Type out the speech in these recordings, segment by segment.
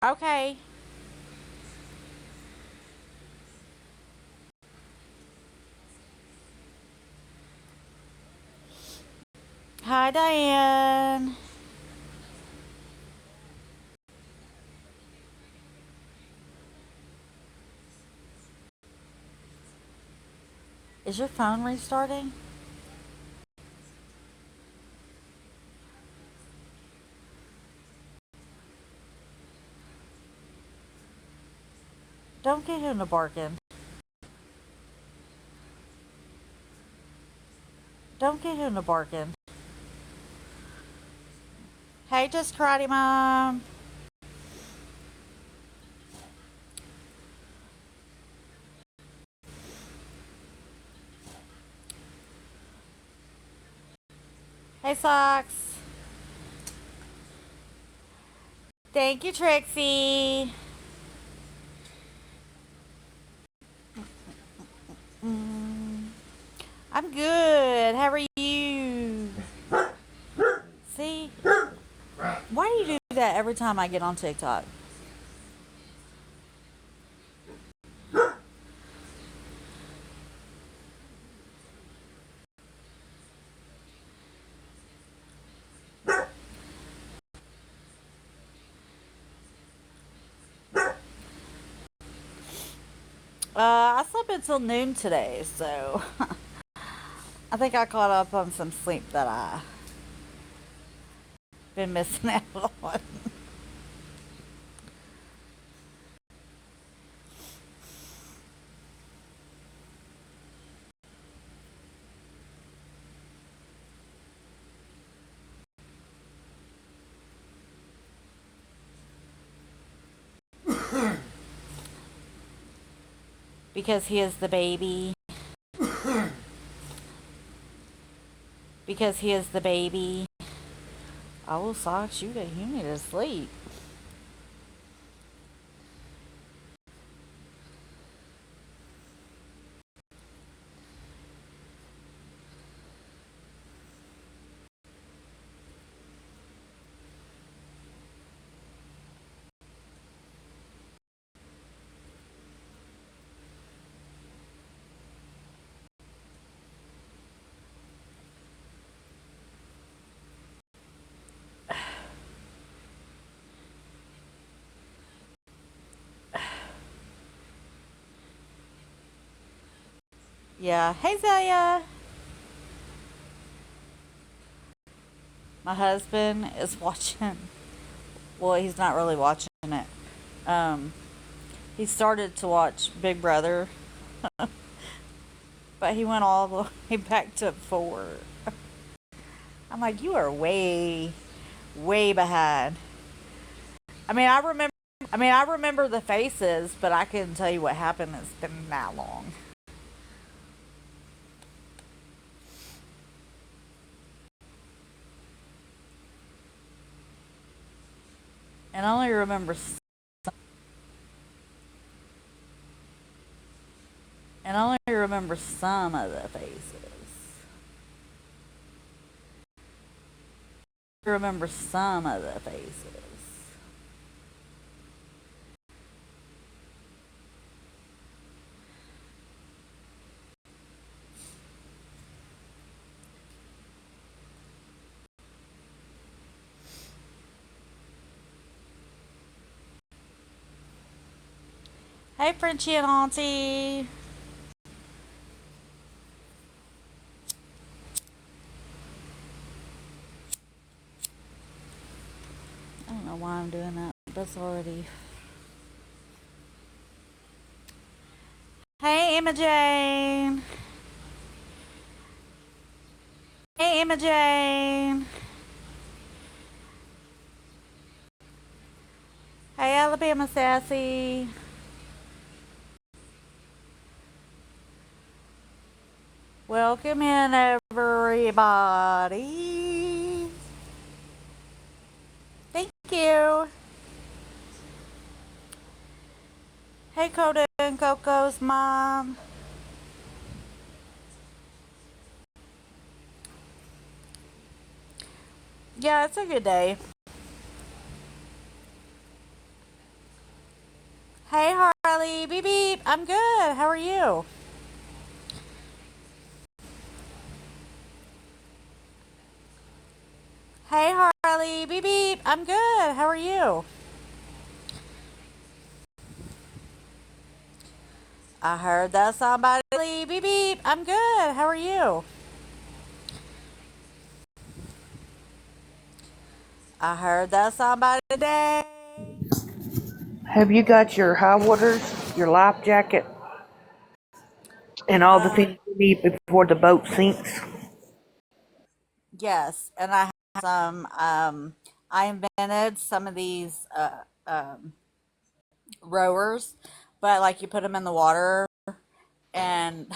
Okay. Hi, Diane. Is your phone restarting? Don't get him to barking. Don't get him to barking. Hey, just karate mom. Hey, Socks. Thank you, Trixie. Mm, I'm good. How are you? See? Why do you do that every time I get on TikTok? I slept until noon today, so I think I caught up on some sleep that I been missing out on. Because he is the baby. Because he is the baby. Oh, Socks, you need to sleep. Yeah. Hey, Zaya. My husband is watching. Well, he's not really watching it. Um, he started to watch Big Brother, but he went all the way back to 4. I'm like, you are way, way behind. I mean, I remember. I remember the faces, but I couldn't tell you what happened. It's been that long, and I only remember. And I only remember some of the faces. I remember some of the faces. Hey, Frenchie and Auntie. I don't know why I'm doing that, but it's already. Hey, Emma Jane. Hey, Emma Jane. Hey, Alabama Sassy. Welcome in, everybody. Thank you. Hey, Coda and Coco's mom. Yeah, it's a good day. Hey Harley, beep beep. I'm good. How are you? Hey Harley, beep beep. I'm good. How are you? I heard that somebody beep beep. I'm good. How are you? I heard that somebody today. Have you got your high waters, your life jacket, and all the Uh, things you need before the boat sinks? yes, and I have some. I invented some of these rowers, but like you put them in the water and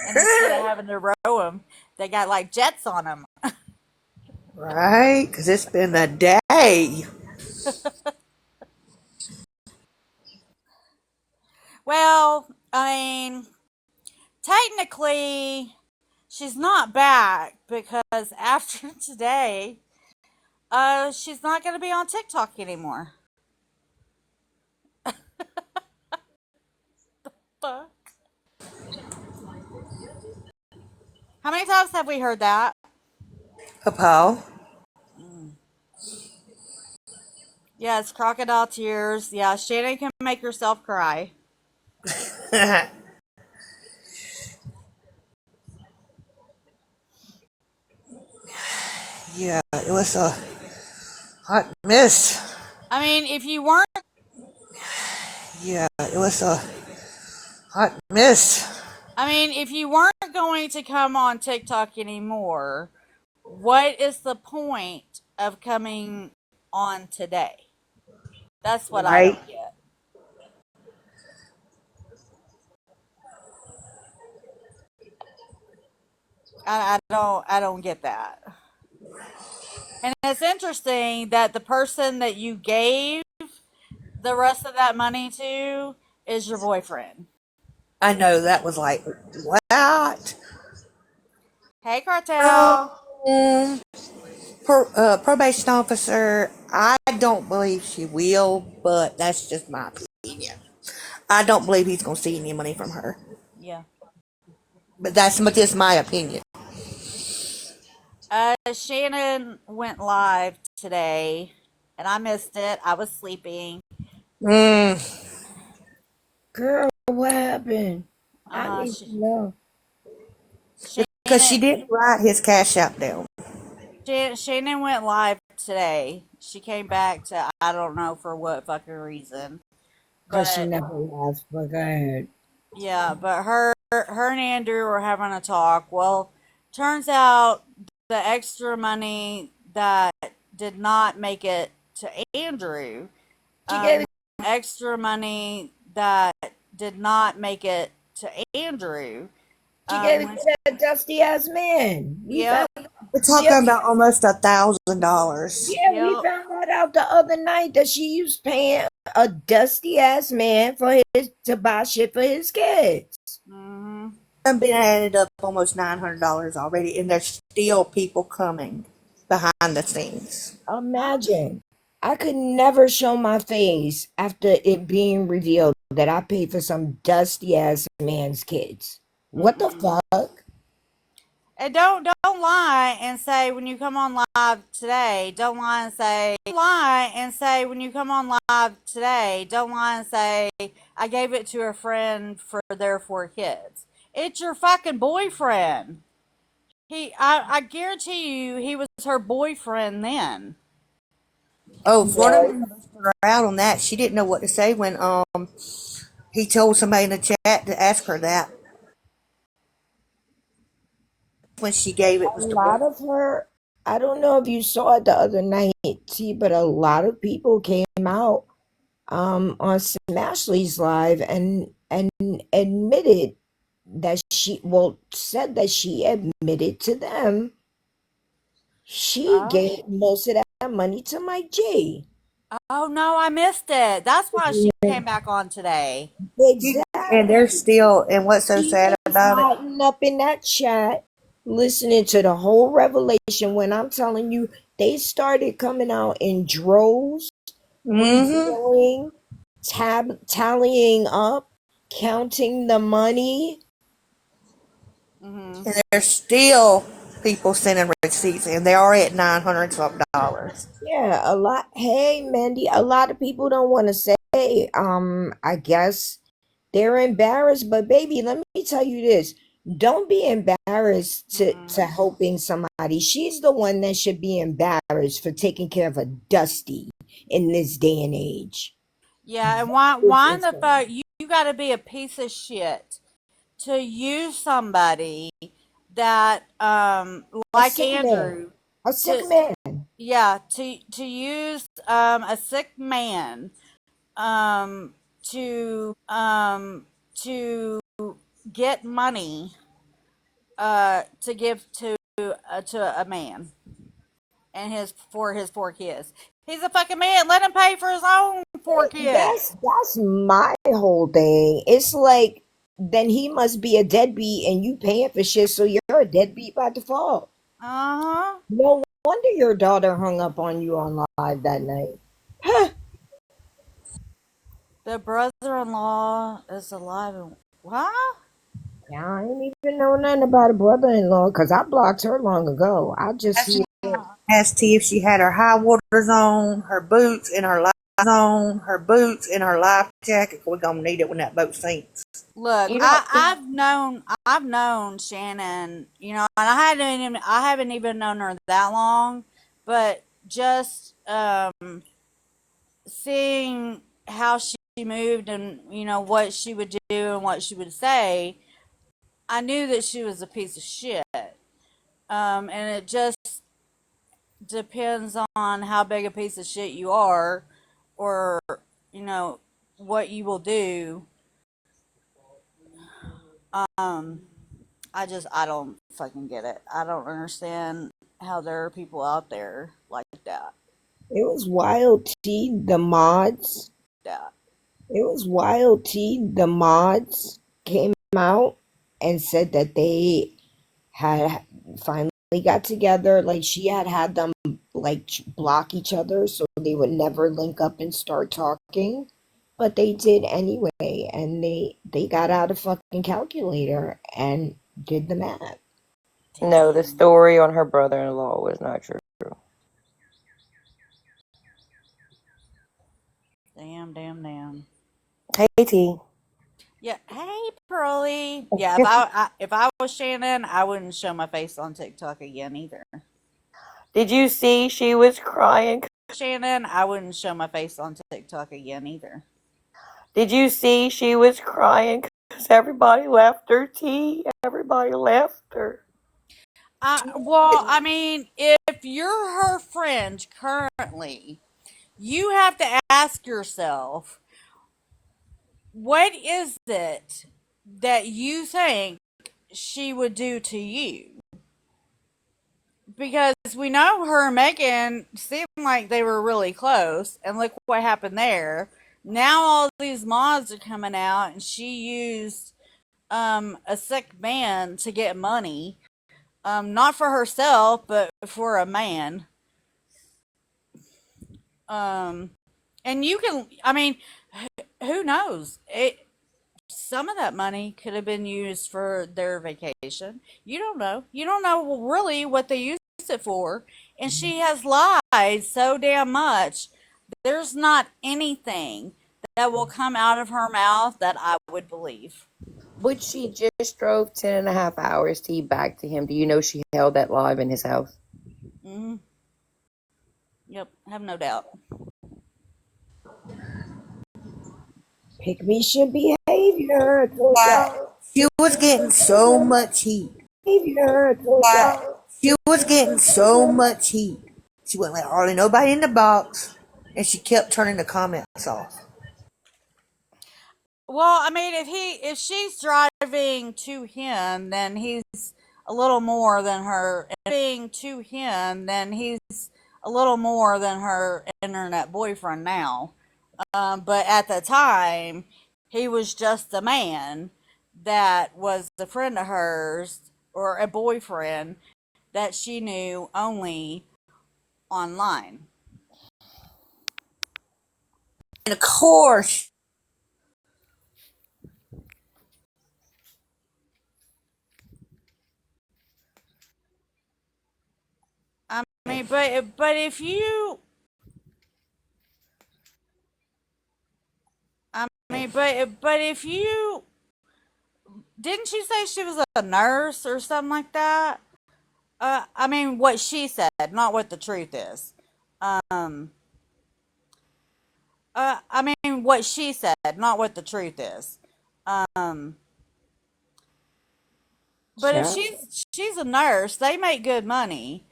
and instead of having to row them, they got like jets on them. Right? Because it's been a day. Well, I mean, technically, she's not back because after today, she's not going to be on TikTok anymore. Fuck. How many times have we heard that? Paul. Mm. Yeah, it's crocodile tears. Yeah, Shannon can make herself cry. Yeah, it was a hot mess. I mean, if you weren't, Yeah, it was a hot mess. if you weren't going to come on TikTok anymore, what is the point of coming on today? That's what I Right? don't get. I don't get that. And it's interesting that the person that you gave the rest of that money to is your boyfriend. I know that was like, what? Hey, Cartel. Um, probation officer, I don't believe she will, but that's just my opinion. I don't believe he's going to see any money from her. Yeah. But that's just my opinion. Shannon went live today, and I missed it. I was sleeping. Mm, Girl, what happened? I Uh, need Sh- to know. because she Shannon, didn't write his cash out down. Shannon went live today. She came back to I don't know for what fucking reason, Because she but never left, but go ahead. yeah, but her and Andrew were having a talk. Well, turns out the extra money that did not make it to Andrew, She gave it, extra money that did not make it to Andrew, she gave it when to that dusty ass man. We found yep, We're yeah, talking about almost $1,000. yeah, we yep, found that out the other night that she was paying a dusty ass man for his to buy shit for his kids. hmm I've been added up almost $900 already, and there's still people coming behind the scenes. Imagine. I could never show my face after it being revealed that I paid for some dusty ass man's kids. What the mm-mm. fuck? And don't lie and say when you come on live today. Don't lie and say when you come on live today. Don't lie and say I gave it to a friend for their 4 kids. It's your fucking boyfriend. I guarantee you, he was her boyfriend then. Oh, Florida No. man busted her out on that. She didn't know what to say when he told somebody in the chat to ask her that. When she gave it A was the boy. lot of her, I don't know if you saw it the other night, T, but a lot of people came out on Smashley's live and admitted that said that she admitted to them she Oh. gave most of that money to Mike G. Oh no, I missed it. That's why she came back on today. And they're Exactly. still, and what's so She sad was about it? hiding up in that chat, listening to the whole revelation. When I'm telling you, they started coming out in droves, Mm-hmm. revealing. tallying up, counting the money. Mm-hmm. And there's still people sending receipts, and they are at $900 something. Yeah, a lot. Hey, Mandy, a lot of people don't want to say, I guess they're embarrassed, but baby, let me tell you this. Don't be embarrassed to Mm-mm. helping somebody. She's the one that should be embarrassed for taking care of a Dusty in this day and age. Yeah, and why in the fuck you got to be a piece of shit to use somebody that A like sick man. Andrew A sick to man. yeah to use a sick man um to get money to give to a man and his for his 4 kids. He's a fucking man. Let him pay for his own 4 kids. That's my whole thing. It's like then he must be a deadbeat and you paying for shit, so you're a deadbeat by default. Uh huh. No wonder your daughter hung up on you on live that night. Huh. The brother-in-law is alive and what? Yeah, I ain't even know nothing about a brother-in-law because I blocked her long ago. I just Asked hear asked T if she had her high waters on, her boots, and her life jacket. We're gonna need it when that boat sinks. Look, you know. I've known Shannon, you know, and I haven't even known her that long, but just seeing how she moved and you know what she would do and what she would say, I knew that she was a piece of shit. And it just depends on how big a piece of shit you are, or you know what you will do. Um, I don't fucking get it. I don't understand how there are people out there like that. It was wild T the mods. That It was wild T the mods came out and said that they had finally got together. Like she had them like block each other so they would never link up and start talking. But they did anyway, and they got out a fucking calculator and did the math. No, the damn, story on her brother-in-law was not true. damn. Hey T, Yeah. Hey, Pearly. Yeah. If I was Shannon, I wouldn't show my face on TikTok again either. did you see she was crying? Shannon, I wouldn't show my face on TikTok again either. Did you see she was crying because everybody left her? T, everybody left her. Well, I mean, if you're her friend currently, you have to ask yourself, what is it that you think she would do to you? Because we know her and Megan seemed like they were really close, and look what happened there. Now all these mods are coming out, and she used a sick man to get money, not for herself, but for a man. Um, and you can, I mean, who knows? Some of that money could have been used for their vacation. You don't know. You don't know really what they used it for. And she has lied so damn much. There's not anything that will come out of her mouth that I would believe. But she just drove 10.5 hours T back to him. Do you know she held that live in his house? Mm, yep, have no doubt. Pick me should behavior. I told Why y'all. she was getting so much heat. Behavior. I told Why y'all. she was getting so much heat. She wouldn't let hardly nobody in the box, and she kept turning the comments off. Well, I mean, if she's driving to him, then he's a little more than her. And being to him, then he's a little more than her internet boyfriend now. But at the time, he was just a man that was a friend of hers or a boyfriend that she knew only online. And of course, mean, but if you, I mean, but if you, didn't she say she was a nurse or something like that? I mean, what she said, not what the truth is. Um, I mean, what she said, not what the truth is. Um, but if Child. she's a nurse, they make good money.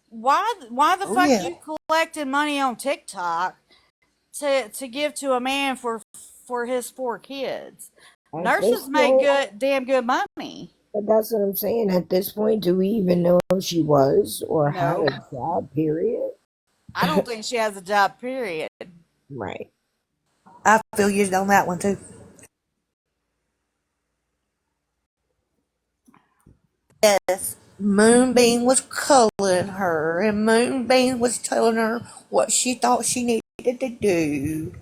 Why the Oh fuck yeah. you collecting money on TikTok to give to a man for his 4 kids? At this Nurses make point, damn good money. but that's what I'm saying. At this point, do we even know if she was or had No, a job, period? I don't think she has a job. Period. Right. I feel you on that one too. Yes. Moonbeam was coloring her, and Moonbeam was telling her what she thought she needed to do.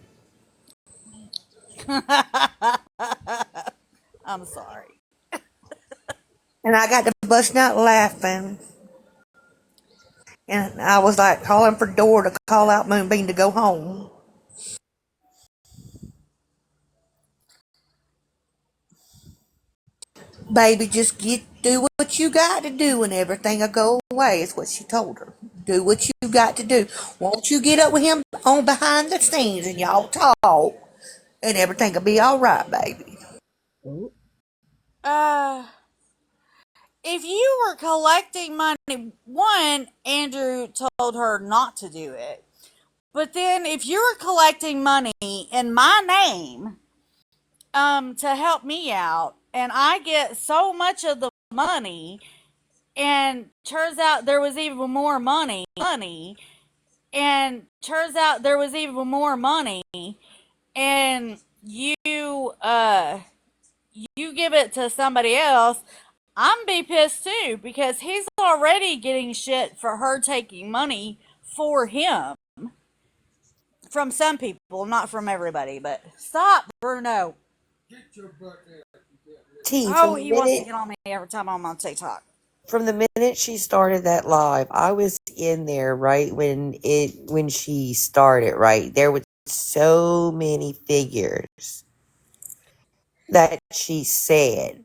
I'm sorry. And I got to busting out laughing. And I was like calling for Dora to call out Moonbeam to go home. Baby, just do what you got to do and everything'll go away, is what she told her. Do what you got to do. Won't you get up with him on behind the scenes and y'all talk and everything'll be alright, baby. Ooh. Uh, if you were collecting money, one, Andrew told her not to do it. But then if you were collecting money in my name, to help me out, and I get so much of the money, and turns out there was even more money, and turns out there was even more money, and you give it to somebody else, I'm be pissed too because he's already getting shit for her taking money for him from some people, not from everybody. But stop, Bruno. T, Oh, he wants to get on me every time I'm on TikTok. from the minute she started that live, I was in there right when she started, right? There was so many figures that she said.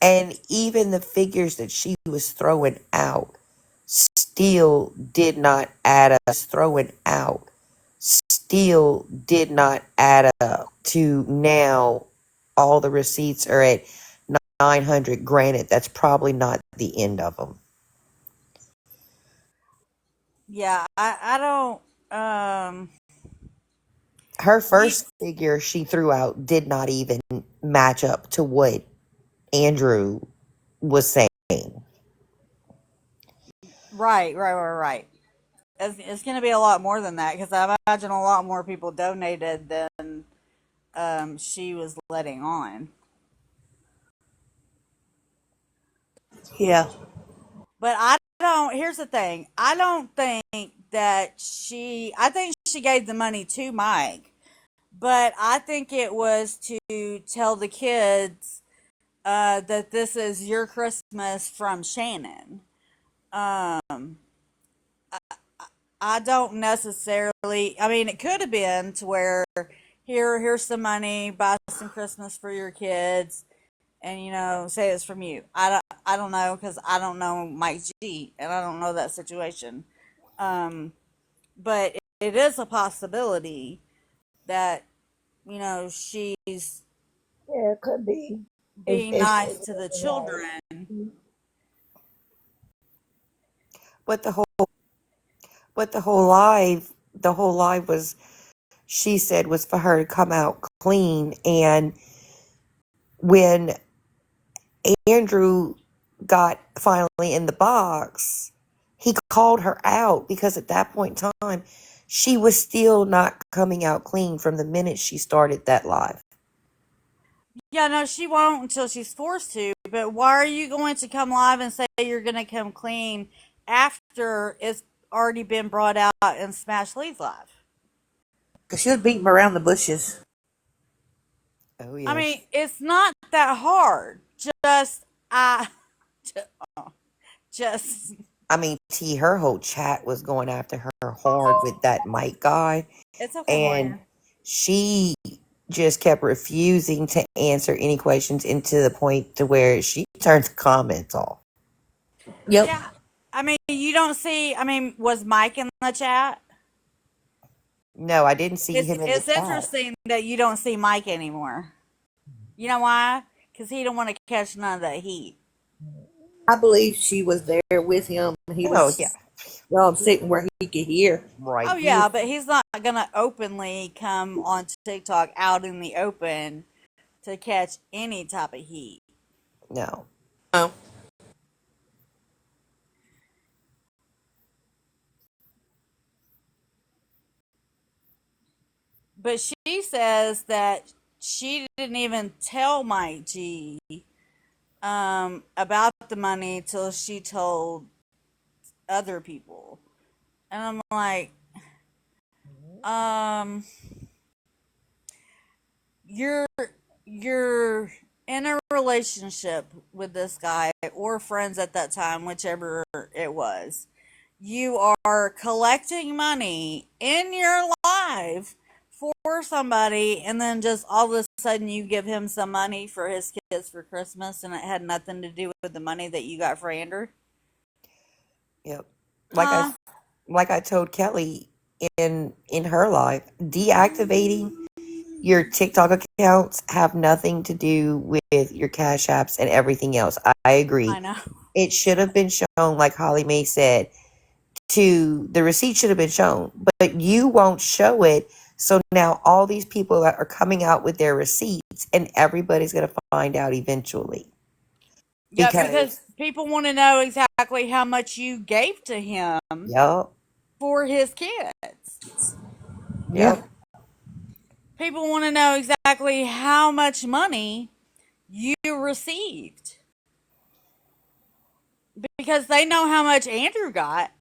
And even the figures that she was throwing out still did not add up. Throwing out still did not add up to now all the receipts are at 900. Granted, that's probably not the end of them. Yeah, I don't. Her You, first figure she threw out did not even match up to what Andrew was saying. right. It's going to be a lot more than that because I imagine a lot more people donated than she was letting on. Yeah. But I don't. Here's the thing. I don't think that she. I think she gave the money to Mike, but I think it was to tell the kids that this is your Christmas from Shannon. Um, I don't necessarily. I mean, it could have been to where here's some money, buy some Christmas for your kids, and say it's from you. I don't know because I don't know Mike G and I don't know that situation. Um, but it is a possibility that she's Yeah, it could be. being It's nice to the children. But the whole live was, she said, was for her to come out clean. And when Andrew got finally in the box, he called her out because at that point in time, she was still not coming out clean from the minute she started that live. Yeah, no, she won't until she's forced to. But why are you going to come live and say you're going to come clean after it's already been brought out in Smash Leads Live? Because she was beating him around the bushes. Oh, I yes. mean, it's not that hard. Just, I, just I mean, T, her whole chat was going after her hard with that Mike guy, It's okay, and Moyer. she just kept refusing to answer any questions, and to the point to where she turned the comments off. Yep. Yeah. I mean, you don't see. I mean, was Mike in the chat? No, I didn't see It's him in the it's chat. interesting that you don't see Mike anymore. You know why? Because he don't want to catch none of that heat. I believe she was there with him. He Oh yeah, was sitting where he could hear. Oh right. He yeah, was but he's not gonna openly come on TikTok out in the open to catch any type of heat. no. Oh. But she says that she didn't even tell Mike G about the money till she told other people. And I'm like, um, you're you're in a relationship with this guy or friends at that time, whichever it was. You are collecting money in your life for somebody, and then just all of a sudden you give him some money for his kids for Christmas, and it had nothing to do with the money that you got for Andrew. Yep. Like I Huh? like I told Kelly in her life, deactivating your TikTok accounts have nothing to do with your Cash Apps and everything else. I I agree. know. It should have been shown, like Holly Mae said, to the receipt should have been shown, but you won't show it. So now all these people that are coming out with their receipts, and everybody's going to find out eventually. Yeah, because Because, people want to know exactly how much you gave to him yep, for his kids. Yeah. yep. People want to know exactly how much money you received because they know how much Andrew got.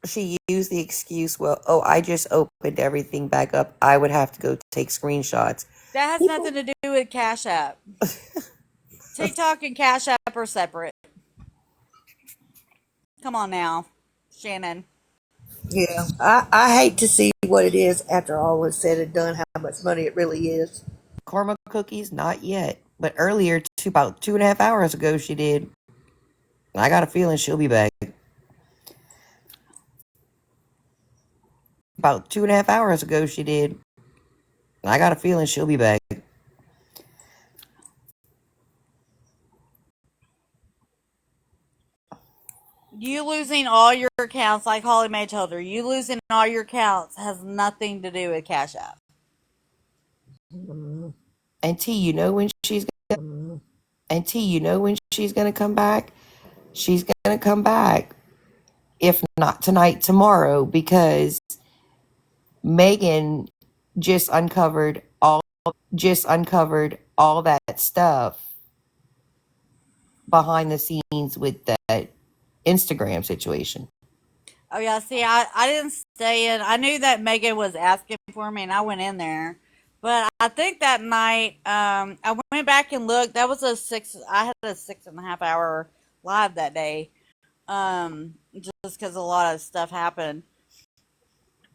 She used the excuse, well, oh, I just opened everything back up. I would have to go take screenshots. That has People, nothing to do with Cash App. TikTok and Cash App are separate. Come on now, Shannon. Yeah. I hate to see what it is after all is said and done, how much money it really is. Karma cookies, not yet. But earlier, about 2.5 hours ago, she did. I got a feeling she'll be back. About 2.5 hours ago, she did. I got a feeling she'll be back. You losing all your accounts, like Holly Mae told her, you losing all your accounts has nothing to do with Cash App. Mm, And T, you know when she's mm. and T, you know when she's gonna come back. She's gonna come back, if not tonight, tomorrow, because Megan just uncovered all that stuff behind the scenes with that Instagram situation. Oh yeah, see, I didn't stay in. I knew that Megan was asking for me, and I went in there. But I think that night, I went back and looked. That was a six. I had a 6.5 hour live that day, just because a lot of stuff happened.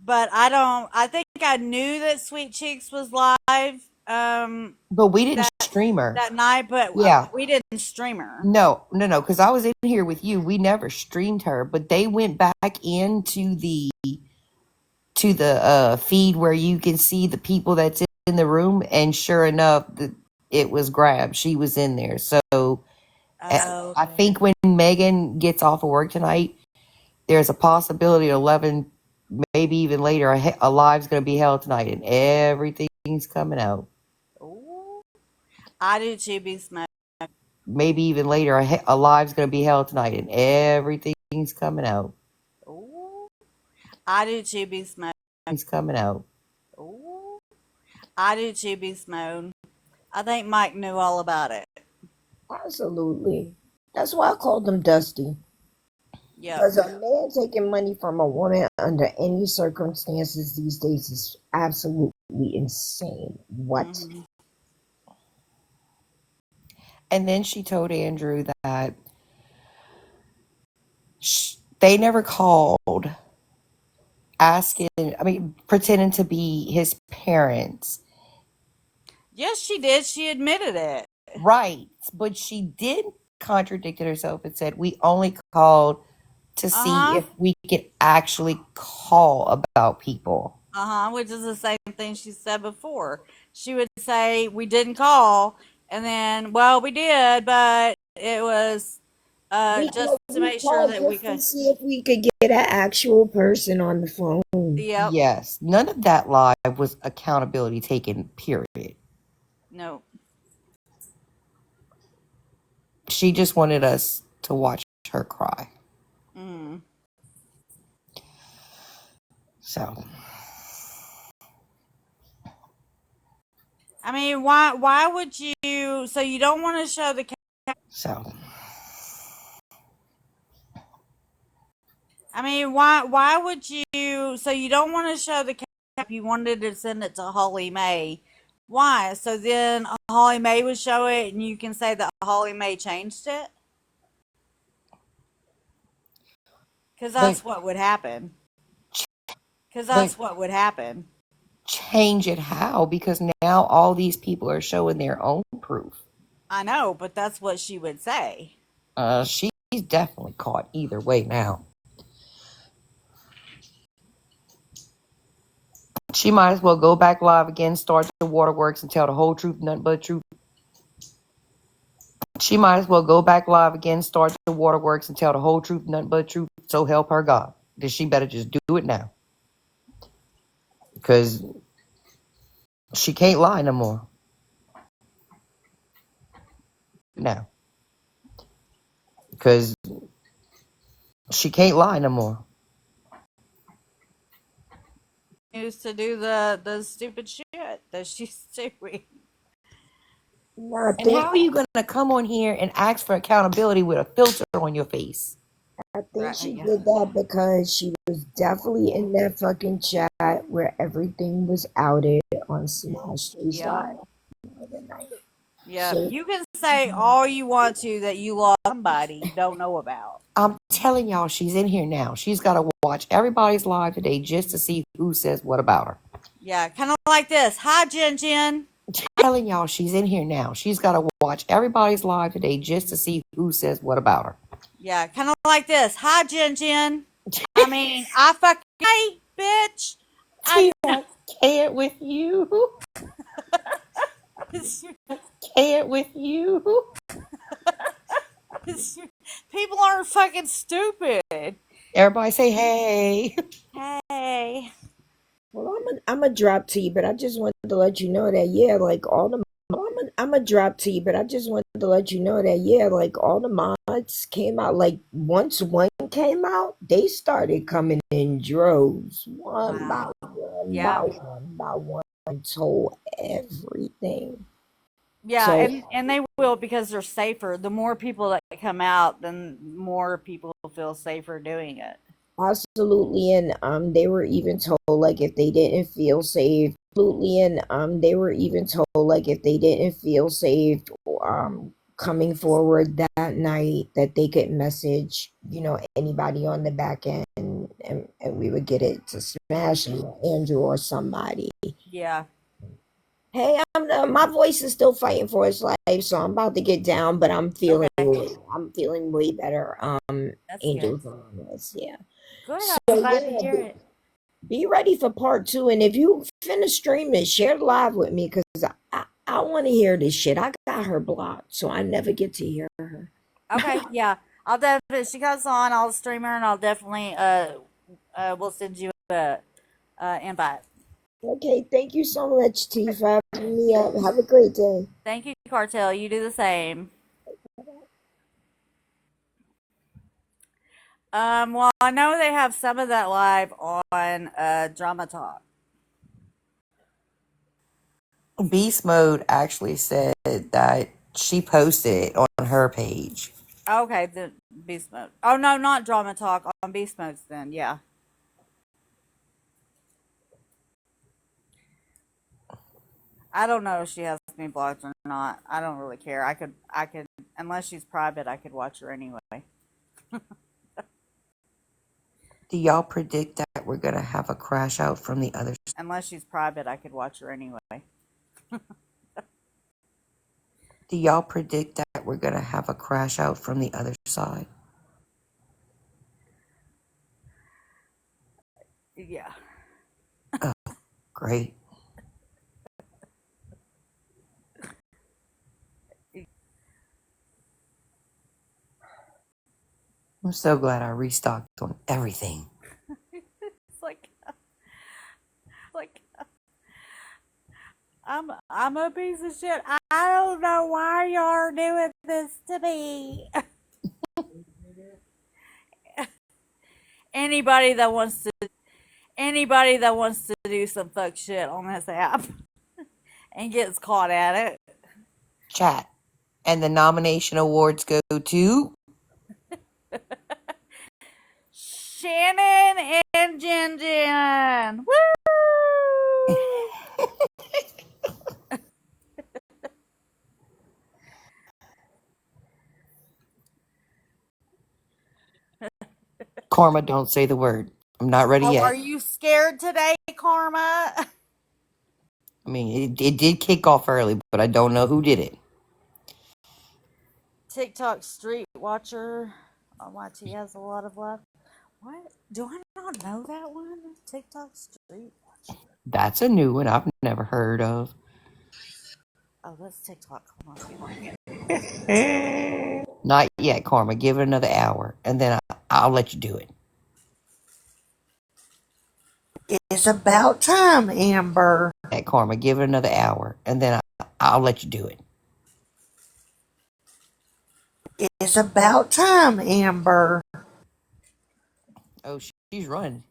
But I don't. I think I knew that Sweet Cheeks was live, But we didn't that stream her. that night, but Yeah. we didn't stream her. No, because I was in here with you. We never streamed her, but they went back into the feed where you can see the people that's in the room, and sure enough, it was grabbed. She was in there. So Oh, I okay. think when Megan gets off of work tonight, there's a possibility at 11, maybe even later, a live's going to be held tonight, and everything's coming out. Ooh, I do too, Be Smoke. Maybe even later, a live's going to be held tonight, and everything's coming out. Ooh, I do too, Be Smoke. It's coming out. Ooh, I do too, Be Smoke. I think Mike knew all about it. Absolutely. That's why I called him Dusty. Yep. Because a man taking money from a woman under any circumstances these days is absolutely insane. What? Hmm. And then she told Andrew that They never called asking, pretending to be his parents. Yes, she did. She admitted it. Right. But she did contradicted herself and said, we only called to see Uh-huh. if we could actually call about people. Which is the same thing she said before. She would say, we didn't call, and then, well, we did, but it was just to We make sure called that we just to could. see if we could get an actual person on the phone. Yep. Yes. None of that live was accountability taken, period. No. She just wanted us to watch her cry. Mm. So, I mean, why would you? So you don't want to show the. so I mean, why would you? So you don't want to show the cap. You wanted to send it to Holly Mae. Why? So then Holly Mae would show it, and you can say that Holly Mae changed it. Because but that's what would happen. Because but that's what would happen. change it how? Because now all these people are showing their own proof. I know, but that's what she would say. She's definitely caught either way now. She might as well go back live again, start the waterworks, and tell the whole truth, nothing but the truth. She might as well go back live again, start the waterworks, and tell the whole truth, nothing but the truth. So help her God. Then she better just do it now. Because she can't lie no more. Now. Because she can't lie no more. Used to do the stupid shit that she's doing. And how are you going to come on here and ask for accountability with a filter on your face? I think she Right. did that because she was definitely in that fucking chat where everything was outed on Smash Street Yeah. Live the other night. Yeah. So You can say all you want to that you lost somebody you don't know about. I'm telling y'all, she's in here now. She's got to watch everybody's live today just to see who says what about her. Yeah, kind of like this. Hi, Jen Jen. Telling y'all, she's in here now. She's got to watch everybody's live today just to see who says what about her. Yeah, kind of like this. Hi, Jen Jen. I mean, I fucking hey, bitch. I can't with you. Can't with you. People aren't fucking stupid. Everybody say hey. Hey. well, I'm gonna drop to you, but I just wanted to let you know that like all the I'm gonna drop to you, but I just wanted to let you know that like all the mods came out. Like once one came out, they started coming in droves, one Wow. by one, Yeah. by one, told everything. Yeah, So and they will because they're safer. The more people that come out, then more people feel safer doing it. absolutely, and they were even told like if they didn't feel safe, absolutely, and they were even told like if they didn't feel safe, coming forward that night, that they could message anybody on the back end, and we would get it to Smash Andrew or somebody. Yeah. Hey, my voice is still fighting for its life, so I'm about to get down, but I'm feeling Okay. way better. That's good. Angel's on this, yeah. Good. So I'm glad to yeah, hear it. be ready for part two, and if you finish streaming, share it live with me because I want to hear this shit. I got her blocked, so I never get to hear her. Okay. Yeah. I'll definitely. If she comes on, I'll stream her, and I'll definitely we'll send you a invite. Okay, thank you so much, T, for having me up. Have a great day. Thank you, Cartel. You do the same. Well, I know they have some of that live on Drama Talk. Beast Mode actually said that she posted it on her page. Okay, the Beast Mode. Oh no, not Drama Talk on Beast Modes. Then yeah. I don't know if she has me blocked or not. I don't really care. I could, unless she's private, I could watch her anyway. Do y'all predict that we're gonna have a crash out from the other? Unless she's private, I could watch her anyway. Do y'all predict that we're gonna have a crash out from the other side? Yeah. Oh, great. I'm so glad I restocked on everything. It's like I'm a piece of shit. I don't know why you're doing this to me. Anybody that wants to do some fuck shit on this app and gets caught at it. Chat. And the nomination awards go to Shannon and Jen Jen. Woo! Karma. Don't say the word. I'm not ready Oh, yet. are you scared today, Karma? I mean, it did kick off early, but I don't know who did it. TikTok Street Watcher on YT has a lot of love. What? Do I not know that one? TikTok Street Watcher. That's a new one I've never heard of. Oh, that's TikTok. Hold on. Not yet, Karma. Give it another hour, and then I'll let you do it. It's about time, Amber. At Karma, give it another hour, and then I'll let you do it. It's about time, Amber. Oh, she's running.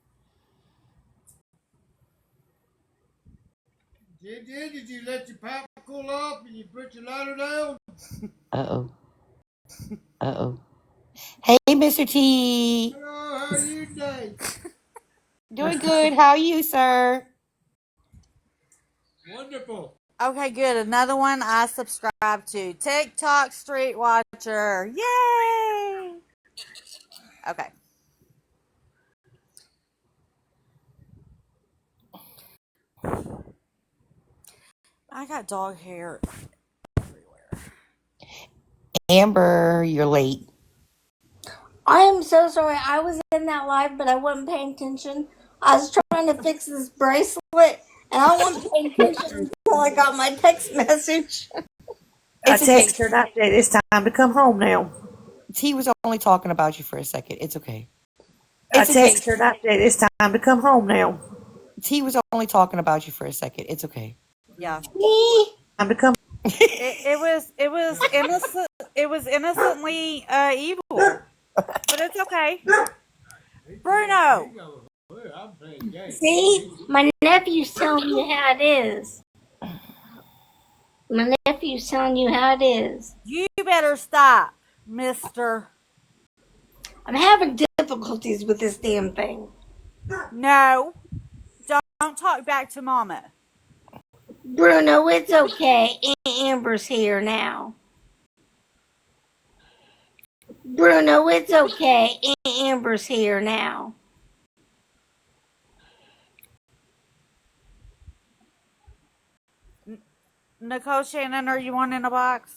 Did you let your pipe cool off and you put your lighter down? Uh-oh. Uh-oh. Hey, Mr. T. Hello, how are you today? Doing good. How are you, sir? Wonderful. Okay, good. Another one I subscribe to. TikTok Street Watcher. Yay! Okay. I got dog hair everywhere. Amber, you're late. I am so sorry. I was in that live, but I wasn't paying attention. I was trying to fix this bracelet, and I wasn't paying attention until I got my text message. I texted her and I said, it's time to come home now. T was only talking about you for a second. It's okay. I texted her and I said, it's time to come home now. T was only talking about you for a second. It's okay. Yeah. Time to come. It was innocent. It was innocently evil, but it's okay. Bruno. I'm playing games. See, my nephew's telling you how it is. My nephew's telling you how it is. You better stop, mister. I'm having difficulties with this damn thing. No. Don't talk back to Mama. Bruno, it's okay. Amber's here now. Bruno, it's okay. Amber's here now. Nicole Shannon, are you one in a box?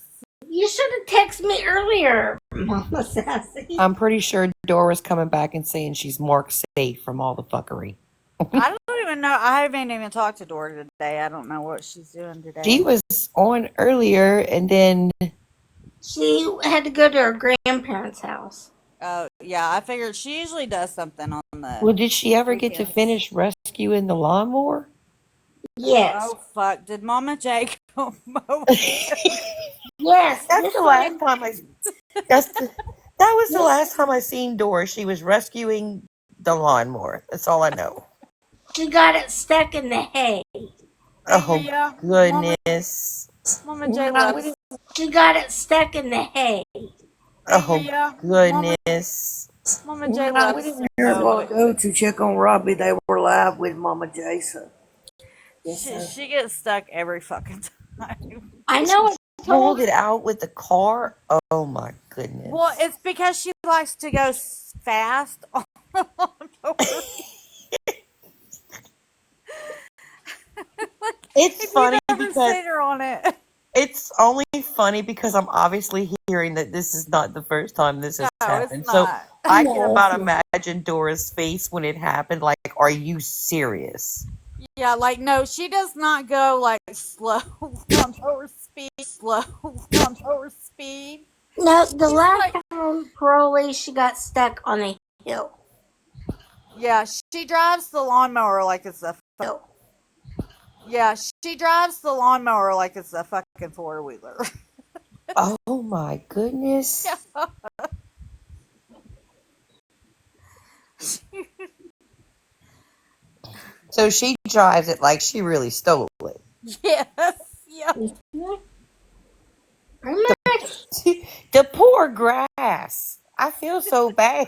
You should have texted me earlier, Mama Sassy. I'm pretty sure Dora's coming back and saying she's more safe from all the fuckery. I don't even know. I haven't even talked to Dora today. I don't know what she's doing today. She was on earlier, and then She had to go to her grandparents' house. Oh, yeah. I figured she usually does something on the. well, did she ever get to weekends. finish rescuing the lawnmower? Yes. Oh, fuck. Did Mama J come over? Yes. That's this the one. last time that was the last time I seen Dora. She was rescuing the lawnmower. That's all I know. She got it stuck in the hay. Oh Yeah, goodness. Mama J loves. She got it stuck in the hay. Oh Yeah, goodness. Mama J loves. Here a while ago to check on Robbie. They were live with Mama Jason. She gets stuck every fucking time. I know it. Pulled it out with the car. Oh my goodness. Well, it's because she likes to go fast on the lawnmower. lawnmower. It's If you've funny ever because seen her on it. it's only funny because I'm obviously hearing that this is not the first time this has No, it's happened. So not. I can No, it's about not. imagine Dora's face when it happened. Like, are you serious? Yeah, like no, she does not go like slow lawnmower speed. Slow lawnmower speed. No, the She's last like, time probably she got stuck on a hill. yeah, she drives the lawnmower like it's a. Hill. Yeah, she drives the lawnmower like it's a fucking four wheeler. Oh my goodness. So she drives it like she really stole it. Yes. Yeah. Pretty much. The poor grass. I feel so bad.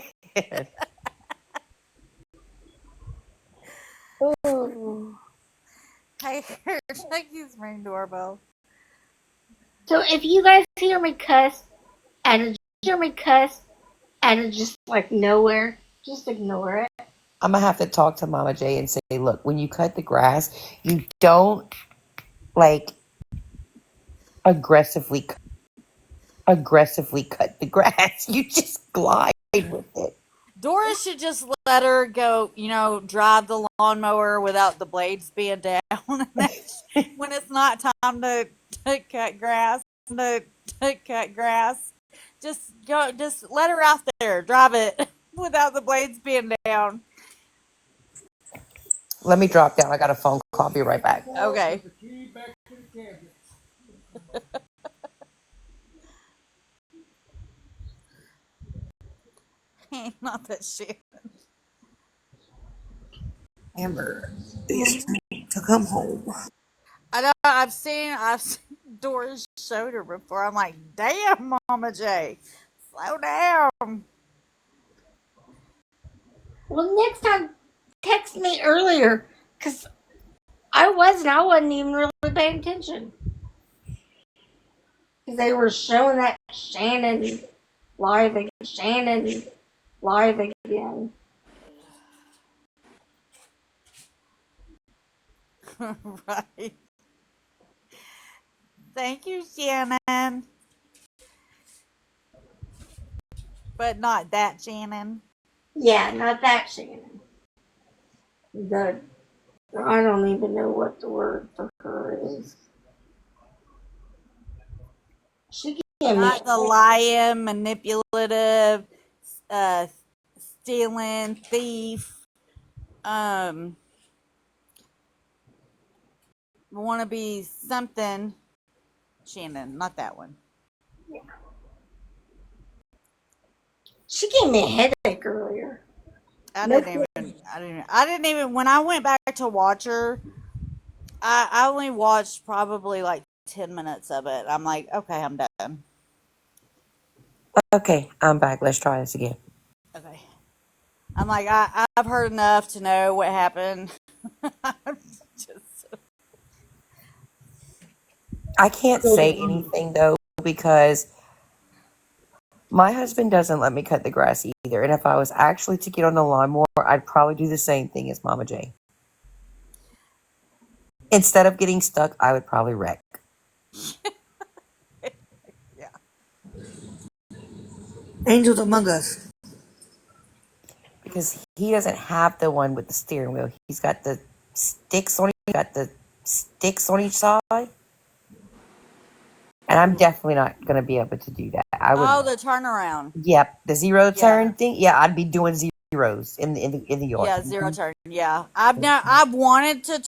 Ooh. Hey, Chucky's ring doorbell. So if you guys hear me cuss out of just like nowhere, just ignore it. I'm gonna have to talk to Mama J and say, look, when you cut the grass, you don't like aggressively cut the grass. You just glide with it. Dora should just let her go, drive the lawnmower without the blades being down. When it's not time to cut grass, just let her out there, drive it without the blades being down. Let me drop down. I got a phone call. I'll be right back. Okay. Put the key back to the cabinet. Not that shit. Amber is trying to come home. I know I've seen Dora's shoulder before. I'm like, damn, Mama J, slow down. Well, next time, text me earlier, cause I wasn't even really paying attention. Cause they were showing that Shannon live again. Right. Thank you, Shannon. But not that Shannon. Yeah, not that Shannon. I don't even know what the word for her is. She gave me Not the lying, manipulative, stealing, thief, want to be something. Shannon, not that one. she gave me a headache earlier. I No didn't even. When I went back to watch her, I only watched probably like 10 minutes of it. I'm like, okay, I'm done. Okay, I'm back. Let's try this again. Okay. I'm like, I've heard enough to know what happened. I can't say anything though because my husband doesn't let me cut the grass either. And if I was actually to get on the lawnmower, I'd probably do the same thing as Mama J. Instead of getting stuck, I would probably wreck. Yeah. Angels among us. Because he doesn't have the one with the steering wheel. He's got the sticks on each side. And I'm definitely not going to be able to do that. Oh, the turnaround. Yep, the zero turn thing. Yeah, I'd be doing zeros in the yard. Yeah, zero turn. Yeah, I've wanted to.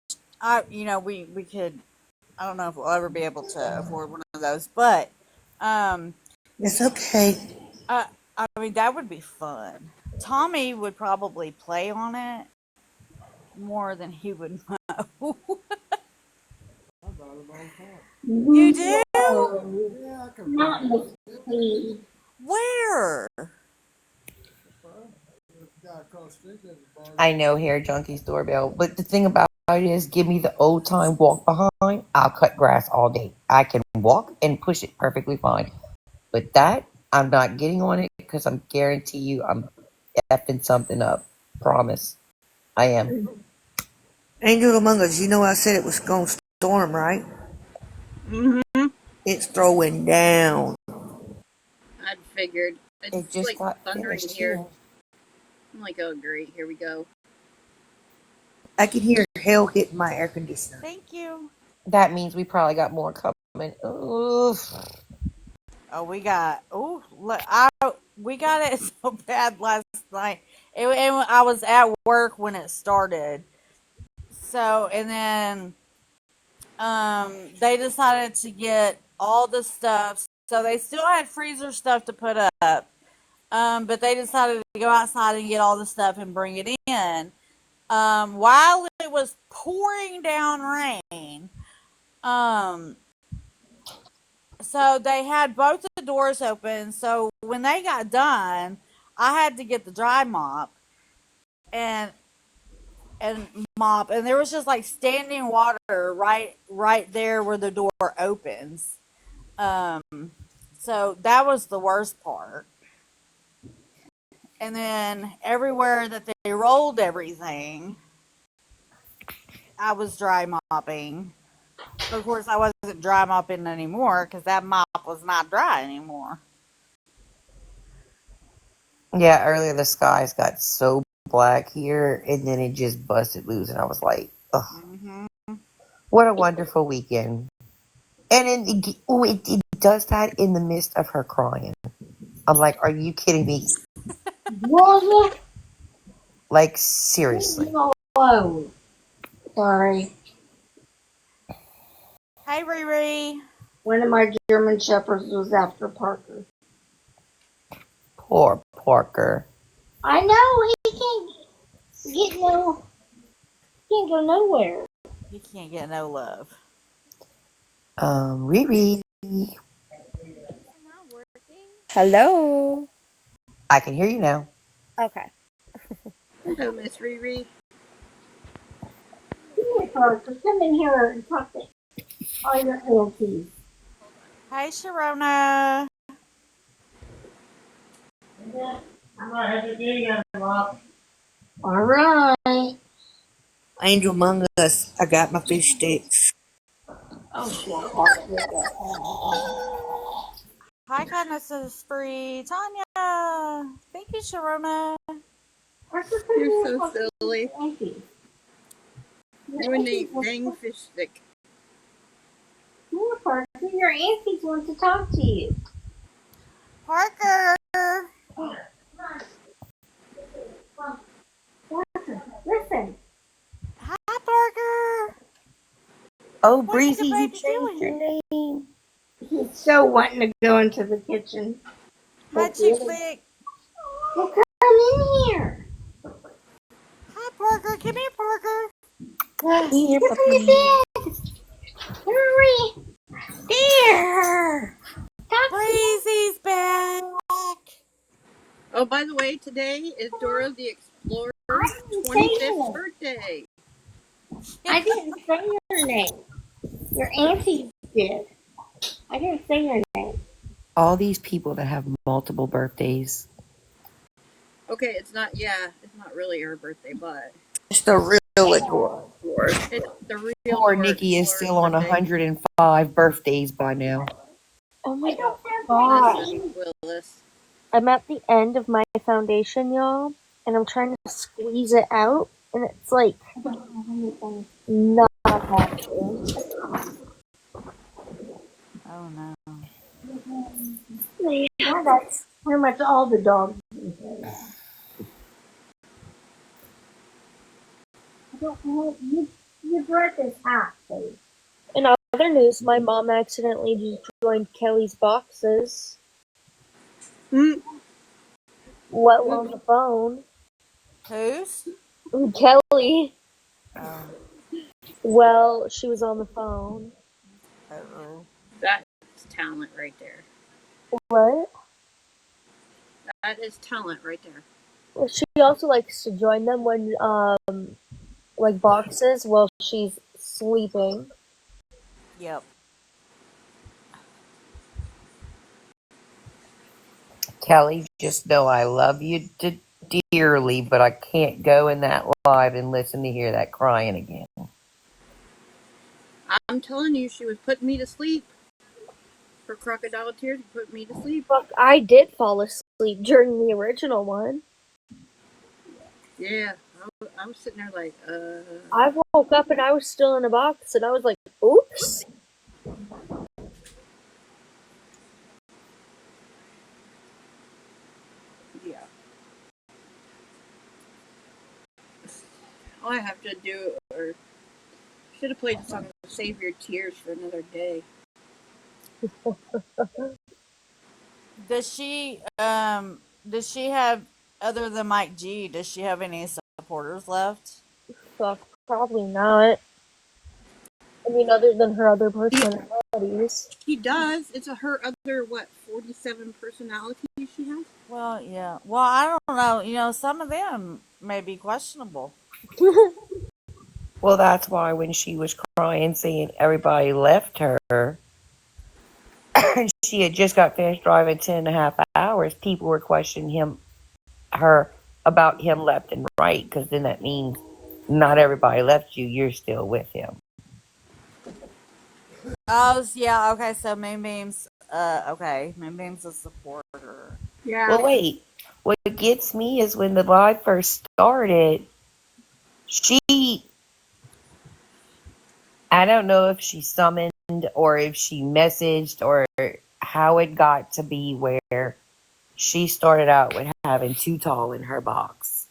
We could. I don't know if we'll ever be able to afford one of those, but It's okay. I mean that would be fun. Tommy would probably play on it more than he would know. You do? Yeah, I can Not in the sea. Where? I know Hair Junkie's doorbell, but the thing about it is, give me the old time walk behind. I'll cut grass all day. I can walk and push it perfectly fine. But that, I'm not getting on it because I'm guarantee you I'm effing something up. Promise. I am. Angel Among Us, you know I said it was going to storm, right? Mm-hmm. It's throwing down. I'd figured. It It's just like got thundering finished here. here. I'm like, oh great, here we go. I can hear hell hitting my air conditioner. Thank you. That means we probably got more coming. Oof. Oh, we got. Oh, look, we got it so bad last night. I was at work when it started. So, and then they decided to get all the stuff. So they still had freezer stuff to put up. But they decided to go outside and get all the stuff and bring it in. While it was pouring down rain. So they had both the doors open. So when they got done, I had to get the dry mop and mop, and there was just like standing water right there where the door opens. Um, so that was the worst part. And then everywhere that they rolled everything, I was dry mopping. But of course, I wasn't dry mopping anymore because that mop was not dry anymore. Yeah, earlier the skies got so black here, and then it just busted loose, and I was like, ugh, Mm-hmm. what a wonderful weekend. And it does that in the midst of her crying. I'm like, are you kidding me? Rosa, Like, leave seriously. me alone. Sorry. Hey, Riri. One of my German shepherds was after Parker. Poor Parker. I know he can't go nowhere. You can't get no love. Riri. Hello. I can hear you now. Okay. Hello, Miss Riri. Come here, Parker. Come in here and talk to all your aunties. Hey, Sharona. All right. Angel Among Us, I got my fish sticks. Oh, shit. Hi, kindness is free. Tanya. Thank you, Sharona. Parker, come You're here and so talk to silly. your aunties. Your You and aunties Nate want dang fish stick. Come here, Parker. Your aunties want to talk to you. Parker. Parker, listen. Hi, Parker. Oh, What is Breezy, the you baby changed your doing? name. He's so wanting to go into the kitchen. Hi, But Chick really, Flick. well, come in here. Hi, Parker. Come here, Parker. Here, Get from puppy. the bed. Hurry. There. Talk to me. Breezy's back. Oh, by the way, today is Dora the Explorer's I didn't say 25th your name. birthday. I didn't say your name. Your auntie did. I didn't say your name. All these people that have multiple birthdays. Okay, it's not really her birthday, but It's the real Adora. it's the real Poor Dora Nikki is Explorer's still on birthday. 105 birthdays by now. Oh my Don't have gosh. Listen, Willis. I'm at the end of my foundation, y'all, and I'm trying to squeeze it out, and it's like anything. not happening. Oh, no. Yeah, that's pretty much all the dogs. I don't know. You brought this hat, please. In other news, my mom accidentally joined Kelly's boxes Hmm. while on the phone. Who's? Kelly, Oh. well, she was on the phone. Uh-oh. That's talent right there. What? That is talent right there. Well, she also likes to join them when, like boxes while she's sleeping. Yep. Kelly, just know I love you to dearly, but I can't go in that live and listen to hear that crying again. I'm telling you, she was putting me to sleep. Her crocodile tears put me to sleep. Fuck, I did fall asleep during the original one. Yeah, I was sitting there like, I woke up and I was still in a box, and I was like, oops. yeah. All I have to do, or should have played the song "Save Your Tears for Another Day." Does she have, other than Mike G, does she have any supporters left? Fuck, probably not. I mean, other than her other personalities. She does. It's her other 47 personalities she has. Well, yeah. Well, I don't know. Some of them may be questionable. Well, that's why when she was crying, saying everybody left her, and she had just got finished driving 10.5 hours, people were questioning her about him left and right, because then that means not everybody left you, you're still with him. Oh, yeah. Okay. So Moonbeam's. Okay. Moonbeam's a supporter. Yeah. Well, wait. What gets me is when the live first started, I don't know if she summoned or if she messaged or how it got to be where she started out with having Too Tall in her box.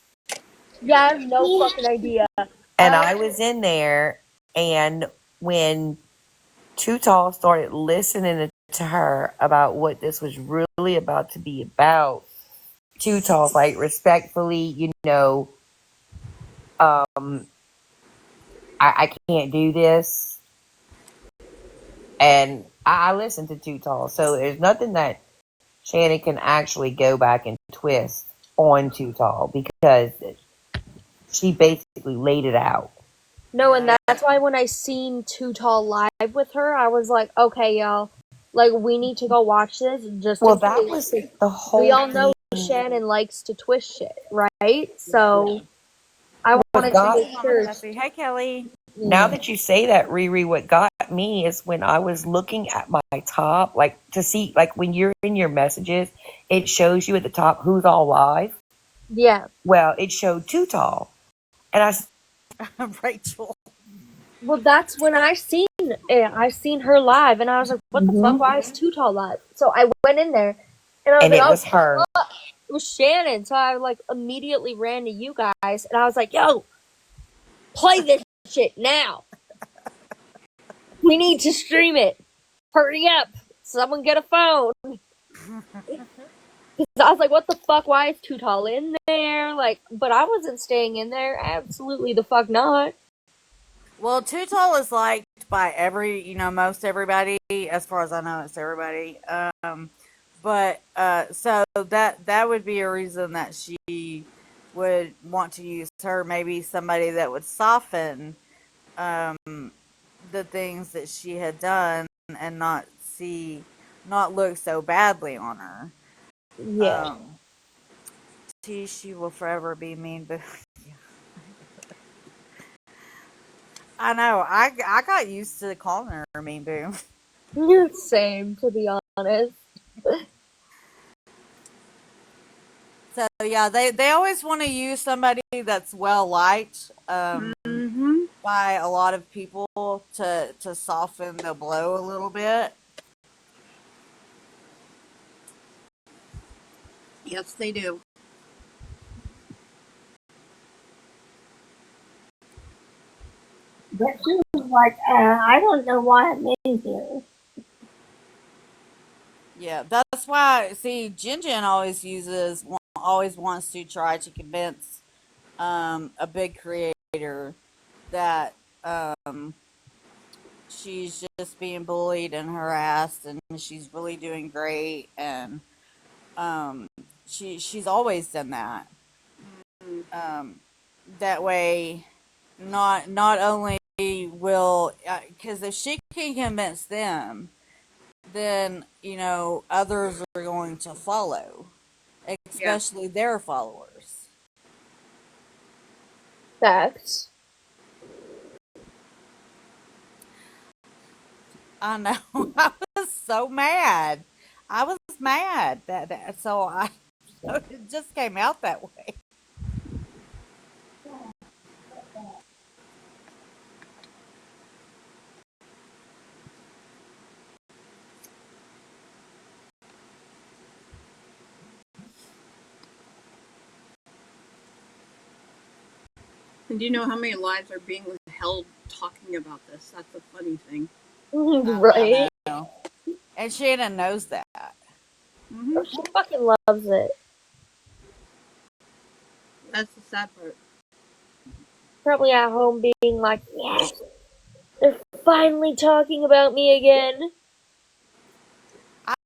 Yeah, I have no fucking idea. And I was in there, and when Too Tall started listening to her about what this was really about to be about, Too Tall's like, respectfully, I can't do this. And I listened to Too Tall. So there's nothing that Shannon can actually go back and twist on Too Tall, because she basically laid it out. No, and that's why when I seen Too Tall live with her, I was like, okay, y'all, like, we need to go watch this. Just well, that was the whole we all know thing. Shannon likes to twist shit, right? So I wanted to make sure. Hey, Kelly. Now that you say that, Riri, what got me is when I was looking at my top, like to see, like when you're in your messages, it shows you at the top who's all live. Yeah. Well, it showed Too Tall, and Rachel. Well, that's when I seen it. I seen her live, and I was like, "What the fuck? Why is Too Tall live?" So I went in there, and I was like, it was her. Fuck. It was Shannon. So I like immediately ran to you guys, and I was like, "Yo, play this shit now. We need to stream it. Hurry up! Someone get a phone." I was like, "What the fuck? Why is Too Tall in there?" Like, but I wasn't staying in there. Absolutely the fuck not. Well, Too Tall is liked by most everybody. As far as I know, it's everybody. But so that would be a reason that she would want to use her. Maybe somebody that would soften the things that she had done and not look so badly on her. Yeah. She will forever be mean, but I know. I got used to calling her Mean Boo. Same, to be honest. So yeah, they always want to use somebody that's well liked by a lot of people to soften the blow a little bit. Yes, they do. But she was like, I don't know why I'm in here. Yeah, that's why. See, Jin always wants to try to convince a big creator that she's just being bullied and harassed, and she's really doing great, and she's always done that. That way, not only will, because if she can convince them, then others are going to follow, especially their followers. Facts. I know. I was so mad. I was mad that so I so it just came out that way. And do you know how many lives are being held talking about this? That's the funny thing. Right? I know. And Shannon knows that. Hmm. Oh, she fucking loves it. That's the sad part. Probably at home being like, yes, they're finally talking about me again.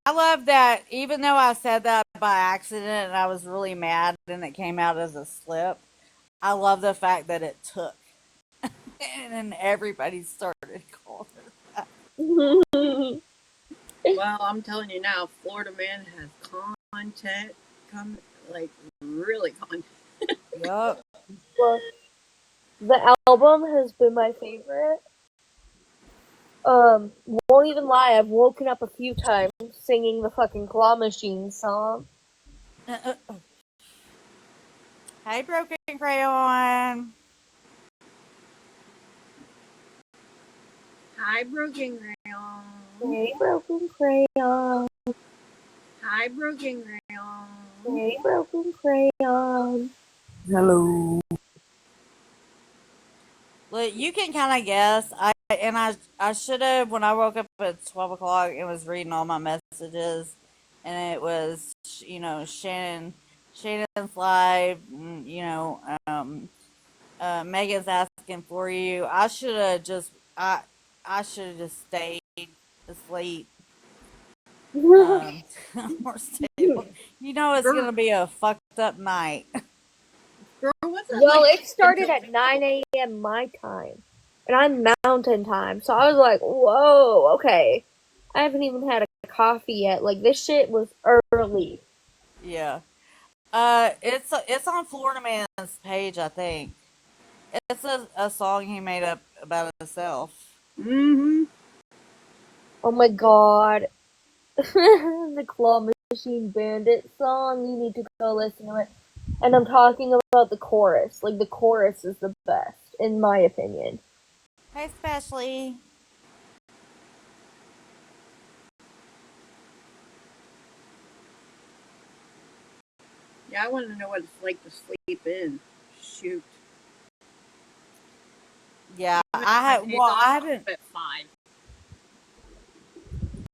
I love that even though I said that by accident and I was really mad and it came out as a slip, I love the fact that it took. And then everybody started calling her that. Well, I'm telling you now, Florida Man has content, come like really content. Yup. Well, the album has been my favorite. Won't even lie, I've woken up a few times singing the fucking Claw Machine song. Hey, Broken Crayon. Hi, Broken Rayon. Hey, Broken Crayon. Hi, Broken Rayon. Hey, Broken Crayon. Hello. Look, you can kind of guess. I should have when I woke up at 12 o'clock. It was reading all my messages, and it was Shannon's live. Megan's asking for you. I should have just stayed asleep. Um, or stayed. It's Girl, gonna be a fucked up night. girl, what's it Well, like it started until at 9 a.m. my time. And I'm mountain time. So I was like, whoa, okay. I haven't even had a coffee yet. Like, this shit was early. Yeah. It's on Florida Man's page, I think. It's a song he made up about himself. Mm-hmm. Oh my god. The Claw Machine Bandit song. You need to go listen to it. And I'm talking about the chorus. Like, the chorus is the best, in my opinion. Hey, Specially. Yeah, I want to know what it's like to sleep in. Shoot. Yeah, Even if my day's off, I I'm haven't. up at 5.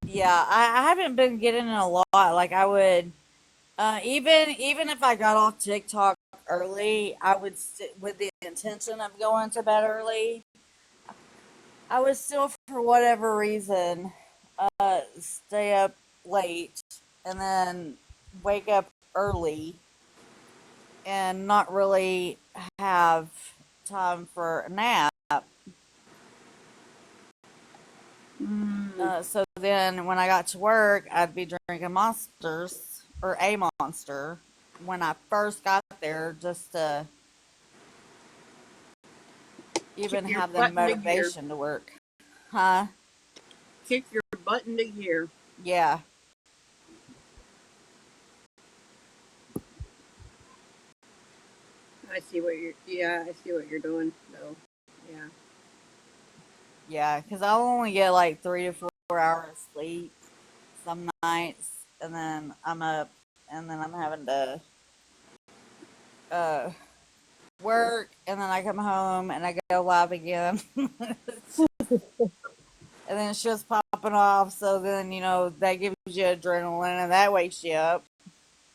Yeah, I haven't been getting a lot like I would. Even if I got off TikTok early, I would with the intention of going to bed early. I would still, for whatever reason, stay up late and then wake up early and not really have time for a nap. Mm. So then when I got to work, I'd be drinking monsters or a monster when I first got there just to Kick even your have the butt into gear. motivation to work. Huh? Kick your butt into gear. Yeah. I see what you're. Yeah, I see what you're doing. though. Yeah. Yeah. Because I'll only get like 3 to 4 hours sleep some nights. And then I'm up. And then I'm having to uh, work. And then I come home and I go live again. And then it's just popping off. So then, that gives you adrenaline and that wakes you up.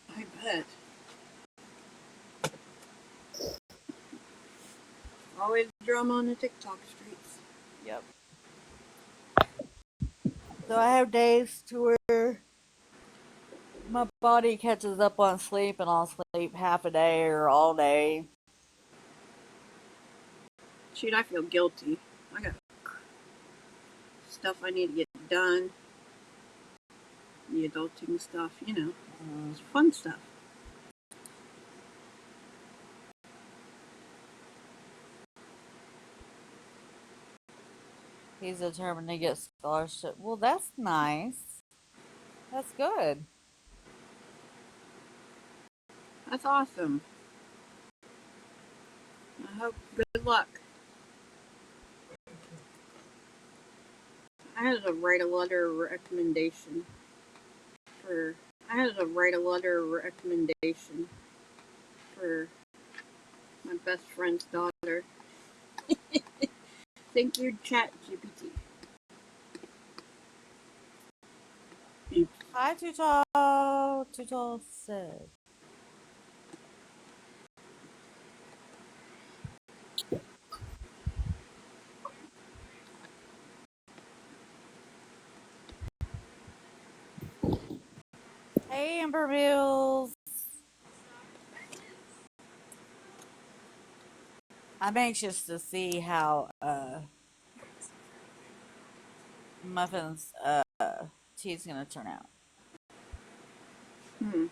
I bet. Always drama on the TikTok streets. Yep. So I have days to where my body catches up on sleep and I'll sleep half a day or all day. Shoot, I feel guilty. I got stuff I need to get done. The adulting stuff, Mm. it's fun stuff. He's determined to get scholarship. Well, that's nice. That's good. That's awesome. I hope good luck. I had to write a letter of recommendation for. I had to write a letter of recommendation for my best friend's daughter. Thank you, Chat GPT. Hi, Too Tall. Too Tall said. Hey, Amber Mills. I'm anxious to see how Muffin's tea's gonna turn out. Hmm.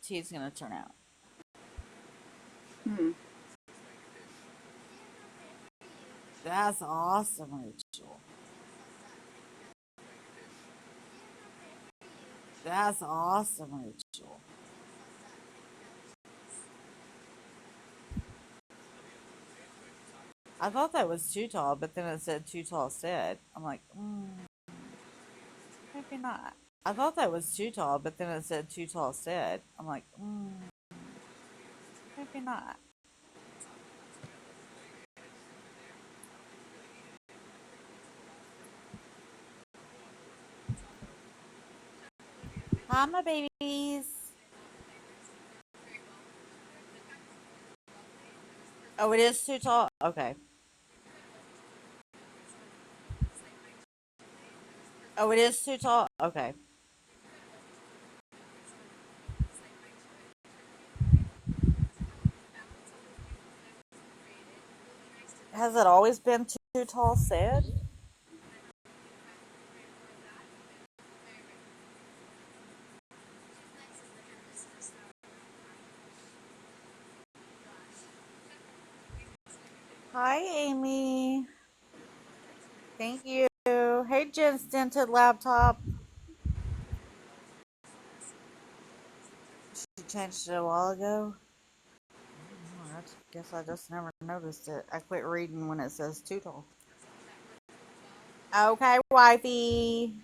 Tea's gonna turn out. Hmm. That's awesome, Rachel. That's awesome, Rachel. I thought that was Too Tall, but then it said Too Tall said. I'm like, maybe not. I thought that was Too Tall, but then it said Too Tall said. I'm like, maybe not. Hi, my babies. Oh, it is Too Tall? Okay. Oh, it is Too Tall? Okay. Has it always been Too Tall said? Hi, Amy. Thank you. Hey, Jen's Dented Laptop. She changed it a while ago. I guess I just never noticed it. I quit reading when it says Too Tall. Okay, wifey.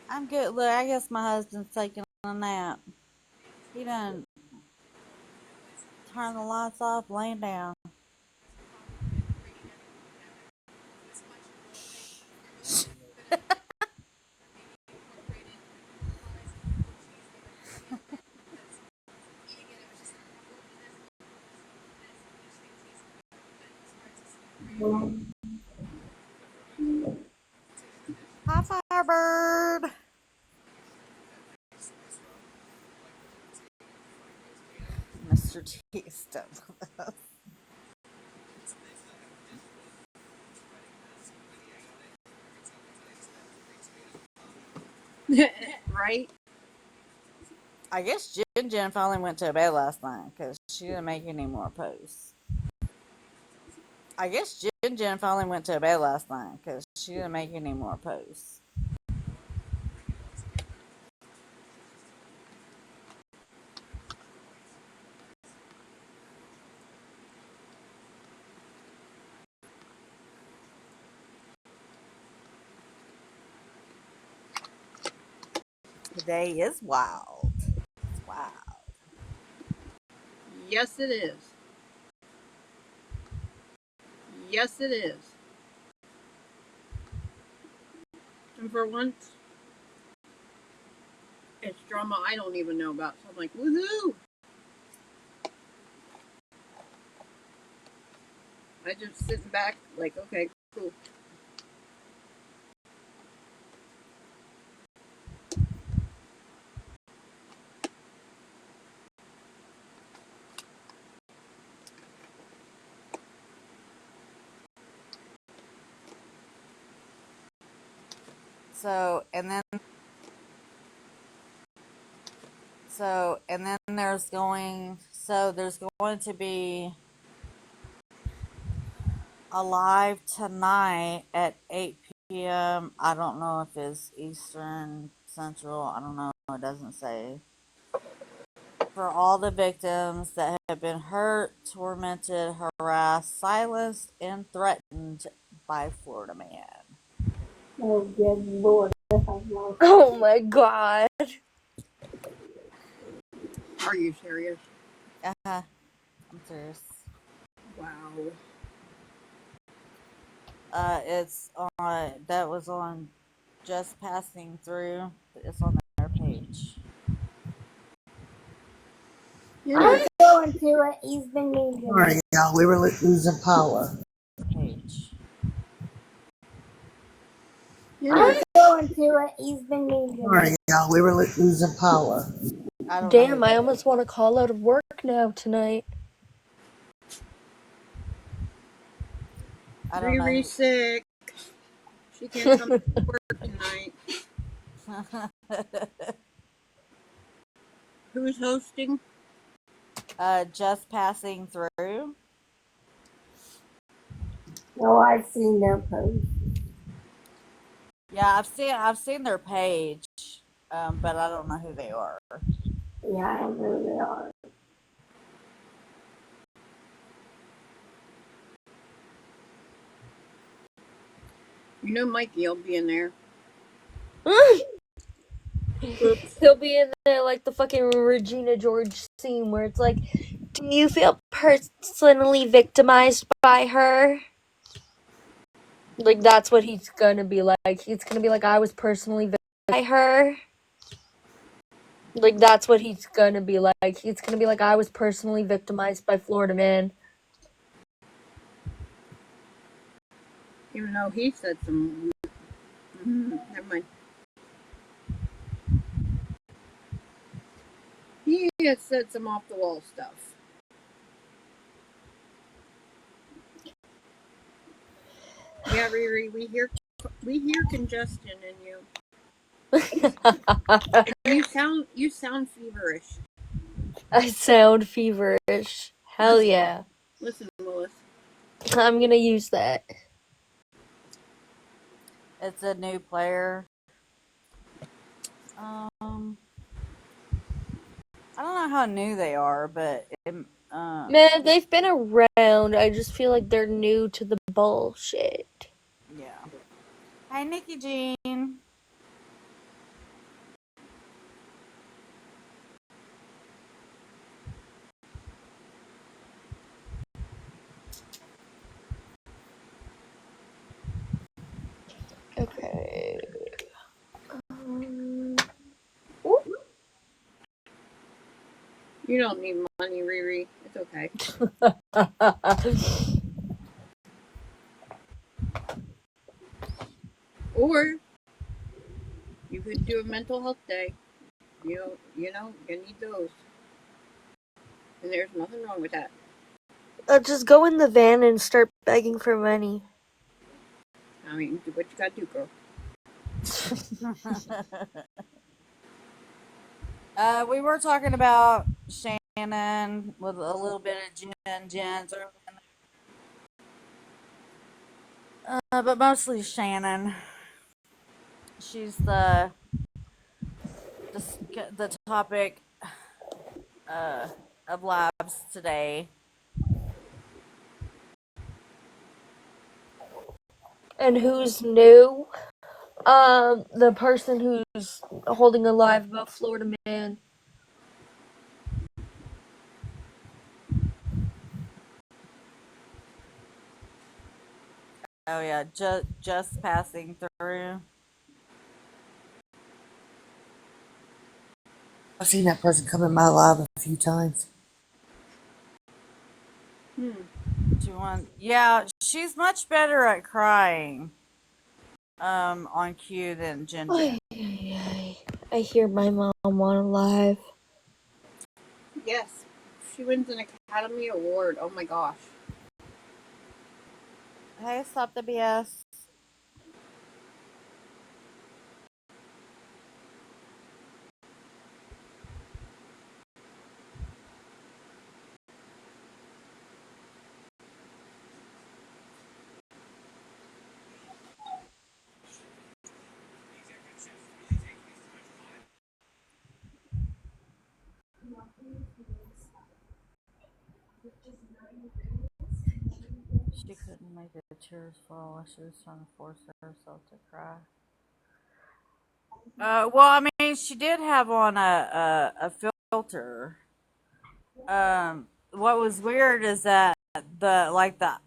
I'm good. Look, I guess my husband's taking a nap. He done turned the lights off, laying down. Hi, Firebird. Mr. T stuck with us. Right? I guess Jen finally went to bed last night because she didn't make any more posts. I guess Jen finally went to bed last night because she didn't make any more posts. Today is wild. It's wild. Yes, it is. Yes, it is. And for once, it's drama I don't even know about. So I'm like, woohoo! I just sit back, like, okay, cool. So, and then So, and then there's going to be a live tonight at 8 p.m. I don't know if it's Eastern, Central. I don't know. It doesn't say. For all the victims that have been hurt, tormented, harassed, silenced, and threatened by Florida Man. Oh, good lord. I have lost. Oh my god. Are you serious? I'm serious. Wow. It's on. That was on Just Passing Through. It's on their page. I'm going to it. He's been mean to me. Sorry, y'all. We were losing power. Page. I'm going to it. He's been mean to me. Sorry, y'all. We were losing power. I don't know. Damn, I almost want to call out of work now tonight. I don't know. Riri's sick. She can't come to work tonight. Who's hosting? Just Passing Through. No, I've seen their post. Yeah, I've seen their page, but I don't know who they are. Yeah, I don't know who they are. You know Mikey will be in there. He'll be in there like the fucking Regina George scene where it's like, do you feel personally victimized by her? Like, that's what he's gonna be like. He's gonna be like, I was personally victimized by her. Like, that's what he's gonna be like. He's gonna be like, I was personally victimized by Florida Man. Even though he said some. Never mind. He has said some off the wall stuff. Yeah, Riri, we hear congestion in you. You sound feverish. I sound feverish. Hell yeah. Listen, Willis. I'm gonna use that. It's a new player. I don't know how new they are, but Man, they've been around. I just feel like they're new to the bullshit. yeah. Hi, Nikki Jean. Okay. You don't need money, Riri. It's okay. Or you could do a mental health day. You need those. And there's nothing wrong with that. Just go in the van and start begging for money. I mean, do what you gotta do, girl. We were talking about Shannon with a little bit of Jen's earlier in there. But mostly Shannon. She's the topic of labs today. And who's new? The person who's holding a live about Florida Man. Oh yeah, just passing through. I've seen that person come in my live a few times. Yeah, she's much better at crying on cue than Jen. I hear my mom on a live. Yes. She wins an Academy Award. Oh my gosh. Hey, stop the BS. She couldn't make the tears fall while she was trying to force herself to cry. Well, I mean, she did have on a filter. What was weird is that the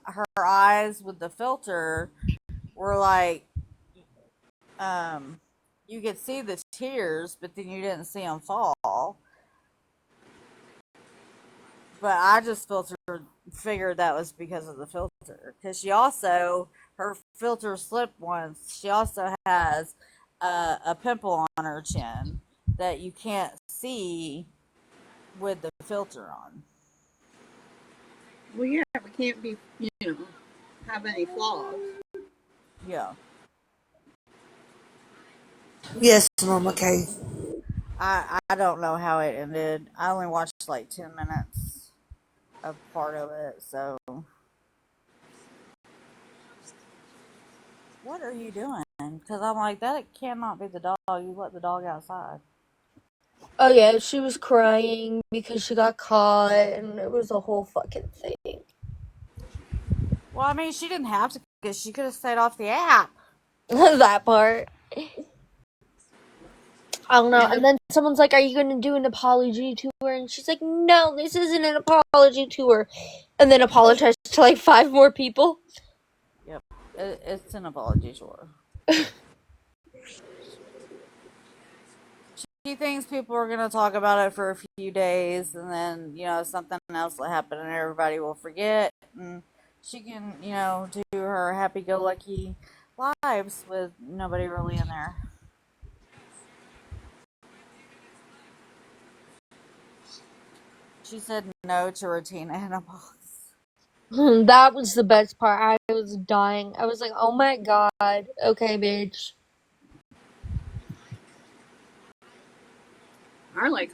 her eyes with the filter were like, um, you could see the tears, but then you didn't see them fall. But I just figured that was because of the filter. Because she also, her filter slipped once. She also has a pimple on her chin that you can't see with the filter on. Well, yeah, we can't be, have any flaws. Yeah. Yes, Mama Kay. I don't know how it ended. I only watched like 10 minutes of part of it, so. What are you doing? Because I'm like, that cannot be the dog. You let the dog outside. Oh yeah, she was crying because she got caught, and it was a whole fucking thing. Well, I mean, she didn't have to because she could have stayed off the app. That part. I don't know. And then someone's like, "Are you going to do an apology tour?" And she's like, "No, this isn't an apology tour." And then apologized to like 5 more people. Yep, it's an apology tour. She thinks people are gonna talk about it for a few days, and then something else will happen, and everybody will forget, and she can do her happy-go-lucky lives with nobody really in there. She said no to routine animals. That was the best part. I was dying. I was like, "Oh my god, okay, bitch." I like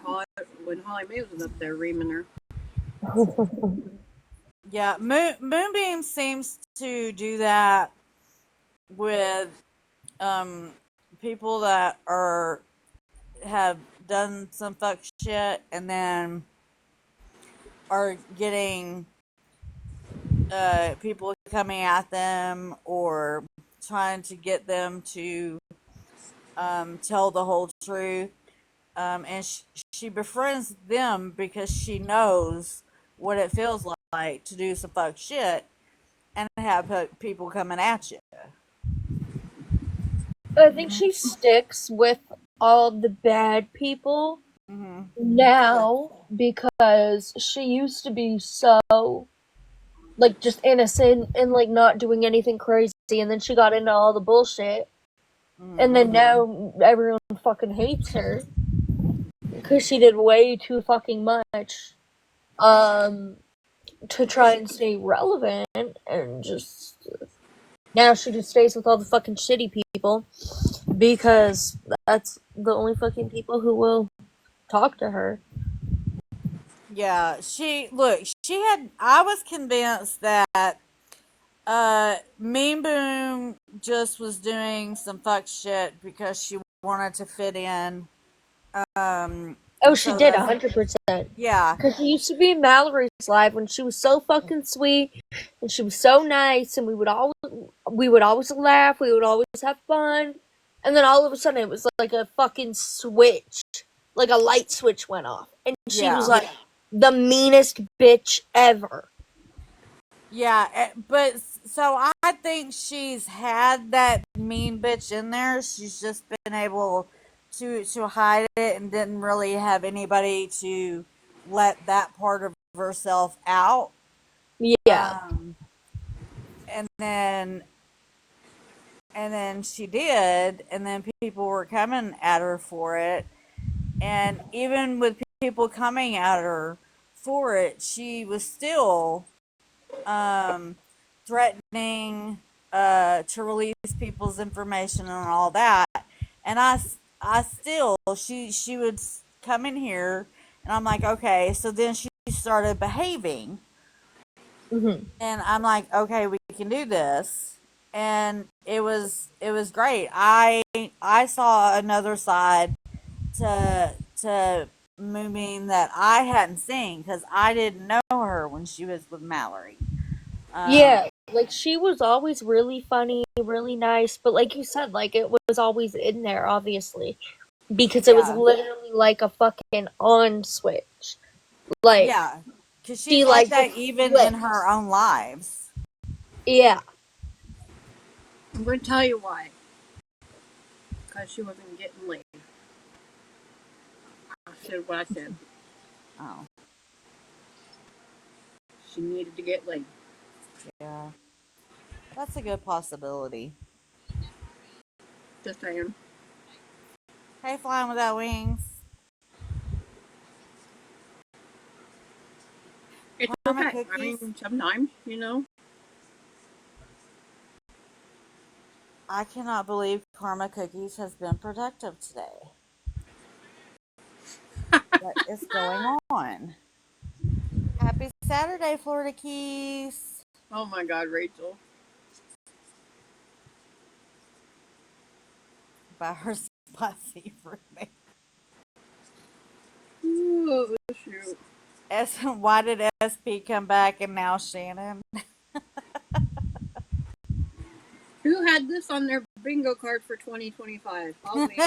when Holly Mae was up there reaming her. Yeah, Moonbeam seems to do that with people that have done some fuck shit and then are getting people coming at them or trying to get them to tell the whole truth. And she befriends them because she knows what it feels like to do some fuck shit and have people coming at you. I think she sticks with all the bad people now because she used to be so like just innocent and like not doing anything crazy, and then she got into all the bullshit, and then now everyone fucking hates her because she did way too fucking much to try and stay relevant, and just now she just stays with all the fucking shitty people because that's the only fucking people who will talk to her. Yeah, I was convinced that Mean Boom just was doing some fuck shit because she wanted to fit in. Oh, she did 100%. Yeah. Because she used to be in Mallory's live when she was so fucking sweet and she was so nice, and we would always laugh, we would always have fun, and then all of a sudden it was like a fucking switch, like a light switch went off, and she was like the meanest bitch ever. Yeah, but so I think she's had that mean bitch in there. She's just been able to hide it and didn't really have anybody to let that part of herself out. Yeah. And then she did, and then people were coming at her for it. And even with people coming at her for it, she was still threatening to release people's information and all that. And I still, she would come in here, and I'm like, okay. So then she started behaving, and I'm like, okay, we can do this. And it was great. I saw another side to moving that I hadn't seen because I didn't know her when she was with Mallory. Yeah, like she was always really funny, really nice, but like you said, like it was always in there, obviously, because it was Yeah, literally like a fucking on switch. Like yeah, because she she's like like that just even in flipped. her own lives. Yeah, I'm going to tell you why. Because she wasn't getting laid. I said what I said. Oh, She needed to get laid. yeah, that's a good possibility. Just saying. Hey, flying without wings. It's Karma okay. I cookies. mean, sometimes, you know. I cannot believe Karma Cookies has been productive today. What is going on? Happy Saturday, Florida Keys. Oh my God, Rachel. By her spicy roommate. Ooh, shoot. Why did SP come back and now Shannon? Who had this on their bingo card for 2025? I'll wait.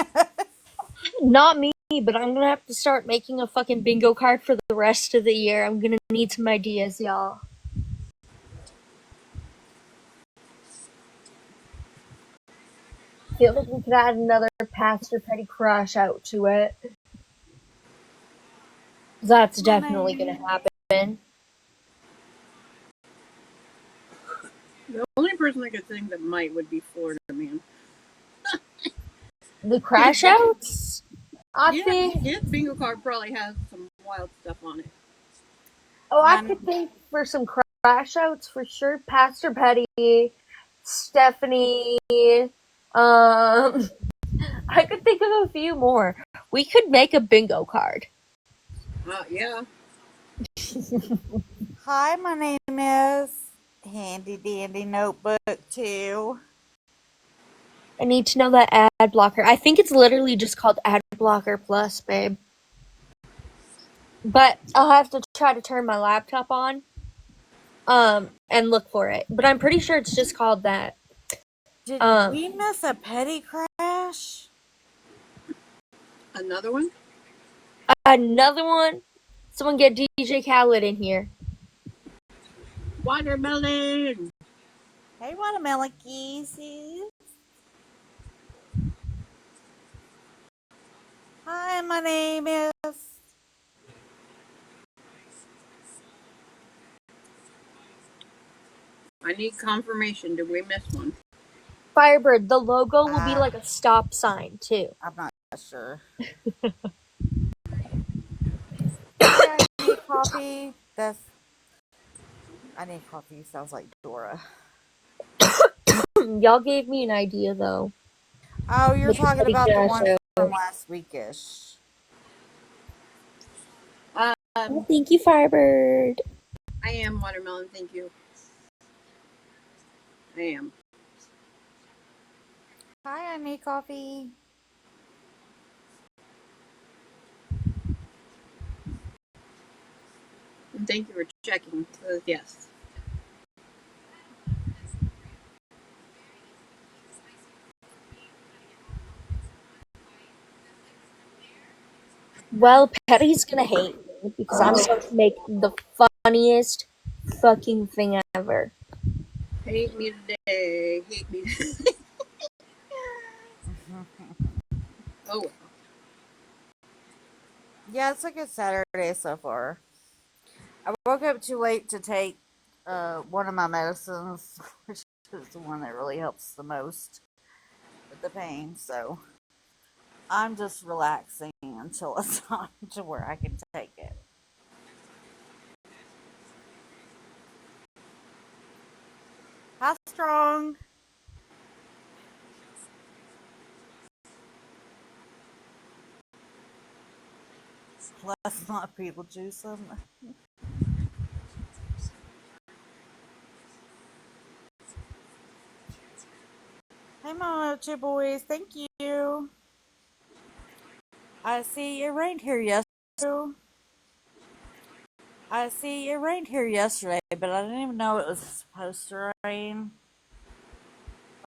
not me, but I'm gonna have to start making a fucking bingo card for the rest of the year. I'm gonna need some ideas, y'all. Feel like we could add another Pastor Petty crush out to it. That's My definitely gonna name. happen. The only person I could think that might would be Florida Man. The crash outs? I Yeah, think. his bingo card probably has some wild stuff on it. Oh, I My, could think for some crash outs for sure. Pastor Petty, Stephanie. I could think of a few more. We could make a bingo card. Yeah. hi, my name is Handy Dandy Notebook 2. I need to know that ad blocker. I think it's literally just called Ad Blocker Plus, babe. But I'll have to try to turn my laptop on, and look for it. But I'm pretty sure it's just called that. Did Um, we miss a petty crash? Another one? another one. Someone get DJ Khaled in here. Watermelon! Hey, Watermelon Kisses. Hi, my name is. I need confirmation. Did we miss one? Firebird. The logo will be Uh, like a stop sign too. I'm not sure. Hi, I need coffee. I need coffee. Sounds like Dora. Y'all gave me an idea though. Oh, you're With the talking Petty about the Crash one out. from last weekish. Oh, thank you, Firebird. I am Watermelon, thank you. I am. Hi, I need coffee. And thank you for checking. Yes. Well, Petty's gonna hate me because I'm supposed to make the funniest fucking thing ever. Hate me today. Hate me today. Oh well. Yeah, it's a good Saturday so far. I woke up too late to take one of my medicines, which is the one that really helps the most with the pain. So I'm just relaxing until it's time to where I can take it. Hi, Strong. Let's not Beetlejuice them. Hey, Mama, two boys. Thank you. I see it rained here I see it rained here yesterday, but I didn't even know it was supposed to rain.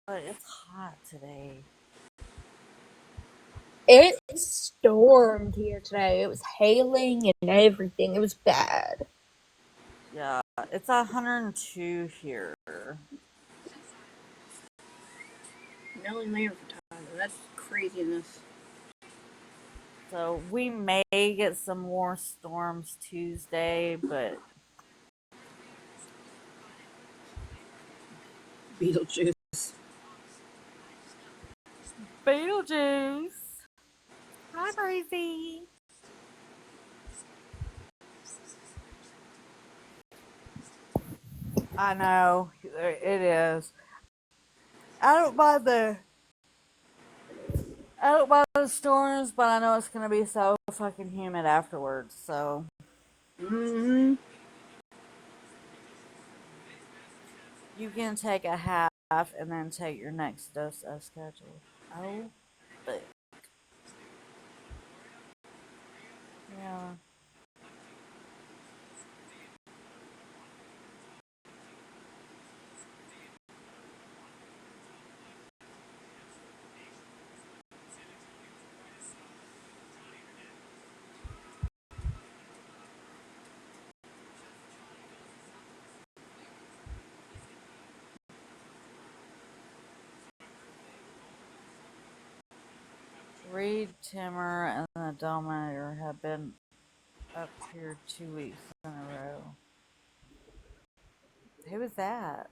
But it's hot today. It stormed here today. It was hailing and everything. It was bad. Yeah, it's 102 here. Nelly Mayer for Tyler. That's craziness. So we may get some more storms Tuesday, but Beetlejuice. Beetlejuice. Hi, Breezy. I know it is. I don't mind the I don't mind the storms, but I know it's gonna be so fucking humid afterwards. So Mm-hmm. you can take a half and then take your next dose as scheduled. Oh, but yeah. Reed, Timmer, and the Dominator have been up here 2 weeks in a row. Who was that?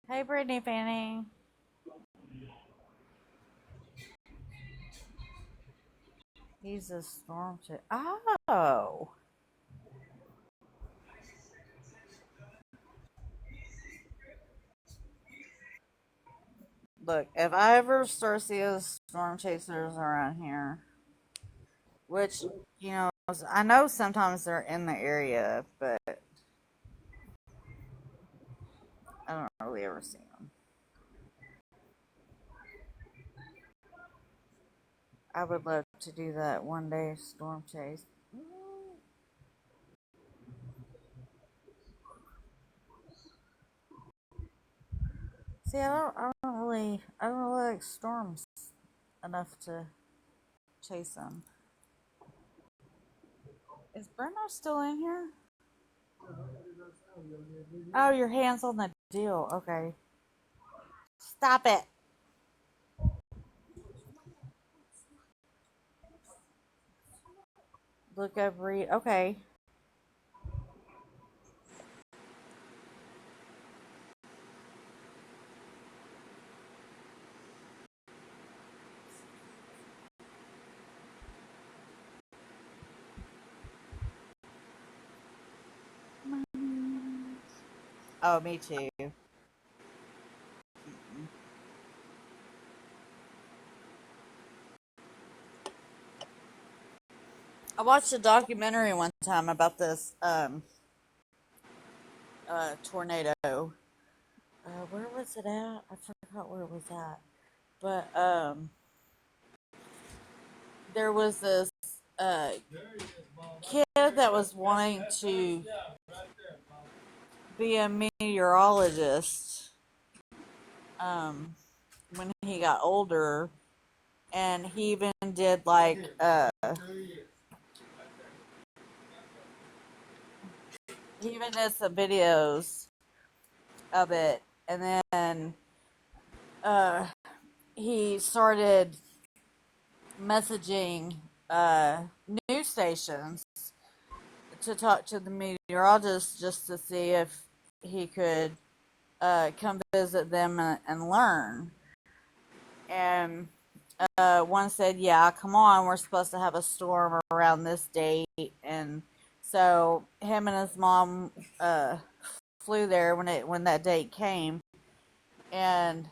Hey, Brittany Fanning. He's a storm chick. Oh. Look, if I ever start seeing storm chasers around here, which, you know, I know sometimes they're in the area, but I don't really ever see them. I would love to do that one day, storm chase. See, I don't really like storms enough to chase them. Is Bruno still in here? Oh, your hand's on the deal. Okay. Stop it. Look up, read. Okay. Oh, me too. I watched a documentary one time about this tornado. Where was it at? I forgot where it was at. But there was this uh kid that was wanting to be a meteorologist when he got older, and he even did like he even did some videos of it, and then uh he started messaging news stations to talk to the meteorologist just to see if he could come visit them and learn. And one said, "Yeah, come on, we're supposed to have a storm around this date." And so him and his mom flew there when that date came, and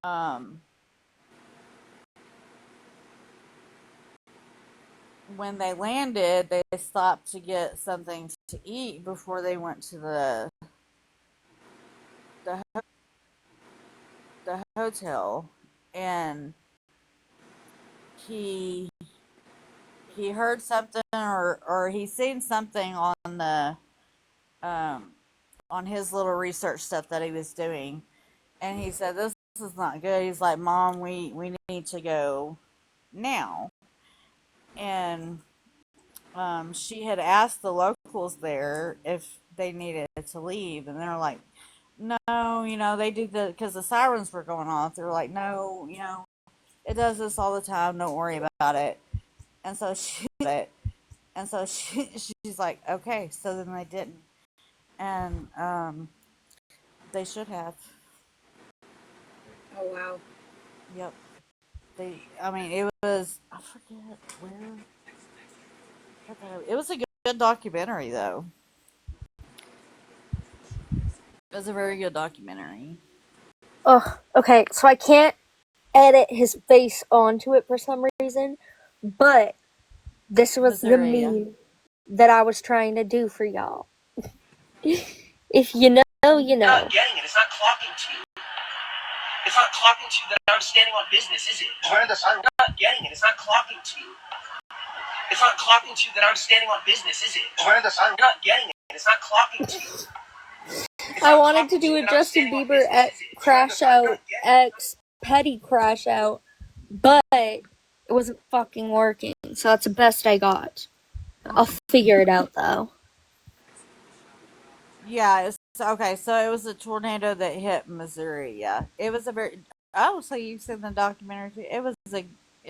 um, when they landed, they stopped to get something to eat before they went to the, the hotel, and he he heard something, or he seen something um on his little research stuff that he was doing, and he said, "This is not good." He's like, "Mom, we need to go now." And she had asked the locals there if they needed to leave, and they're like, "No, they do because the sirens were going off. They're like, no, it does this all the time. Don't worry about it." And so she's like, "Okay." So then they didn't, and they should have. Oh wow. Yep. I mean, it was. I forget where. It was a good documentary, though. It was a very good documentary. Ugh. Okay, so I can't edit his face onto it for some reason, but this was the Missouri, yeah. meme that I was trying to do for y'all. If you know, you know. Not getting it. It's not clocking to you. It's not clocking to you that I'm standing on business, is it? You're not getting it. It's not clocking to you. It's not clocking to you that I'm standing on business, is it? You're not getting it. It's not clocking to you. I wanted to do a Justin Bieber at Crash Out X Petty Crash Out, but it wasn't fucking working, so that's the best I got. I'll figure it out though. Yeah, okay. So it was a tornado that hit Missouri. Yeah, it was a very. Oh, so you've seen the documentary too? It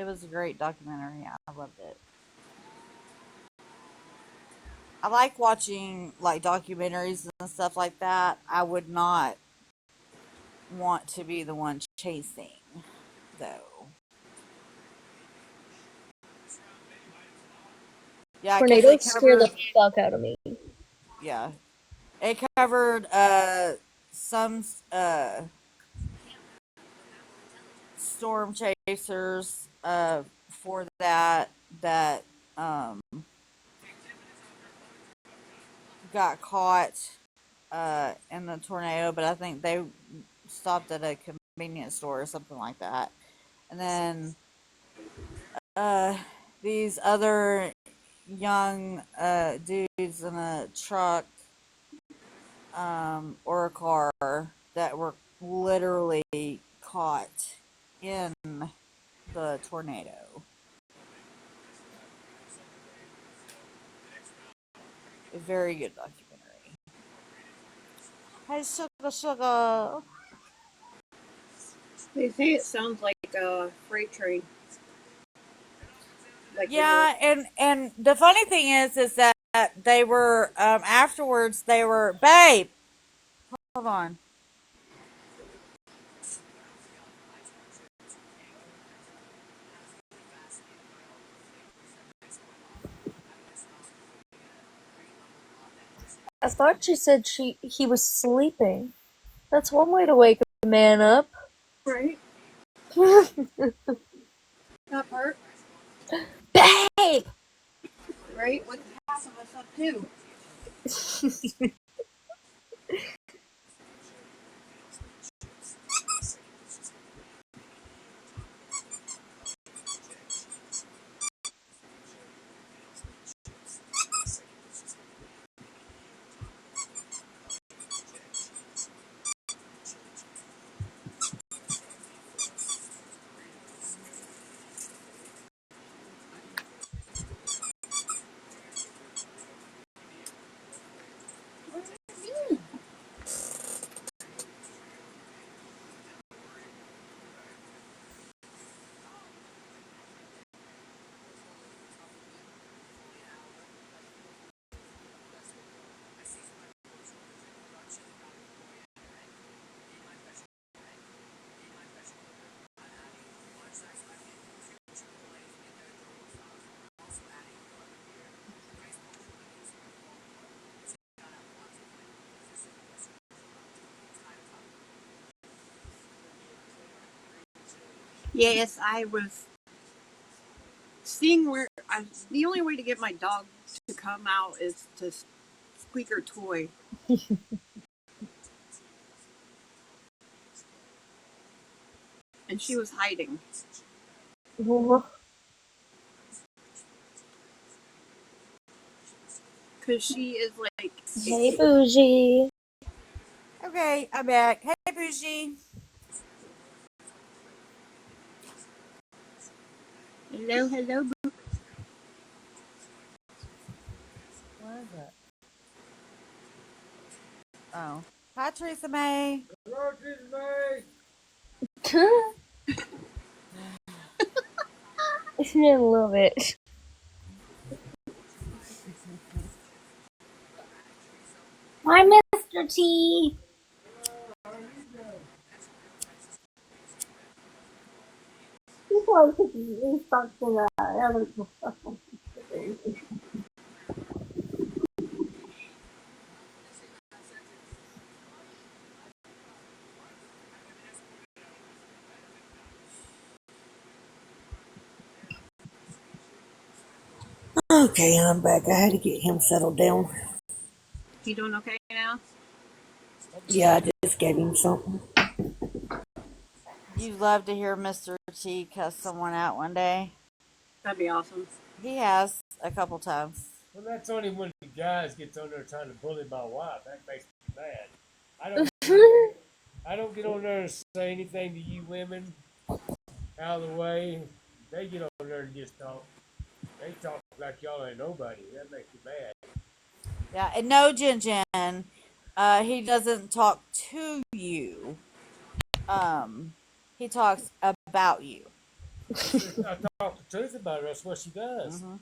was a great documentary. I loved it. I like watching like documentaries and stuff like that. I would not want to be the one chasing, though. Yeah, because it Tornadoes scare the covered. fuck out of me. Yeah, it covered some storm chasers for that um got caught in the tornado, but I think they stopped at a convenience store or something like that. And then uh these other young dudes in a truck or a car that were literally caught in the tornado. A very good documentary. Hey, sugar, sugar. They say it sounds like a freight train. Like when you're Yeah, and the funny thing is that they were afterwards they were, babe. Hold on. I thought she said he was sleeping. That's one way to wake a man up. right. That part. Babe! Right. With half of us up too. Yes, I was seeing where the only way to get my dog to come out is to squeak her toy. And she was hiding. Because she is like. Hey, Bougie. Okay, I'm back. Hey, Bougie. Hello, hello. What is it? Oh. Hi, Teresa May. Hello, Trisha May. I love it. Hi, Mr. T. People are taking instruction other people. Okay, I'm back. I had to get him settled down. You doing okay now? Yeah, I just gave him something. You'd love to hear Mr. T cuss someone out one day. That'd be awesome. He has a couple times. Well, that's only when the guys gets on there trying to bully my wife. That makes me mad. I don't. I don't get on there and say anything to you women out of the way. They get on there and just talk. They talk like y'all ain't nobody. That makes me mad. Yeah, and no, Jen Jen, he doesn't talk to you. He talks about you. I talk the truth about her. That's what she does. Mm-hmm.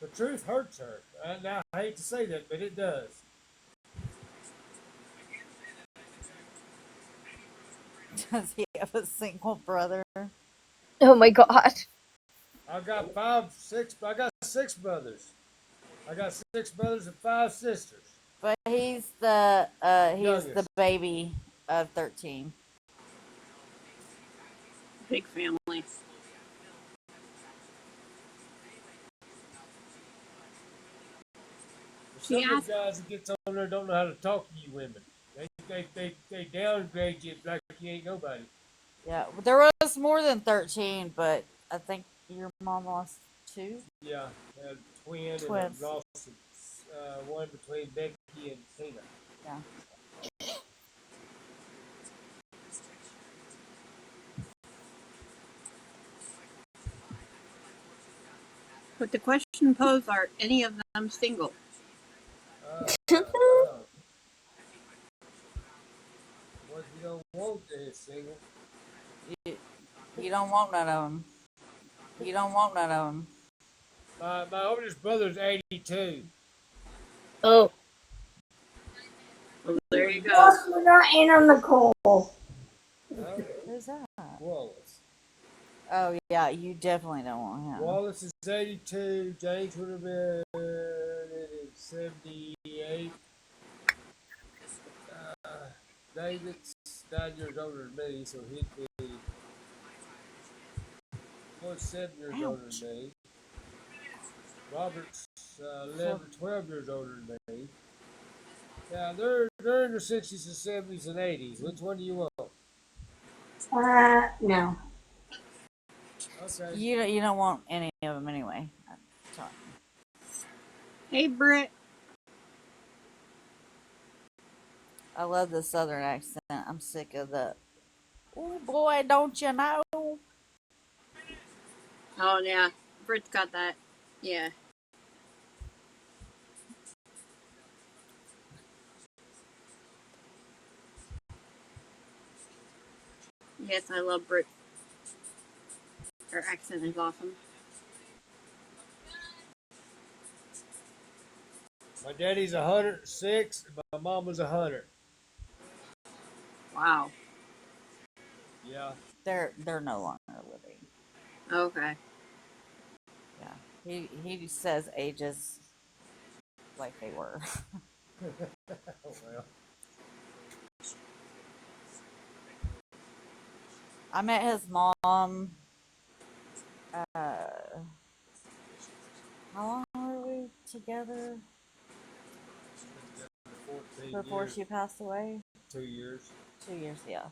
The truth hurts her. Now I hate to say that, but it does. Does he have a single brother? Oh my god. I got I got 6 brothers. I got 6 brothers and 5 sisters. But he's the Youngest. baby of 13. Big family. Some of the guys that gets on there don't know how to talk to you women. They downgrade you like you ain't nobody. Yeah, there was more than 13, but I think your mom lost 2 Yeah, a twin twins. and I lost one between Becky and Tina. Yeah. But the question posed, are any of them single? What you don't want is single. You don't want none of them. You don't want none of them. My oldest brother's 82. Oh. Well, there you go. Plus, we got Anna Nicole. Who's that? Wallace. Oh, yeah, you definitely don't want him. Wallace is 82. James would have been 78. David's 9 years older than me, so he'd be 7 years older than me. Robert's 11, 12 years older than me. Yeah, they're in their 60s and 70s and 80s. Which one do you want? No. Okay. You don't want any of them anyway. Sorry. Hey, Britt. I love the southern accent. I'm sick of the. Oh boy, don't you know? Oh, yeah. Britt's got that. Yeah. Yes, I love Brit. Her accent is awesome. My daddy's 106. My mom was 100. Wow. Yeah. They're no longer living. Okay. Yeah. He says ages like they were. Oh, well. I met his mom Uh, how long were we together 14 before years, she passed away? 2 years. 2 years, yeah.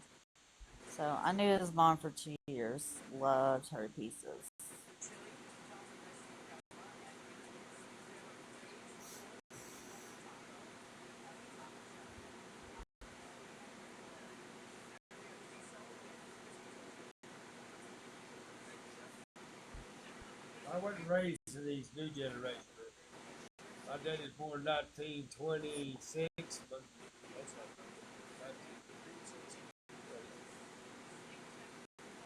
So I knew his mom for 2 years. Loved her to pieces. I wasn't raised in these new generations. My dad is born 1926, but that's not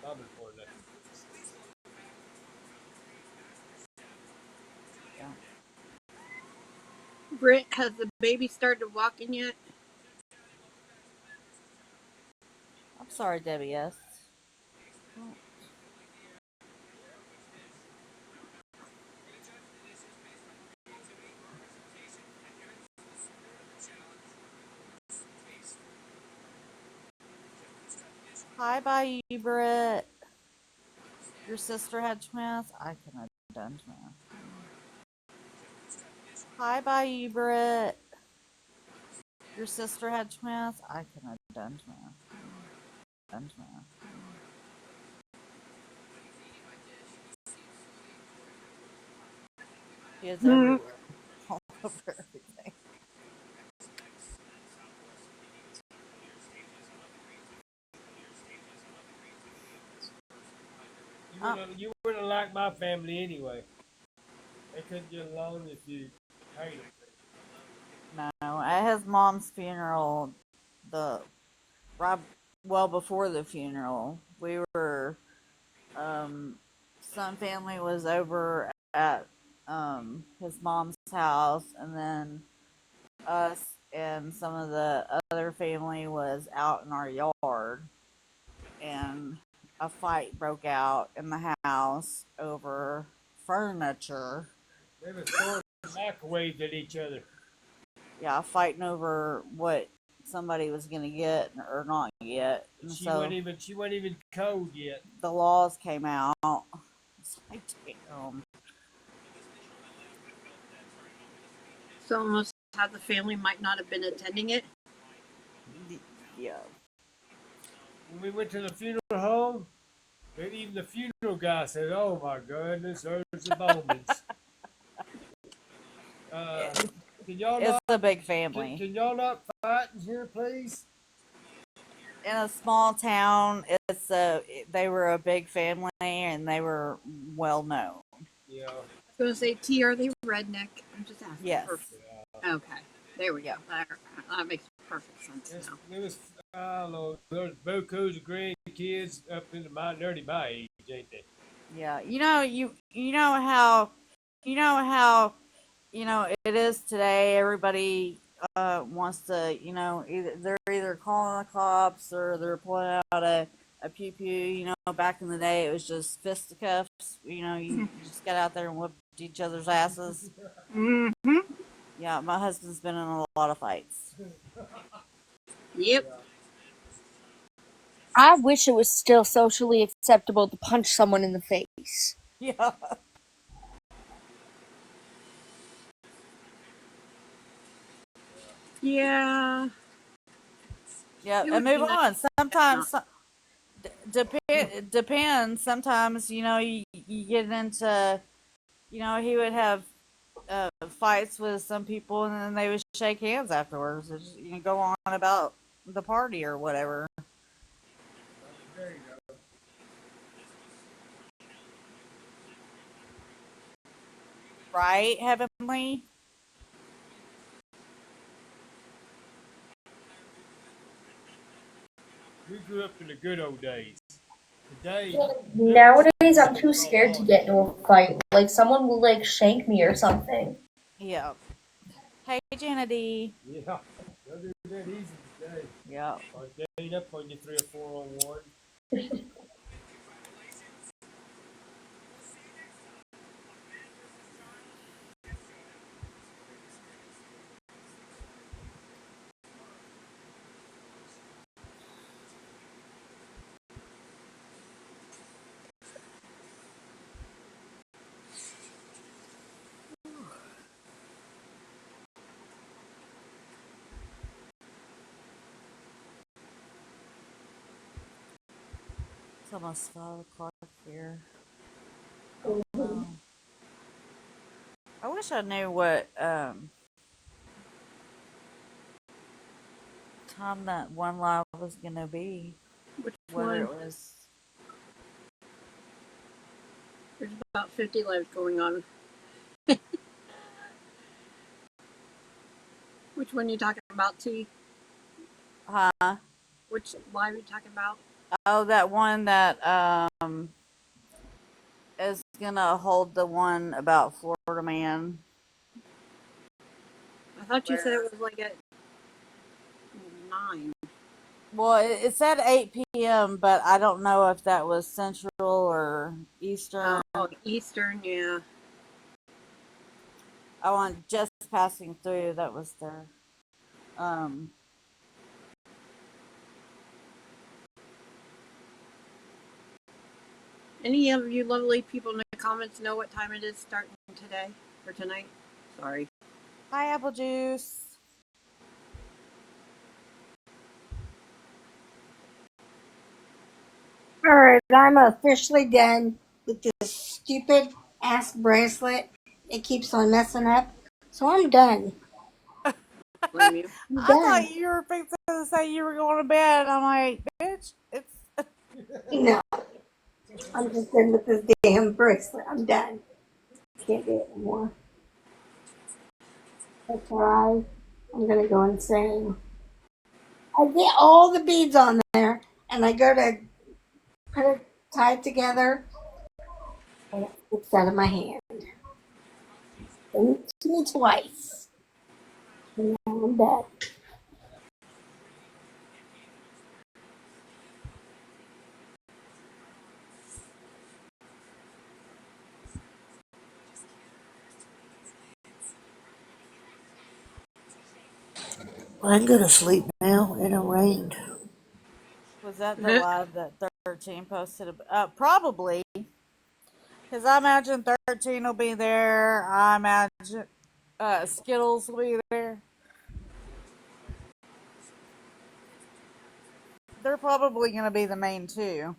Mom was born 1926. Yeah. Britt, has the baby started walking yet? I'm sorry, Debbie. Yes. Oh. Hi, bye, Britt. Your sister had twins. I couldn't have done twins. Hi, bye, Britt. Your sister had twins. I couldn't have done twins. Done twins. Kids Hmm. everywhere, all over everything. You wouldn't like my family anyway. They couldn't get along if you hate them. No, at his mom's funeral, the right well before the funeral, we were some family was over at his mom's house, and then us and some of the other family was out in our yard, and a fight broke out in the house over furniture. They were throwing microwaves at each other. Yeah, fighting over what somebody was gonna get or not get. And She so wasn't even cold yet. the laws came out. It's like, damn. So almost how the family might not have been attending it. Yeah. When we went to the funeral home, even the funeral guy said, "Oh my goodness, there's the Bowmans." Can y'all It's not? a big family. Can y'all not fight in here, please? In a small town, they were a big family and they were well known. Yeah. I was gonna say, T, are they redneck? I'm just asking. Yes. Okay, there we Yeah. go. That makes perfect sense now. It was, I don't know, there's bukus of grandkids up into my age, ain't they? Yeah. You know how it is today. Everybody wants to, they're either calling the cops or they're pulling out a pew pew. Back in the day, it was just fisticuffs. You just got out there and whipped each other's asses. Mm-hmm. Yeah, my husband's been in a lot of fights. Yep. I wish it was still socially acceptable to punch someone in the face. Yeah. Yeah. Yeah, It and would be move nice. on. Not. Sometimes, depends. Sometimes, you get into, he would have fights with some people, and then they would shake hands afterwards. And just, go on about the party or whatever. There you go. Right, Heavenly? We grew up in the good old days. Today, Nowadays, I'm too scared to get into a fight. Like, someone will, shank me or something. Yeah. Hey, Janity. yeah, they'll do that easy today. Yeah. Or gang up on you 3 or 4 on 1. almost 5 o'clock here. Oh. I wish I knew what time that one live was gonna be. Which Whether one? it was There's about 50 lives going on. Which one you talking about, T? huh? Which live you talking about? Oh, that one that is gonna hold the one about Florida Man. I thought you said Where? it was like at 9. Well, it said 8 p.m., but I don't know if that was Central or Eastern. Oh, Eastern, yeah. I want just passing through. That was their um. Any of you lovely people in the comments know what time it is starting today or tonight? Sorry. Hi, apple juice. Alright, I'm officially done with this stupid ass bracelet. It keeps on messing up. So I'm done. Blame you. I'm I done. thought you were fixing to say you were going to bed. I'm like, bitch, it's. No, I'm just done with this damn bracelet. I'm done. Can't do it anymore. That's why I'm gonna go insane. I get all the beads on there, and I go to put it tied together, and it slips out of my hand. And to me twice. And now I'm done. I can go to sleep now. It done rained. Was that the live that 13 posted? Probably. Because I imagine 13 will be there. I imagine Skittles will be there. They're probably going to be the main two.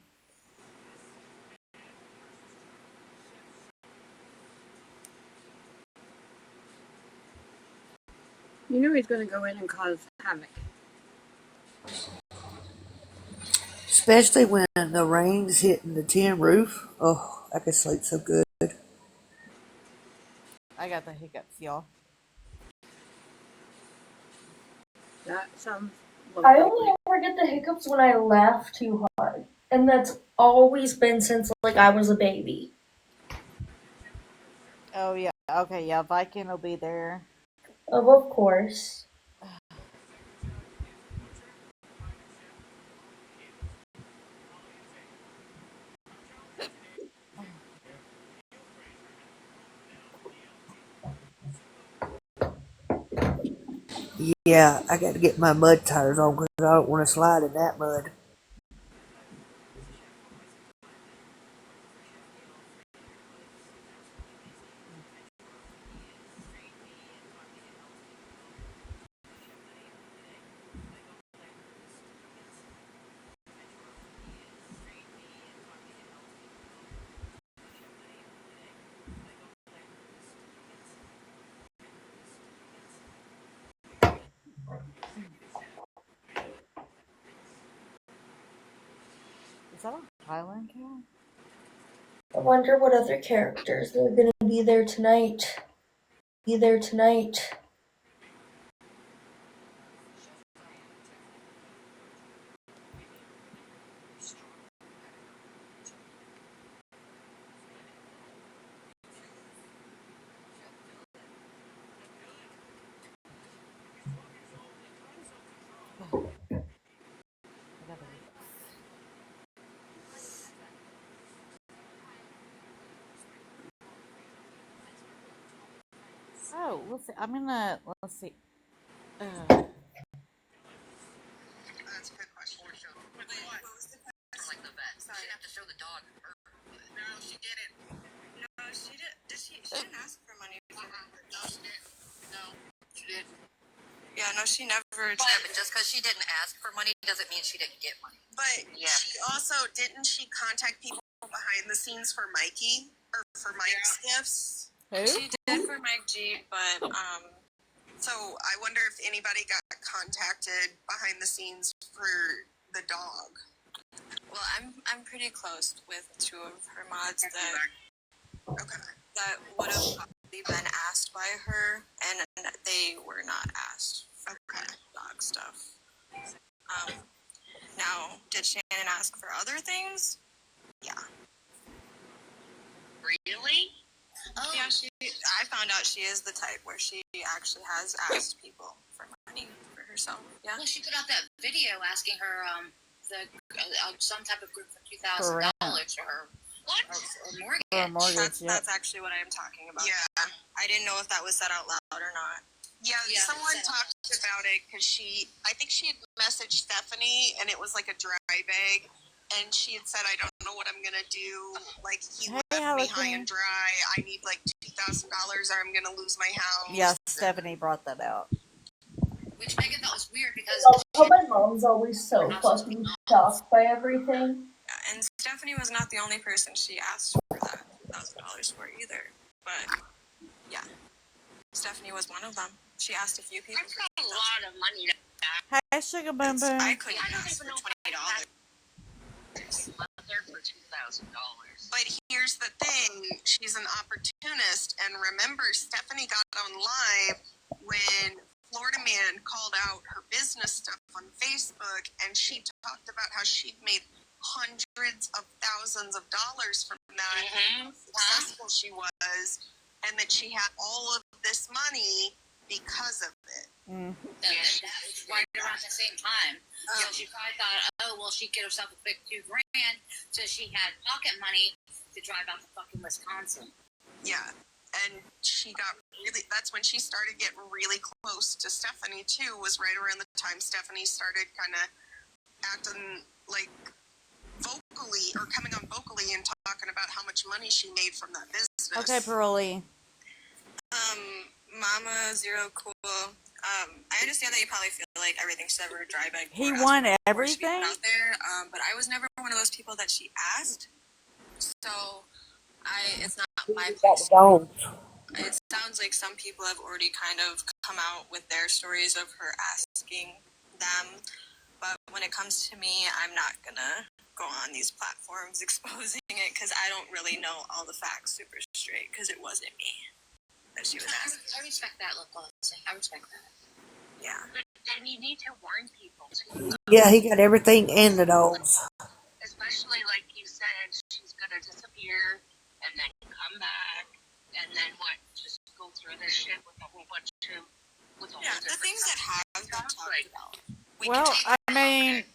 You knew he's going to go in and cause havoc. Especially when the rain's hitting the tin roof. Oh, I could sleep so good. I got the hiccups, y'all. That sounds I lovely. only ever get the hiccups when I laugh too hard. And that's always been since like I was a baby. Oh, yeah. Okay, yeah. Viking will be there. Of course. Yeah, I got to get my mud tires on because I don't want to slide in that mud. Is that a Highland cow? I wonder what other characters are gonna be there tonight. I got the hiccups. Oh, let's see. Let's see. she never. Yeah, but just because she didn't ask for money doesn't mean she didn't get money. But she also didn't she contact people behind the scenes for Mikey or for Mike's gifts? Who? She did for Mike G, but so I wonder if anybody got contacted behind the scenes for the dog. Well, I'm pretty close with two of her mods that would have probably been asked by her, and they were not asked for dog stuff. Now, did Shannon ask for other things? Yeah. Really? Oh. Yeah, I found out she is the type where she actually has asked people for money for herself. Yeah. Well, she put out that video asking her some type of group for $2,000 for her mortgage. For a mortgage, That's actually what I am talking about. Yeah. I didn't know if that was said out loud or not. Yeah, someone talked about it because I think she had messaged Stephanie and it was like a dry bag. And she had said, I don't know what I'm going to do. Like, he left me high and dry. I need like $2,000 or I'm going to lose my house. Yes, Stephanie brought that out. Which Megan thought was weird because my mom's always so fucking shocked by everything. And Stephanie was not the only person she asked for that $2,000 for either. But, yeah. Stephanie was one of them. She asked a few people. I've got a lot of money to Hey, Sugar Boom Boom. I couldn't ask for $20. for $2,000. But here's the thing, she's an opportunist, and remember, Stephanie got on live when Florida Man called out her business stuff on Facebook, and she talked about how she'd made hundreds of thousands of dollars from that, how successful she was, and that she had all of this money because of it. That was right around the same time. So she probably thought, she'd get herself a quick $2,000, so she had pocket money to drive out to fucking Wisconsin. Yeah, and she got that's when she started getting really close to Stephanie too, was right around the time Stephanie started kind of acting like vocally, or coming on vocally and talking about how much money she made from that business. Okay, Pearly. Mama Zero Cool. I understand that you probably feel like everything's ever a dry bag. He won everything? Out there, but I was never one of those people that she asked. So, it's not my place. It sounds like some people have already kind of come out with their stories of her asking them. But when it comes to me, I'm not gonna go on these platforms exposing it because I don't really know all the facts super straight because it wasn't me that she was asking. I respect that, look, honestly. I respect that. Yeah. And you need to warn people too. Yeah, he got everything and the dogs. Especially like you said, she's gonna disappear and then come back and then what? Just go through this shit with a whole bunch of The things that have been talked about. Well, I mean,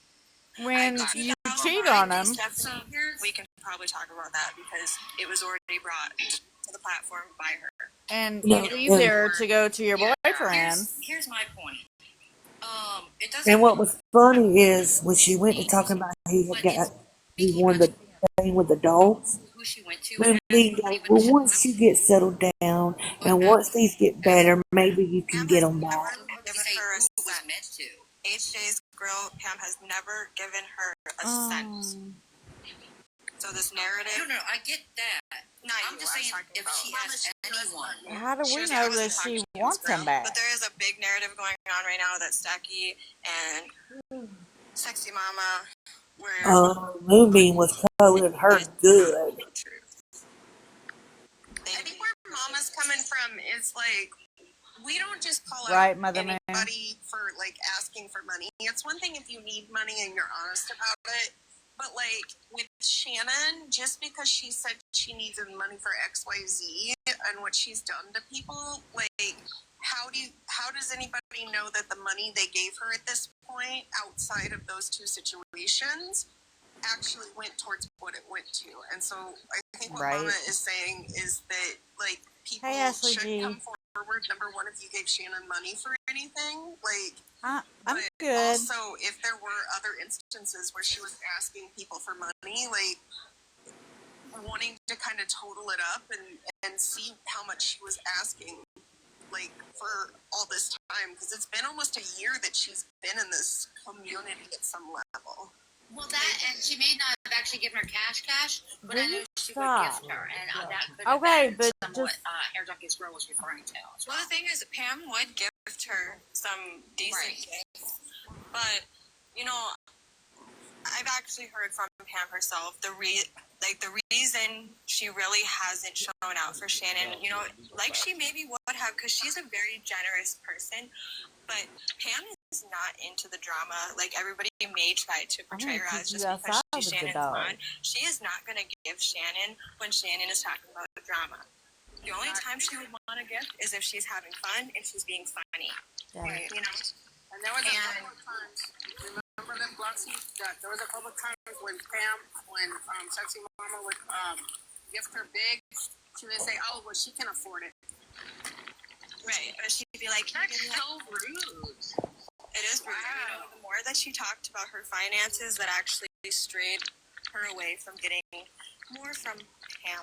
when you cheat on them. We can probably talk about that because it was already brought to the platform by her. And you leave there to go to your boyfriend. Here's my point. And what was funny is when she went to talking about he won the thing with the dogs. Who she went to. Well, once you get settled down and once these get better, maybe you can get them back. HJ's girl, Pam, has never given her a cent. So this narrative... No, I get that. I'm just saying, if she has anyone... How do we know that she wants him back? But there is a big narrative going on right now that Stacky and Sexy Mama were... Moonbeam was calling her good. I think where Mama's coming from is like... We don't just call right, out Mother anybody for, like, asking for money. It's one thing if you need money and you're honest about it. But, like, with Shannon, just because she said she needed money for XYZ and what she's done to people, like, how does anybody know that the money they gave her at this point, outside of those two situations, actually went towards what it went to? And so I think what Mama is saying is that, like, people should come forward. Number one, if you gave Shannon money for anything, like, I'm good. Also, if there were other instances where she was asking people for money, like, wanting to kind of total it up and see how much she was asking like for all this time, because it's been almost a year that she's been in this community at some level. Well, that, and she may not have actually given her cash, but I Will know you she would stop? gift her, and that could have Okay, been but some what just Hair Junkie's girl was referring to. Well, the thing is, Pam would gift her some decent gifts, but you know, I've actually heard from Pam herself the reason she really hasn't shown out for Shannon, you know, like she maybe would have, because she's a very generous person, but Pam is not into the drama like everybody may try to portray her as just because she's Shannon's mom. She is not going to give Shannon when Shannon is talking about the drama. The only time she would want a gift is if she's having fun and she's being funny. Right. You know? And there was a couple of times, remember them Bloxy? There was a couple of times when Sexy Mama would gift her big, she would say, oh, well, she can afford it. Right, but she'd be like, That's so rude. it is rude. You know, the more that she talked about her finances, that actually strayed her away from getting more from Pam,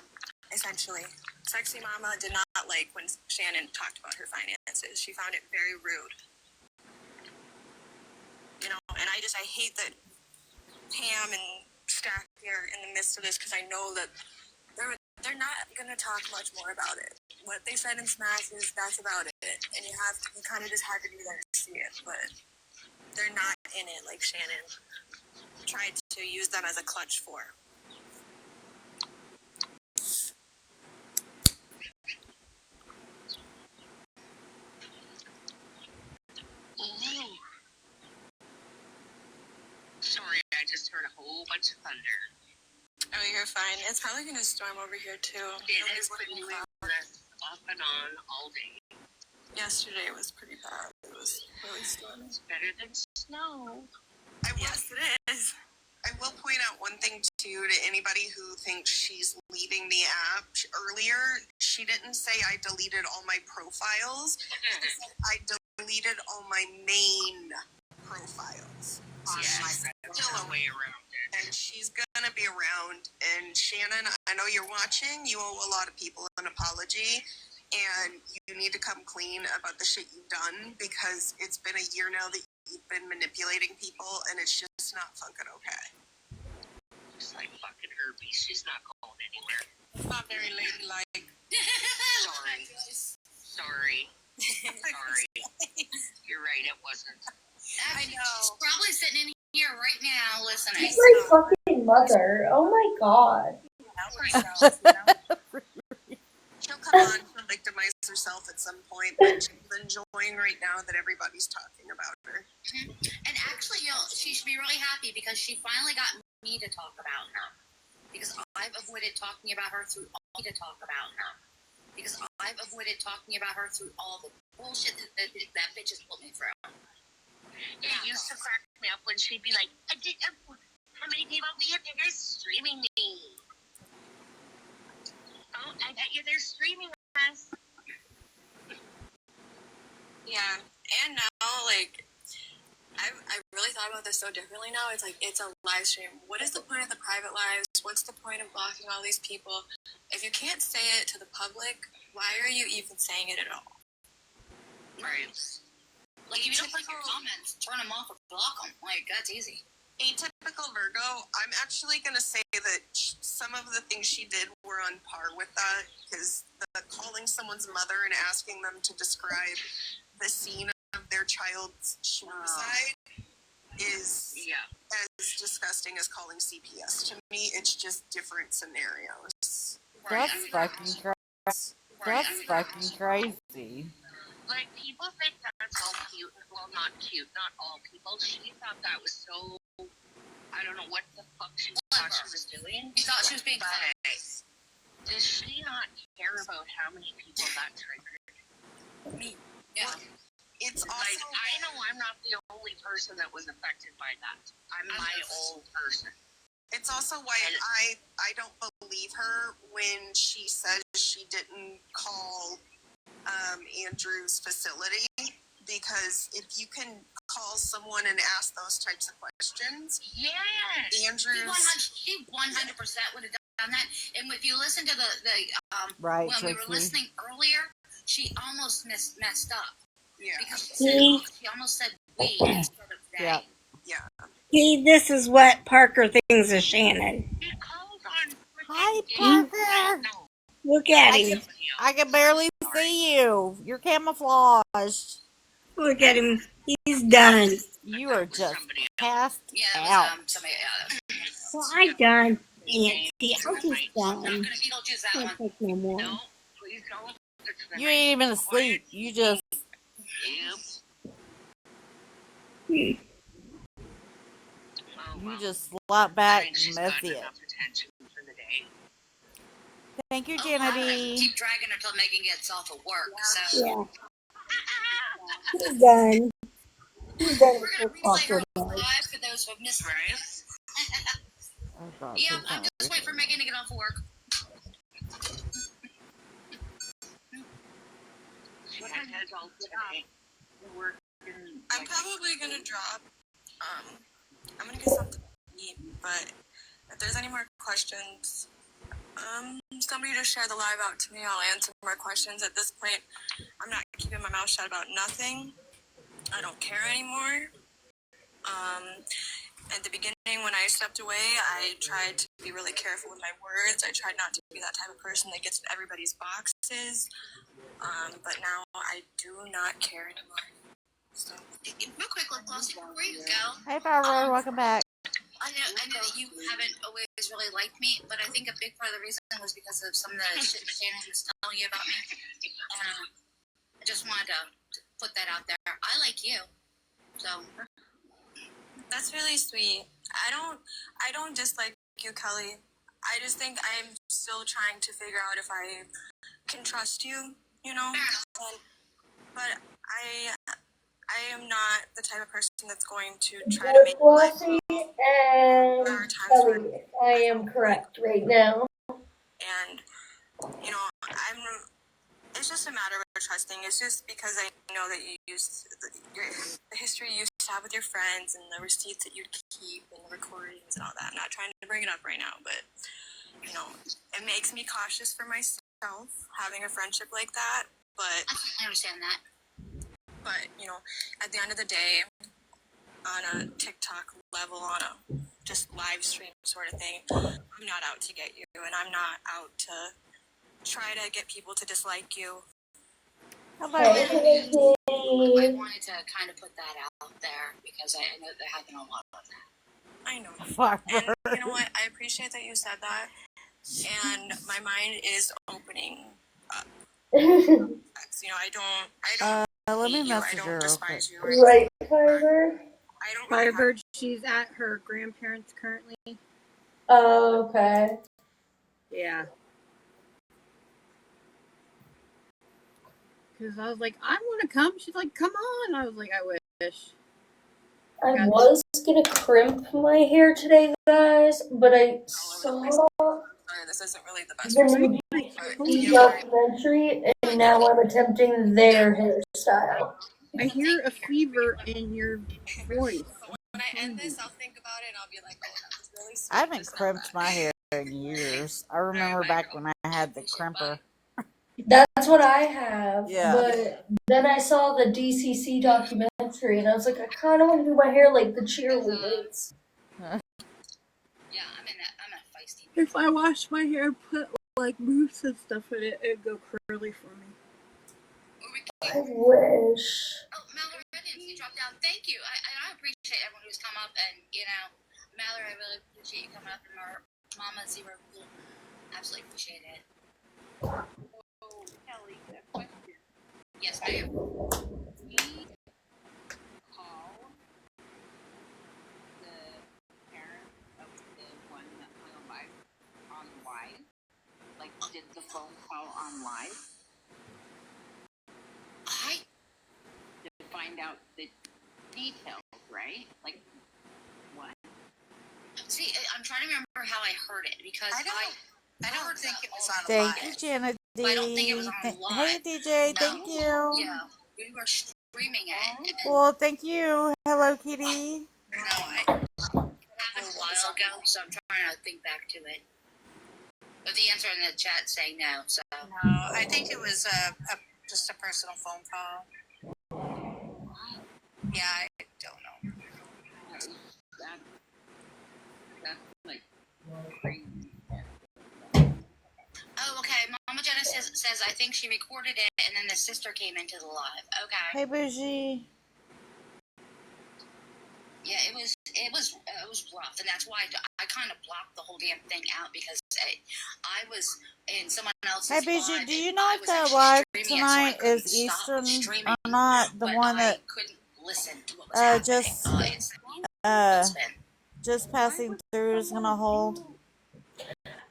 essentially. Sexy Mama did not like when Shannon talked about her finances. She found it very rude. You know, and I hate that Pam and Stack are in the midst of this, because I know that they're not going to talk much more about it. What they said in Smash is that's about it, and you kind of just have to be there to see it, but they're not in it like Shannon tried to use them as a clutch for. Sorry, I just heard a whole bunch of thunder. Oh, you're fine. It's probably going to storm over here, too. It has been doing this off and on all day. Yesterday was pretty bad. It was really stormy. It's better than snow. Yes, it is. I will point out one thing, too, to anybody who thinks she's leaving the app. Earlier, she didn't say I deleted all my profiles. She said I deleted all my main profiles. Yes, that's still a way around it. And she's gonna be around. And Shannon, I know you're watching. You owe a lot of people an apology, and you need to come clean about the shit you've done, because it's been a year now that you've been manipulating people, and it's just not fucking okay. It's like fucking herpes. She's not going anywhere. It's not very ladylike. Sorry. Sorry. You're right, it wasn't. I know. She's probably sitting in here right now listening. She's my fucking mother. Oh my god. She'll come on to victimize herself at some point, but she's enjoying right now that everybody's talking about her. And actually, you know, she should be really happy, because she finally got me to talk about her. Because I've avoided talking about her through all the bullshit that bitch has put me through. It used to crack me up when she'd be like, how many people do you think are streaming me? Oh, I bet you they're streaming us. Yeah, and now, like, I really thought about this so differently now. It's like, it's a live stream. What is the point of the private lives? What's the point of blocking all these people? If you can't say it to the public, why are you even saying it at all? Right. Like, if you don't like your comments, turn them off or block them. Like, that's easy. Atypical Virgo, I'm actually going to say that some of the things she did were on par with that, because the calling someone's mother and asking them to describe the scene of their child's suicide is as disgusting as calling CPS. To me, it's just different scenarios. That's fucking crazy. That's fucking crazy. Like, people think that's all cute. Well, not cute. Not all people. She thought that was so... I don't know what the fuck she thought she was doing. She thought she was being funny. Does she not care about how many people that triggered? Me. Yeah. Well, it's also... Like, I know I'm not the only person that was affected by that. I'm my own person. It's also why I don't believe her when she says she didn't call Andrew's facility, because if you can call someone and ask those types of questions, yes, Andrew's she 100% would have done that. And if you listen to the right, when we were listening earlier, she almost messed up. Yeah. Because See, she almost said we instead of they. Yeah. Yeah. see, this is what Parker thinks of Shannon. He calls on Hi, freaking Parker. No. Look at I him. can I can barely see you. You're camouflaged. Look at him. He's done. You are just passed Yeah, it was out. somebody Well, I'm done. Nancy, I'm just Not done. gonna Beetlejuice that Can't one. take no more. No, please don't. It's the You ain't even asleep. You just Yep. you just slap back I mean, she's and that's gotten it. enough attention for the day. Thank you, Oh, Janity. keep dragging her till Megan gets off of work. So Yeah, he's done. He's done we're with gonna this replay her Parker life. live for those who have missed it. Oh, God, Yep, please I'm don't just waiting for Megan to get off of work. What time is all today? I'm probably gonna drop. I'm gonna get something to eat, but if there's any more questions, somebody just share the live out to me. I'll answer more questions. At this point, I'm not keeping my mouth shut about nothing. I don't care anymore. At the beginning, when I stepped away, I tried to be really careful with my words. I tried not to be that type of person that gets in everybody's boxes. But now I do not care anymore. So. Real quick, Glossy, before you go, Hey, Farrow, welcome back. I know that you haven't always really liked me, but I think a big part of the reason was because of some of the shit Shannon was telling you about me. I just wanted to put that out there. I like you, so That's really sweet. I don't dislike you, Kelly. I just think I'm still trying to figure out if I can trust you, you know? But I am not the type of person that's going to try to make Flossie and there are times Kelly, when I am correct right now. and you know, it's just a matter of trusting. It's just because I know that you used the history you used to have with your friends and the receipts that you'd keep and the recordings and all that. I'm not trying to bring it up right now, but you know, it makes me cautious for myself having a friendship like that. But I understand that. But you know, at the end of the day, on a TikTok level, on a just live stream sort of thing, I'm not out to get you, and I'm not out to try to get people to dislike you. Hello. I wanted to kind of put that out there because I know there have been a lot of that. I know. Farrow. And you know what? I appreciate that you said that, and my mind is opening up. You know, I don't. Let me hate you. I message don't her real quick. despise you. Right, Firebird? I don't really have Firebird, she's at her grandparents currently. Oh, okay. Yeah. Because I was like, I want to come. She's like, come on. I was like, I wish. I was gonna crimp my hair today, guys, but I saw this isn't really the best the new but, DC you know, documentary, and now I'm attempting their hairstyle. I hear a fever in your voice. when I end this, I'll think about it and I'll be like, oh, that was really sweet. I haven't crimped my hair in years. I remember back when I had the crimper. That's what I have. Yeah. But then I saw the DCC documentary, and I was like, I kind of want to do my hair like the cheerleaders. Yeah, I'm a feisty. If I wash my hair, put like mousse and stuff in it, it'd go curly for me. I wish. Oh, Mallory, you dropped down. Thank you. I appreciate everyone who's come up, and you know, Mallory, I really appreciate you coming up, and our Mama Zero, absolutely appreciate it. Oh, Kelly, a question. Yes, ma'am. We call the parent of the one that went on live, like did the phone call on live. To find out the details, right? Like what? See, I'm trying to remember how I heard it because I don't think it was on Thank live. you, Janet. I don't think it was on live. Hey, DJ. No. Thank you. Yeah, we were streaming it. Well, thank you. Hello, Kitty. No, a while ago, so I'm trying to think back to it. But the answer in the chat saying no, so. No, I think it was Just a personal phone call. Yeah, I don't know. That's like crazy. Oh, okay. Mama Jenna says I think she recorded it, and then the sister came into the live. Okay. Hey, Bougie. Yeah, it was rough, and that's why I kind of blocked the whole damn thing out because I was in someone else's Hey, Bougie, live, do and you know I if was that actually live streaming it, so I tonight couldn't is stop Eastern streaming, or not? The but one I that couldn't listen to what was happening. It's husband. just passing through is gonna hold.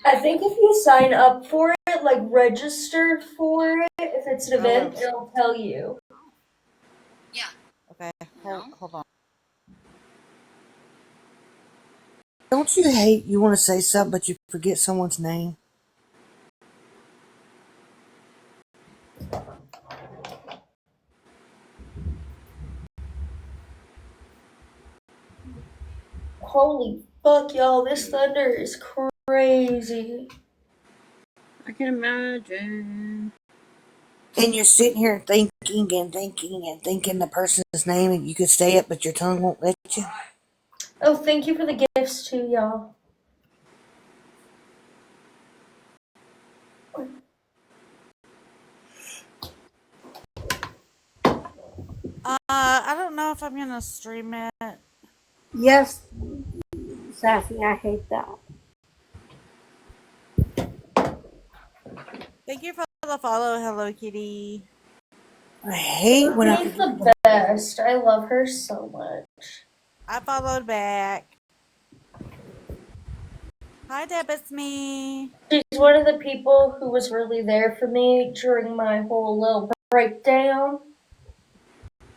I think if you sign up for it, like registered for it, if it's an event, Oh, it'll tell you. Yeah. okay. Hold on. Don't you hate you want to say something but you forget someone's name? Holy fuck, y'all, this thunder is crazy. I can imagine. And you're sitting here thinking and thinking and thinking the person's name and you could say it but your tongue won't let you. Oh, thank you for the gifts too, y'all. I don't know if I'm gonna stream it. Yes, Sassy, I hate that. Thank you for the follow, Hello Kitty. I hate when I She's forget. the best. I love her so much. I followed back. Hi, Deb, it's me. She's one of the people who was really there for me during my whole little breakdown.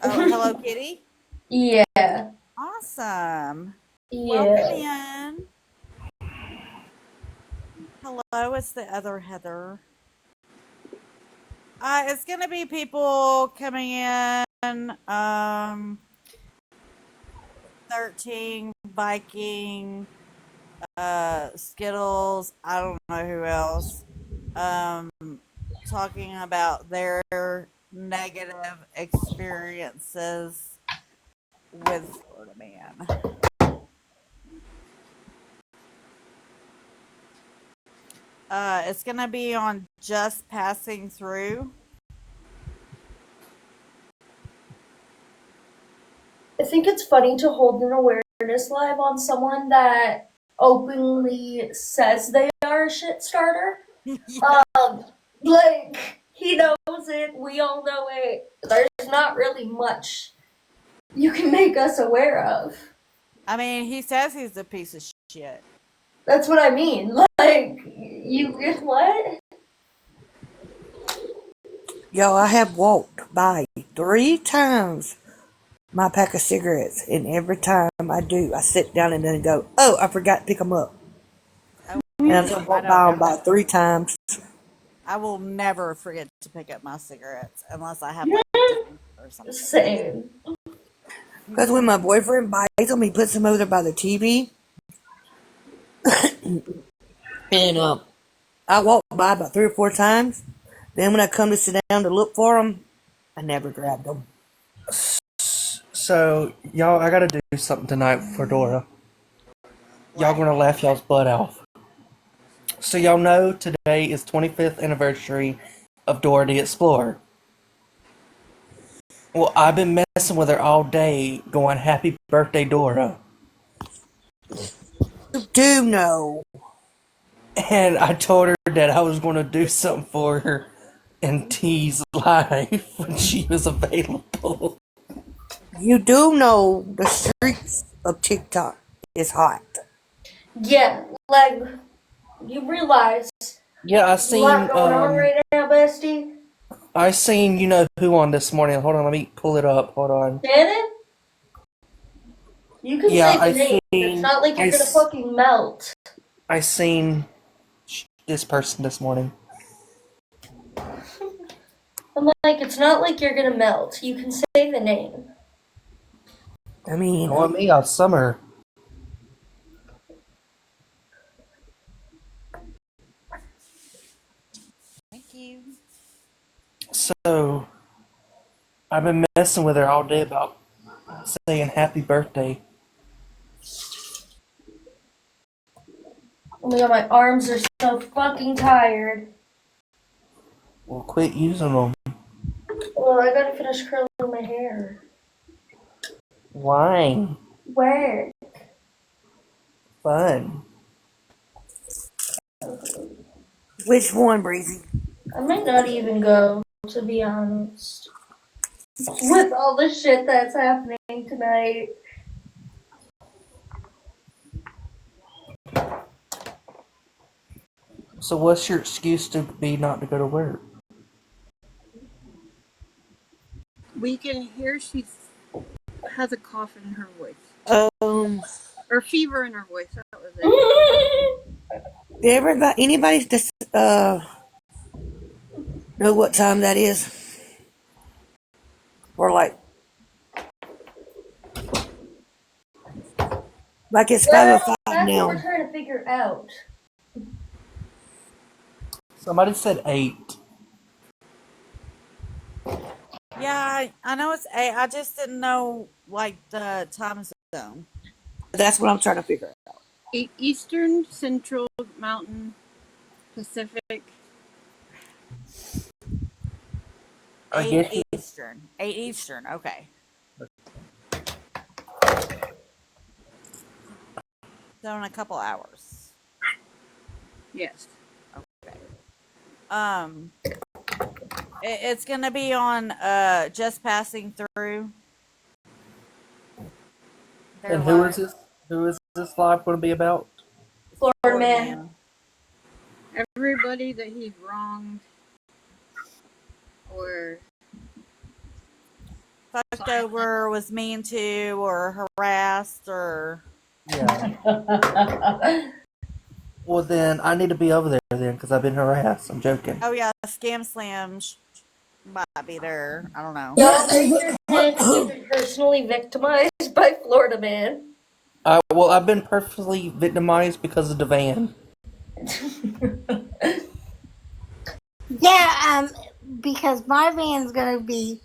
Oh, Hello Kitty? Yeah. Awesome. Welcome Yeah. in. Hello, it's the other Heather. It's gonna be people coming in. 13 Viking, Skittles. I don't know who else. Talking about their negative experiences with Florida Man. It's gonna be on Just Passing Through. I think it's funny to hold an awareness live on someone that openly says they are a shit starter. Yeah. Like, he knows it, we all know it. There's not really much you can make us aware of. I mean, he says he's a piece of shit. That's what I mean. Like, you get what? Yo, I have walked by 3 times my pack of cigarettes, and every time I do, I sit down and then go, oh, I forgot to pick them up. Oh, And I just walked by them about 3 times. I will never forget to pick up my cigarettes unless I have like or something. Same. Because when my boyfriend buys them, he puts them over there by the TV. And I walked by about 3 or 4 times. Then when I come to sit down to look for them, I never grabbed them. So, y'all, I gotta do something tonight for Dora. Y'all gonna laugh y'all's butt off. So y'all know today is 25th anniversary of Dora the Explorer. Well, I've been messing with her all day, going, happy birthday, Dora. You do know. And I told her that I was gonna do something for her and tease live when she was available. You do know the streets of TikTok is hot. Yeah, like, you realize Yeah, I a lot going on seen, right now, bestie. I seen you know who on this morning. Hold on, let me pull it up. Hold on. Shannon? You can Yeah, say the I name. It's seen, not like you're gonna fucking melt. I seen this person this morning. I'm like, it's not like you're gonna melt. You can say the name. I mean, On me, all summer. Thank you. So I've been messing with her all day about saying happy birthday. Oh my god, my arms are so fucking tired. Well, quit using them. Well, I gotta finish curling my hair. Why? Where? Fun. Which one, Breezy? I might not even go, to be honest. With all the shit that's happening tonight. So what's your excuse to be not to go to work? We can hear she has a cough in her voice. Or fever in her voice. That was it. Anybody just know what time that is? Or like it's 5:05 That's now. what we're trying to figure out. Somebody said 8. Yeah, I know it's 8. I just didn't know like the time zone. That's what I'm trying to figure out. 8 Eastern, Central, Mountain, Pacific. 8 Eastern. 8 Eastern. Okay. So in a couple hours. Yes. Okay. It's gonna be on Just Passing Through. And who is this? Who is this live going to be about? Florida Man. Everybody that he's wronged or fucked over, was mean to, or harassed, or Yeah. Well, then I need to be over there then because I've been harassed. I'm joking. oh yeah, Scam Slam might be there. I don't know. Y'all think you've been personally victimized by Florida Man? Well, I've been perfectly victimized because of the van. Yeah, because my van's gonna be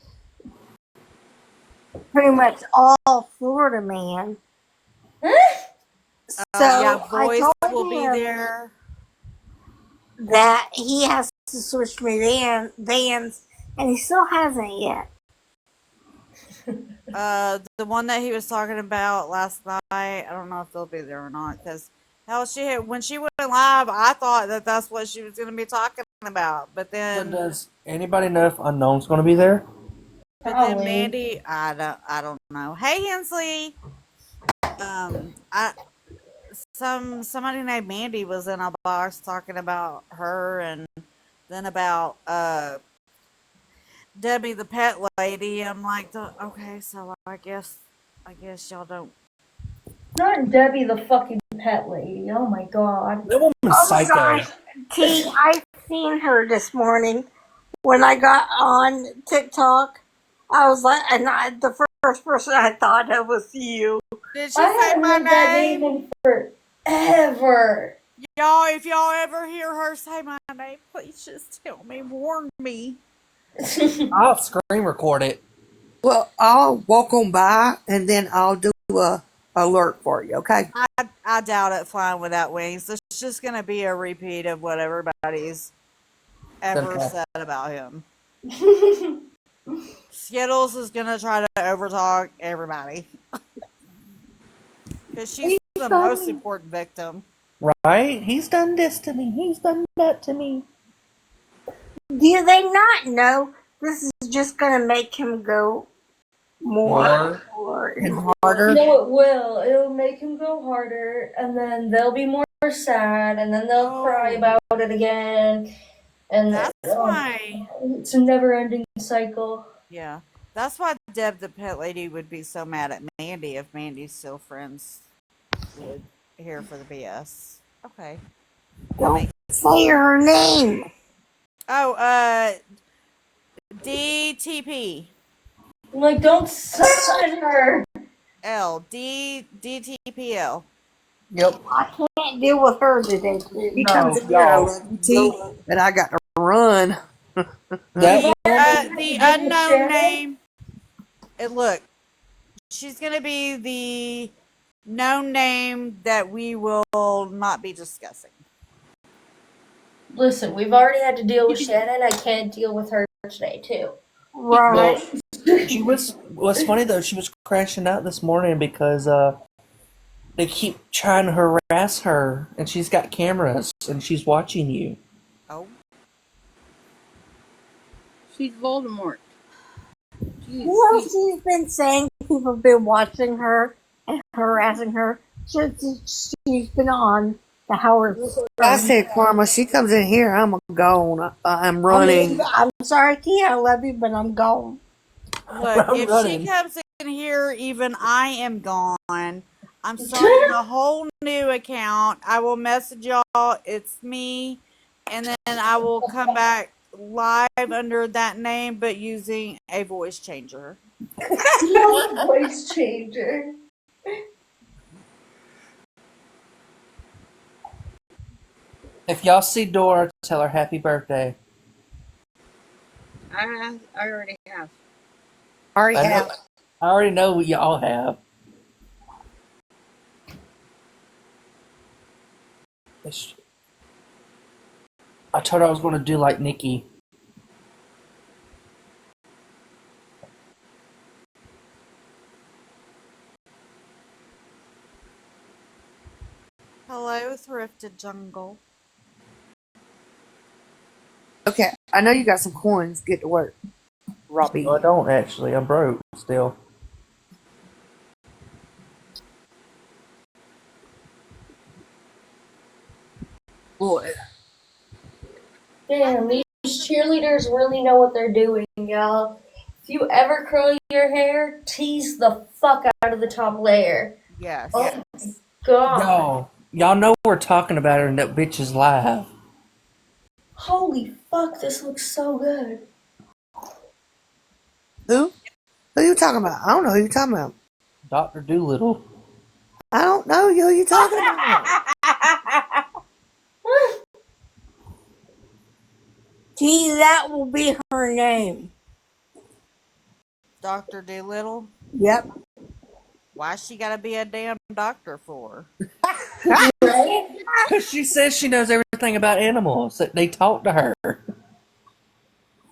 pretty much all Florida Man. So yeah, I Voice told will be him there. that he has to switch me vans, and he still hasn't yet. The one that he was talking about last night, I don't know if they'll be there or not, because hell, when she went live, I thought that that's what she was going to be talking about, but So then does anybody know if Unknown's going to be there? but then Mandy, I don't know. Hey Hensley, somebody named Mandy was in a box talking about her, and then about Debbie the pet lady. I'm like, okay, so I guess y'all don't. Not Debbie the fucking pet lady. Oh my god. That woman's psycho. Gosh, T, I seen her this morning when I got on TikTok. I was like, and the first person I thought of was you. Did she say my heard that name? in forever. Y'all, if y'all ever hear her say my name, please just tell me, warn me. I'll screen record it. Well, I'll walk on by and then I'll do a alert for you, okay? I doubt it flying without wings. It's just gonna be a repeat of what everybody's ever Okay. said about him. Skittles is gonna try to overtalk everybody. Because she's the most important victim. Right? He's done this to me. He's done that to me. Do they not know this is just going to make him go more and harder? No, it will. It'll make him go harder, and then they'll be more sad, and then they'll cry about it again. And that's why it's a never-ending cycle. Yeah. That's why Deb the pet lady would be so mad at Mandy if Mandy's still friends with here for the BS. Okay. Don't say her name. Oh, DTP. Like, don't suck her. DTPL. Yep. I can't deal with her today. He comes in here, I love you, T, and I got to run. That The unknown name. Look, she's gonna be the known name that we will not be discussing. Listen, we've already had to deal with Shannon. I can't deal with her today, too. Right. well, she was. What's funny though, she was crashing out this morning because they keep trying to harass her, and she's got cameras and she's watching you. Oh, She's Voldemort. Well, she's been saying people have been watching her and harassing her since she's been on the Howard Stern. I said, Karma, she comes in here, I'm gone. I'm running. I'm sorry, Kia, I love you, but I'm gone. look, I'm if running. she comes in here, even I am gone. I'm starting a whole new account. I will message y'all. It's me, and then I will come back live under that name, but using a voice changer. Voice changer. If y'all see Dora, tell her happy birthday. I already have. Already I have. already know what y'all have. I told her I was going to do like Nikki. Hello, Thrifted Jungle. Okay, I know you got some coins. Get to work, Robbie. No, I don't actually. I'm broke still. Boy. Damn, these cheerleaders really know what they're doing, y'all. If you ever curl your hair, tease the fuck out of the top layer. Yes. Oh my god. Y'all know we're talking about her and that bitch is live. Holy fuck, this looks so good. Who? Who you talking about? I don't know who you talking about. Dr. Doolittle. I don't know who you talking about. Gee, that will be her name. Dr. Doolittle? Yep. Why she gotta be a damn doctor for? Right? Because she says she knows everything about animals. That they talk to her.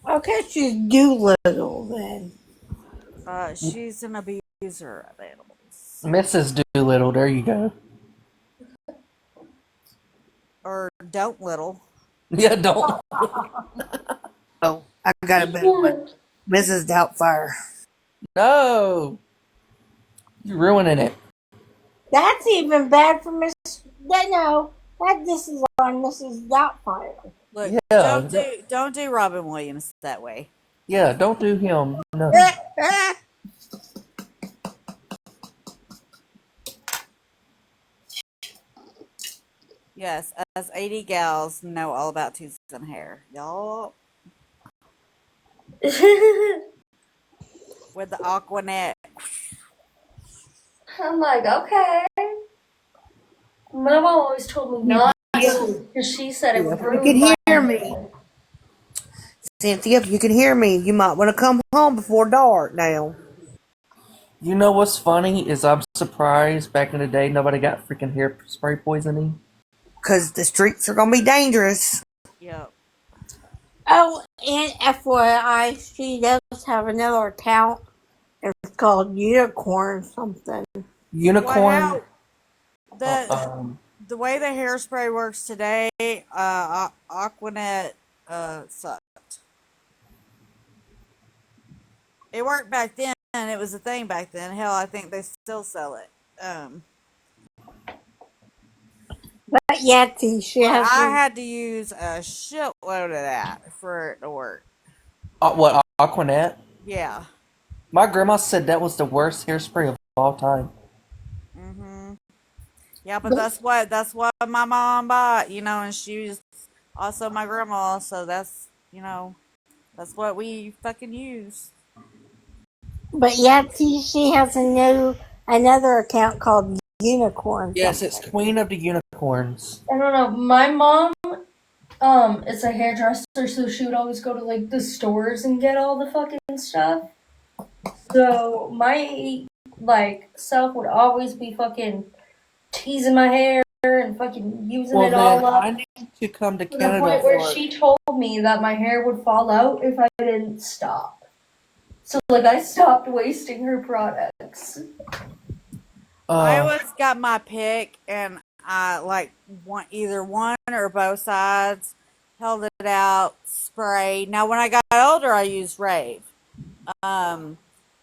Okay, she's Doolittle then. She's an abuser of animals. Mrs. Doolittle, there you go. Or don't little. Yeah, don't. Oh, I got a better one. Mrs. Doubtfire. No. You're ruining it. That's even bad for Miss. No, this is on Mrs. Doubtfire. Look, Yeah. don't do Robin Williams that way. Yeah, don't do him. No. Yes, us 80 gals know all about tooths and hair. Y'all. With the Aquanet. I'm like, okay. My mom always told me not to because she said it would You ruin can my hear me. Cynthia, if you can hear me, you might want to come home before dark now. You know what's funny is I'm surprised back in the day nobody got freaking hair spray poisoning. Because the streets are going to be dangerous. Yep. Oh, and FYI, she does have another account. It's called Unicorn something. Unicorn. Well, the way the hairspray works today, Aquanet sucked. It worked back then, and it was a thing back then. Hell, I think they still sell it. But yeah, she has. I had to use a shitload of that for it to work. What, Aquanet? Yeah. My grandma said that was the worst hairspray of all time. Yeah, but that's what my mom bought, and she was also my grandma, so that's that's what we fucking use. But yeah, she has another account called Unicorn. Yes, it's Queen of the Unicorns. I don't know. My mom it's a hairdresser, so she would always go to like the stores and get all the fucking stuff. So my like self would always be fucking teasing my hair and fucking using Well, it all then up I need to come to to the Canada point where for. she told me that my hair would fall out if I didn't stop. So like I stopped wasting her products. I Uh, always got my pick, and I like either one or both sides, held it out, sprayed. Now, when I got older, I used Rave. Um,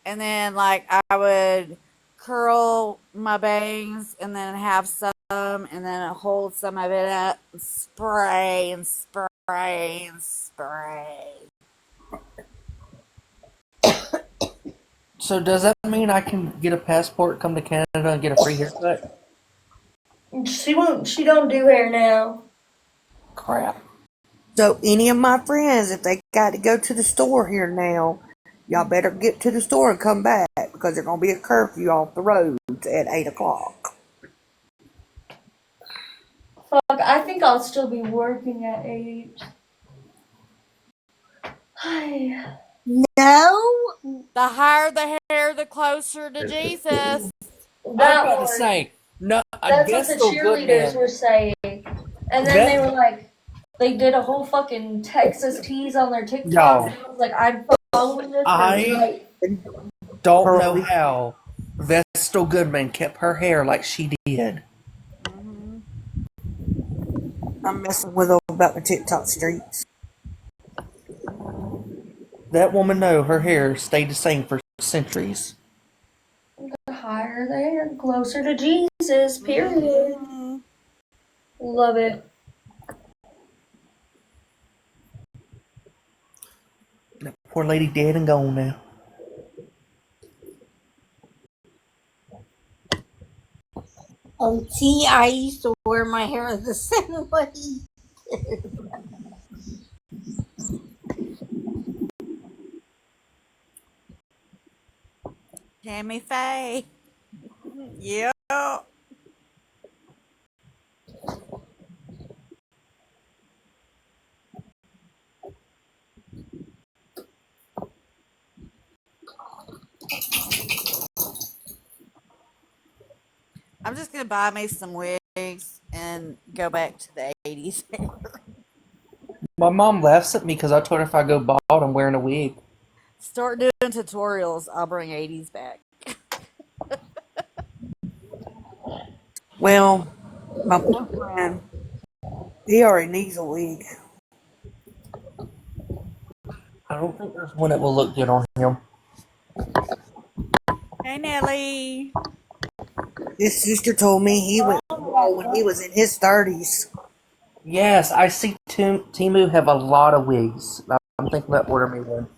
and then like I would curl my bangs, and then have some, and then hold some of it up, and spray and spray and spray. so does that mean I can get a passport, come to Canada, and get a free haircut? She won't. She don't do hair now. Crap. So any of my friends, if they got to go to the store here now, y'all better get to the store and come back because there's gonna be a curfew off the roads at 8 o'clock. Fuck, I think I'll still be working at 8. Hi. No. The higher the hair, the closer to Jesus. I was That about to one. say, no, That's what the Augusto cheerleaders Goodman. were saying. And then they were like, they did a whole fucking Texas tease on their TikTok. Y'all, And I was like, I'm following this for I life. don't know how Vestal Goodman kept her hair like she did. I'm messing with all about the TikTok streets. That woman know her hair stayed the same for centuries. The higher the hair, the closer to Jesus, period. Love it. That poor lady dead and gone now. See, I used to wear my hair the same way. Tammy Faye. Yeah. I'm just gonna buy me some wigs and go back to the 80s. My mom laughs at me because I told her if I go bald, I'm wearing a wig. Start doing tutorials. I'll bring 80s back. Well, my boyfriend, he already needs a wig. I don't think there's one that will look good on him. Hey, Nelly. His sister told me he went bald when he was in his 30s. Yes, I see Timu have a lot of wigs. I'm thinking about ordering me one.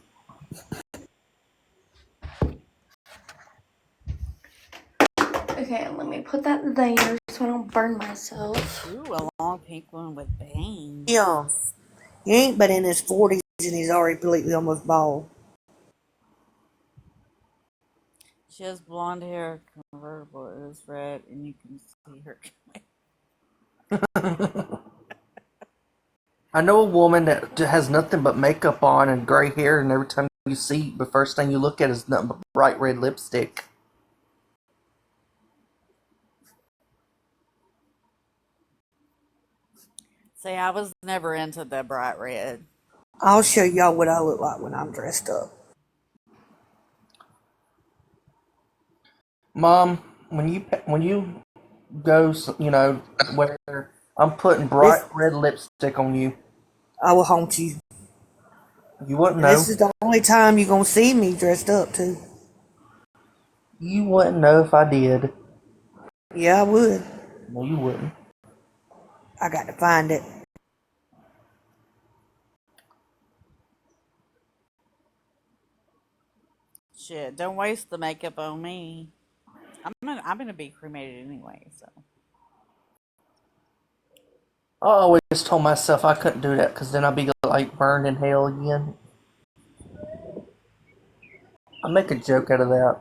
Okay, let me put that there so I don't burn myself. Ooh, a long pink one with bangs. Yeah. He ain't but in his 40s and he's already completely almost bald. She has blonde hair, convertible is red, and you can see her coming. I know a woman that has nothing but makeup on and gray hair, and every time you see, the first thing you look at is nothing but bright red lipstick. See, I was never into the bright red. I'll show y'all what I look like when I'm dressed up. Mom, when you go, where I'm putting bright red lipstick on you, I will haunt you. You wouldn't And know. this is the only time you're going to see me dressed up, too. You wouldn't know if I did. Yeah, I would. No, you wouldn't. I got to find it. Shit, don't waste the makeup on me. I'm gonna be cremated anyway, so. I always told myself I couldn't do that because then I'd be like burned in hell again. I make a joke out of that.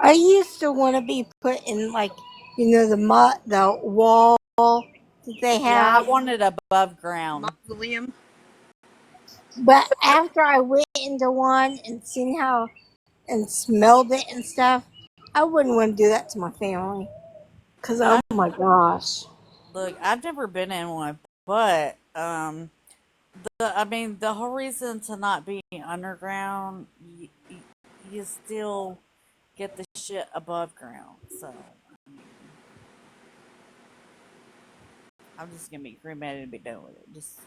I used to want to be put in like, the wall that they Yeah, I have. wanted above ground. Mausoleum. But after I went into one and seen how and smelled it and stuff, I wouldn't want to do that to my family. Cause oh I my gosh. look, I've never been in one, but I mean, the whole reason to not be underground, you still get the shit above ground. So, I mean, I'm just gonna be cremated and be done with it. Just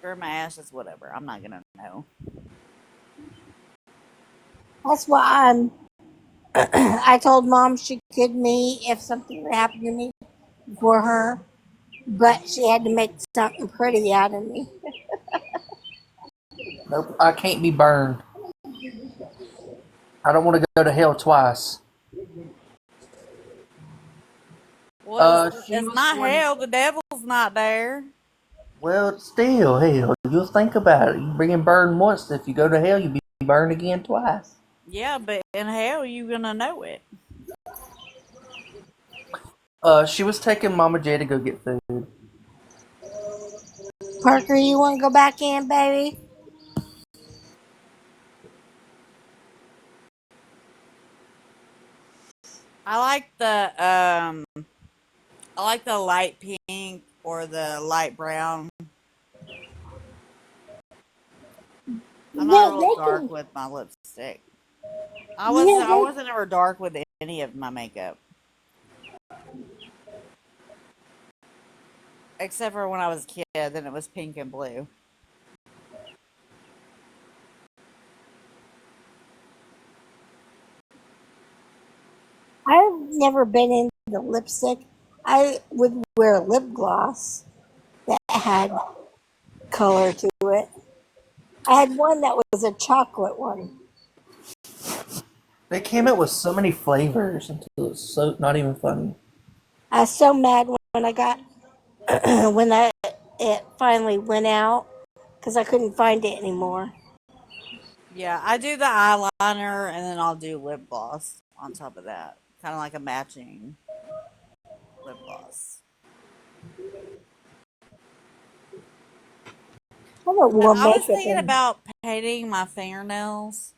burn my ashes, whatever. I'm not gonna know. That's why I told mom she could me if something would happen to me for her, but she had to make something pretty out of me. Nope, I can't be burned. I don't want to go to hell twice. Well, She it's was not one. hell. The devil's not there. Well, still, hell, you'll think about it. You being burned once, if you go to hell, you'll be burned again twice. Yeah, but in hell, you gonna know it. She was taking Mama J to go get food. Parker, you want to go back in, baby? I like the light pink or the light brown. I'm not Yeah, real they dark can. with my lipstick. Yeah, I wasn't ever dark with any of my makeup. Except for when I was a kid, then it was pink and blue. I've never been into lipstick. I would wear lip gloss that had color to it. I had one that was a chocolate one. They came out with so many flavors until it's so not even funny. I was so mad when I got when it finally went out because I couldn't find it anymore. Yeah, I do the eyeliner and then I'll do lip gloss on top of that. Kind of like a matching lip gloss. I don't But wear I was makeup thinking in. about painting my fingernails.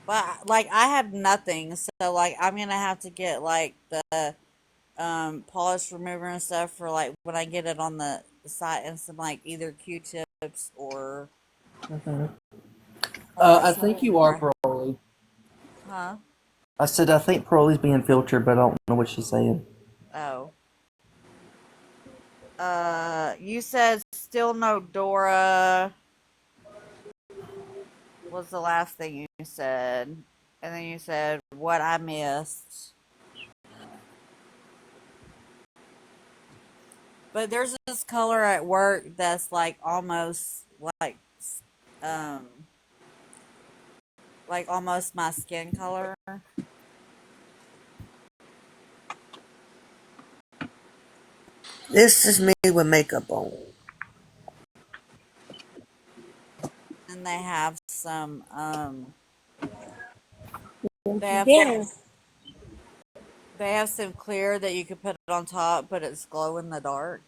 But like I have nothing, so like I'm gonna have to get like the polish remover and stuff for like when I get it on the side and some like either Q-tips Hmm or I think something you are where Broly. huh? I said I think Broly's being filtered, but I don't know what she's saying. Oh. You said still no Dora was the last thing you said. And then you said what I missed. But there's this color at work that's like almost um like almost my skin color. This is me with makeup on. And they have some they have Yeah. some clear that you could put it on top, but it's glow in the dark.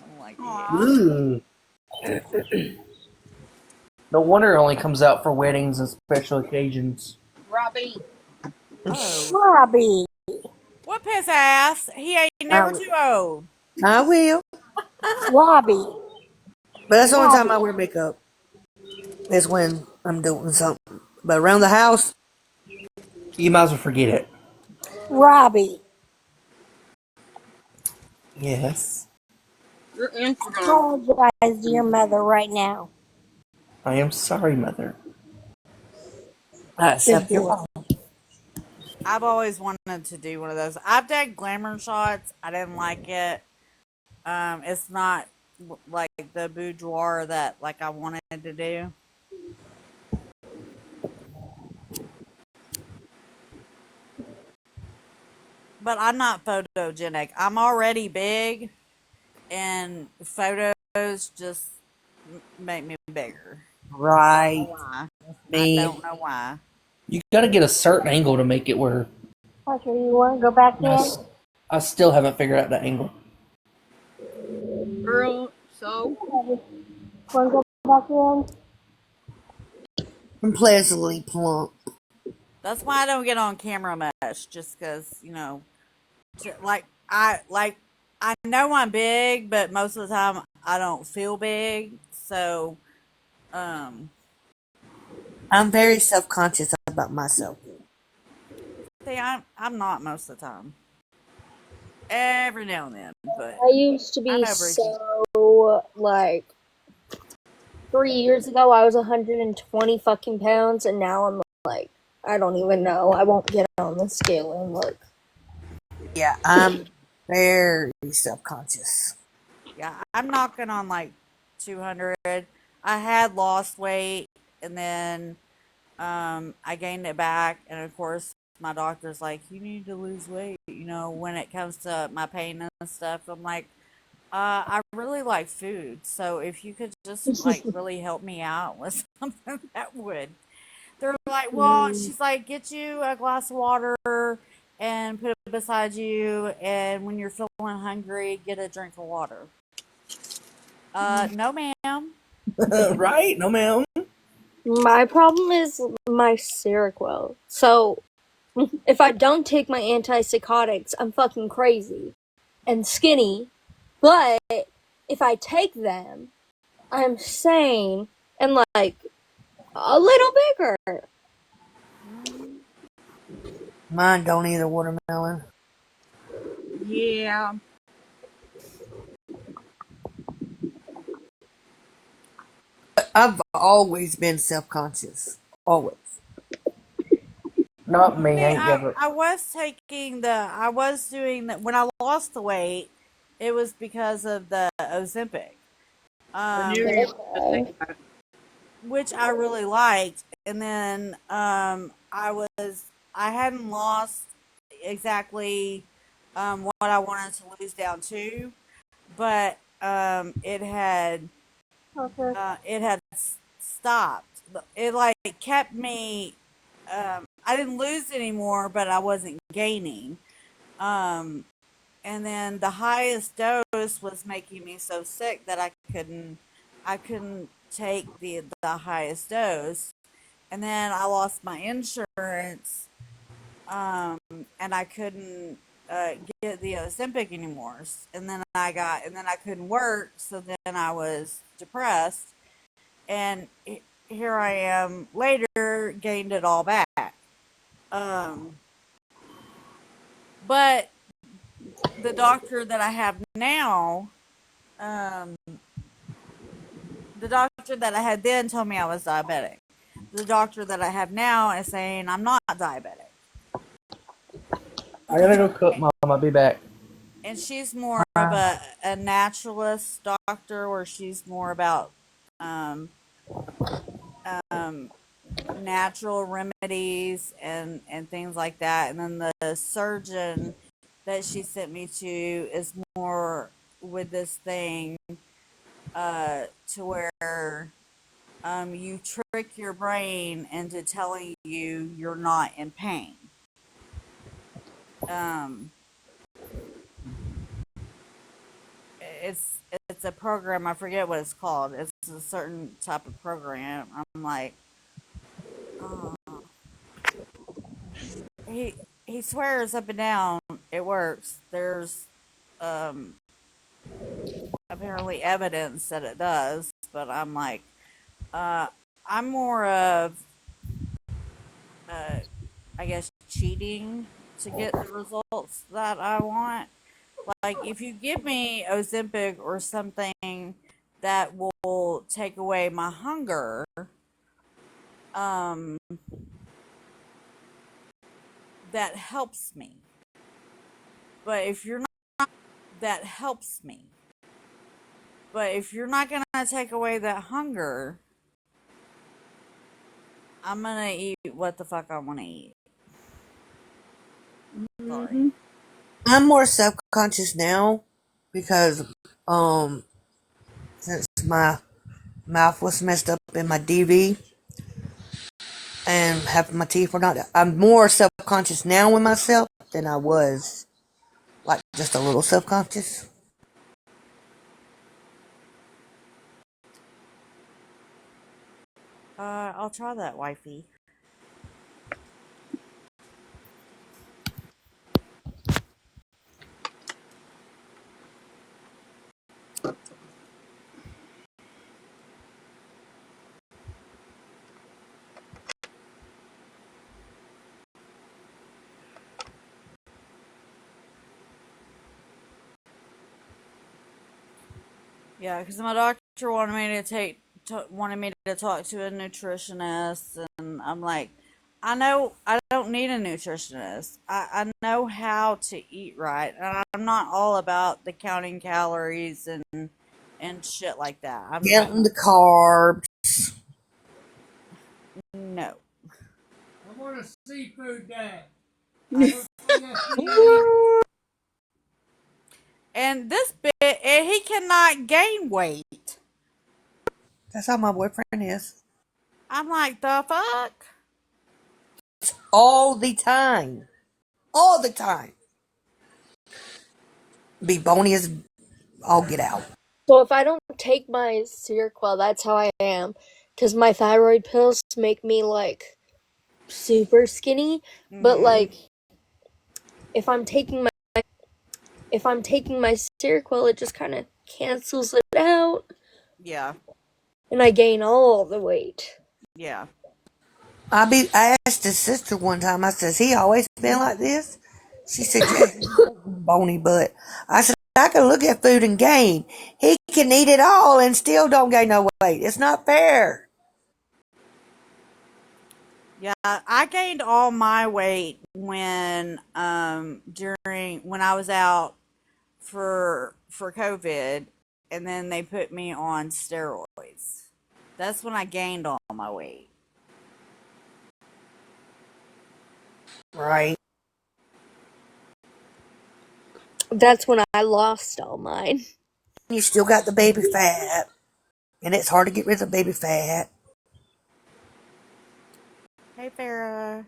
I'm like, yeah. Ooh. No wonder it only comes out for weddings and special occasions. Robbie. Oh. Robbie. Whoop his ass. He ain't never I, too old. I will. Robbie. But that's the only time I Robbie. wear makeup. Is when I'm doing something. But around the house, You might as well forget it. Robbie. Yes, Your Instagram. Apologize to your mother right now. I am sorry, Mother. I Good accept your boy. apology. I've always wanted to do one of those. I've done glamour shots. I didn't like it. It's not like the boudoir that like I wanted to do. But I'm not photogenic. I'm already big, and photos just make me bigger. I don't know Right. why. I Me. don't know why. You gotta get a certain angle to make it work. Parker, you want to go back Nice. in? I still haven't figured out the angle. Girl, so Wanna go back in? I'm pleasantly plump. That's why I don't get on camera much, just because I know I'm big, but most of the time I don't feel big. So, um, I'm very self-conscious about myself. see, I'm not most of the time. Every now and then, but I used to I be know Bridgie. so, like, 3 years ago I was 120 fucking pounds, and now I'm like, I don't even know. I won't get on the scale and look. Yeah, I'm very self-conscious. Yeah, I'm knocking on like 200. I had lost weight, and then I gained it back, and of course my doctor's like, you need to lose weight. When it comes to my pain and stuff, I'm like, I really like food, so if you could just like really help me out with something that would. They're like, well, she's like, get you a glass of water and put it beside you, and when you're feeling hungry, get a drink of water. No, ma'am. Right? No, ma'am. My problem is my Seroquel. So, if I don't take my antipsychotics, I'm fucking crazy and skinny. But if I take them, I'm sane and like a little bigger. Mine don't eat a watermelon. Yeah. I've always been self-conscious. Always. Not me. I See, ain't never. I was doing that when I lost the weight. It was because of the Ozempic, I knew you were gonna say Okay. that. which I really liked. And then I hadn't lost exactly what I wanted to lose down to, but Okay. it had stopped. It like kept me. I didn't lose anymore, but I wasn't gaining. Um, and then the highest dose was making me so sick that I couldn't take the highest dose. And then I lost my insurance, um, and I couldn't get the Ozempic anymore. And then I couldn't work, so then I was depressed, and here I am later, gained it all back. Um, but the doctor that I have now, um, the doctor that I had then told me I was diabetic. The doctor that I have now is saying I'm not diabetic. I gotta go cook, Mom. I'll be back. And she's more of a naturalist doctor, where she's more about um, um, natural remedies and things like that. And then the surgeon that she sent me to is more with this thing to where you trick your brain into telling you you're not in pain. Um, it's a program. I forget what it's called. It's a certain type of program. I'm like, oh. He swears up and down it works. There's um, apparently evidence that it does, but I'm like, uh, I'm more of uh, I guess cheating to get the results that I want. Like, if you give me Ozempic or something that will take away my hunger, um, that helps me. But if you're not, that helps me. But if you're not gonna take away that hunger, I'm gonna eat what the fuck I want to eat. Sorry. I'm more self-conscious now because since my mouth was messed up in my DV and half of my teeth were not, I'm more self-conscious now with myself than I was Like just a little self-conscious? I'll try that, wifey. Yeah, because my doctor wanted me to talk to a nutritionist, and I'm like, I know I don't need a nutritionist. I know how to eat right, and I'm not all about the counting calories and shit like that. Counting the carbs. No. I want a seafood diet. I And this bit, and he cannot gain weight. That's how my boyfriend is. I'm like, the fuck? All the time. All the time. Be bony as all get out. So if I don't take my Seroquel, that's how I am. Because my thyroid pills make me, like, super skinny. But, like, if I'm taking my Seroquel, it just kind of cancels it out. Yeah. And I gain all the weight. Yeah. I asked his sister one time, I says, he always been like this? She said, yeah, bony butt. I said, I can look at food and gain. He can eat it all and still don't gain no weight. It's not fair. Yeah, I gained all my weight when when I was out for COVID, and then they put me on steroids. That's when I gained all my weight. Right. That's when I lost all mine. You still got the baby fat. And it's hard to get rid of baby fat. Hey, Farrah.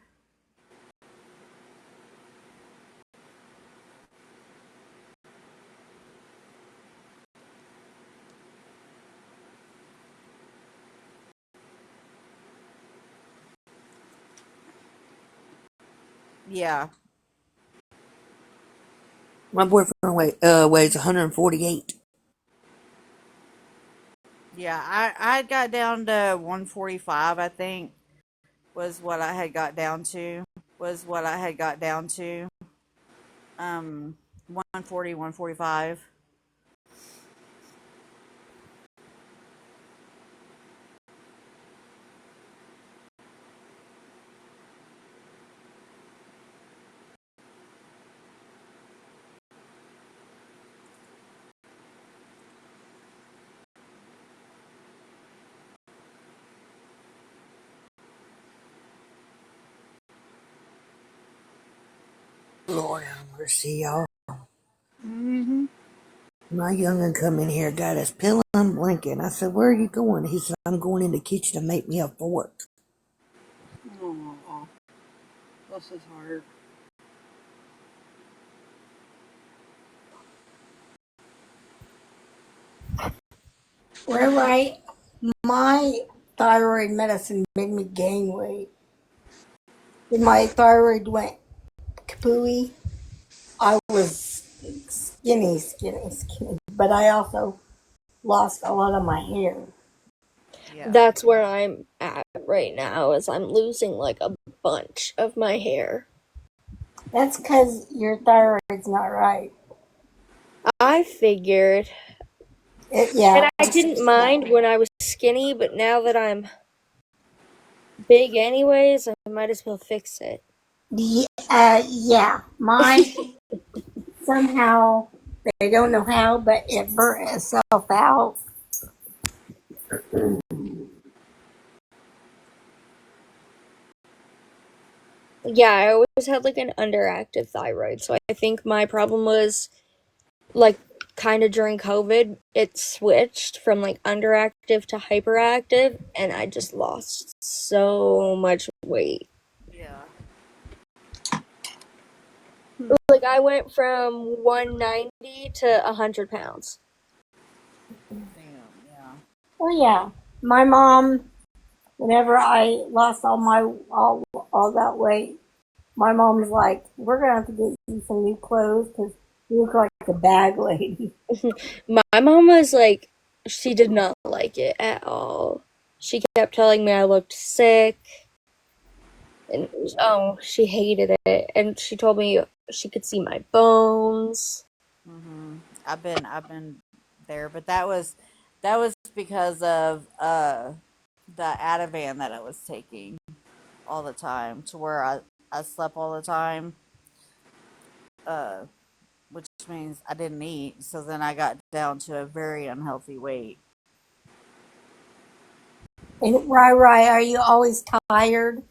Yeah. My boyfriend weighs 148. Yeah, I got down to 145, I think, was what I had got down to. 140, 145. Lord have mercy, y'all. Mm-hmm. My young'un come in here, got his pillow and blanket. I said, where are you going? He said, I'm going in the kitchen to make me a fork. Oh, bless his heart. We're right. My thyroid medicine made me gain weight. When my thyroid went kapooey, I was skinny. But I also lost a lot of my hair. Yeah. That's where I'm at right now, is I'm losing like a bunch of my hair. That's because your thyroid's not right. I figured. Yeah. And I didn't mind when I was skinny, but now that I'm big anyways, I might as well fix it. Yeah. Mine, somehow, they don't know how, but it burnt itself out. Yeah, I always had like an underactive thyroid, so I think my problem was like kind of during COVID, it switched from like underactive to hyperactive, and I just lost so much weight. Yeah. Like I went from 190 to 100 pounds. Damn, yeah. Oh yeah, my mom. Whenever I lost all that weight, my mom was like, "We're gonna have to get you some new clothes because you look like a bag lady." My mom was like, she did not like it at all. She kept telling me I looked sick, and she hated it. And she told me she could see my bones. I've been there, but that was because of the Ativan that I was taking all the time, to where I slept all the time, uh, which means I didn't eat. So then I got down to a very unhealthy weight. And Rai, are you always tired?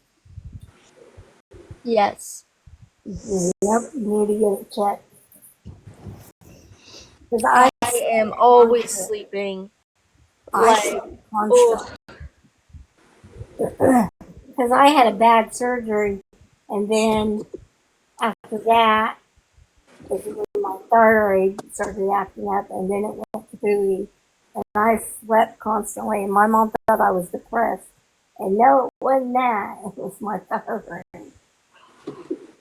Yes. Yep, you need to get it checked. Because I I am slept always constant. sleeping. I Like, slept oh, constant. Because I had a bad surgery, and then after that, is when my thyroid started acting up, and then it went to buoy, and I slept constantly, and my mom thought I was depressed. And no, it wasn't that. It was my thyroid.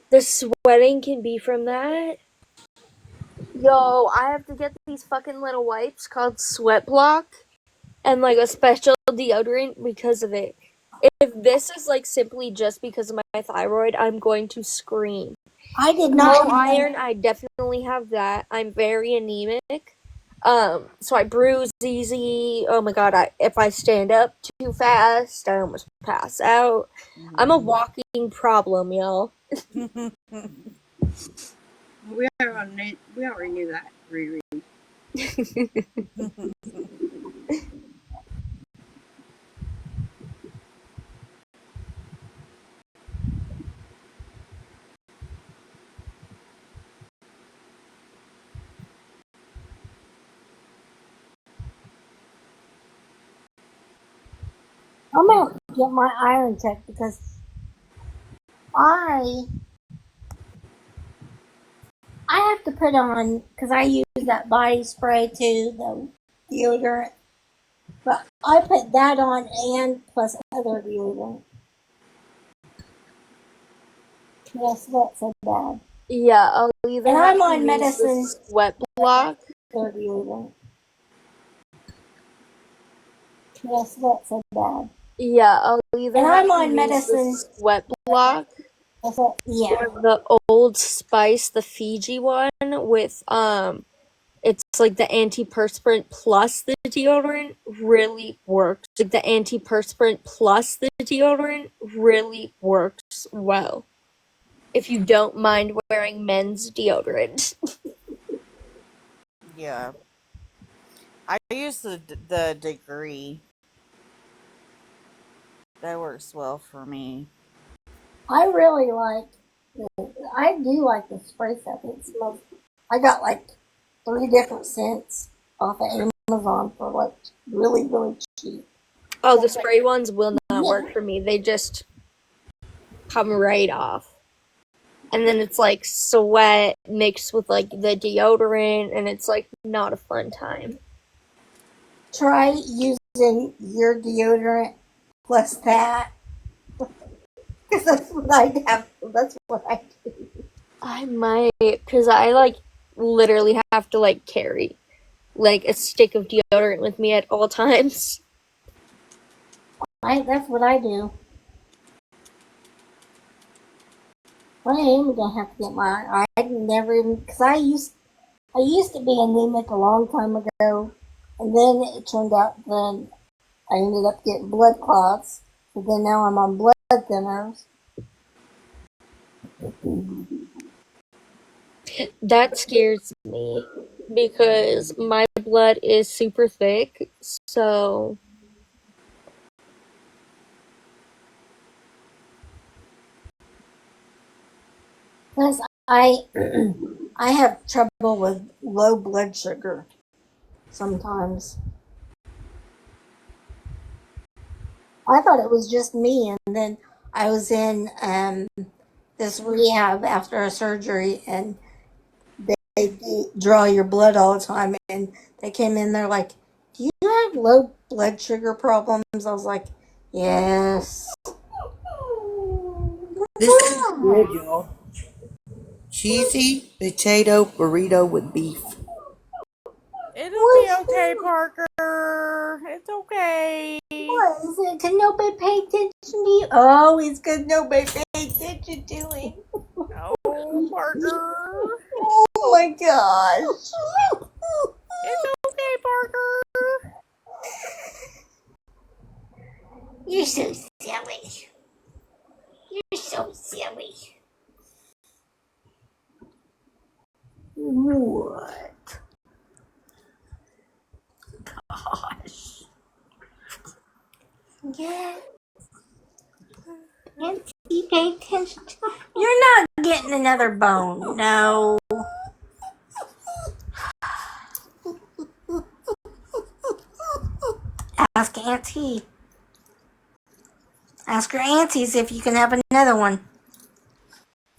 the sweating can be from that. Yo, I have to get these fucking little wipes called Sweat Block and like a special deodorant because of it. If this is like simply just because of my thyroid, I'm going to scream. I did Low not. iron, I definitely have that. I'm very anemic. So I bruise easy. Oh my god, if I stand up too fast, I almost pass out. I'm a walking problem, y'all. We already knew that, Riri. I'm gonna have to get my iron checked because I I have to put on because I use that body spray too, the deodorant. But I put that on and plus other deodorant. Yes, that's so bad. Yeah, I'll either And have I'm to on use the medicine. Sweat Block. Other deodorant. Yes, that's so bad. Yeah, I'll either And have I'm to on use the medicine. Sweat Block Yeah. or the Old Spice, the Fiji one with it's like the antiperspirant plus the deodorant really works. Like the antiperspirant plus the deodorant really works well. If you don't mind wearing men's deodorant. Yeah, I use the Degree. That works well for me. I really like. I do like the spray stuff. It smells. I got like 3 different scents off of Amazon for like really cheap. Oh, the spray ones will not Yeah. work for me. They just come right off. And then it's like sweat mixed with like the deodorant, and it's like not a fun time. Try using your deodorant plus that. Because that's what I have. That's what I do. I might, because I like literally have to like carry like a stick of deodorant with me at all times. That's what I do. I am gonna have to get my. I never even because I used to be anemic a long time ago, and then it turned out then I ended up getting blood clots. So then now I'm on blood thinners. That scares me because my blood is super thick, so Plus, I I have trouble with low blood sugar sometimes. I thought it was just me, and then I was in this rehab after a surgery, and they draw your blood all the time. And they came in, they're like, "Do you have low blood sugar problems?" I was like, "Yes." This is good, y'all. Cheesy potato burrito with beef. It'll be okay, Parker. It's okay. What is it? Can nobody pay attention to you? Oh, it's because nobody pay attention to him. Oh, Parker. Oh my gosh. It's okay, Parker. You're so silly. You're so silly. What? Gosh. Yeah. Can't you pay attention? You're not getting another bone. No. Ask Auntie. Ask your aunties if you can have another one.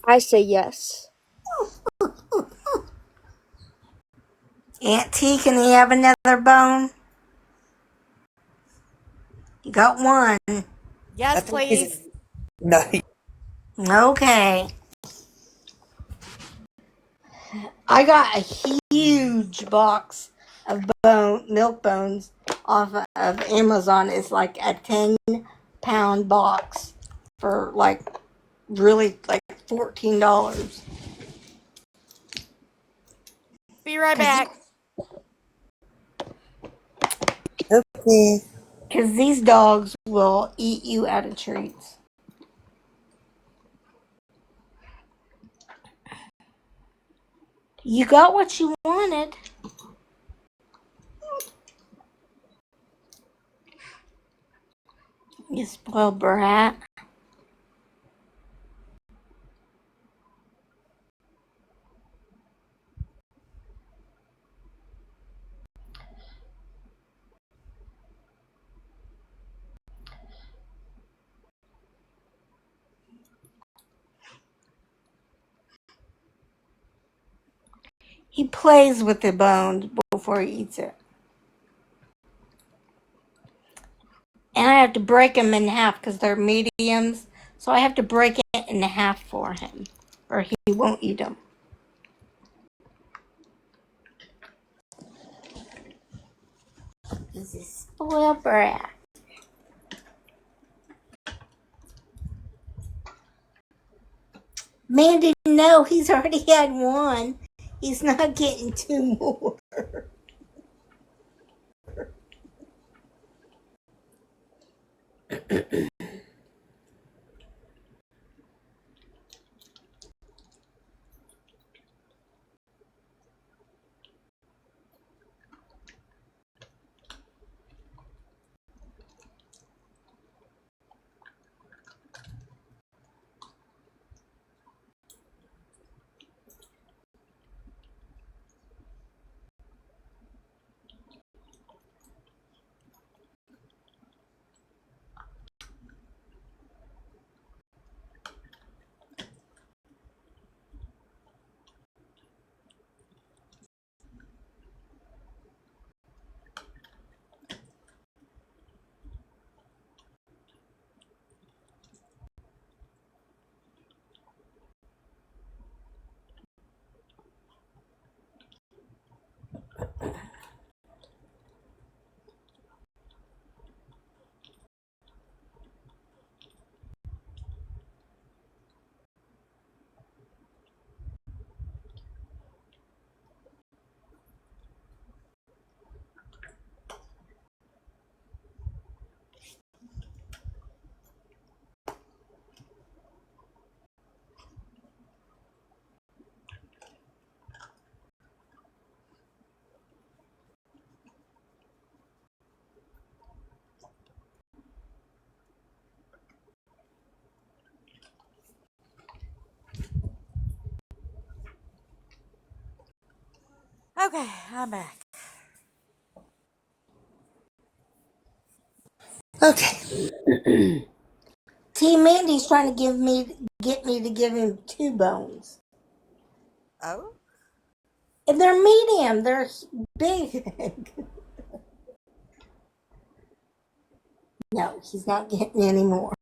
I say yes. Auntie, can he have another bone? You got one. Yes, please. No. Okay. I got a huge box of milk bones off of Amazon. It's like a 10-pound box for like $14. Be right back. Okay. Because these dogs will eat you out of treats. You got what you wanted. You spoiled brat. He plays with the bones before he eats it. And I have to break them in half because they're mediums. So I have to break it in half for him, or he won't eat them. He's a spoiled brat. Man didn't know he's already had one. He's not getting two more. Okay, I'm back. Okay. T. Mandy's trying to get me to give him 2 bones. Oh? And they're medium. They're big. No, he's not getting any more.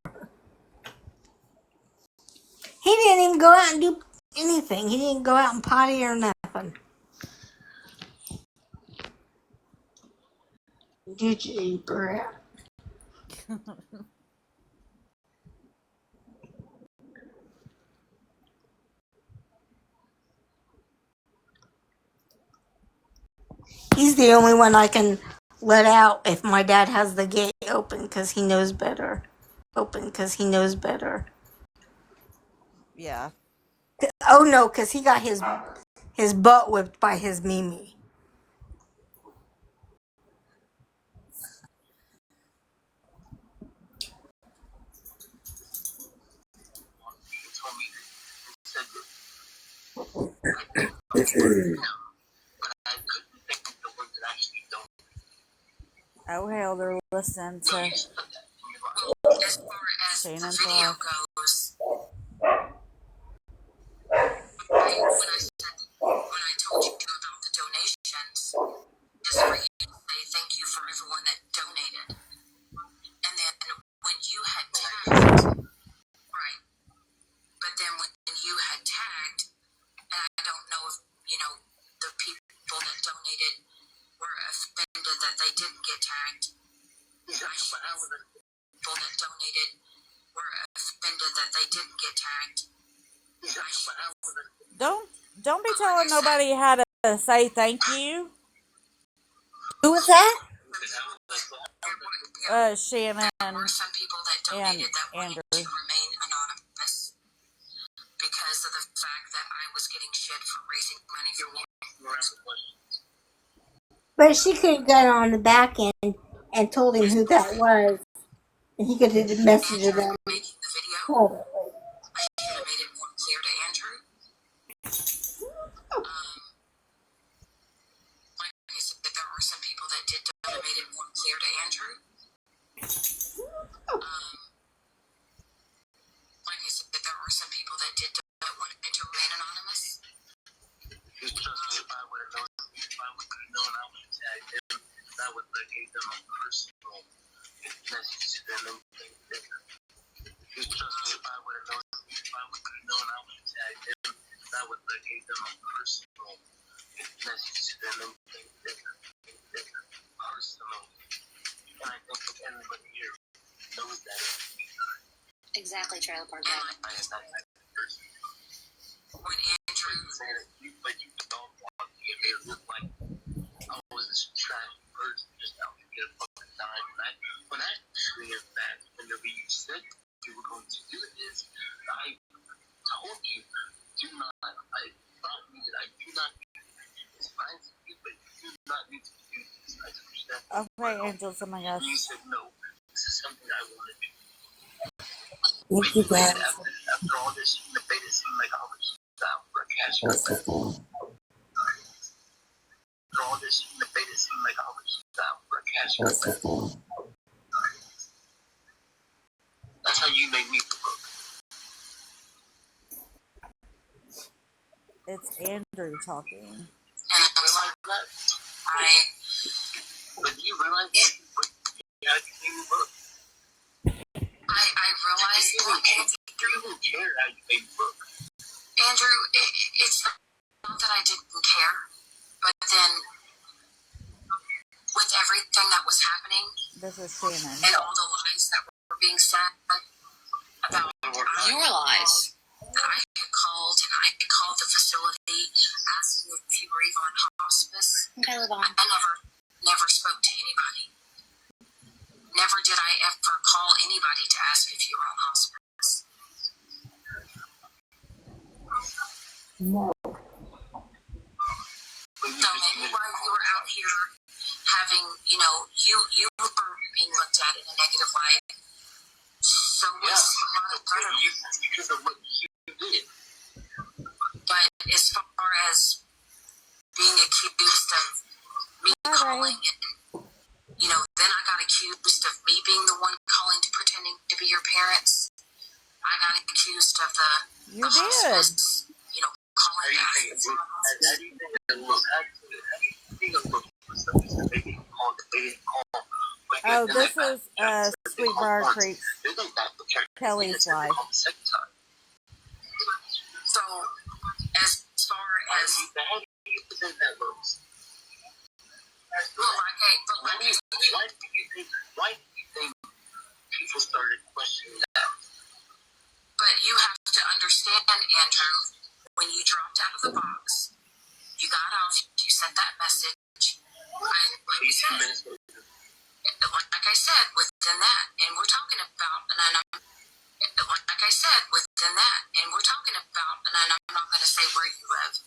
He didn't even go out and do anything. He didn't go out and potty or nothing. Did you, Brett? He's the only one I can let out if my dad has the gate open because he knows better. Yeah. Oh no, because he got his butt whipped by his Mimi. Oh, hell, they're listening to As far as the Shannon's video live. goes, when I told you about the donations, just for you to say thank you for everyone that donated. And then when you had tagged, right, but then when you had tagged, and I don't know if, the people that donated were offended that they didn't get tagged. People that donated were offended that they didn't get tagged. Don't be telling nobody how to say thank you. Who was that? Shannon There were some people that and donated that wanted Andrew. to remain anonymous because of the fact that I was getting shit for raising money for me. But she could have got on the back end and told him who that was. And he could have messaged them. Making the video, Privately. I should have made it more clear to Andrew. Like I said, there were some people that did donate, made it more clear to Andrew. Like I said, there were some people that did that wanted to remain anonymous. Just trust me, if I would have known, I would have tagged them. I would have gave them a personal message to them and things different. Just trust me, if I would have known, I would have tagged them. I would have gave them a personal message to them and things different. Personal. And I think that everybody here knows that. Exactly, Trailer Park. I am that type of person. When Andrew said it, but you don't want to get me to look like I was this trash person just out to get a fucking dime. When I actually, in fact, whenever you said you were going to do this, I told you, do not need it's fine to do, but you do not need to do this. I understand. Okay, Angels, oh my gosh. You said no. This is something I want to do. Thank you, guys. After all this, you made it seem like I was out for a cash grab. After all this, you made it seem like I was out for a cash grab. That's how you made me look. It's Andrew talking. And I was like, but you realize what you had to do look? I realized that Andrew didn't care how you made me look. Andrew, it's not that I didn't care, but then with everything that was happening This is Shannon. and all the lies that were being said about your lies, that I had called and I had called the facility asking if you were even on hospice. Okay, I never spoke to anybody. Never did I ever call anybody to ask if you were on hospice. No. So maybe while you were out here having, you were being looked at in a negative light. So was a lot of other because of what you did. But as far as being accused of me calling and, then I got accused of me being the one calling to pretending to be your parents. You did. Calling back. How do you think it looks? How do you think it looks for something that they didn't call? Oh, this is Sweetbriar Creek, Kelly's life. So, as far as how do you think that looks? Why do you think people started questioning that? But you have to understand, Andrew, when you dropped out of the box, you got off, you sent that message. Like I said, within that, and we're talking about, like I said, within that, and we're talking about, and I'm not going to say where you live.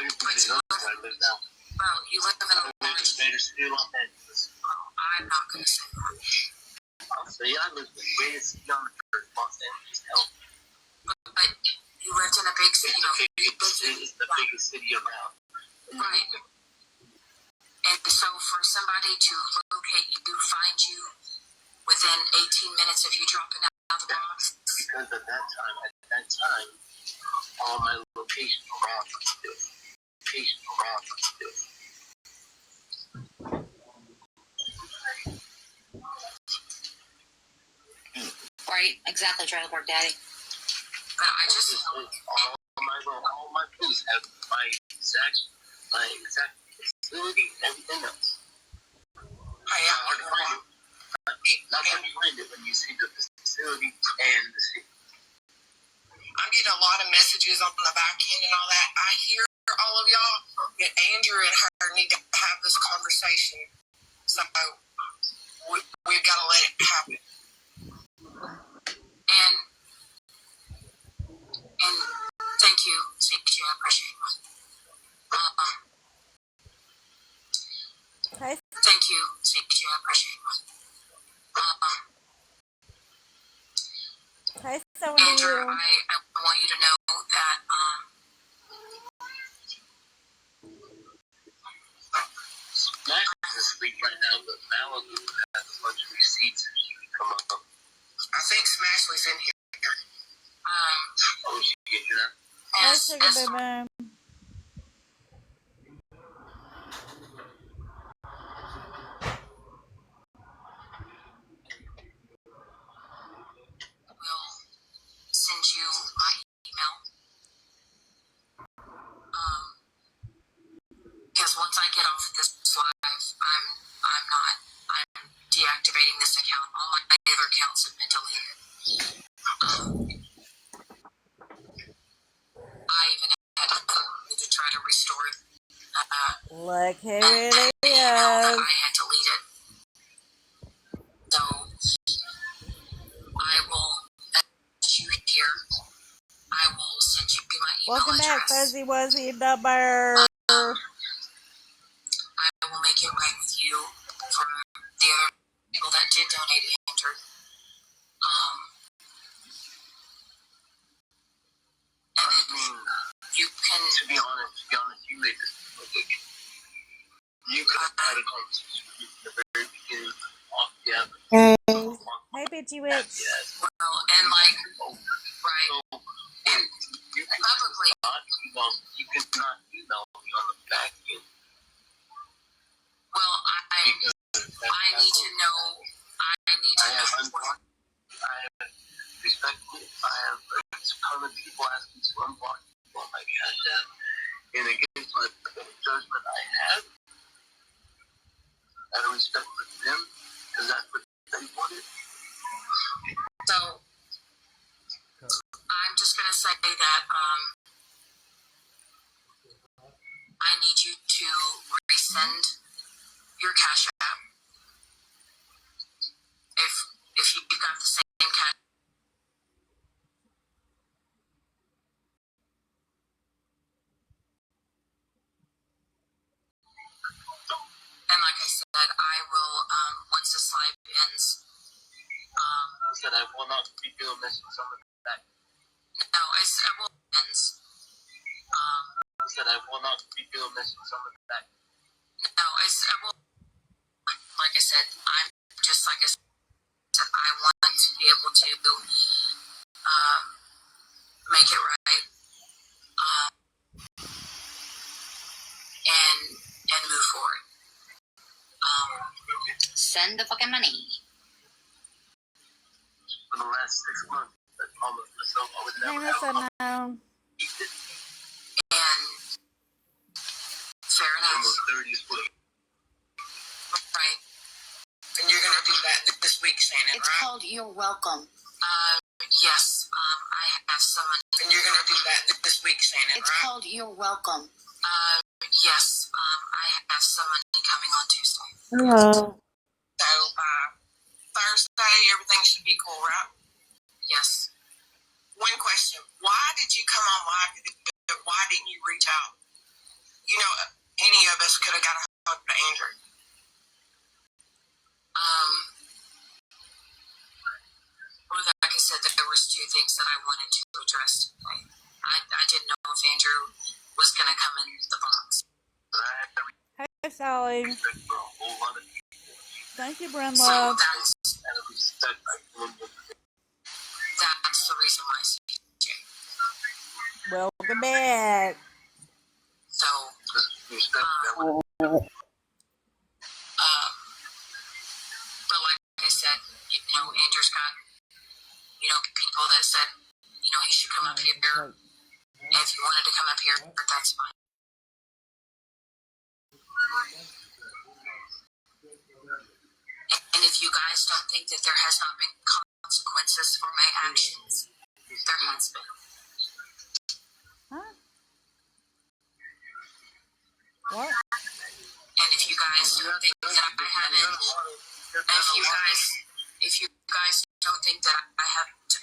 Everybody knows where I live now. Well, you live in a large city, Los Angeles. I'm not going to say that. I'll say I live in the greatest city on earth, Los Angeles. But you lived in a big city. It's the biggest city around. Right. And so for somebody to locate you, find you within 18 minutes of you dropping out of the box. Because at that time, all my locations were on this. Right, exactly, Trailer Park Daddy. But I just all my police have my exact facility, everything else. Hard to find it. Not hard to find it when you see the facility and the city. I'm getting a lot of messages on the back end and all that. I hear all of y'all, but Andrew and her need to have this conversation. So we've got to let it happen. And thank you. I appreciate it. Okay. Thank you. I appreciate it. Okay, so Andrew, I want you to know that Max is asleep right now, but Malibu has a bunch of receipts if she can come up. I think Smashley's in here. She can hear that? Let's take a baby. We'll send you my email. Because once I get off of this live, I'm deactivating this account. All my other accounts have been deleted. I even had to try to restore it. Look who it that is. I had deleted. So I will message you here. I will send you my email Welcome address. back, Fuzzy Wuzzy the Bear. I will make it right with you from the other people that did donate, Andrew. And then you can, to be honest, you made this mistake. You could have had a conversation with me from the very beginning. Hey, Bitchy Witch. Yes. Well, and like, right. So, and you can publicly you could not email me on the back end. Well, I need to know. Respectfully, I have a ton of people asking to unblock people on my Cash App, and against my judgment I have, out of respect for them, because that's what they wanted. So, I'm just going to say that I need you to resend your Cash App. If you got the same Cash App. And like I said, I will, once this live ends, I said I will not be doing this with some of that. No, I said I will ends. I said I will not be doing this with some of that. No, I said I will. Like I said, I'm just like I said, I want to be able to make it right, and move forward. Send the fucking money. For the last 6 months, that's almost myself. I would never have no. and fair enough. Almost 30 split. Right. And you're gonna do that this week, Shannon, it's right? It's called You're Welcome. Yes. I have someone. And you're gonna do that this week, Shannon, it's right? It's called You're Welcome. Yes. I have someone coming on Tuesday. Hello. So, Thursday, everything should be cool, right? Yes. One question. Why did you come on live? Why didn't you reach out? You know, any of us could have got a hold of Andrew. Well, like I said, there was 2 things that I wanted to address today. I didn't know if Andrew was going to come in the box. Hey, Sally. Thank you, Brenda. So that's the reason why I see you. Welcome back. So, but like I said, Andrew's got, people that said, he should come up here. And if you wanted to come up here, that's fine. And if you guys don't think that there has not been consequences for my actions, there has been. Huh? What? And if you guys don't think that I haven't, if you guys don't think that I haven't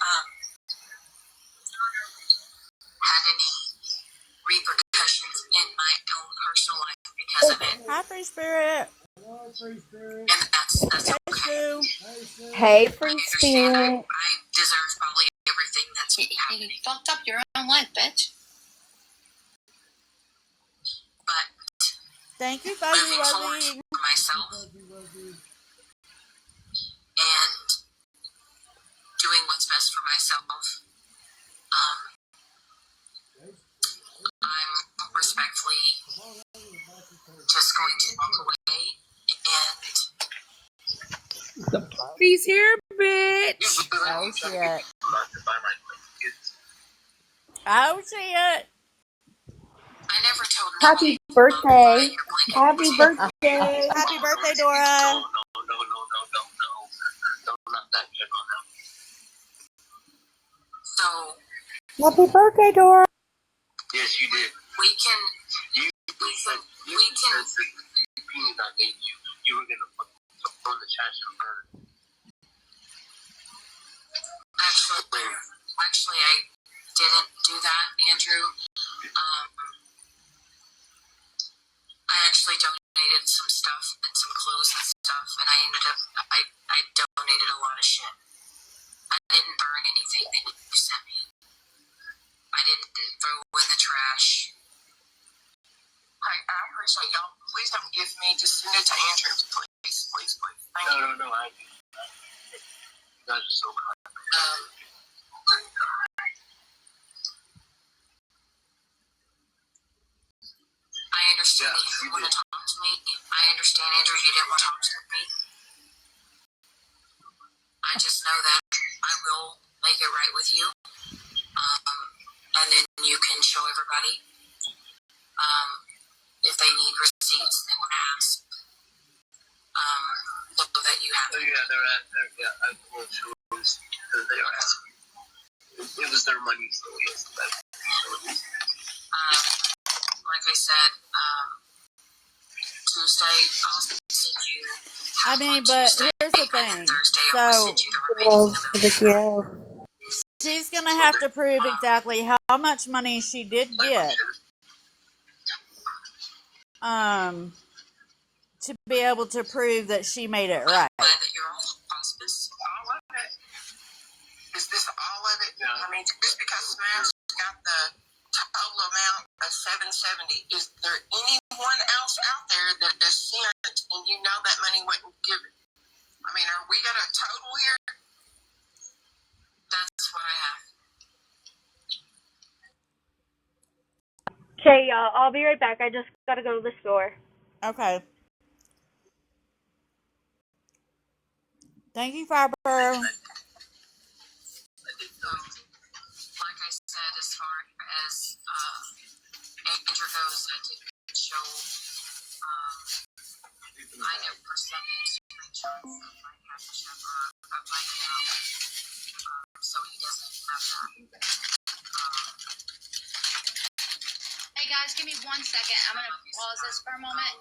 had any repercussions in my own personal life because of it. Hi, Free Spirit. And that's okay. Hey, Free Spirit. I deserve probably everything that's happening. You fucked up your own life, bitch. But Thank you, moving Fuzzy forward Wuzzy. for myself and doing what's best for myself, I'm respectfully just going to walk away and He's here, bitch. Oh, shit. Oh, shit. I never told Happy nobody birthday. your blanket. Happy birthday. Happy birthday, Dora. No, not that general now. So, Happy birthday, Dora. yes, you did. We can. You were gonna throw the trash and burn. Actually, I didn't do that, Andrew. I actually donated some stuff and some clothes and stuff, and I donated a lot of shit. I didn't burn anything that you sent me. I didn't throw in the trash. I appreciate y'all. Please don't give me. Just send it to Andrew, please. Thank you. No. That's so kind. I understand that you want to talk to me. I understand, Andrew, you didn't want to talk to me. I just know that I will make it right with you. And then you can show everybody. If they need receipts, they want to ask. So that you have. I will show those because they are asking. It was their money, so yes. Like I said, Tuesday I'll send you. I mean, but here's the thing. So, she's going to have to prove exactly how much money she did get. To be able to prove that she made it right. I'm glad that you're on hospice. All of it. Is this all of it? Yeah. I mean, just because Smash got the total amount of $770, is there anyone else out there that is sent and you know that money wasn't given? I mean, are we got a total here? That's what I have. Okay, y'all. I'll be right back. I just gotta go to the store. Okay. Thank you, Fiber. Like I said, as far as Andrew goes, I did show I never sent him screenshots of my cash app or of my account, so he doesn't have that. Hey guys, give me 1 second. I'm gonna pause this for a moment.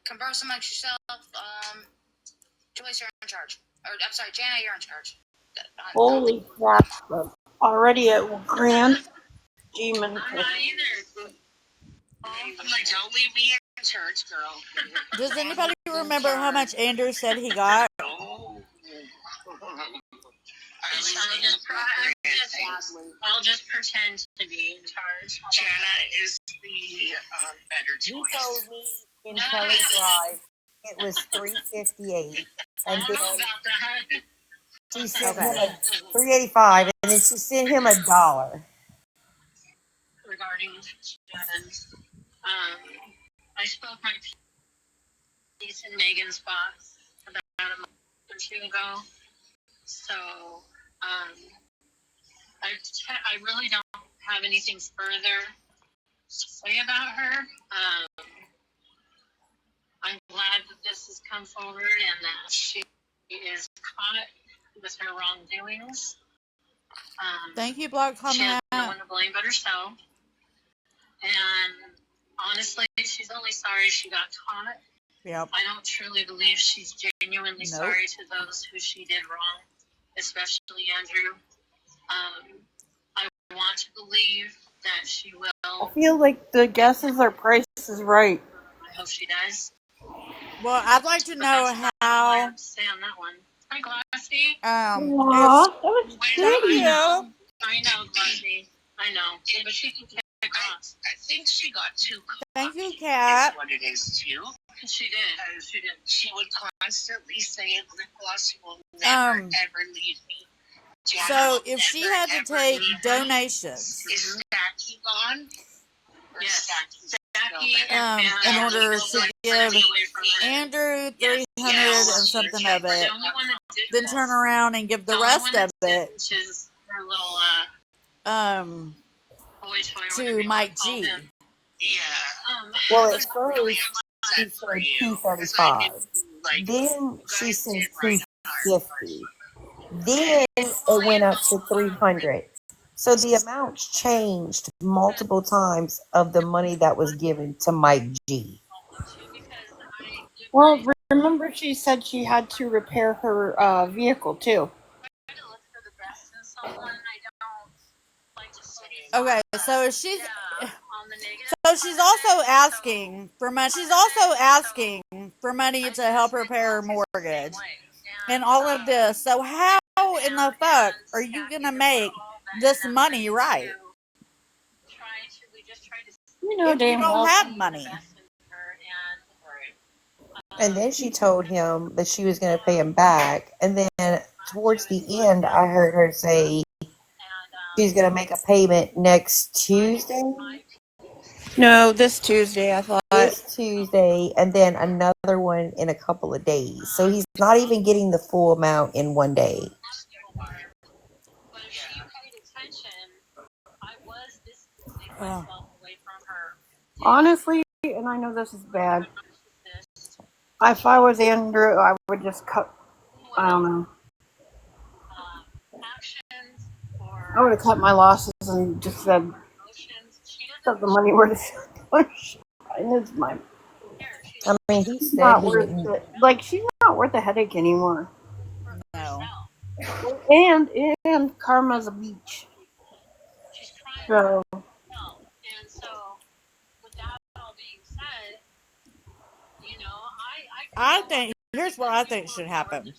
Converse amongst yourself. Joyce, you're in charge. Or I'm sorry, Jana, you're in charge. Holy crap. Already at Grand Demon. I'm not either. I'm like, don't leave me in church, girl. Does anybody remember how much Andrew said he got? I'll just pretend to be in charge. Jana is the better choice. He told me in Kelly Drive it was $3.58, and I don't know about that. she sent him a $3.85, and then she sent him $1. Regarding Jana's, I spoke my piece in Megan's box about a month or two ago. So, I really don't have anything further to say about her. I'm glad that this has come forward and that she is caught with her wrongdoings. Thank you, Block She has Comment. no one to blame but herself. And honestly, she's only sorry she got caught. Yep. I don't truly believe she's genuinely Nope. sorry to those who she did wrong, especially Andrew. I want to believe that she I will. feel like the guesses are Price is Right. I hope she does. Well, I'd like to But know that's not all I how. have to say on that one. Hi, Glassy. Aw, that was Thank pretty. you. I know, Glassy. I know. But she can kick across. I think she got too caught. Thank you, Kat. Is what it is, too. She did. She did. She would constantly say, Glassy will never, ever leave me. Jana So will if she never, had to ever take leave me. donations, Is Stacky gone? Yes. Stacky in order to give Andrew 300 and something of it, then turn around and give the rest of it her little boy toy, to Mike G. Yeah. Well, at first she said $2.35. Then she said $2.50. Then it went up to $300. So the amounts changed multiple times of the money that was given to Mike G. Well, remember she said she had to repair her vehicle too. Okay, so she's also asking for money. She's also asking for money to help repair her mortgage and all of this. So how in the fuck are you gonna make this money right You know if you damn don't well. have money? And then she told him that she was going to pay him back. And then towards the end, I heard her say she's going to make a payment next Tuesday. No, this Tuesday, I thought. This Tuesday, and then another one in a couple of days. So he's not even getting the full amount in one day. Oh. Honestly, and I know this is bad. If I was Andrew, I would just cut. I don't know. I would have cut my losses and just said, "Stuff the money where it's my." I mean, he said Not he worth didn't. it. Like she's not worth the headache anymore. No. And karma's a beach. So I think here's what I think should happen.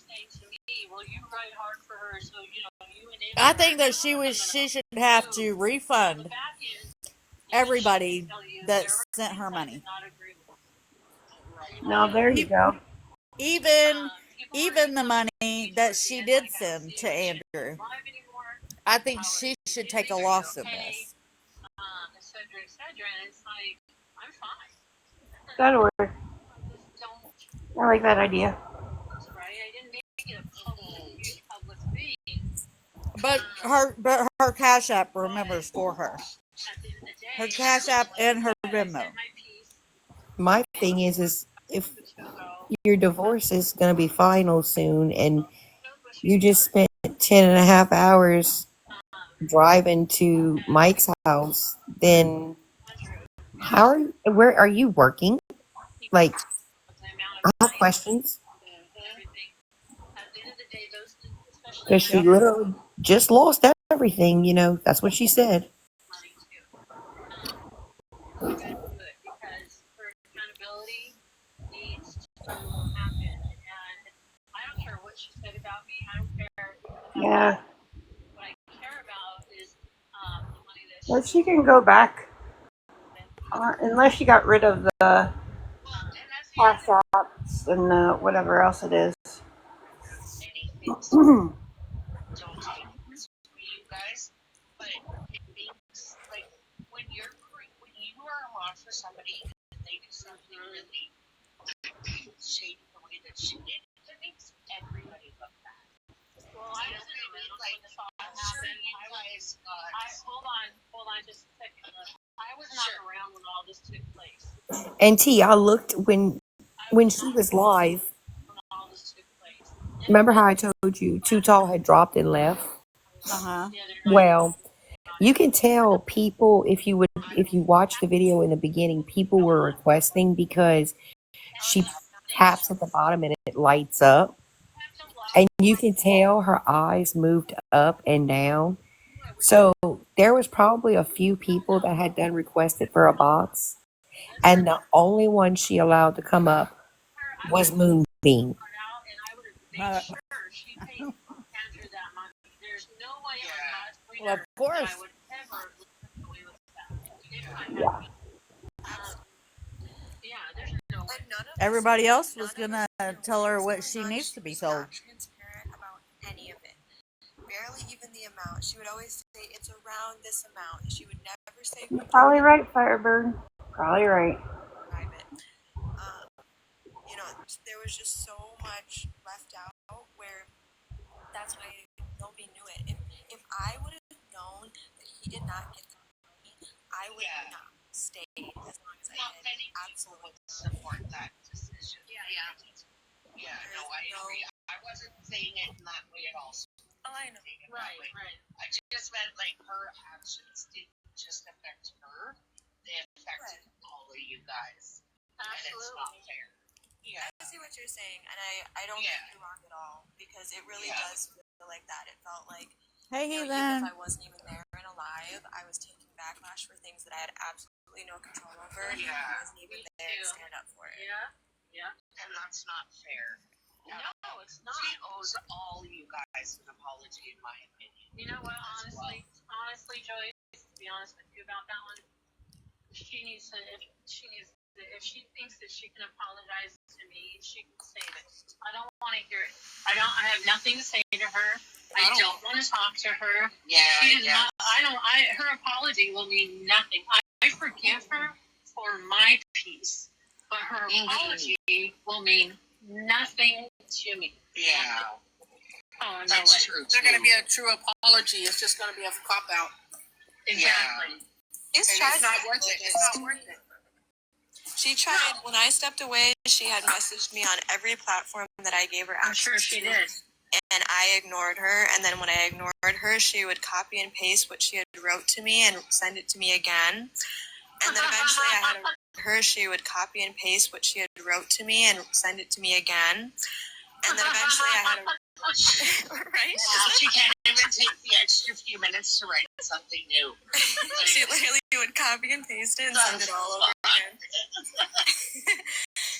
I think that she should have to refund everybody that sent her money. now there you go. Even the money that she did send to Andrew. I think she should take a loss in okay, this. et cetera, and it's like, I'm fine. That'll work. Just don't, I like that idea. right? I didn't make it a public, huge public thing. But her Cash App remembers for her. At the end of the day, Her Cash App and her I Venmo. said my piece My thing is if to go. your divorce is going to be final soon and you just spent 10.5 hours driving to Mike's house, then where are you working? Like, I have questions. Because she literally just lost everything, that's what she said. You gotta do it because for accountability needs to happen. And I don't care what she said about me. I don't care even about Yeah. what I care about is the money that Well, she can go back. Unless she got rid of the cash apps and whatever else it is. Don't take this for you guys, but it makes like when you are wrong for somebody and they do something really shady the way that she did, it makes everybody look bad. Well, I was like, I'm sure you guys got. Hold on, just a second. I was not around when all this took place. And T, I looked when she was live. Remember how I told you Too Tall had dropped and left? Uh-huh. Well, you can tell people if you watch the video in the beginning, people were requesting because she taps at the bottom and it lights up. And you can tell her eyes moved up and down. So there was probably a few people that had done requested for a box. And the only one she allowed to come up was Moonbeam. Well, of course. Everybody else was gonna tell her what she needs to be told. Transparent about any of it. Barely even the amount. She would always say it's around this amount. She would never say. You're probably right, Firebird. Probably right. Private. There was just so much left out where that's why nobody knew it. If I would have known that he did not get the money, I would have not stayed as long as I did. Absolutely support that decision. Yeah, no, I agree. I wasn't saying it in that way at all. Oh, I know. Right. I just meant like her actions didn't just affect her; they affected all of you guys. And it's not fair. Yeah. I see what you're saying, and I don't think you're wrong at all because it really does feel like that. It felt like even if I wasn't even there and alive, I was taking backlash for things that I had absolutely no control over. Yeah. I wasn't even there to stand up for it. Yeah. And that's not fair. No, it's not. She owes all you guys an apology, in my opinion. You know what? Honestly, Joyce, to be honest with you about that one, if she thinks that she can apologize to me, she can say it. I don't want to hear it. I have nothing to say to her. I don't want to talk to her. Yeah. Her apology will mean nothing. I forgive her for my piece, but her apology will mean nothing to me. Yeah. Oh, no That's way. true. It's not going to be a true apology. It's just going to be a cop out. Exactly. It's not worth it. It's not worth it. She tried, when I stepped away, she had messaged me on every platform that I gave her access I'm sure she to. did. And I ignored her, and then when I ignored her, she would copy and paste what she had wrote to me and send it to me again. And then eventually I had her, she would copy and paste what she had wrote to me and send it to me again. And then eventually I had right? Wow, she can't even take the extra few minutes to write something new. She literally would copy and paste it and send it all over again.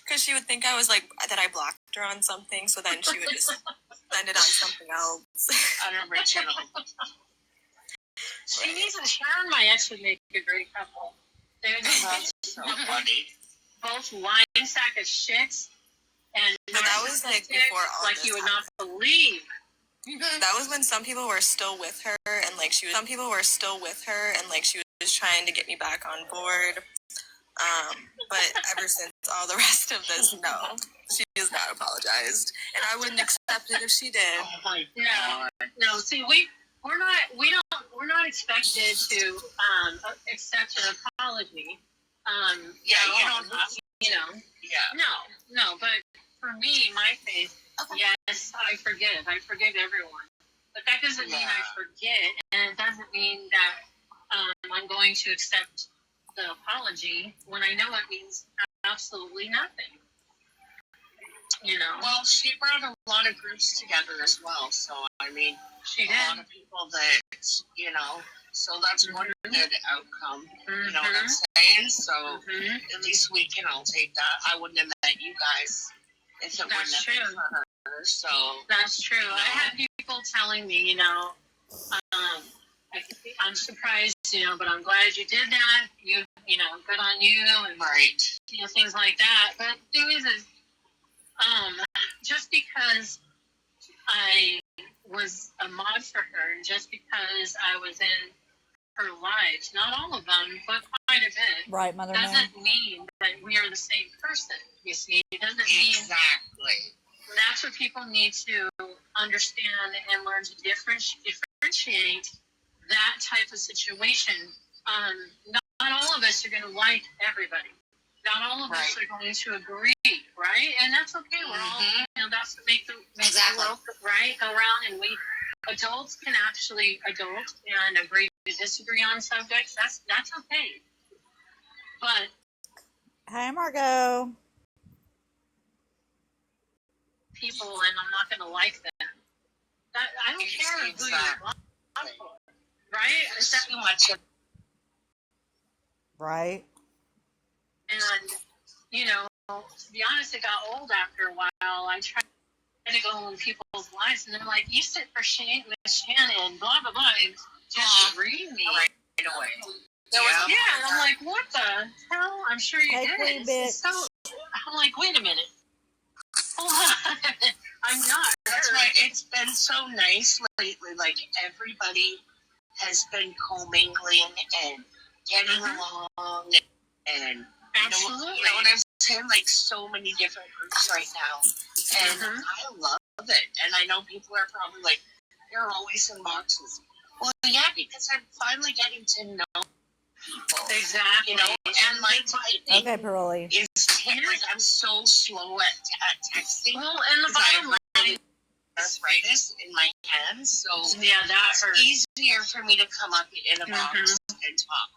Because she would think I was like, that I blocked her on something, so then she would just send it on something else. Unoriginal. She needs a Sharon and my ex would make a great couple. They would be so funny. Both lying sack of shits and but that was like before all like this you would happened. not believe. That was when some people were still with her, and like she was. Some people were still with her, and like she was trying to get me back on board. But ever since all the rest of this, no, she has not apologized, and I wouldn't accept it if she did. Oh my God. No. See, we're not expected to accept an apology. Yeah, at you all. don't have to. You know. Yeah. No. But for me, my faith, yes, I forgive. I forgive everyone. But that doesn't mean I forget, and it doesn't mean that I'm going to accept the apology when I know it means absolutely nothing. You know. Well, she brought a lot of groups together as well. So I mean, She a did. lot of people that So that's one good outcome. You know what I'm saying? So at least we can all take that. I wouldn't have met you guys if it wouldn't have been for her. So That's true. I had people telling me, I'm surprised, but I'm glad you did that. Good on you, and things like that. But the thing is just because I was a mod for her, and just because I was in her lives, not all of them, but quite a bit, Right, Mother Moon? doesn't mean that we are the same person. You see, it doesn't mean exactly. That's what people need to understand and learn to differentiate that type of situation. Not all of us are going to like everybody. Not all of us are going to agree, right? And that's okay. We're all, that's what makes the world, right, go around. And adults can actually adult and agree to disagree on subjects. That's okay. But Hi, Margot. people, and I'm not going to like them. I don't care who you like, right? There's too much. Right. And, to be honest, it got old after a while. I tried to go in people's lives, and they're like, you sit for with Shannon, blah, blah, blah, and just read me. Right away. And I'm like, what the hell? I'm sure you Hey, did. Queen Bitch. So, I'm like, wait a minute. Hold on. I'm not. That's right. It's been so nice lately. Like, everybody has been commingling and getting along, and absolutely. You know what I'm saying? Like, so many different groups right now, and I love it. And I know people are probably like, "You're always in boxes." Well, yeah, because I'm finally getting to know people. Exactly. And my typing Okay, Pearly. is like I'm so slow at texting. Well, and the bottom line, arthritis in my hands, so that it's hurts. easier for me to come up in a box and talk.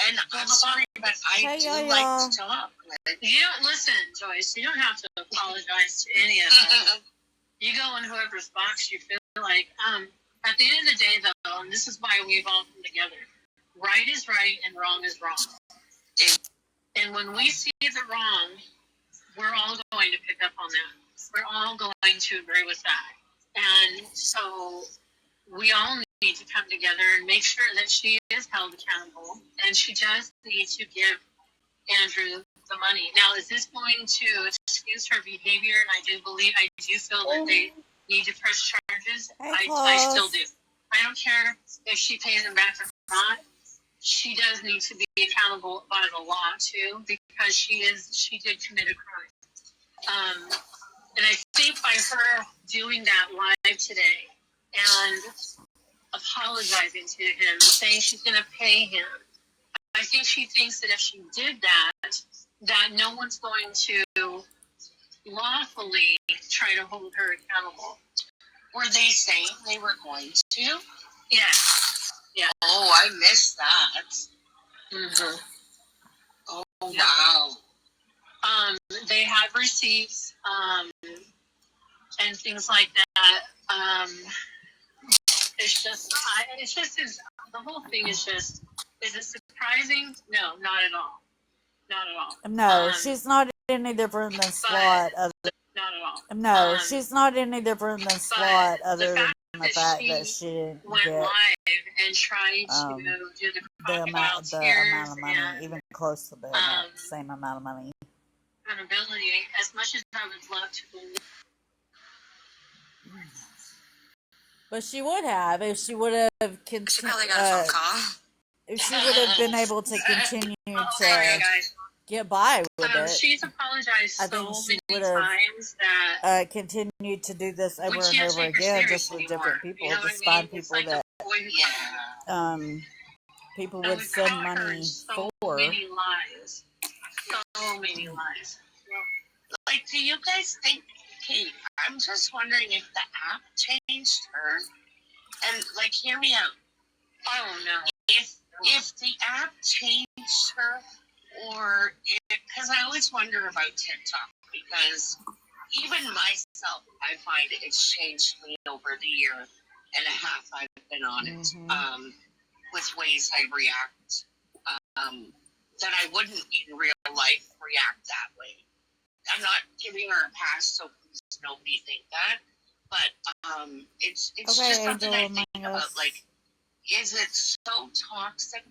And I'm sorry, but I do like to talk. You don't listen, Joyce. You don't have to apologize to any of us. You go in whoever's box you feel like. At the end of the day, though, and this is why we've all come together. Right is right and wrong is wrong. And when we see the wrong, we're all going to pick up on that. We're all going to agree with that. And so we all need to come together and make sure that she is held accountable, and she does need to give Andrew the money. Now, is this going to excuse her behavior? And I do feel that they need to press charges. I still do. I don't care if she pays him back or not. She does need to be accountable by the law too, because she did commit a crime. And I think by her doing that live today and apologizing to him, saying she's going to pay him, I think she thinks that if she did that no one's going to lawfully try to hold her accountable. Were they saying they were going to? Yeah. Yeah. Oh, I missed that. Oh, wow. They have receipts, and things like that. The whole thing is just, is it surprising? No, not at all. Not at all. No, she's not any different than SWAT. Not at all. No, she's not any different than SWAT other than the fact that she didn't went get live and tried to do the amount of money, and, even close to the same amount of money. accountability. As much as I would love to believe But she would have if she would have She probably got a phone call. if she would have been able to continue Sorry, to guys. get by with it. She's apologized I think so she would many have times that continued to do this over we and can't over take her again, serious just with anymore. different people. You know what Just I mean? find It's people like that people and would we've send caught her money in so for. many lies. So many lies. Like, do you guys think, Kate, I'm just wondering if the app changed her. And, like, hear me out. I don't know. If the app changed her, or because I always wonder about TikTok, because even myself, I find it's changed me over the year and a half I've been on it, with ways I react that I wouldn't in real life react that way. I'm not giving her a pass, so please nobody think that. But it's Okay, just something Angel I think among about. us. Like, is it so toxic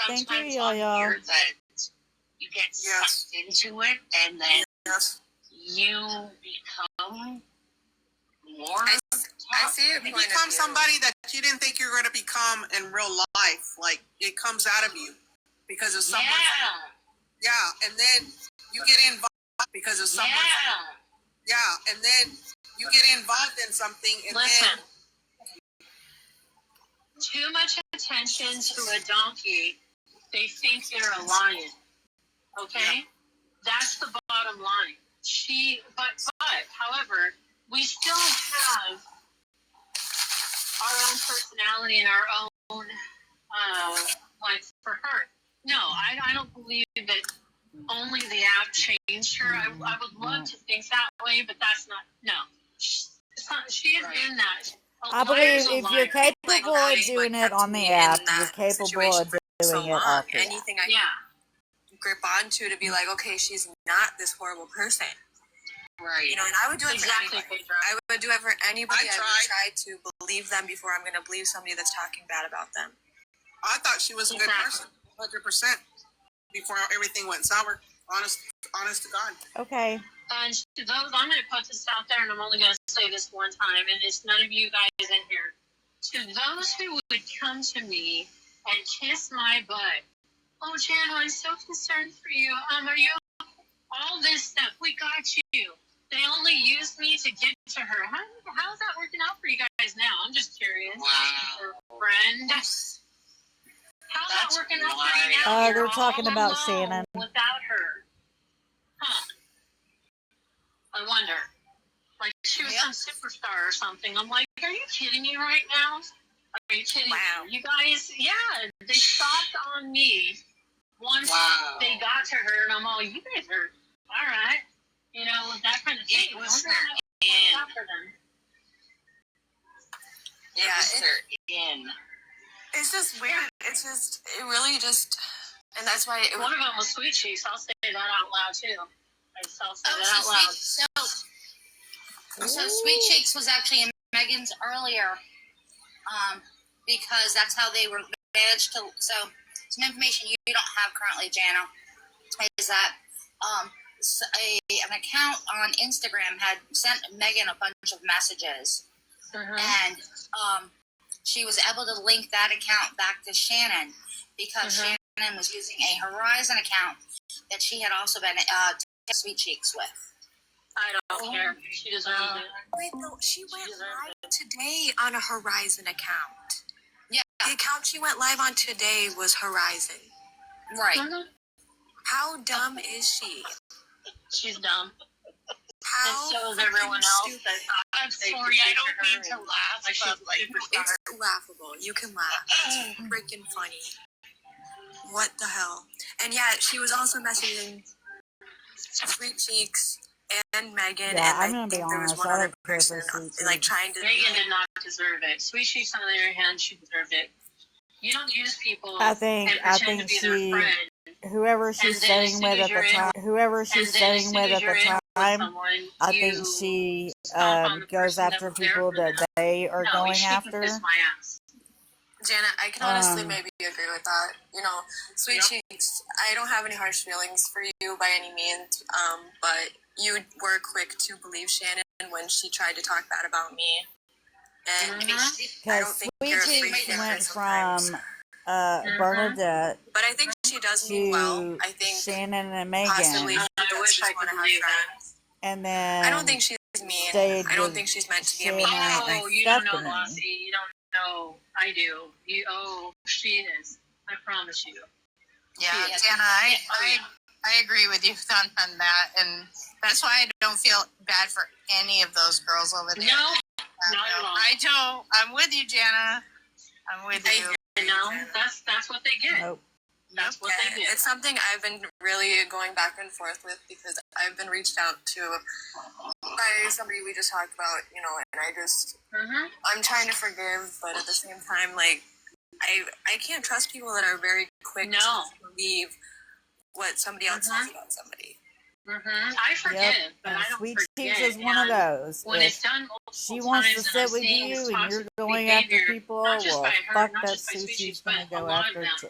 Thank sometimes you, on Yaya. here that you get sucked into it and then you become more I see it. You become somebody that you didn't think you were going to become in real life. Like, it comes out of you because of someone. Yeah, and then you get involved because of someone. Yeah, and then you get involved in something, and Listen. Too much attention to a donkey, they think you're a lion. Okay? That's the bottom line. However, we still have our own personality and our own, like for her. No, I don't believe that only the app changed her. I would love to think that way, but that's not, no. She has been that. I believe if you're capable of doing it on the app, you're capable of doing it off the app. Anything I grip onto to be like, okay, she's not this horrible person. Right. You know, and I would do it for anybody. I would do it for anybody. I would try to believe them before I'm going to believe somebody that's talking bad about them. I thought she was a good person, 100%. Before everything went sour, honest to God. Okay. And to those, I'm going to put this out there, and I'm only going to say this one time, and it's none of you guys in here. To those who would come to me and kiss my butt, oh, Jana, I'm so concerned for you. Are you all this stuff? We got you. They only used me to get to her. How's that working out for you guys now? I'm just curious. Wow. Friend. How's that working out for you now? They're talking all about alone Shannon. without her. Huh. I wonder. Like she was some superstar or something. I'm like, are you kidding me right now? Are you kidding me? You guys, they stopped on me once they got to her, and I'm all, you guys are all right. You know, that kind of thing. It was her in. Yeah, it's just weird. It's just, it really just, and that's why One of them was Sweet Cheeks. I'll say that out loud too. I'll say that out loud. So Sweet Cheeks was actually in Megan's earlier, because that's how they were managed to. So some information you don't have currently, Jana, is that an account on Instagram had sent Megan a bunch of messages, and she was able to link that account back to Shannon because Shannon was using a Horizon account that she had also been Sweet Cheeks with. I don't care. She deserves it. Wait, no, she went live today on a Horizon account. Yeah. The account she went live on today was Horizon. Right. How dumb is she? She's dumb. How and so is everyone else. I'm sorry, I don't mean to laugh, but like, it's laughable. You can laugh. It's freaking funny. What the hell? And yeah, she was also messaging Sweet Cheeks and Megan. Yeah, and I'm gonna be honest. I don't care for Sweet Cheeks. Like trying to. Megan did not deserve it. Sweet Cheeks, on the other hand, she deserved it. You don't use people. I think she, whoever she's staying with at the time, I think she goes after people that they are going after. Jana, I can honestly maybe agree with that. You know, Sweet Cheeks, I don't have any harsh feelings for you by any means, but you were quick to believe Shannon when she tried to talk bad about me. And I don't Because think Sweet you're a Cheeks freak went different sometimes. from Bernadette But I think she does mean well. to I think Shannon and possibly Megan, she does just want to have friends. and I don't then think she's mean. stayed I don't with think she's meant to be a mean Shannon person. and Oh, you don't know, Stephanie. Lassie. You don't know. I do. She is. I promise you. Yeah, She is. Jana, I agree with you on that, and that's why I don't feel bad for any of those girls over there. No, not at all. I don't. I'm with you, Jana. I'm with you. You know, that's what they get. Nope. That's what Yeah, they get. it's something I've been really going back and forth with because I've been reached out to by somebody we just talked about, you know, and I just, I'm trying to forgive, but at the same time, like, I can't trust people that are very quick to believe what somebody else says about somebody. I forgive, but I don't Sweet forget. Cheeks is one of those. When If it's done multiple she wants to times sit and with I'm seeing you this and toxic you're going behavior, after people, not just well, by her, fuck not that just by Sweet Sushi's Cheeks, gonna but a go lot after of them. too.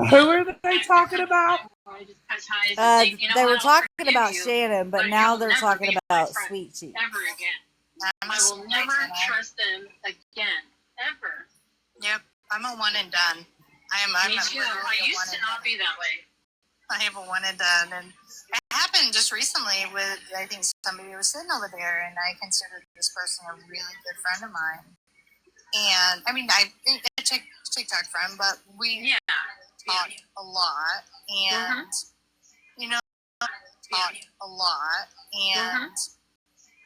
Who are they talking about? I just cut ties and think, you know They what, were I'll talking forgive about you, Shannon, but but now you'll they're never talking be my about friend Sweet Cheeks. ever again. I will never trust them again, ever. Yep, I'm a one and done. I'm Me too. I used to not be that way. I have a one and done, and it happened just recently with, I think somebody was sitting over there, and I considered this person a really good friend of mine. And I mean, a TikTok friend, but we talk a lot, and you know, talk a lot, and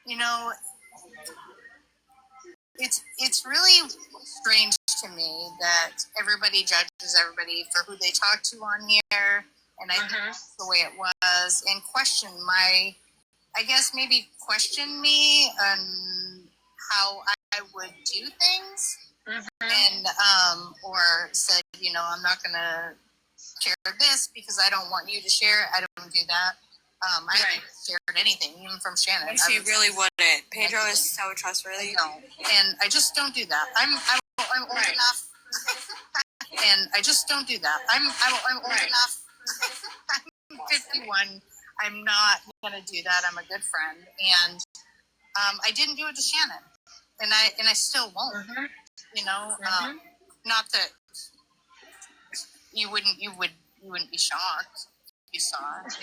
you know, it's really strange to me that everybody judges everybody for who they talk to on here, and I think that's the way it was, and maybe question me on how I would do things, and or said, you know, I'm not gonna share this because I don't want you to share it. I don't do that. I haven't shared anything, even from Shannon. And she really wouldn't. Pedro is so trustworthy. No, and I just don't do that. I'm old enough, and I just don't do that. I'm old enough. I'm 51. I'm not gonna do that. I'm a good friend, and I didn't do it to Shannon, and I still won't. You know, not that you wouldn't be shocked if you saw it.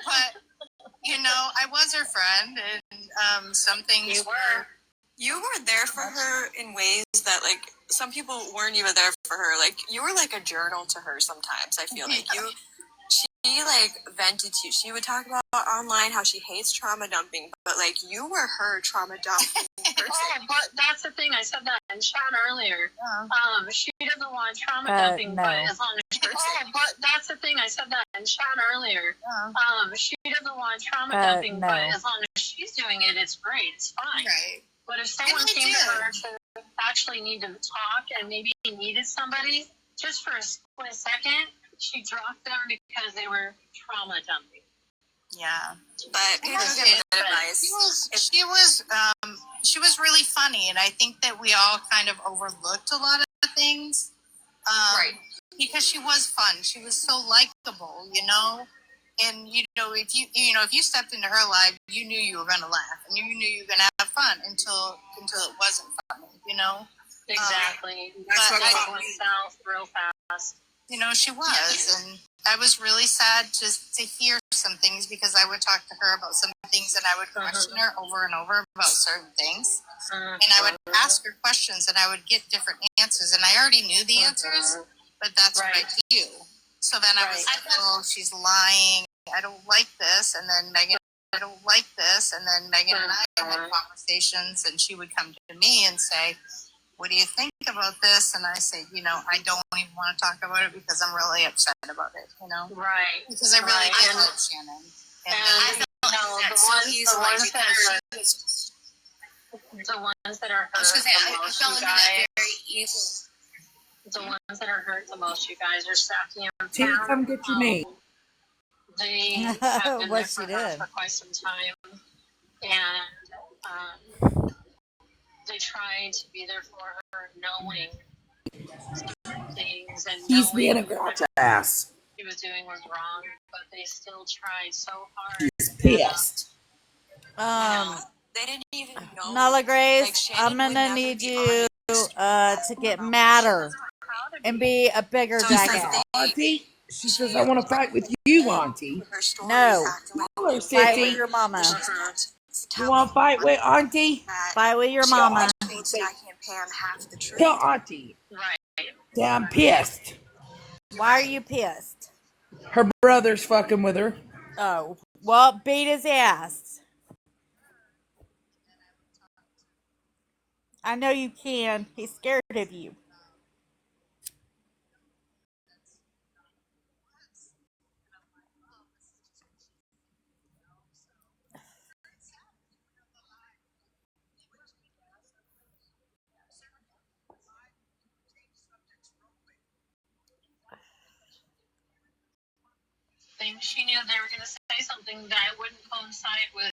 But you know, I was her friend, and some things You were there for her in ways that, like, some people weren't even there for her. Like, you were like a journal to her sometimes, I feel like. She, like, vented to you. She would talk about online how she hates trauma dumping, but, like, you were her trauma dumping person. But that's the thing. I said that in chat earlier. She doesn't want trauma dumping, no. but as long as but that's the thing. I said that in chat earlier. She doesn't want trauma dumping, no. but as long as she's doing it, it's great. It's fine. Right. But if someone came to her to actually need to talk and maybe needed somebody just for a split second, she dropped them because they were trauma dumping. Yeah, but Pedro gave good advice. She was really funny, and I think that we all kind of overlooked a lot of things, because she was fun. She was so likable, you know. And you know, if you stepped into her life, you knew you were gonna laugh, and you knew you were gonna have fun until it wasn't funny, you know. Exactly. That's what I went south real fast. You know, she was, and I was really sad to hear some things, because I would talk to her about some things, and I would question her over and over about certain things, and I would ask her questions, and I would get different answers, and I already knew the answers, but that's what I do. So then I was like, oh, she's lying. I don't like this. And then Megan, I don't like this. And then Megan and I had conversations, and she would come to me and say, what do you think about this? And I say, you know, I don't even want to talk about it because I'm really upset about it, you know? Right. Because I really do love Shannon. And I felt the ones that are hurt I was gonna say, I the most, fell you into that guys. very evil. The ones that are hurt the most, you guys, are Stephanie and T, Pam. come get your meat. They have been there What for she her did. for quite some time, and they tried to be there for her, knowing things and He's knowing being a grouch ass. she was doing was wrong, but they still tried so hard. He's pissed. They didn't even know. Nala Like Grace, Shannon I'm would gonna never need be you honest to get madder and be a bigger So since jackass. Auntie, she says, I want to fight with you, Auntie. her stories No, acting like Hello, fight with Sissy. your mama. You want to fight with Auntie? Fight with your Tell mama. Auntie, Jackie and Pam half the truth. tell Auntie Right. that I'm pissed. Why are you pissed? Her brother's fucking with her. Oh, well, beat his ass. I know you can. He's scared of you. Think she knew they were going to say something that wouldn't coincide with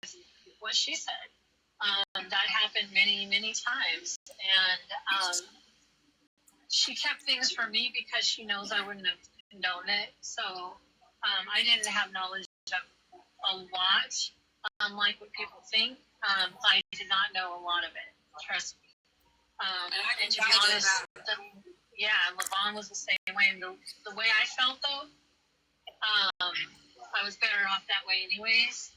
what she said. That happened many, many times. And she kept things from me because she knows I wouldn't have known it. So I didn't have knowledge of a lot, unlike what people think. I did not know a lot of it. Trust me. And to be honest, Levon was the same way. And the way I felt, though, I was better off that way anyways,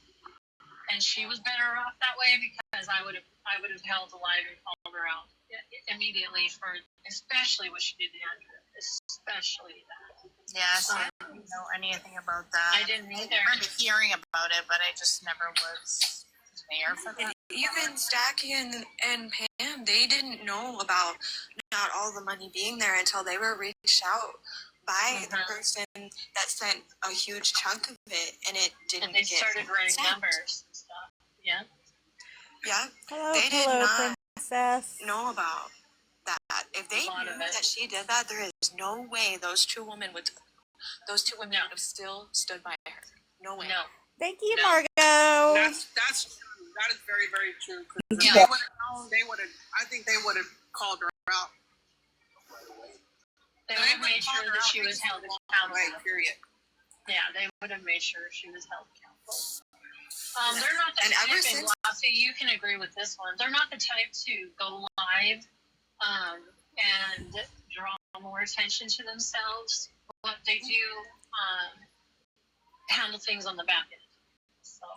and she was better off that way because I would have held alive and called her out immediately for especially what she did to Andrew, especially that. Yes, I didn't know anything about that. I didn't either. I remember hearing about it, but I just never was there for that. Even Jackie and Pam, they didn't know about not all the money being there until they were reached out by the person that sent a huge chunk of it, and it didn't. And they started running numbers and stuff. Yeah. Yeah. Hello, They did not princess. know about that. If they knew that she did that, there is no way those two women would have still stood by her. No way. No. Thank you, Margot. That is very, very true. If Yeah. they would have known, I think they would have called her out. They would have made sure that she was held accountable. Period. Yeah, they would have made sure she was held accountable. They're not the And type, ever and since- Lassie, you can agree with this one. They're not the type to go live and draw more attention to themselves. What they do, handle things on the back end. So.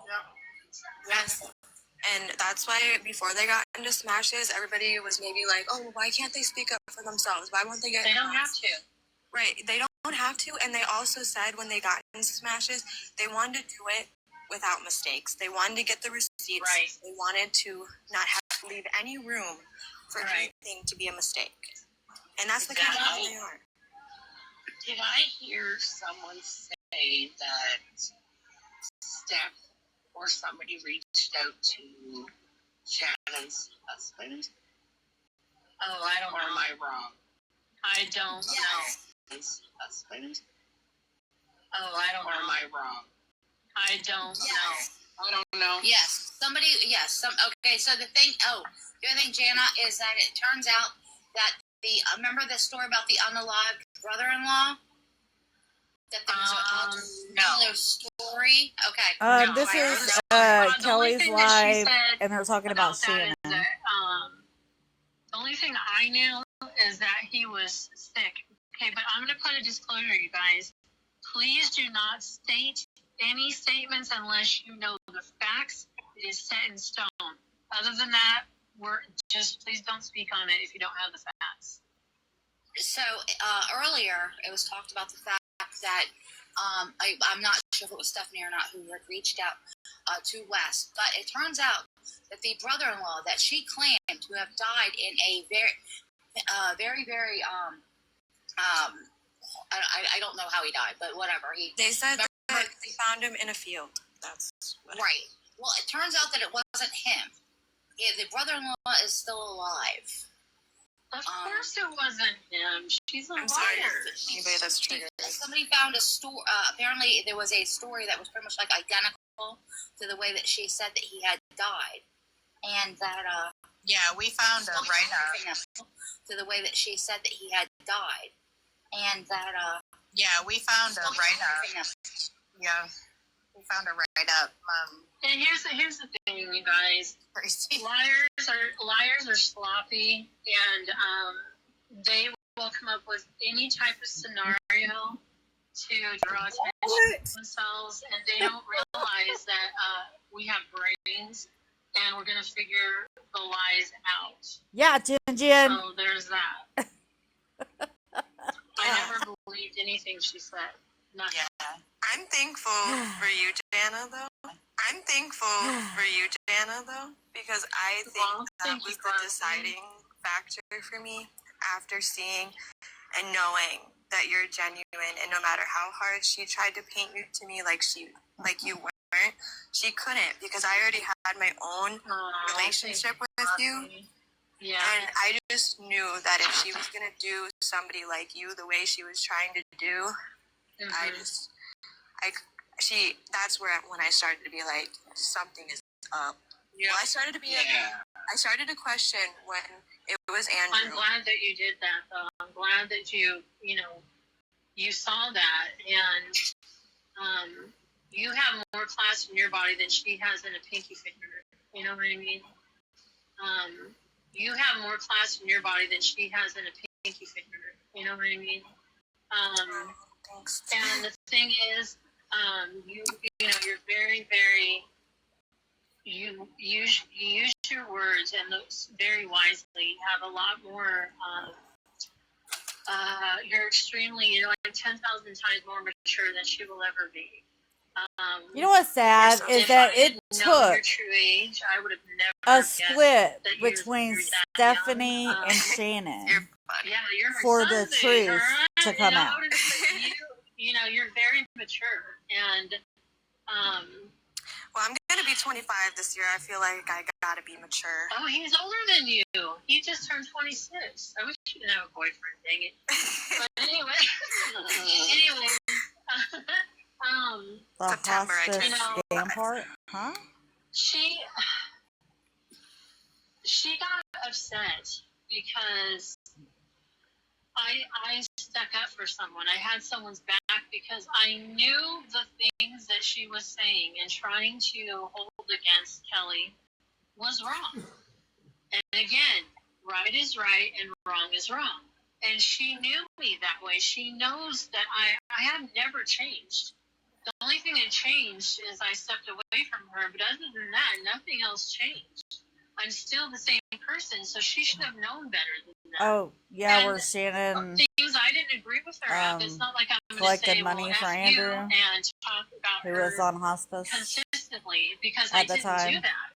Yes. And that's why before they got into smashes, everybody was maybe like, oh, why can't they speak up for themselves? Why won't they get They don't have to. Right. They don't have to. And they also said when they got into smashes, they wanted to do it without mistakes. They wanted to get the receipts. Right. They wanted to not have to leave any room for anything to be a mistake. And that's the kind of people they are. Did I hear someone say that Steph or somebody reached out to Shannon's husband? Oh, I don't know. Or am I wrong? I don't know. His husband? Oh, I don't Or know. am I wrong? I don't know. I don't know. Yes, somebody. Yes, okay. So the other thing, Jana, is that it turns out that remember the story about the unalived brother-in-law? That there was a story. Okay. This is The only Kelly's thing that she live, said and they're talking about that Shannon. is that, the only thing I knew is that he was sick. Okay, but I'm going to put a disclosure, you guys. Please do not state any statements unless you know the facts. It is set in stone. Other than that, please don't speak on it if you don't have the facts. So earlier, it was talked about the fact that I'm not sure if it was Stephanie or not who had reached out to Wes, but it turns out that the brother-in-law that she claimed to have died in a very I don't know how he died, but whatever. They said that they found him in a field. That's what right. Well, it turns out that it wasn't him. Yeah, the brother-in-law is still alive. Of course it wasn't him. She's a liar. I'm sorry. Anybody that's triggered. Somebody found a story. Apparently, there was a story that was pretty much like identical to the way that she said that he had died, and that yeah, we found a write-up. To the way that she said that he had died, and that yeah, we found a write-up. Yeah, we found a write-up up, And here's the thing, you guys. Liars are sloppy, and they will come up with any type of scenario to draw attention to themselves, and they don't realize that we have brains, and we're gonna figure the lies out. Yeah, Jin. So there's that. I never believed anything she said. Nothing. Yeah. I'm thankful for you, Jana, though. Because I think that was the deciding factor for me after seeing and knowing that you're genuine, and no matter how hard she tried to paint you to me like you weren't, she couldn't, because I already had my own relationship with you. Yeah. And I just knew that if she was gonna do somebody like you the way she was trying to do, that's when I started to be like, something is up. Yeah. Well, I started to question when it was Andrew. I'm glad that you did that, though. I'm glad that you saw that, and you have more class in your body than she has in a pinky finger. You know what I mean? You have more class in your body than she has in a pinky finger. You know what I mean? Thanks. And the thing is, you're very, very. You use your words and those very wisely. You have a lot more. You're extremely, like 10,000 times more mature than she will ever be. You know what's sad is that it took your true age, I would have never a split between Stephanie and Shannon for the truth to come out. You're very mature, and well, I'm gonna be 25 this year. I feel like I gotta be mature. Oh, he's older than you. He just turned 26. I wish you didn't have a boyfriend. Dang it. But anyway, The September, hospice scam part, huh? She got upset because I stuck up for someone. I had someone's back because I knew the things that she was saying and trying to hold against Kelly was wrong. And again, right is right and wrong is wrong. And she knew me that way. She knows that I have never changed. The only thing that changed is I stepped away from her, but other than that, nothing else changed. I'm still the same person, so she should have known better than that. Oh, yeah, and where Shannon things I didn't agree with her. It's not like I'm going to collected say, money well, for F Andrew, you and talk about who her was on hospice consistently, because at I the didn't time. do that.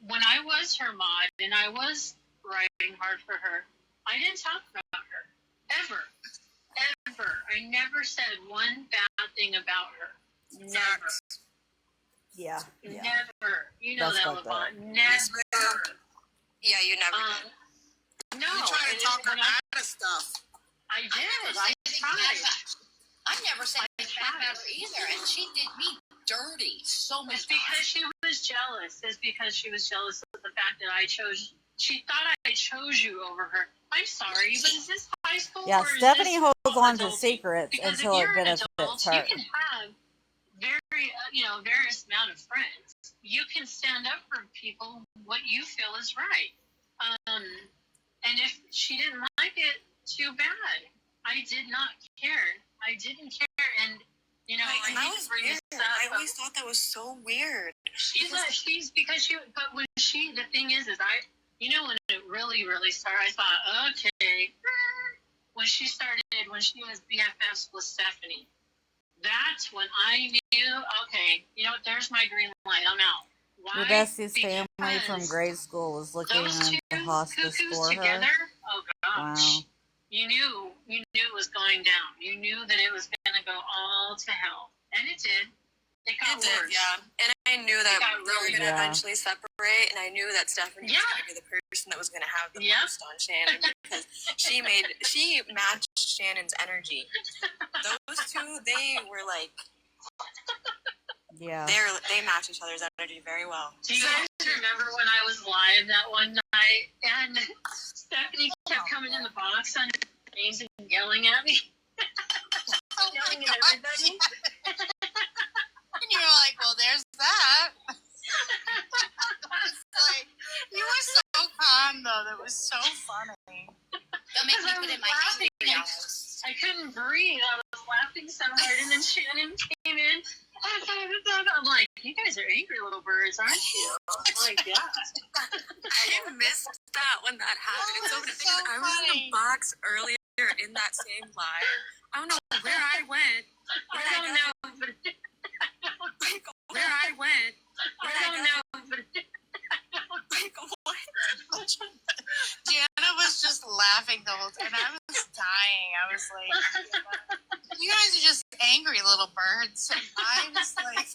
When I was her mod and I was writing hard for her, I didn't talk about her. Ever. I never said one bad thing about her. Never. Yeah. Never. You know That's that, fucked up. Levon. Never. Yeah, you never did. No. You try to talk her out of stuff. I did. I tried. I never said anything about her either, and she did me dirty so much. It's because she was jealous. It's because she was jealous of the fact that I chose. She thought I chose you over her. I'm sorry, but is this high school? Yeah, or is Stephanie this holds on to adulting? secrets Because until if it you're an benefits adult, her. you can have various amount of friends. You can stand up for people what you feel is right. And if she didn't like it, too bad. I did not care. I didn't care, and I need to bring this up. I always thought that was so weird. But when the thing is when it really, really started, I thought, okay, when she was BFFs with Stephanie, that's when I knew, okay, there's my green light, I'm out. Why? Your bestie's family from grade school was looking those at the hospice cuckoos for together, her. oh gosh. Wow. You knew it was going down. You knew that it was going to go all to hell. And it did. It got worse. Yeah. And I knew that they were going to Yeah. eventually separate, and I knew that Stephanie was going to be the person that was going to have the most on Shannon, because she matched Shannon's energy. Those two, they were like, Yeah. they match each other's energy very well. Do you guys remember when I was live that one night and Stephanie kept coming in the box on names and yelling at me? Yelling at everybody. And you're so hard, and then Shannon came in. I'm like, you guys are angry little birds, aren't you? Oh my god. I missed that when that happened. It's so funny because I was in the box earlier in that same live. I don't know where I went. I don't know. Like, where I went. I don't know. Like, what? Gianna was just laughing the whole time, and I was dying. I was like, you guys are just angry little birds. And I was like,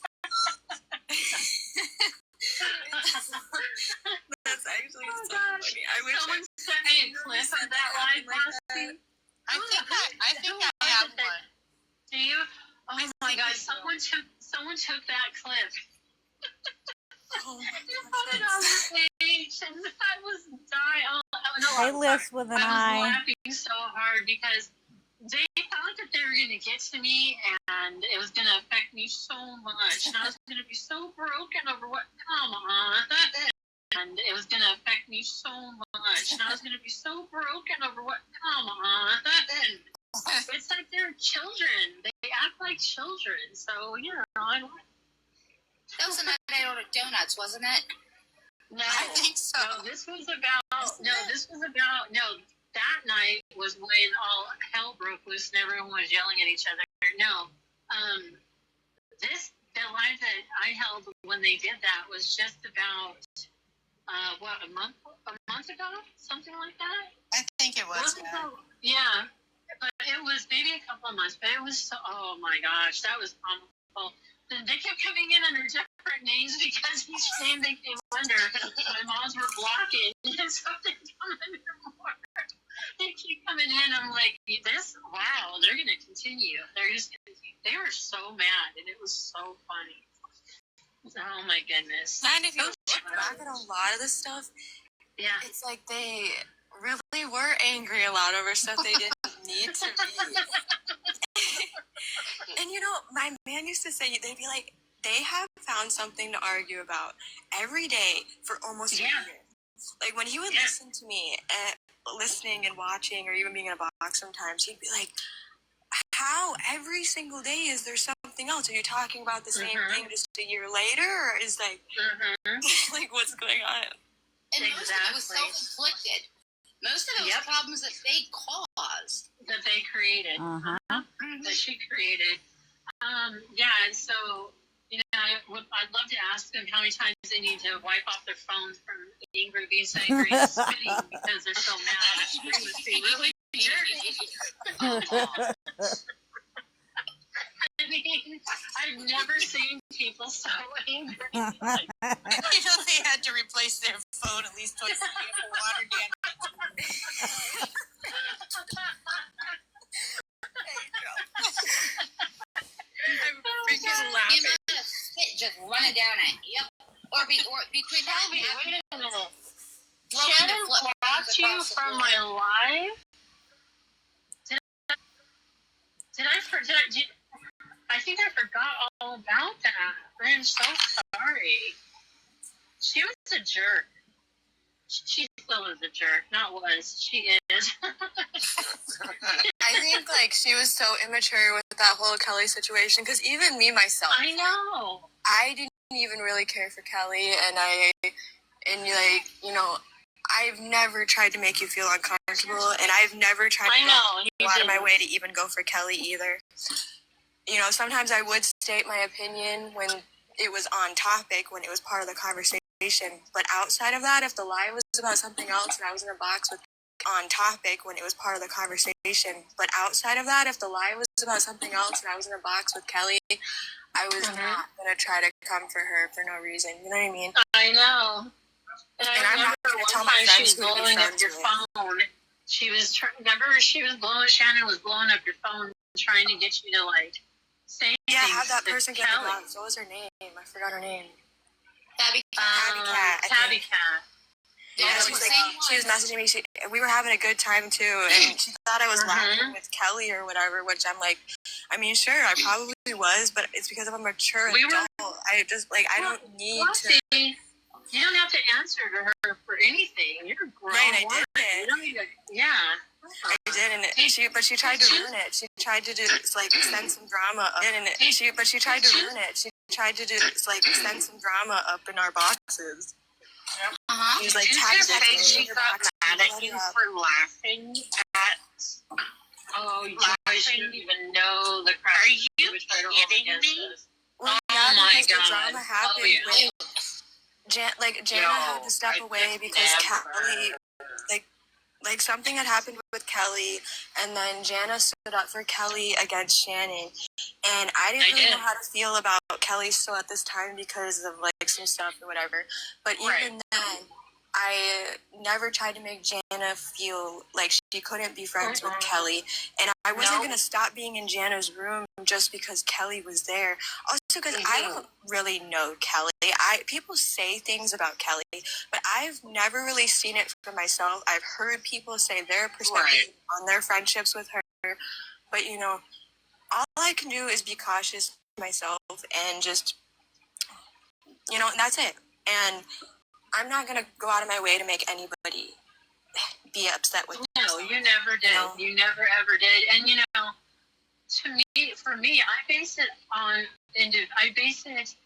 that's actually so funny. I wish someone sent me a clip of that live last week. I think I have one. Do you? Oh my god! Someone took that clip. Oh my You put it on the page, and I was dying. Hey, Liz with an I was eye. laughing so hard because they thought that they were going to get to me, and it was going to affect me so much, and I was going to be so broken over what. Come on. And it was going to affect me so much, and I was going to be so broken over what. Come on. It's like they're children. They act like children. So, you know, That was the night I ordered donuts, wasn't it? No, I think so. No, that night was when all hell broke loose and everyone was yelling at each other. No, the live that I held when they did that was just about, a month ago? Something like that? I think it was. Yeah, but it was maybe a couple of months, but it was so, oh my gosh, that was awful. They kept coming in under different names because each name they came under, my moms were blocking, and so they come under more. They keep coming in. I'm like, wow, they're going to continue. They were so mad, and it was so funny. Oh my goodness. And if you look back at a lot of the stuff, yeah, it's like they really were angry a lot over stuff they didn't need to be. And you know, my man used to say, they'd be like, they have found something to argue about every day for almost a year. Like when he would listen to me, listening and watching, or even being in a box sometimes, he'd be like, how every single day is there something else? Are you talking about the same thing just a year later? Or is like, like what's going on? And most of it was self-inflicted. Most of it was problems that they caused. That they created. That she created. And so, you know, I'd love to ask them how many times they need to wipe off their phones from angry, being so angry and spitting because they're so mad. She must be really I mean, I've never seen people so angry. You know, they had to replace their phone at least twice a day for water damage. I'm freaking laughing. The amount of spit just running down it. Yep. Or between that and wait a minute. throwing Shannon the flip blocked you across the from floor. my live? I think I forgot all about that. I'm so sorry. She was a jerk. She still is a jerk. Not was. She is. I think like she was so immature with that whole Kelly situation, because even me myself, I know, I didn't even really care for Kelly, and like, you know, I've never tried to make you feel uncomfortable, and I've never tried to go out of my way to even go for Kelly either. You know, sometimes I would state my opinion when it was on topic, when it was part of the conversation, but outside of that, if the lie was about something else and I was in a box with on topic when it was part of the conversation, but outside of that, if the lie was about something else and I was in a box with Kelly, I was not going to try to come for her for no reason. You know what I mean? I know. And I'm not going to tell my friends she was who to be blowing up friends your with. phone. She was Shannon was blowing up your phone trying to get you to like say Yeah, things have that to person get Kelly. the box. What was her name? I forgot her name. Tabby Cat. Tabby Cat. Yeah, she was messaging me. We were having a good time too, and she thought I was laughing with Kelly or whatever. Which I'm like, I mean, sure, I probably was, but it's because I'm a mature adult. I just like I don't need to. You don't have to answer to her for anything. You're a grown woman. it. You don't need to, yeah. I did, and but she tried to ruin it. She tried to do like send some drama up, but she tried to ruin it. She tried to do like send some drama up in our boxes. She was like, Did you say she got mad at you for laughing at? Oh, you guys didn't even know the crap. Are you kidding me? Well, Oh my because God. the drama happened Oh, yeah. when Jana had to step away because Kelly, like something had happened with Kelly, and then Jana stood up for Kelly against Shannon, and I didn't really know how to feel about Kelly still at this time because of like some stuff or whatever. But even then, I never tried to make Jana feel like she couldn't be friends with Kelly, and I wasn't gonna stop being in Jana's room just because Kelly was there. Also, because I don't really know Kelly. People say things about Kelly, but I've never really seen it for myself. I've heard people say their perspective on their friendships with her, but you know, all I can do is be cautious myself and just, you know, that's it. And I'm not gonna go out of my way to make anybody be upset with me. No, you never did. You never ever did. And you know, for me, I base it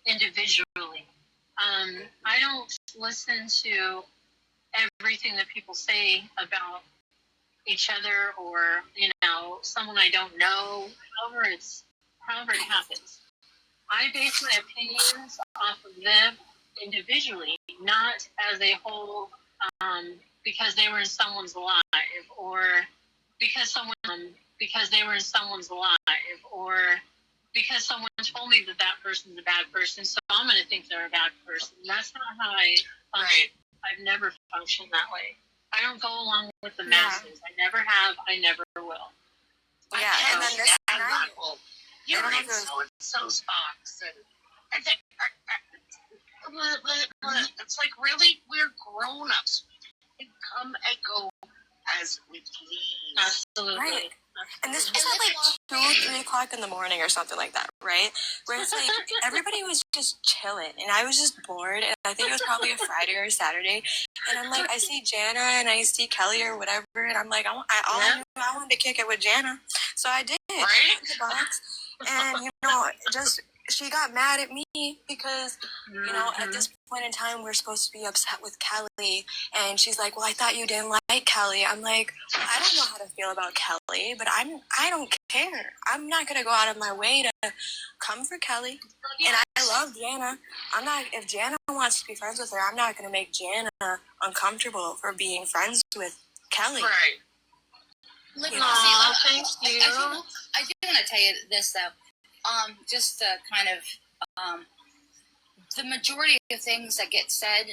individually. I don't listen to everything that people say about each other or, you know, someone I don't know, however it happens. I base my opinions off of them individually, not as a whole, because they were in someone's life, or because they were in someone's life, or because someone told me that person's a bad person, so I'm going to think they're a bad person. That's not how I function. I've never functioned that way. I don't go along with the masses. I never have. I never will. Yeah, and then this night, You're in so-and-so's box, and it's like, really, we're grown-ups. We can come and go as we please. Absolutely. Right. And this was at like 2 or 3 o'clock in the morning or something like that, right? Where it's like everybody was just chilling, and I was just bored. And I think it was probably a Friday or a Saturday. And I'm like, I see Jana and I see Kelly or whatever, and I'm like, I wanted to kick it with Jana, so I did. Right? I went to the box, and you know, she got mad at me because, you know, at this point in time, we're supposed to be upset with Kelly. And she's like, well, I thought you didn't like Kelly. I'm like, I don't know how to feel about Kelly, but I don't care. I'm not going to go out of my way to come for Kelly. And I love Jana. If Jana wants to be friends with her, I'm not going to make Jana uncomfortable for being friends with Kelly. Right. Look, Thank you. I do want to tell you this though. Just to kind of, the majority of things that get said,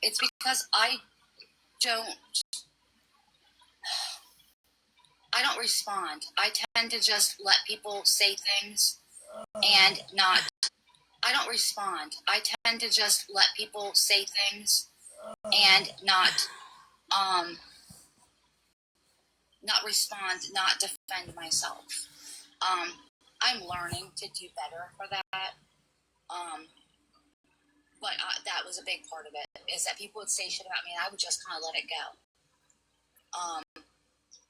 it's because I don't respond. I tend to just let people say things and not. I don't respond. I tend to just let people say things and not respond, not defend myself. I'm learning to do better for that. But that was a big part of it, is that people would say shit about me and I would just kind of let it go.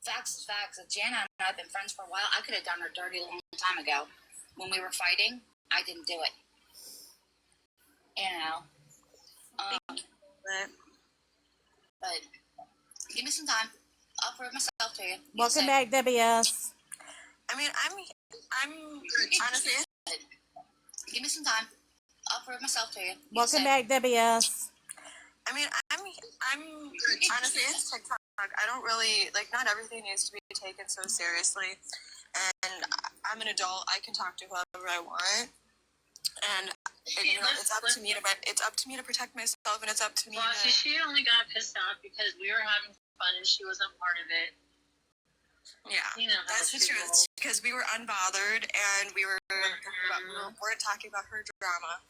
Facts is facts. If Jana and I have been friends for a while, I could have done her dirty a long time ago. When we were fighting, I didn't do it. You know. But give me some time. I'll prove myself to you. Welcome back, WS. I mean, I'm honestly. Give me some time. I'll prove myself to you. Welcome back, WS. I mean, I'm honestly, it's TikTok. I don't really, like, not everything needs to be taken so seriously. And I'm an adult. I can talk to whoever I want. And you know, it's up to me to protect myself, and it's up to me. Well, see, she only got pissed off because we were having fun and she wasn't part of it. Yeah, you know, that's the truth. Because we were unbothered, and we weren't talking about her drama.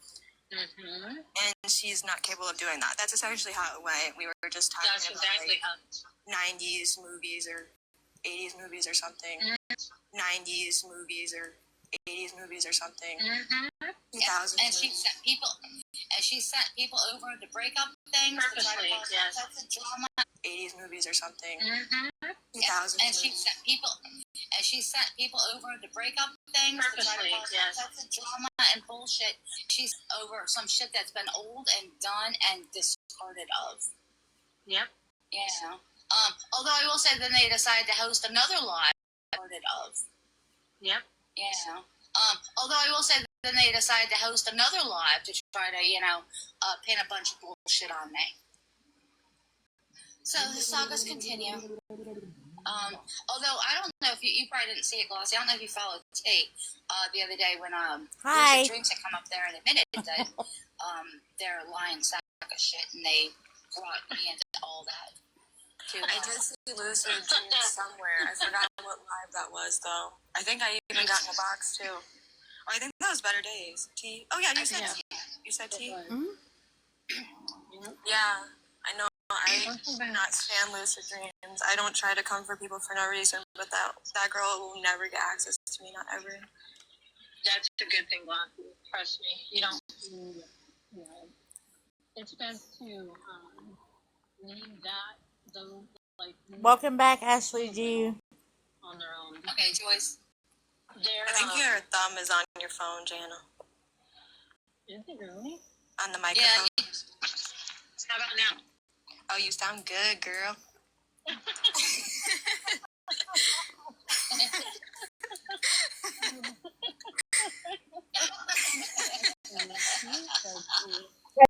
Mm-hmm. And she's not capable of doing that. That's essentially how it went. We were just talking about exactly like 90s movies or 80s movies or something. 90s movies or 80s movies or something. 2000s and she sent people over to break up things. Purposely, yes. That's a drama. 80s movies or something. Mm-hmm. 2000s And she movies. sent people over to break up things to try to Purposely, cause yes. that's drama and bullshit. She's over some shit that's been old and done and discarded of. Yep. Yeah. Although I will say, then they decided to host another live. Of. Yep. Yeah. Although I will say, then they decided to host another live to try to, pin a bunch of bullshit on me. So the sagas continue. Although I don't know if you probably didn't see it, Glossy. I don't know if you followed Tate the other day when Hi. Lucid Dreams had come up there and admitted that they're a lying sack of shit, and they brought me into all that. I did see Lucid Dreams somewhere. I forgot what live that was, though. I think I even got in a box, too. Oh, I think that was Better Days. T. Oh, yeah, you said T. You said T? Mm-hmm. Yeah, I know. I not stand Lucid Dreams. I don't try to come for people for no reason, but that girl will never get access to me, not ever. That's a good thing, Glossy. Trust me. You don't, you know, it's best to leave that, those, like, Welcome back, Ashley G. on their own. Okay, Joyce. I think your thumb is on your phone, Jana. Is it really? On the microphone. Yeah. How about now? Oh, you sound good, girl.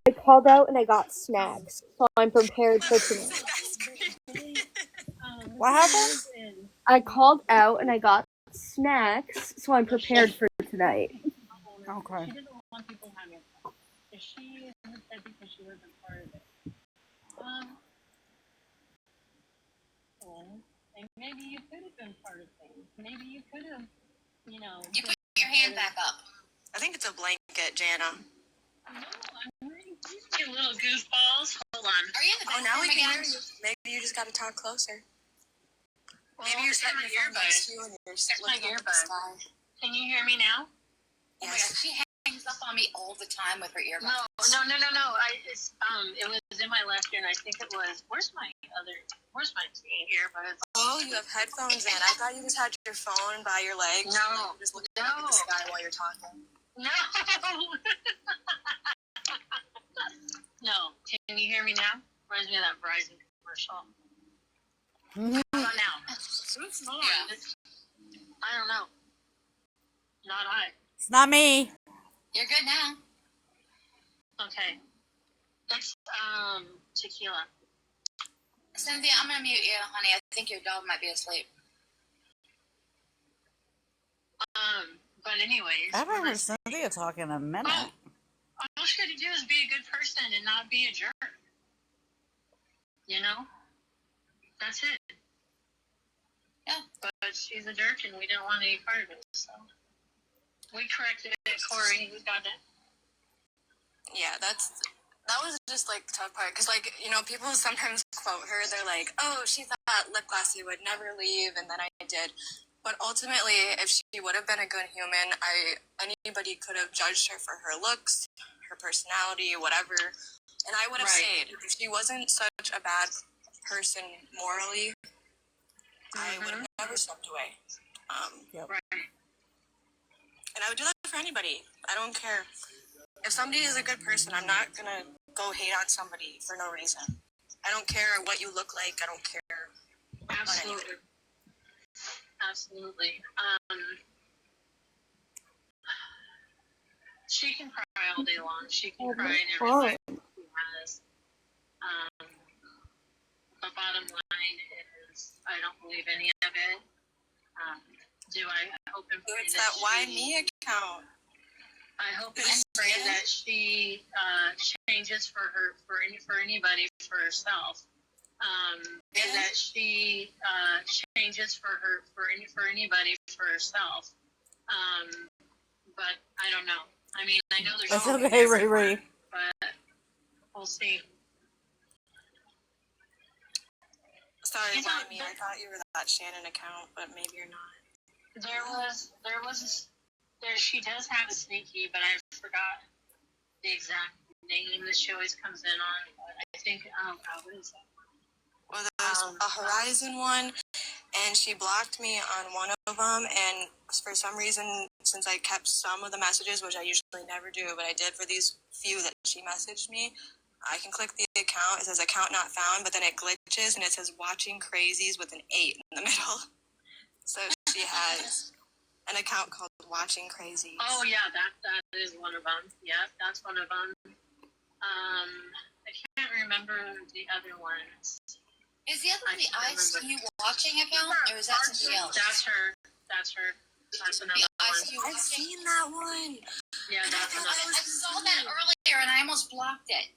I called out and I got snacks, so I'm prepared for tonight. What happened? I called out and I got snacks, so I'm prepared for tonight. Okay. She doesn't want people having fun. If she said because she wasn't part of it. And maybe you could have been part of things. Maybe you could have, You put your hand back up. I think it's a blanket, Jana. No, I'm ready. You little goofballs. Hold on. Are you in the Oh, now we bathroom can again? hear you. Maybe you just got to talk closer. Well, Maybe you're it's setting my your phone next earbud. to you and you're It's my looking up at the earbud. sky. Can you hear me now? Oh my God, she hangs up on me all the time with her earbuds. No. It was in my left ear, and I think it was. Where's my earbuds? Oh, you have headphones in. I thought you just had your phone by your legs. No. And you're just looking up at the sky while you're talking. No. No. Can you hear me now? Reminds me of that Verizon commercial. Mm-hmm. How about now? Yeah. I don't know. Not I. It's not me. You're good now. Okay. It's tequila. Cynthia, I'm gonna mute you, honey. I think your dog might be asleep. But anyways. I haven't heard Cynthia talk in a minute. All she had to do is be a good person and not be a jerk. That's it. Yeah. But she's a jerk and we didn't want any part of it, so. We corrected it, Corey. We got it. Yeah, that was just like the tough part, because people sometimes quote her. They're like, "Oh, she thought Lip Glossy would never leave," and then I did. But ultimately, if she would have been a good human, anybody could have judged her for her looks, her personality, whatever, and I would have stayed. If she wasn't such a bad person morally, I would have never stepped away. And I would do that for anybody. I don't care. If somebody is a good person, I'm not going to go hate on somebody for no reason. I don't care what you look like. I don't care. Absolutely. Absolutely. She can cry all day long. She can cry in every life she has. The bottom line is, I don't believe any of it. I hope and pray it's that Why Me account. I hope and pray that she changes for anybody for herself. And that she changes for anybody for herself. But I don't know. I mean, I know there's. That's okay, Riri. But we'll see. Sorry, Why Me? I thought you were that Shannon account, but maybe you're not. She does have a sneaky, but I forgot the exact name that she always comes in on. I think, what is that? a Horizon one, and she blocked me on one of them, and for some reason, since I kept some of the messages, which I usually never do, but I did for these few that she messaged me, I can click the account, it says account not found, but then it glitches and it says watching crazies with an 8 in the middle. So she has an account called Watching Crazies. Oh yeah, that is one of them. Yeah, that's one of them. I can't remember the other ones. Is the other one the ICU watching account, or is that something else? That's her. That's another The one. ICU I've seen that one. Yeah, that's another I saw that earlier and I almost blocked it.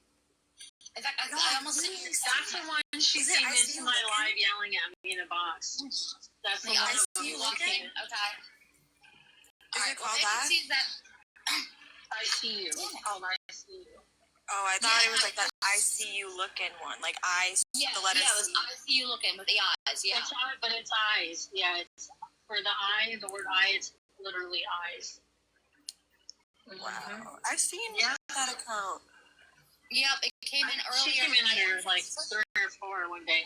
In fact, I almost didn't even That's the one she came into my live yelling at me in a box. That's the The one ICU looking? Okay. Is it called that? I see you. It's called I see you. Oh, I thought it was like that I see you looking one, like the letter it was C. ICU looking with the eyes, yeah. But it's eyes. Yeah, it's for the eye, the word eye, it's literally eyes. Wow. I've seen that account. Yep, it came in earlier. She came in here like 3 or 4 one day.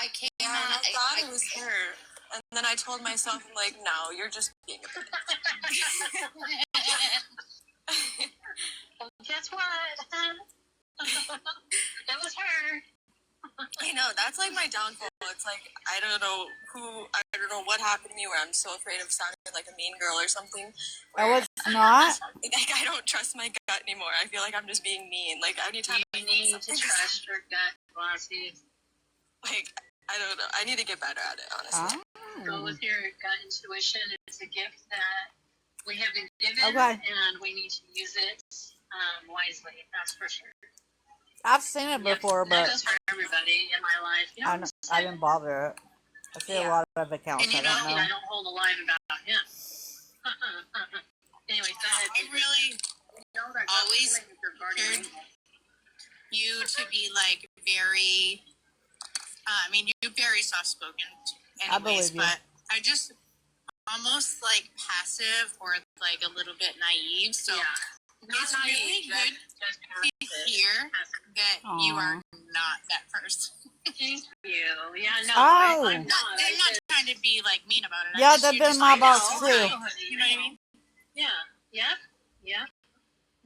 I came Yeah, and I thought it was her. And then I told myself, I'm like, no, you're just being a Guess what? That was her. I know, that's like my downfall. It's like, I don't know what happened to me where I'm so afraid of sounding like a mean girl or something. Oh, it's not? Like, I don't trust my gut anymore. I feel like I'm just being mean. Like, anytime you need to trust your gut, Bossy. Like, I don't know. I need to get better at it, honestly. Go with your gut intuition. It's a gift that we have been given, Okay. and we need to use it wisely. That's for sure. I've seen it before, That but goes for everybody in my life. You know, I didn't bother it. I see a lot of accounts. and you I don't know. I don't hold a line about him. Anyway, go ahead. I really always heard you to be like very, I mean, you're very soft spoken I anyways, believe you. but I just almost like passive or like a little bit naive. So it's really good to hear that you are not that person. Thank you. Yeah, no, Oh. I'm not. I'm not trying to be like mean about it. Yeah, that's been my box too. You know what I mean? Yeah. Yep. Yep.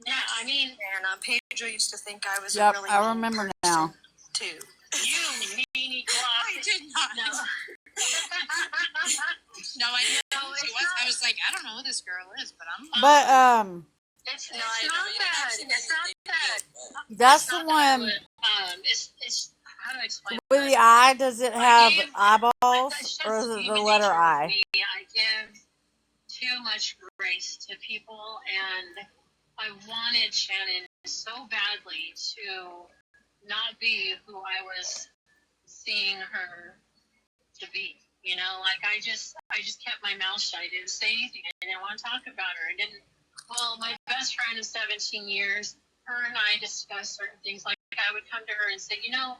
Yeah, I mean, and Pedro used to think I was Yep, a really I mean remember person, now. too. you meanie I did not. No. No, I didn't know who she was. I was like, I don't know who this girl is, but I'm. But It's not bad. It's not bad. that's It's the not bad, one but, it's how do I explain with this? the eye. Does it have give- eyeballs, It's or is just it the human letter nature with I? me. I give too much grace to people, and I wanted Shannon so badly to not be who I was seeing her to be. You know, like I just kept my mouth shut. I didn't say anything. I didn't want to talk about her. I didn't. Well, my best friend of 17 years, her and I discussed certain things. Like I would come to her and say, you know,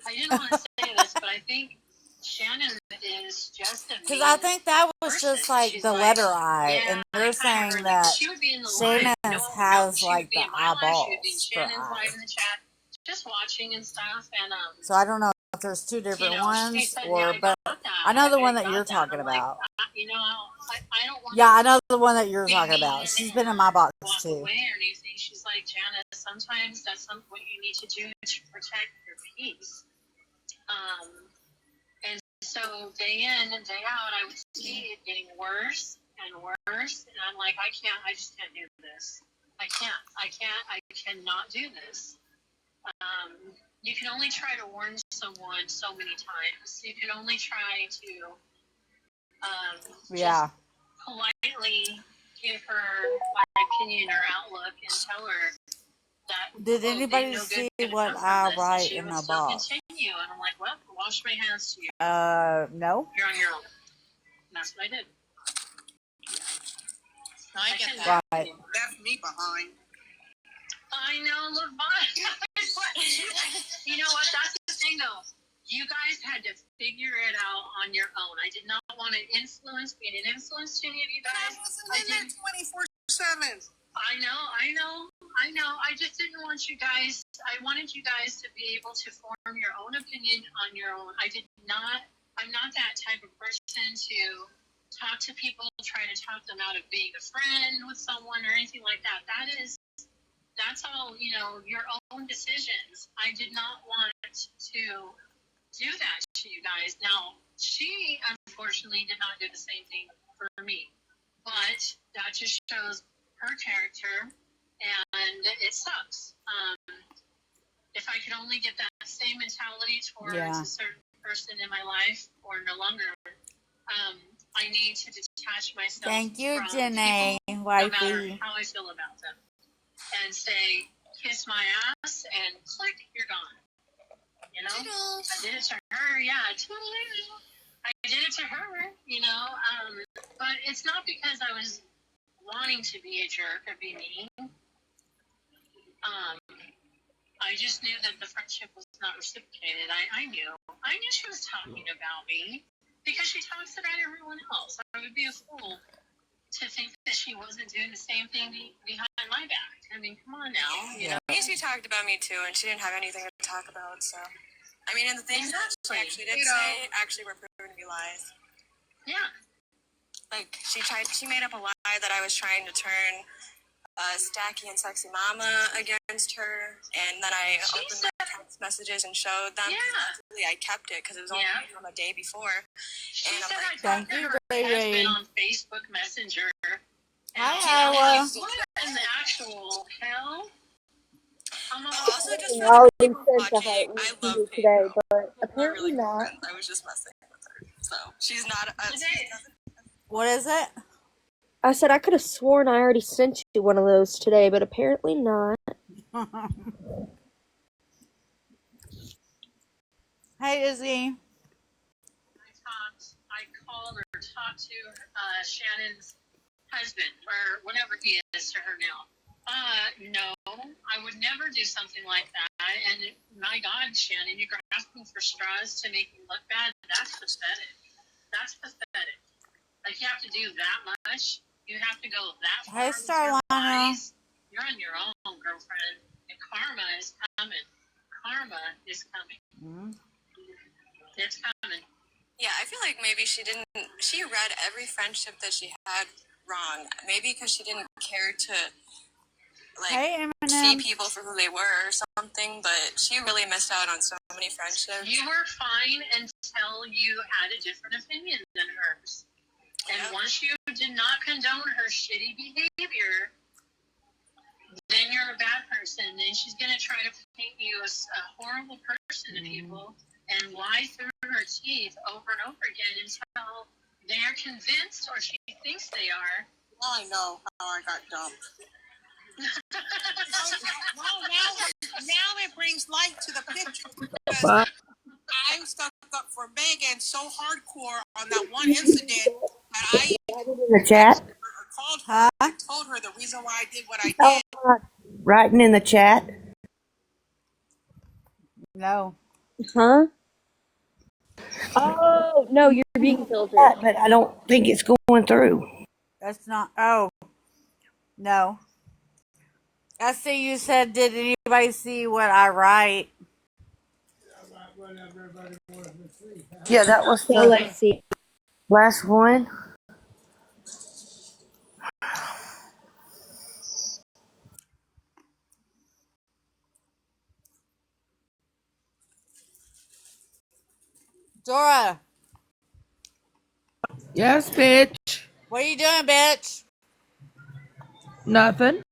I didn't want to say this, but I think Shannon is just a Because I think that was person. just like She's the like, letter I, yeah, and they're I kinda saying heard, that like, she would be in the Shannon's live. No, has she like would be the in my live. She would be in eyeballs for Shannon's live eyes. in the chat, just watching and stuff. And So I don't know if there's two different she ones, said, or yeah, but got that. I know the I one that got you're that. talking I'm like, about. you know, I don't want Yeah, I know the one that you're talking about. She's been in my box walk too. away or anything. She's like, Janice, sometimes that's what you need to do to protect your peace. And so day in and day out, I would see it getting worse and worse. And I'm like, I just can't do this. I cannot do this. You can only try to warn someone so many times. You can only try to Yeah. just politely give her my opinion or outlook and tell her that Did anybody no see good what come I from this, and write she in would my still box? continue. And I'm like, well, wash my hands to you. No. You're on your own. And that's what I did. No, I get that. Right. Left me behind. I know, look, you know what? That's the thing, though. You guys had to figure it out on your own. I did not want to be an influence to any of you guys. I wasn't in there 24/7. I know. I just didn't want you guys. I wanted you guys to be able to form your own opinion on your own. I'm not that type of person to talk to people, try to talk them out of being a friend with someone or anything like that. That's all, your own decisions. I did not want to do that to you guys. Now, she unfortunately did not do the same thing for me, but that just shows her character, and it sucks. If I could only get that same mentality towards Yeah. a certain person in my life, or no longer, I need to detach myself Thank you, from Janae, people, no matter wifey. how I feel about them, and say, kiss my ass, and click, you're gone. I did it to her, yeah, I did it to her, but it's not because I was wanting to be a jerk or be mean. I just knew that the friendship was not reciprocated. I knew she was talking about me because she talks about everyone else. I would be a fool to think that she wasn't doing the same thing behind my back. I mean, come on now. Yeah. She talked about me too, and she didn't have anything to talk about, so. I mean, and the things that she actually did say actually were proven to be lies. Yeah. Like, she made up a lie that I was trying to turn Stacky and Sexy Mama against her, and then I opened my text messages and showed them. Yeah. I kept it because it was only from a day before. She and said I'm like, I talked to her husband on Facebook Messenger. Hi, Ella. What in the actual hell? Also, just I for the already people said to watching, her I love you Peyton. today, but We're apparently really good not. friends. I was just messing with her. So, she's not What is it? I said I could have sworn I already sent you one of those today, but apparently not. Hey, Izzy. I called or talked to Shannon's husband, or whatever he is to her now. No, I would never do something like that. And my God, Shannon, you're grasping for straws to make me look bad. That's pathetic. That's pathetic. Like, you have to do that much. You have to go that far. Hey, with your Starlana. lies. You're on your own, girlfriend. And karma is coming. Karma is coming. Mm-hmm. It's coming. Yeah, I feel like maybe she read every friendship that she had wrong. Maybe because she didn't care to, Hey, see Eminem. people for who they were or something, but she really missed out on so many friendships. You were fine until you had a different opinion than hers. And once you did not condone her shitty behavior, then you're a bad person. Then she's going to try to paint you as a horrible person to people and lie through her teeth over and over again until they're convinced, or she thinks they are. Now I know how I got dumped. Now it brings light to the picture. Because I stuck up for Megan so hardcore on that one incident that I In the chat. called her and told her the reason why I did what I Oh, did. writing in the chat. No. Huh? Oh, no, you're being filtered. But I don't think it's going through. That's not. Oh. No. I see you said, did anybody see what I write? Yeah, that was So let's see. last one. Dora, Yes, bitch. what are you doing, bitch? Nothing.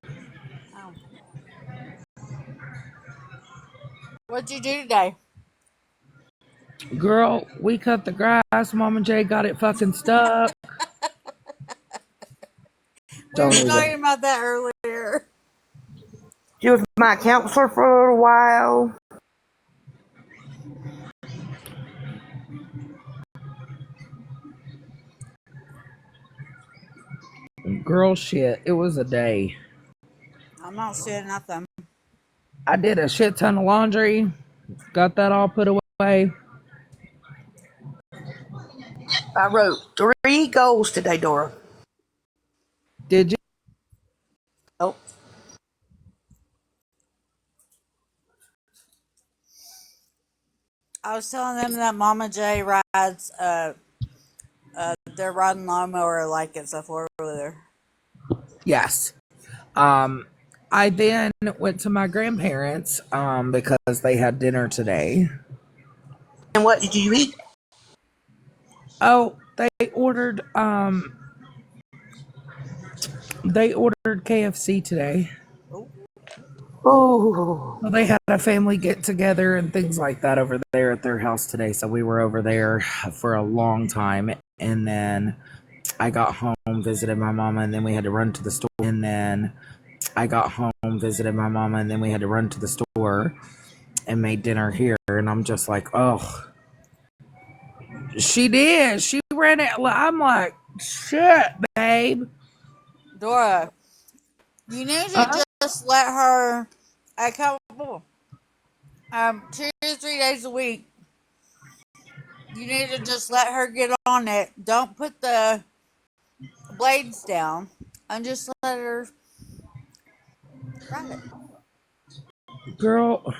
Oh. What'd you do today? Girl, we cut the grass. Mom and Jay got it fucking stuck. We were talking about that earlier. She was my counselor for a while. Girl, shit. It was a day. I'm not seeing nothing. I did a shit ton of laundry. Got that all put away. I wrote 3 goals today, Dora. Did you? Oh, I was telling them that Mama J rides, they're riding lawnmower like it's a four wheeler. Yes. I then went to my grandparents because they had dinner today. and what did you eat? Oh, they ordered KFC today. Oh, Well, they had a family get together and things like that over there at their house today, so we were over there for a long time. And then I got home, visited my mama, and then we had to run to the store. And then I got home, visited my mama, and then we had to run to the store and made dinner here. And I'm just like, oh, she did. She ran it. I'm like, shit, babe. Dora, you need to just let her a couple, 2 to 3 days a week. You need to just let her get on it. Don't put the blades down, and just let her ride it. Girl.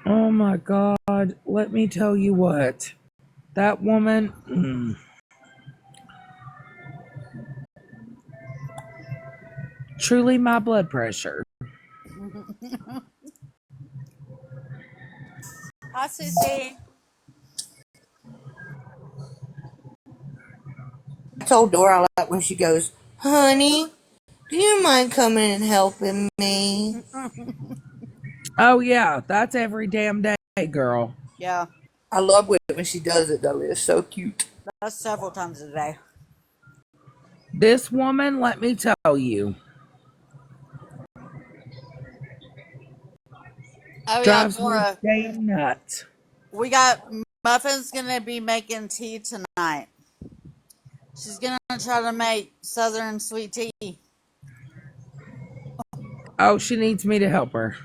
Oh my God. Let me tell you what. That woman. Truly my blood pressure. Hi, Sissy. I told Dora I like when she goes, honey, do you mind coming and helping me? Oh yeah, that's every damn day, girl. Yeah, I love it when she does it though. It's so cute. that's several times a day. This woman, let me tell you, Oh yeah, drives me Dora. damn nuts. We got Muffin's gonna be making tea tonight. She's gonna try to make Southern sweet tea. Oh, she needs me to help her.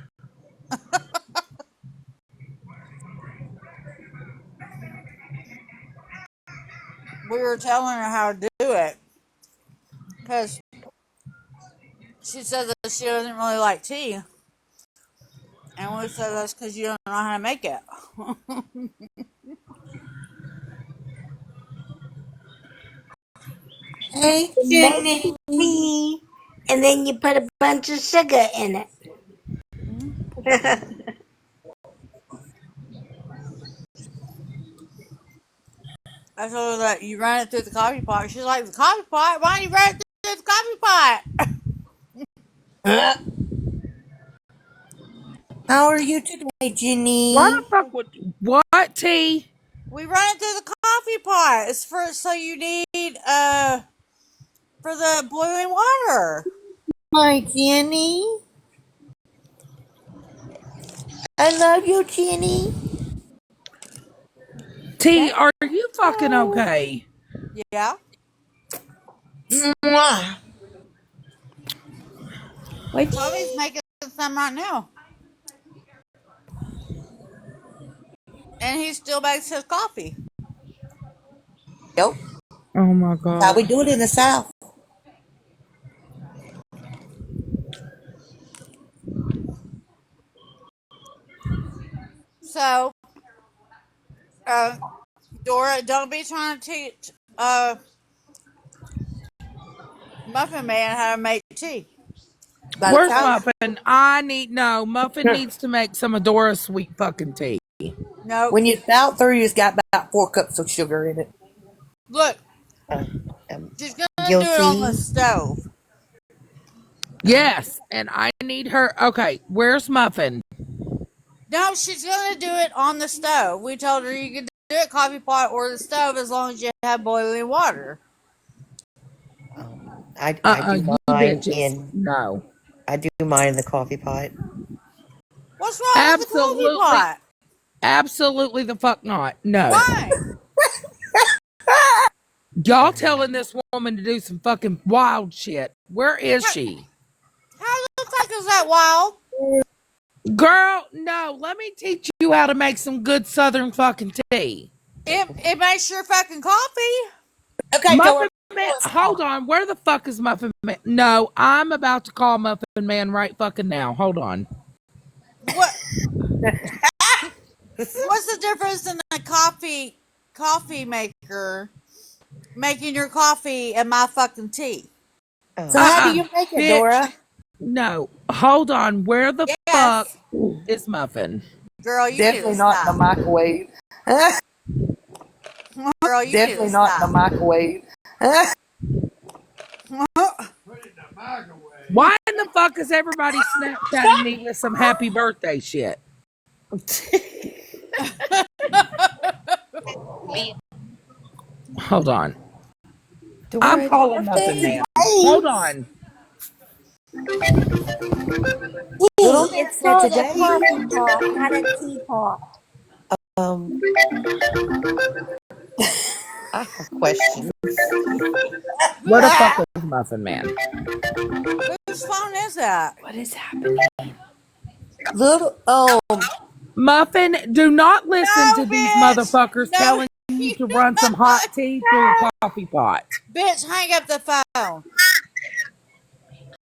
We were telling her how to do it because she said that she doesn't really like tea, and we said that's because you don't know how to make it. Hey, You make Jenny. tea, and then you put a bunch of sugar in it. I told her that you run it through the coffee pot. She's like, the coffee pot? Why don't you run it through the coffee pot? How are you today, Jenny? Why the fuck would what tea? We run it through the coffee pot. It's for so you need for the boiling water. Hi, Jenny. I love you, Jenny. T, are you fucking okay? Yeah. Mwah. Tommy's making some right now. And he still makes his coffee. Yep. Oh my God. How we do it in the South. So, Dora, don't be trying to teach Muffin Man how to make tea. Where's Muffin? Muffin needs to make some Adora sweet fucking tea. No. When you spout through, it's got about 4 cups of sugar in it. Look. She's going to do it on the stove. Yes, and I need her. Okay, where's Muffin? No, she's going to do it on the stove. We told her you could do it coffee pot or the stove as long as you have boiling water. I do mine in no. I do mine in the coffee pot. What's wrong with the coffee pot? Absolutely the fuck not. No. Why? Y'all telling this woman to do some fucking wild shit. Where is she? How the fuck is that wild? Girl, no. Let me teach you how to make some good Southern fucking tea. It makes your fucking coffee. Okay, Muffin minute. Hold on. Where the fuck is Muffin Man? No, I'm about to call Muffin Man right fucking now. Hold on. What? What's the difference in a coffee maker making your coffee and my fucking tea? So how do you make it, Bitch. Dora? No. Hold on. Where the fuck is Muffin? Girl, you Definitely need to not in stop. the microwave. Girl, you Definitely need to not stop. in the microwave. Why in the fuck is everybody Snapchatting me with some happy birthday shit? Hold on. I'm calling Muffin Man. Hold on. It's called a coffee pot, not a teapot. I have questions. Where the fuck is Muffin Man? Whose phone is that? What is happening? Muffin, do not listen to these motherfuckers telling you to run some hot tea through a coffee pot. Bitch, hang up the phone.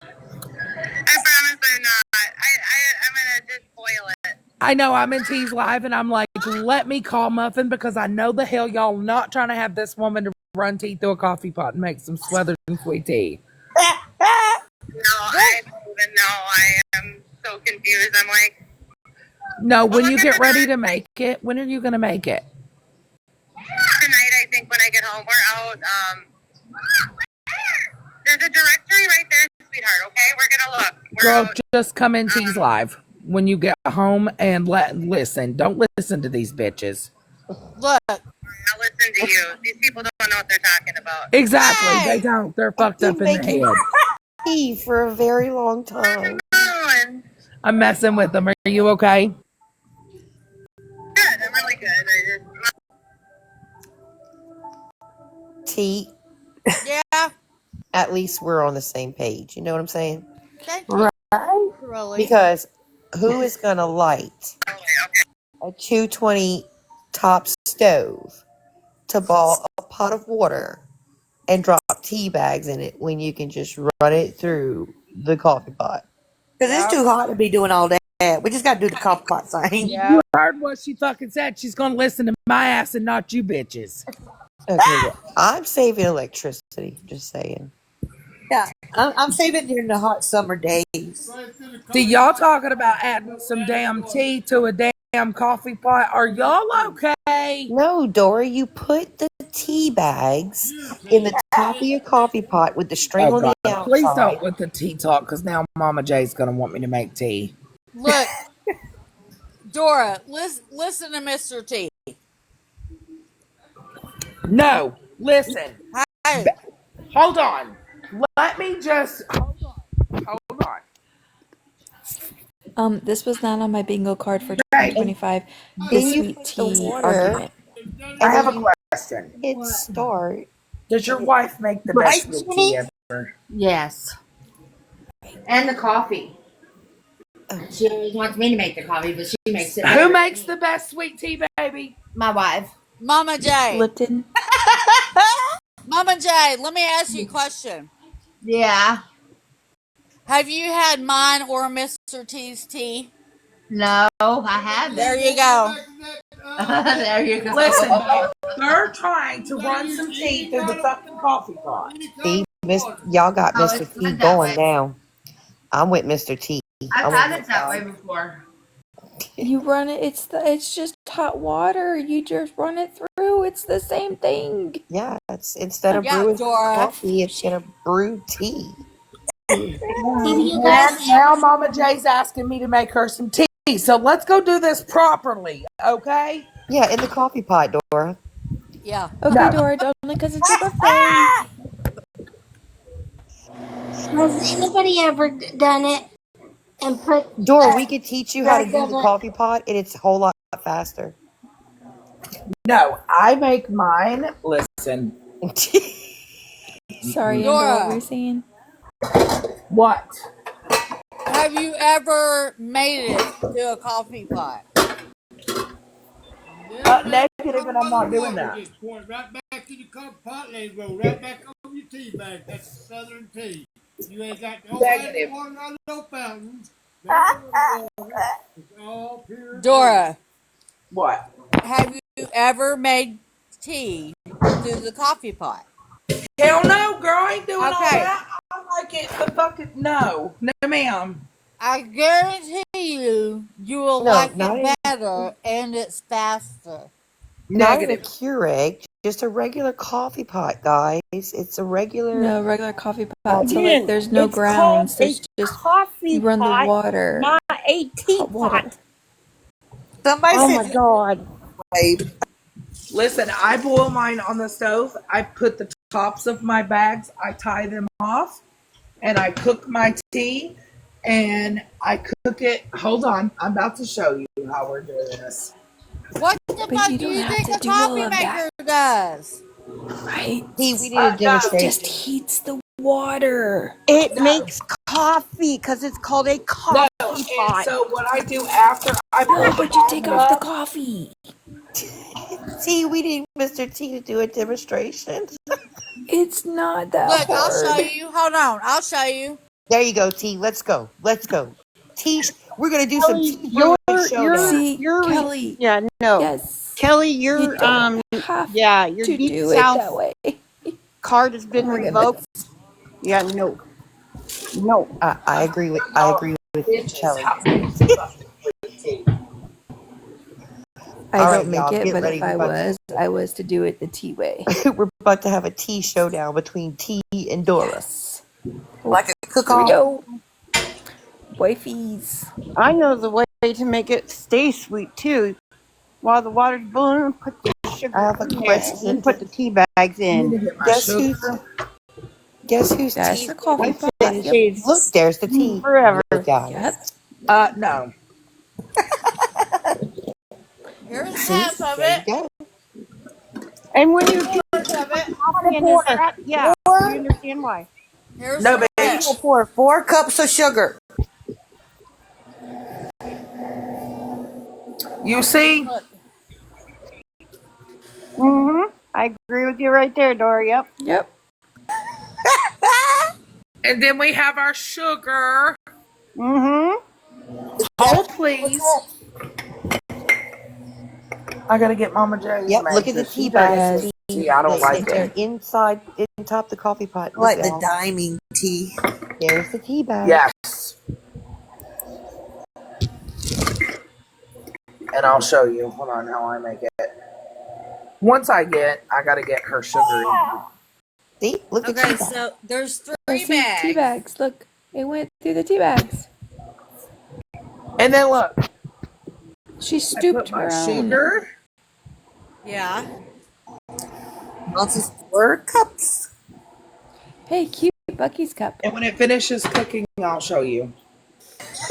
I promise I'm not. I'm gonna just boil it. I know I'm in T's Live and I'm like, let me call Muffin because I know the hell y'all not trying to have this woman to run tea through a coffee pot and make some Sweathers and sweet tea. No, I don't even know. I am so confused. I'm like, No, when you get ready to make it, when are you going to make it? tonight, I think, when I get home. We're out. There's a directory right there, sweetheart, okay? We're going to look. Girl, just come in T's Live when you get home and listen. Don't listen to these bitches. Look. I'll listen to you. These people don't know what they're talking about. Exactly. Hey. They don't. They're fucked up in the head. Tea for a very long time. I'm messing with them. Are you okay? Good. I'm really good. Tea. Yeah. At least we're on the same page. You know what I'm saying? Right. Because who is going to light a 220 top stove to boil a pot of water and drop tea bags in it when you can just run it through the coffee pot? Because it's too hot to be doing all that. We just got to do the coffee pot thing. You heard what she fucking said. She's going to listen to my ass and not you bitches. Okay, well, I'm saving electricity. Just saying. Yeah, I'm saving during the hot summer days. See, y'all talking about adding some damn tea to a damn coffee pot. Are y'all okay? No, Dora, you put the tea bags in the top of your coffee pot with the string on the outside. Please don't with the tea talk, because now Mama J's going to want me to make tea. Look, Dora, listen to Mr. T. No, listen. Hey. Hold on. Let me just hold on. This was not on my bingo card for 2025. The sweet tea argument. I have a question. Hit start. Does your wife make the best sweet tea ever? Yes. And the coffee. She always wants me to make the coffee, but she makes it. Who makes the best sweet tea, baby? My wife. Mama J. Lipton. Mama J, let me ask you a question. Yeah. Have you had mine or Mr. T's tea? No, I haven't. There you go. There you go. Listen, they're trying to run some tea through the fucking coffee pot. See, y'all got Mr. T going now. I'm with Mr. T. I've had it that way before. You run it. It's just hot water. You just run it through. It's the same thing. Yeah, it's instead of brewing coffee, it's gonna brew tea. Now Mama J's asking me to make her some tea. So let's go do this properly, okay? Yeah, in the coffee pot, Dora. Yeah. Okay, Dora, don't because it's your birthday. Has anybody ever done it and put? Dora, we could teach you how to do the coffee pot, and it's a whole lot faster. No, I make mine. Listen. Sorry, Amber, what were you saying? What? Have you ever made it to a coffee pot? Negative, and I'm not doing that. Just point right back to the coffee pot and go right back over your tea bag. That's Southern tea. You ain't got no ice water, not no fountains. No water. It's all pure Dora, What? have you ever made tea through the coffee pot? Hell no, girl. I ain't doing all Okay. that. I like it the fucking no, ma'am. I guarantee you will No, like not it in better and it's faster. not in a Negative. Keurig, just a regular coffee pot, guys. It's a regular No, regular coffee pot. So like Again, there's no it's called grounds. a There's just coffee you run the pot, water. not a tea Hot water. pot. Somebody Oh said, my God. babe. Listen, I boil mine on the stove. I put the tops of my bags, I tie them off, and I cook my tea, and I cook it. Hold on, I'm about to show you how we're doing this. What the But fuck you do don't you have think to a do all coffee of that. maker does? Right? Tea, we did a It demonstration. just heats the water. It No, makes coffee because it's called a no. coffee And pot. so what I do after I No, put the but you take bag off the up, coffee. Tea, we need Mr. T to do a demonstration. It's not that Look, I'll show hard. you. Hold on, I'll show you. There you go, T. Let's go. Let's go. Tea, we're gonna do some Kelly, tea brewing showdown. See, you're, Kelly, yeah, no. yes, Kelly, you your, don't have yeah, your to Deep do it that South way. card has Oh been my revoked. goodness. Yeah, no. No. I agree with Kelly. I All don't right, make y'all, it, get but ready. if I was to do it the tea way. We're about to have a tea showdown between T and Dora. Yes. Like a Here we cook-off. go. Wifey's. I know the way to make it stay sweet too. While the water's boiling, put the sugar I have a in there, and question. then put the tea bags in. Guess who's That's tea? the coffee pot. It Yep. stays Look, there's the tea. forever. Look, guys. Yep. no. Here's See? half of There it. you go. And when you Here's of it. coffee in this crap, yeah, you understand why. Here's No, the bitch. rest. Pour 4 cups of sugar. You see? Look, I agree with you right there, Dory. Yep. Yep. And then we have our sugar. Mm-hmm. Hold, please. I gotta get Mama J's. Yep, look at the tea bags. See, I don't like They're it. inside top the coffee pot. Like Look, the y'all. diming tea. There's the tea bag. Yes. And I'll show you. Hold on how I make it. Once I gotta get her sugar in. See? Look at okay, tea bags. so there's I 3 see bags. tea bags. Look, it went through the tea bags. And then look. She I stooped put my her own. sugar. Yeah. Also 4 cups. Hey, cute Bucky's cup. And when it finishes cooking, I'll show you.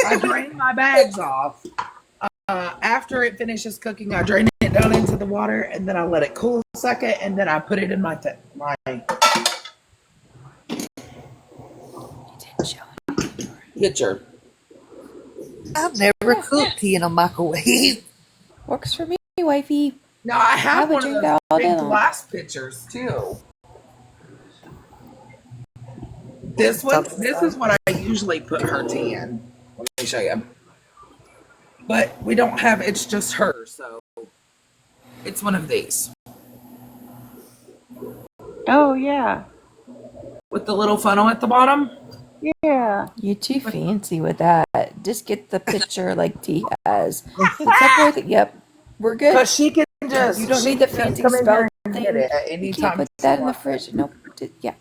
I drain my bags off. After it finishes cooking, I drain it down into the water, and then I let it cool a second, and then I put it in my pitcher. I've never cooked tea in a microwave. Works for me, wifey. No, I have would one of drink those that all day big long. glass pitchers too. This is what I usually put her tea in. Let me show you. But we don't have. It's just her, so it's one of these Oh yeah. with the little funnel at the bottom. Yeah. You're too fancy with that. Just get the picture like T has. Separate the, yep. We're good. But she can just. You don't she need the can just fancy come in spell here and thing. get it at You any can't time. put that in the fridge. Nope. Yeah.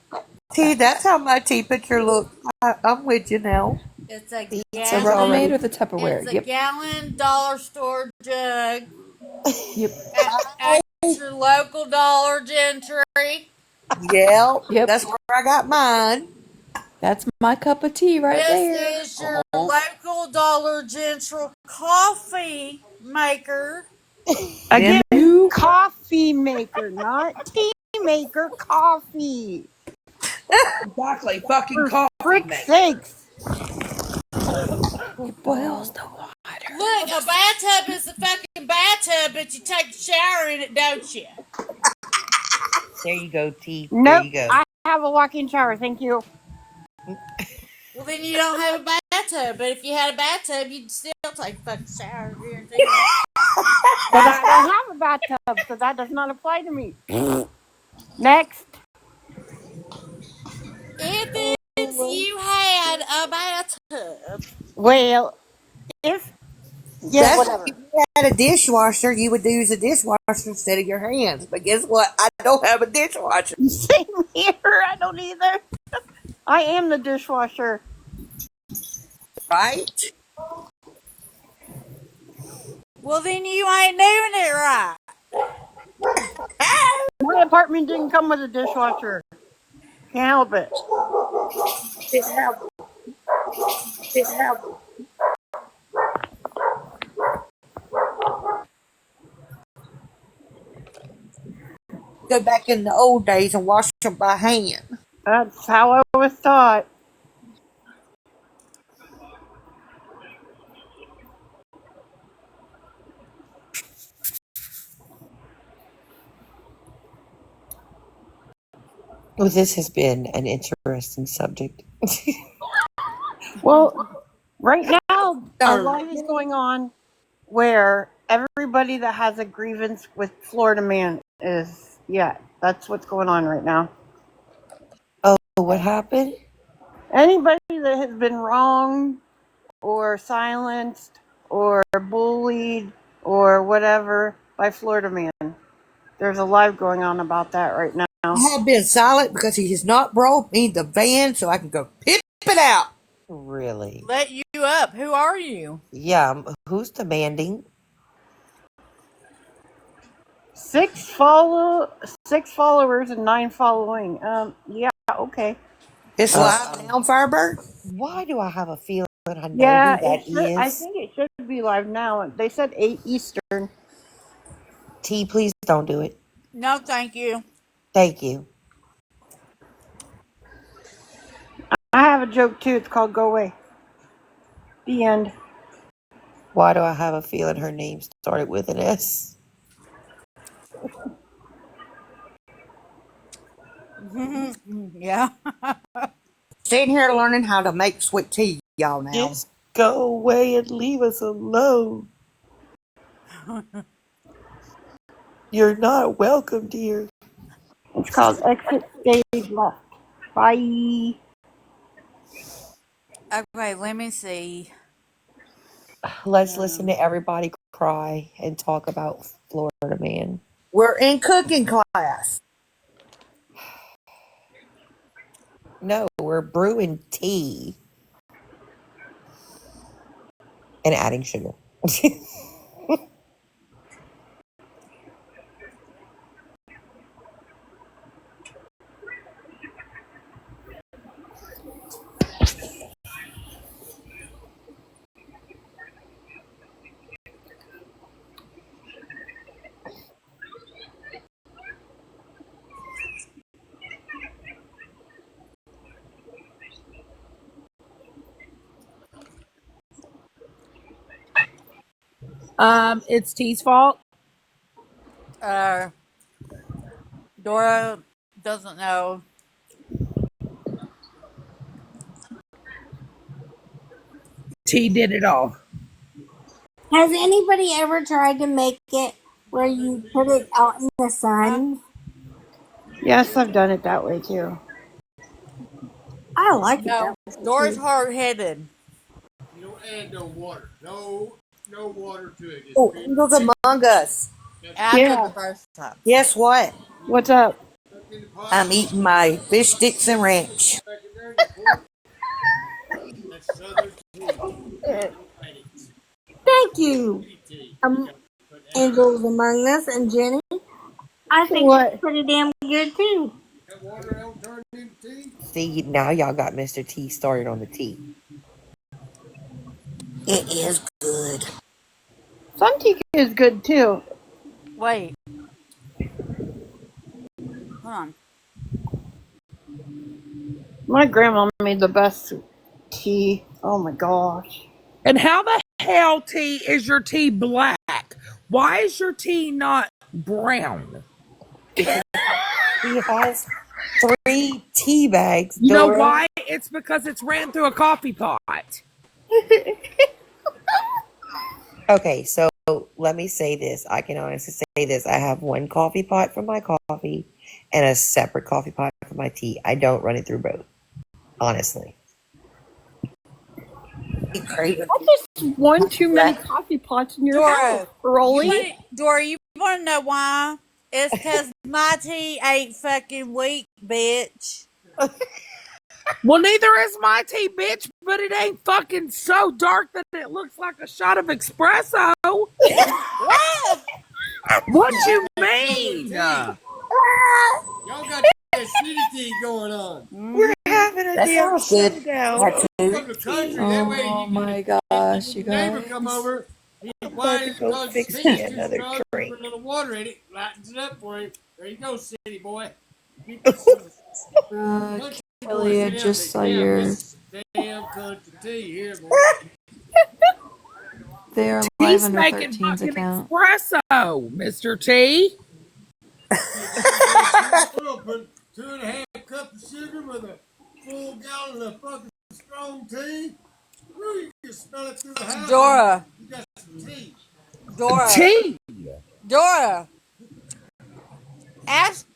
Tea, that's how my tea picture looks. I'm with you now. It's a It's a gallon. Rubbermaid with a Tupperware. It's a Yep. gallon dollar store jug Yep. at your local Dollar Gentry. Yep. Yep. That's where I got mine. That's my cup of tea right there. This is your local Dollar Gentry coffee maker. Again, coffee maker, not tea maker. Coffee. Exactly, fucking coffee. Frick's sakes. It boils the water. Look, a bathtub is a fucking bathtub, but you take a shower in it, don't you? There you go, T. Nope. There you go. I have a walk-in shower, thank you. Well, then you don't have a bathtub. But if you had a bathtub, you'd still take a fucking shower. Guaranteed. But I don't have a bathtub, so that does not apply to me. Next. If you had a bathtub. Well, if yeah, That's whatever. if you had a dishwasher, you would use a dishwasher instead of your hands. But guess what? I don't have a dishwasher. Same here. I don't either. I am the dishwasher. Right? Well, then you ain't doing it right. My apartment didn't come with a dishwasher. Can't help it. Didn't have. Didn't have. Go back in the old days and wash them by hand. That's how I was taught. Well, this has been an interesting subject. Well, right now, a live is going on where everybody that has a grievance with Florida Man is, yeah, that's what's going on right now. Oh, what happened? Anybody that has been wronged or silenced or bullied or whatever by Florida Man. There's a live going on about that right now. I have been silent because he has not brought me the van so I can go pip it out. Really? Let you up. Who are you? Yeah, who's demanding? 6 followers and 9 following. Yeah, okay. It's live now, Firebird? Why do I have a feeling I know Yeah, who that is? I think it should be live now. They said 8 Eastern. T, please don't do it. No, thank you. Thank you. I have a joke too. It's called Go Away. The end. Why do I have a feeling her name started with an S? Yeah. Sitting here learning how to make sweet tea, y'all, now. Just go away and leave us alone. You're not welcome, dear. It's called Exit Stage Left. Bye. Okay, let me see. Let's listen to everybody cry and talk about Florida Man. We're in cooking class. No, we're brewing tea and adding sugar. It's T's fault. Dora doesn't know. T did it all. Has anybody ever tried to make it where you put it out in the sun? Yes, I've done it that way too. I like it that No, way. Dora's hard-headed. You don't add no water. No water to it. Just Oh, Angels Among Us. After the first time. Guess what? What's up? I'm eating my fish sticks and ranch. Thank you, Angels Among Us and Jenny. I think What? it's pretty damn good too. See, now y'all got Mr. T started on the tea. It is good. Some tea is good too. Wait. Hold on. My grandma made the best tea. Oh my gosh. And how the hell, T, is your tea black? Why is your tea not brown? He has 3 tea bags. You know Dora. why? It's because it's ran through a coffee pot. Okay, so let me say this. I can honestly say this. I have one coffee pot for my coffee and a separate coffee pot for my tea. I don't run it through both. Honestly. That's just one too many coffee pots in your house, Rolly. Dora, you want to know why? It's because my tea ain't fucking weak, bitch. Well, neither is my tea, bitch, but it ain't fucking so dark that it looks like a shot of espresso. What you mean? Y'all got that city tea going on. We're having a That damn sounds good. showdown. That too. From the country, that way Oh you my gosh, you neighbor guys. come over. He I'm why about to is go because fix the me tea's too another strong, you drink. put a little water in it, lightens it up for you. There you go, city boy. Kelly, I just saw your. Damn country tea here, boy. They are live He's under making 13's fucking account. espresso, Mr. T. Put 2.5 cups of sugar with a full gallon of fucking strong tea. Woo, you can smell it through the house. Dora. You got some tea. Dora. Tea. Dora. Ask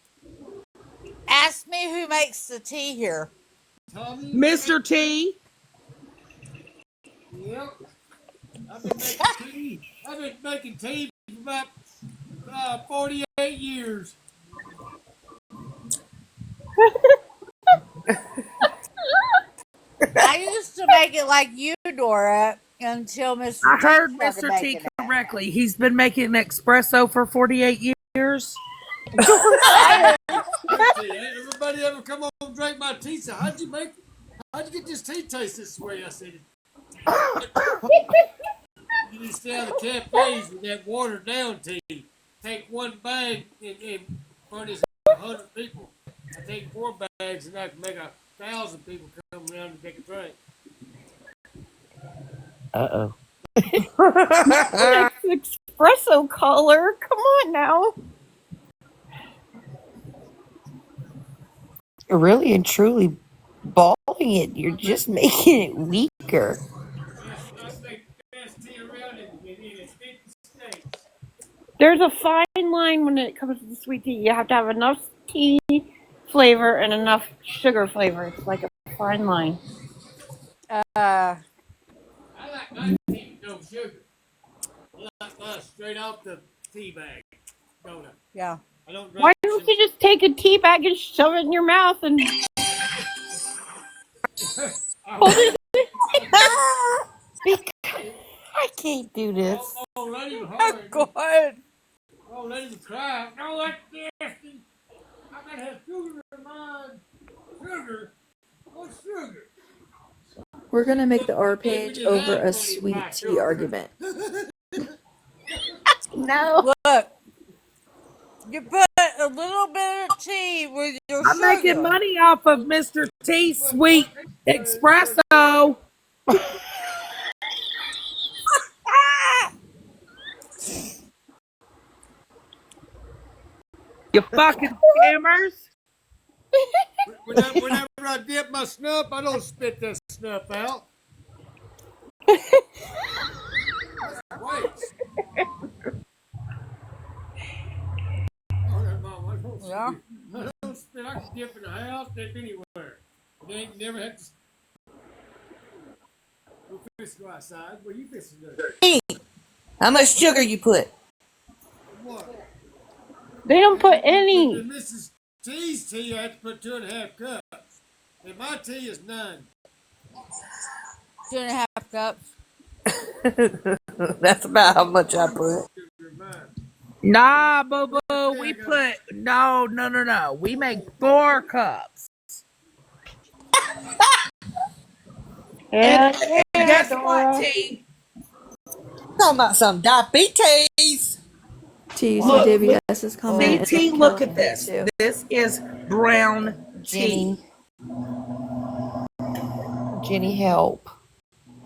me who makes the tea here. Mr. T. Yep. I've been making tea for about 48 years. I used to make it like you, Dora, until Mr. I T heard started Mr. T making it. correctly. He's been making espresso for 48 years. Everybody ever come home and drink my tea? So how'd you get this tea taste this way? I said, you need to stay out of the cafes with that watered down tea. Take one bag and furnish 100 people. I take 4 bags and I can make 1,000 people come around and take a drink. Uh-oh. Espresso color. Come on now. Really and truly balling it. You're just making it weaker. There's a fine line when it comes to the sweet tea. You have to have enough tea flavor and enough sugar flavor. It's like a fine line. I like my tea with no sugar. I like mine straight off the tea bag. Don't I? Yeah. I don't drink Why don't you just take a tea bag and shove it in your mouth and hold it? I can't do this. Oh, lady was hard. Go ahead. Oh, lady was crying. No, that's nasty. I gotta have sugar in mine. Sugar? What's sugar? We're gonna make the R page over a sweet tea argument. No. Look, you put a little bit of tea with your I'm sugar. making money off of Mr. T sweet espresso. You fucking scammers. Whenever I dip my snuff, I don't spit that snuff out. Wait. Yeah. I don't spit. I can dip in the house, dip anywhere. They ain't never had to. We're fixing to go outside. What are you fixing to do? How much sugar you put? What? They don't put any. In Mrs. T's tea, I have to put 2.5 cups. And my tea is none. 2.5 cups. That's about how much I put. Nah, boo boo. We put no. We make 4 cups. Yeah, And guess what, T? Talking about some diabetes. TCWS's comment. T, look at this. This is brown tea. Jenny, help.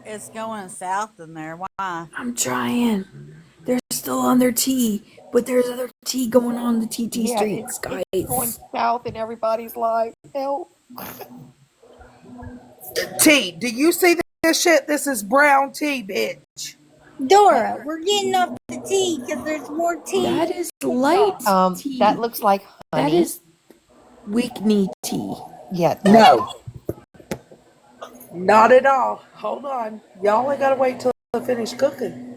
It's going south in there. Why? I'm trying. They're still on their tea, but there's other tea going on the TT streets, guys. It's going south in everybody's life. Help. Tea, do you see this shit? This is brown tea, bitch. Dora, we're getting off the tea because there's more tea. That is light tea. That looks like That honey. is weak knee tea. Yeah. No. Not at all. Hold on. Y'all only gotta wait till I finish cooking.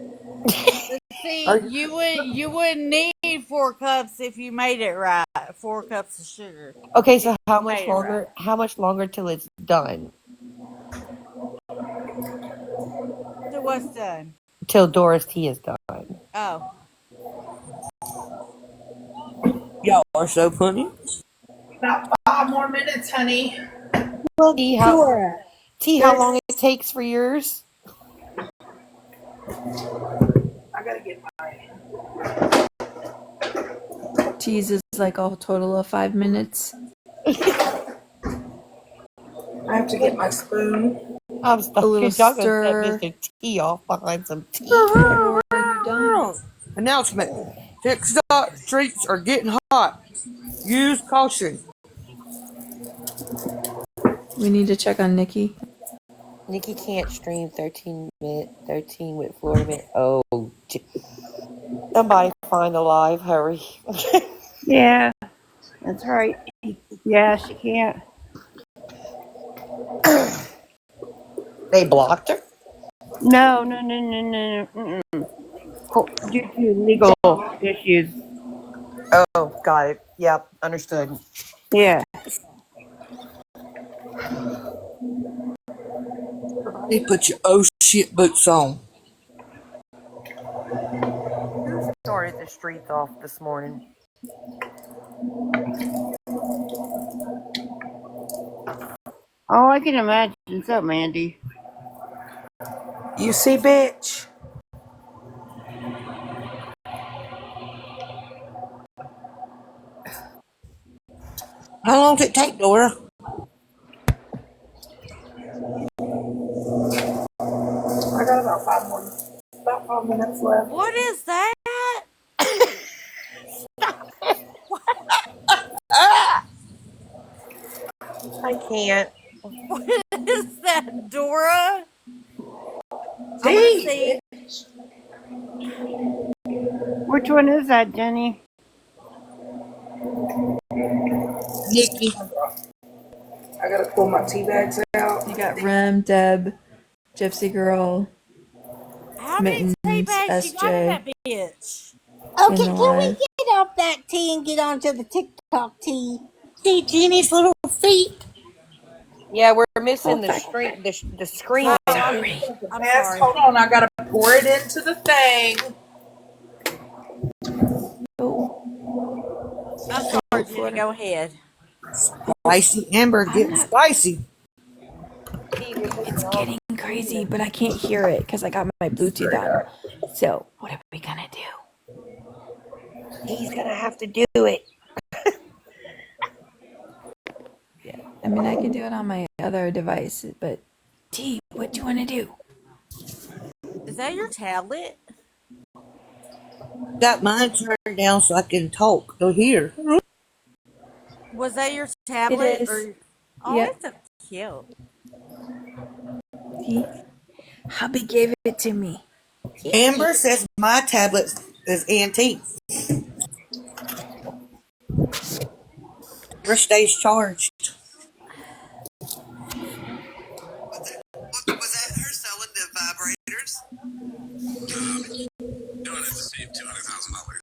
See, Are you wouldn't need 4 cups if you made it right. 4 cups of sugar. Okay, so how You much made it longer? right. How much longer till it's done? So what's done? Till Dora's tea is done. Oh. Y'all are so funny. About 5 more minutes, honey. Well, T, how Dora. long it takes for yours? I gotta get my. Teas is like a total of 5 minutes. I have to get my spoon. I'm A stuck. little Y'all gonna set stir. Mr. T off behind some tea. Or you're done. Announcement. TikTok streets are getting hot. Use caution. We need to check on Nikki. Nikki can't stream 13 with Florida Man. Oh, somebody find a live. Hurry. Yeah, that's right. Yeah, she can't. They blocked her? No. Due to legal issues. Oh, got it. Yep, understood. Yeah. They put your oh shit boots on. Who started the streets off this morning? Oh, I can imagine so, Mandy. You see, bitch. How long does it take, Dora? I got about 5 minutes left. What is that? I can't. What is that, Dora? Tea. Which one is that, Jenny? Nikki. I gotta pull my tea bags out. You got Rem, Deb, Gypsy Girl, How many tea bags you got in that bitch? Okay, can we get off that tea and get onto the TikTok tea? See Jeannie's little feet. Yeah, we're missing the screen. The screen. I'm sorry. Hold on, I gotta pour it into the thing. I'm sorry, Jenny. Go ahead. Spicy Amber getting spicy. It's getting crazy, but I can't hear it because I got my Bluetooth on. So, what are we gonna do? He's gonna have to do it. Yeah, I mean, I can do it on my other device, but T, what do you want to do? Is that your tablet? Got mine turned down so I can talk. Go here. Was that your tablet? It is. Or... Oh, Yep. it's so cute. T, hubby gave it to me. Amber says my tablet is antique. Never stays charged. Was that her selling the vibrators? Doing it to save $200,000.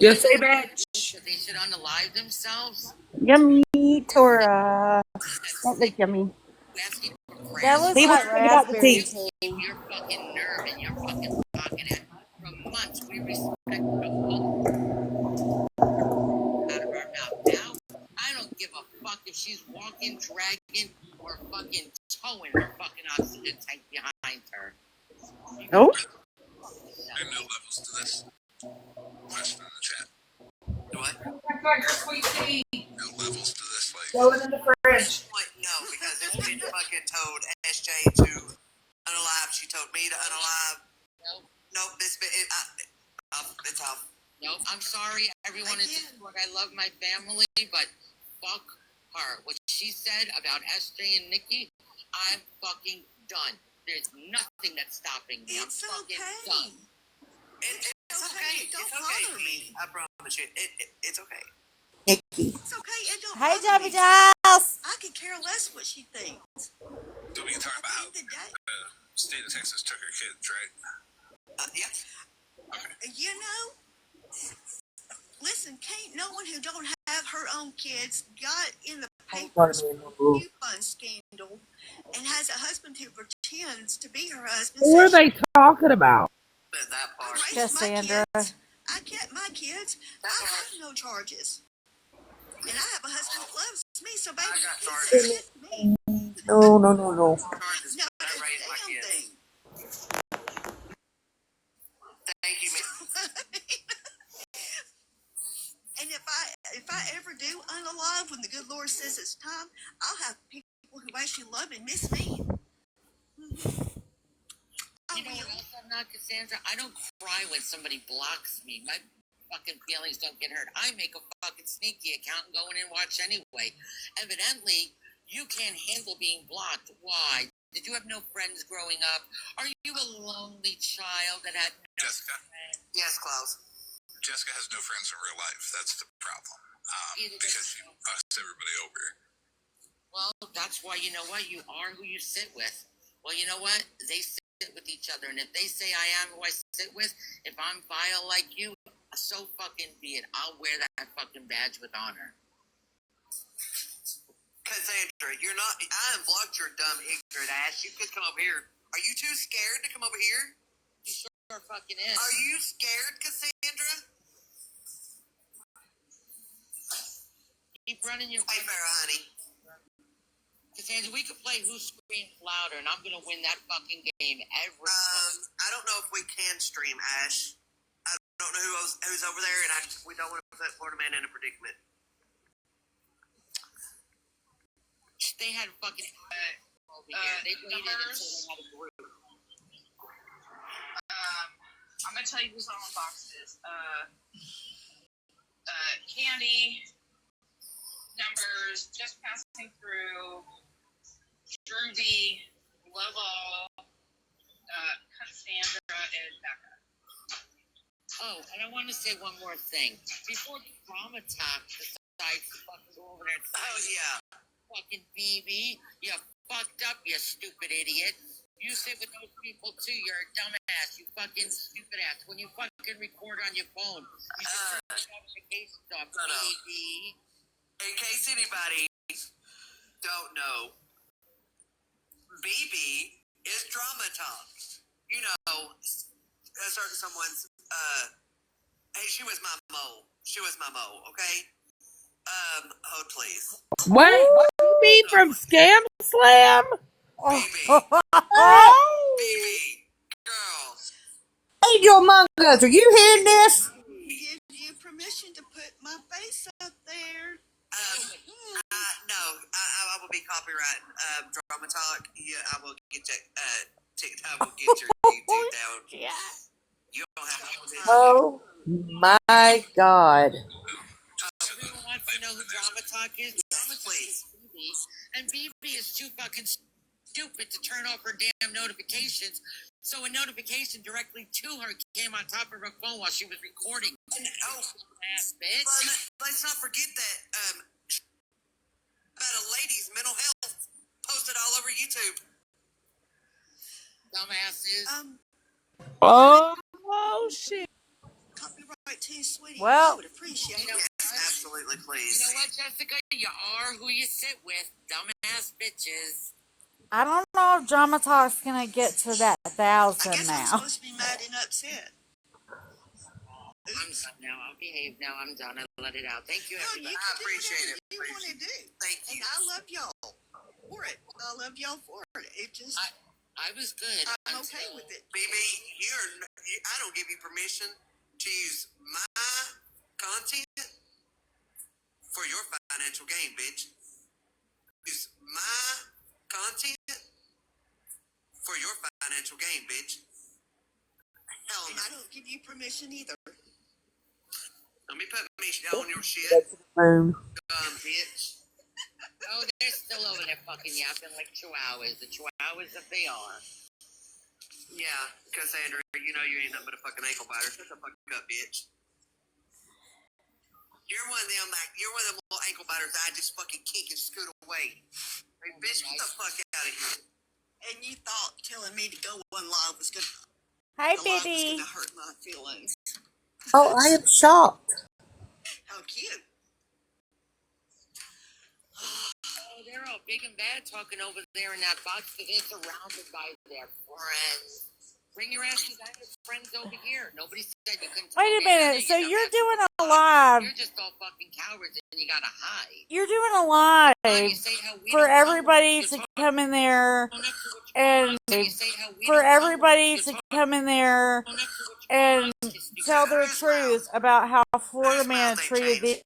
Yes, say bitch. They sit on the live themselves. Yummy, Tora. That looks yummy. That looks See like what you got the raspberry tea. tea. Your fucking nerve and your fucking talking at from months. We respect the out of our mouth. Now, I don't give a fuck if she's walking, dragging, or fucking towing her fucking oxygen tank behind her. Oh. There are no levels to this. Question in the chat. What? I got your sweet tea. No levels to this, like. Throw it in the fridge. No, because it's been fucking told SJ to unalive. She told me to unalive. Nope, it's off. Nope, I'm sorry, everyone in Discord. I love my family, but fuck her. What she said about SJ and Nikki, I'm fucking done. There's nothing that's stopping me. I'm fucking done. It's okay. Don't bother me. I promise you. It's okay. Nikki. It's okay. It don't Hey, bother Debbie me. Giles. I could care less what she thinks. So we can talk about how the state of Texas took her kids, right? Yeah. Okay. You know, listen, can't no one who don't have her own kids got in the papers for a coupon scandal and has a husband who pretends to be her husband. Who are they talking about? That part. I raised Cassandra. my kids. I kept my kids. I have no charges. And I have a husband who loves me, so baby, you can't say shit to me. No. No, damn thing. Thank you, man. And if I ever do unalive when the good Lord says it's time, I'll have people who actually love and miss me. You know what else I'm not, Cassandra? I don't cry when somebody blocks me. My fucking feelings don't get hurt. I make a fucking sneaky account and go in and watch anyway. Evidently, you can't handle being blocked. Why? Did you have no friends growing up? Are you a lonely child that had no Jessica? friends? Yes, Klaus. Jessica has no friends in real life. That's the problem. Because she fucks everybody over. Well, that's why, you know what? You are who you sit with. Well, you know what? They sit with each other. And if they say I am who I sit with, if I'm vile like you, so fucking be it. I'll wear that fucking badge with honor. Cassandra, you're not. I unblocked your dumb, ignorant ass. You could come over here. Are you too scared to come over here? You sure fucking is. Are you scared, Cassandra? Keep running your. Hey, Farrah, honey. Cassandra, we could play Who Screams Louder, and I'm gonna win that fucking game every. I don't know if we can stream, Ash. I don't know who's over there, and we don't want to put Florida Man in a predicament. They had fucking over here. They waited until they had a group. I'm gonna tell you who's on the boxes. Candy, numbers, just passing through. Druby, Love All, Cassandra, and Becca. Oh, and I want to say one more thing. Before the Drama Talk decides to fucking go over there and say, oh, yeah. Fucking BB, you fucked up, you stupid idiot. You sit with those people too, you're a dumbass, you fucking stupid ass. When you fucking record on your phone, you should turn the notifications off, BB. In case anybody don't know, BB is Drama Talk. You know, a certain someone's, hey, she was my mole. She was my mole, okay? Hold please. Wait, what do you mean from Scam Slam? BB. BB. Girl. Angel Among Us, are you hearing this? Give you permission to put my face up there. No, I will be copyrighting Drama Talk. Yeah, I will get your I will get your YouTube down. Yeah. You don't have to. Oh my God. Everyone wants to know who Drama Talk is. Drama Talk is BB, and BB is too fucking stupid to turn off her damn notifications. So a notification directly to her came on top of her phone while she was recording. Ass bitch. Let's not forget that about a lady's mental health posted all over YouTube. Dumbasses. Oh shit. Copyright too, sweetie. Well, I would appreciate it. Yes, absolutely, please. You know what, Jessica? You are who you sit with. Dumbass bitches. I don't know if Drama Talk's gonna get to that 1,000 I guess I'm now. supposed to be mad and upset. I'm done now. I'll behave now. I'm done. I let it out. Thank you, everybody. I appreciate it. You want to do? Thank you. And I love y'all for it. I love y'all for it. It just. I was good. I'm okay with it. BB, I don't give you permission to use my content for your financial gain, bitch. Use my content for your financial gain, bitch. Hell no. And I don't give you permission either. Let me put me on your shit, bitch. Oh, they're still over there fucking yapping like chihuahuas. The chihuahuas that they are. Yeah, Cassandra, you know you ain't nothing but a fucking ankle biter. Shut the fuck up, bitch. You're one of them little ankle biters that I just fucking kick and scoot away. Hey, bitch, get the fuck out of here. And you thought telling me to go on live was gonna Hi, the live was Biddy. gonna hurt my feelings. Oh, I am shocked. How cute. Oh, they're all big and bad talking over there in that box because they're surrounded by their friends. Bring your asses out as friends over here. Nobody said you couldn't. Wait a minute. So you're doing a live. You're just all fucking cowards and you gotta hide. You're doing a live for everybody to come in there and for everybody to come in there and tell their truth about how Florida Man treated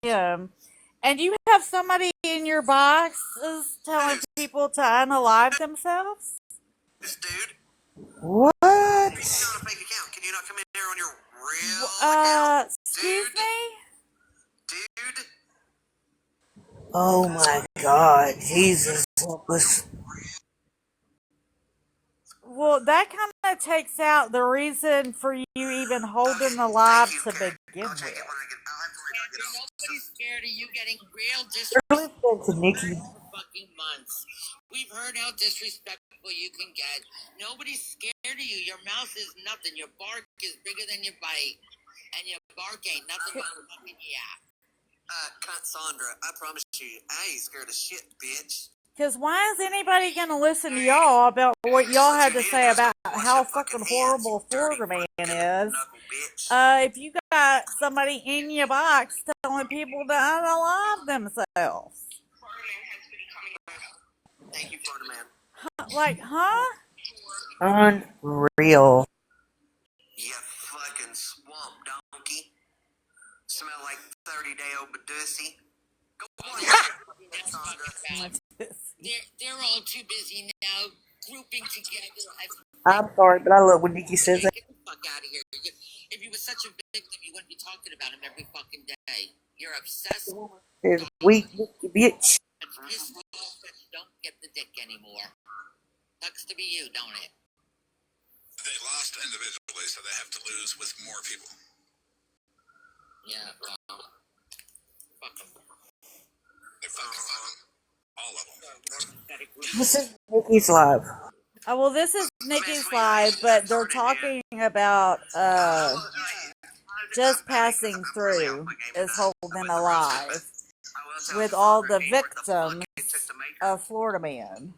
them. And you have somebody in your boxes telling people to unalive themselves? This dude. What? You're on a fake account. Can you not come in there on your real account? Excuse me? Dude. Oh my God, Jesus help us. Well, that kind of takes out the reason for you even holding the live to begin with. Nobody's scared of you getting real You're listening to disrespectful Nikki. for fucking months. We've heard how disrespectful you can get. Nobody's scared of you. Your mouth is nothing. Your bark is bigger than your bite. And your bark ain't nothing but a fucking yap. Cassandra, I promise you, I ain't scared of shit, bitch. Because why is anybody going to listen to y'all about what y'all had to say about how fucking horrible Florida Man is? If you got somebody in your box telling people to unalive themselves. Thank you, Florida Man. Like, huh? Unreal. You fucking swamp donkey. Smell like 30-day-old Badussy. Go on, They're all too busy now grouping together. I'm sorry, but I love when Nikki says that. Get the fuck out of here. If you were such a victim, you wouldn't be talking about him every fucking day. You're obsessed. Says weak bitch. It's pissed off that you don't get the dick anymore. Sucks to be you, don't it? They lost individually, so they have to lose with more people. Yeah, well, fuck them. They're fucking fun. All of them. This is Nikki's live. Oh, well, this is Nikki's live, but they're talking about just passing through is holding alive with all the victims of Florida Man.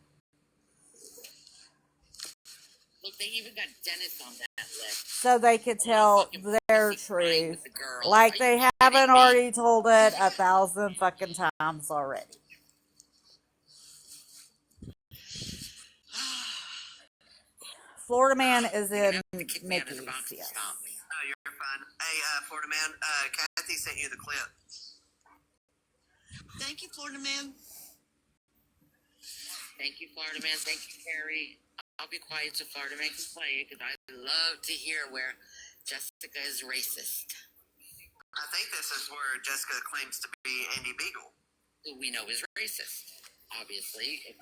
Look, they even got Dennis on that list. So they could tell their truth, like they haven't already told it 1,000 fucking times already. Florida Man is in Nikki's, yes. Oh, you're fine. Hey, Florida Man, Kathy sent you the clip. Thank you, Florida Man. Thank you, Florida Man. Thank you, Carrie. I'll be quiet so Florida Man can play it because I love to hear where Jessica is racist. I think this is where Jessica claims to be Andy Beagle. Who we know is racist, obviously. It's a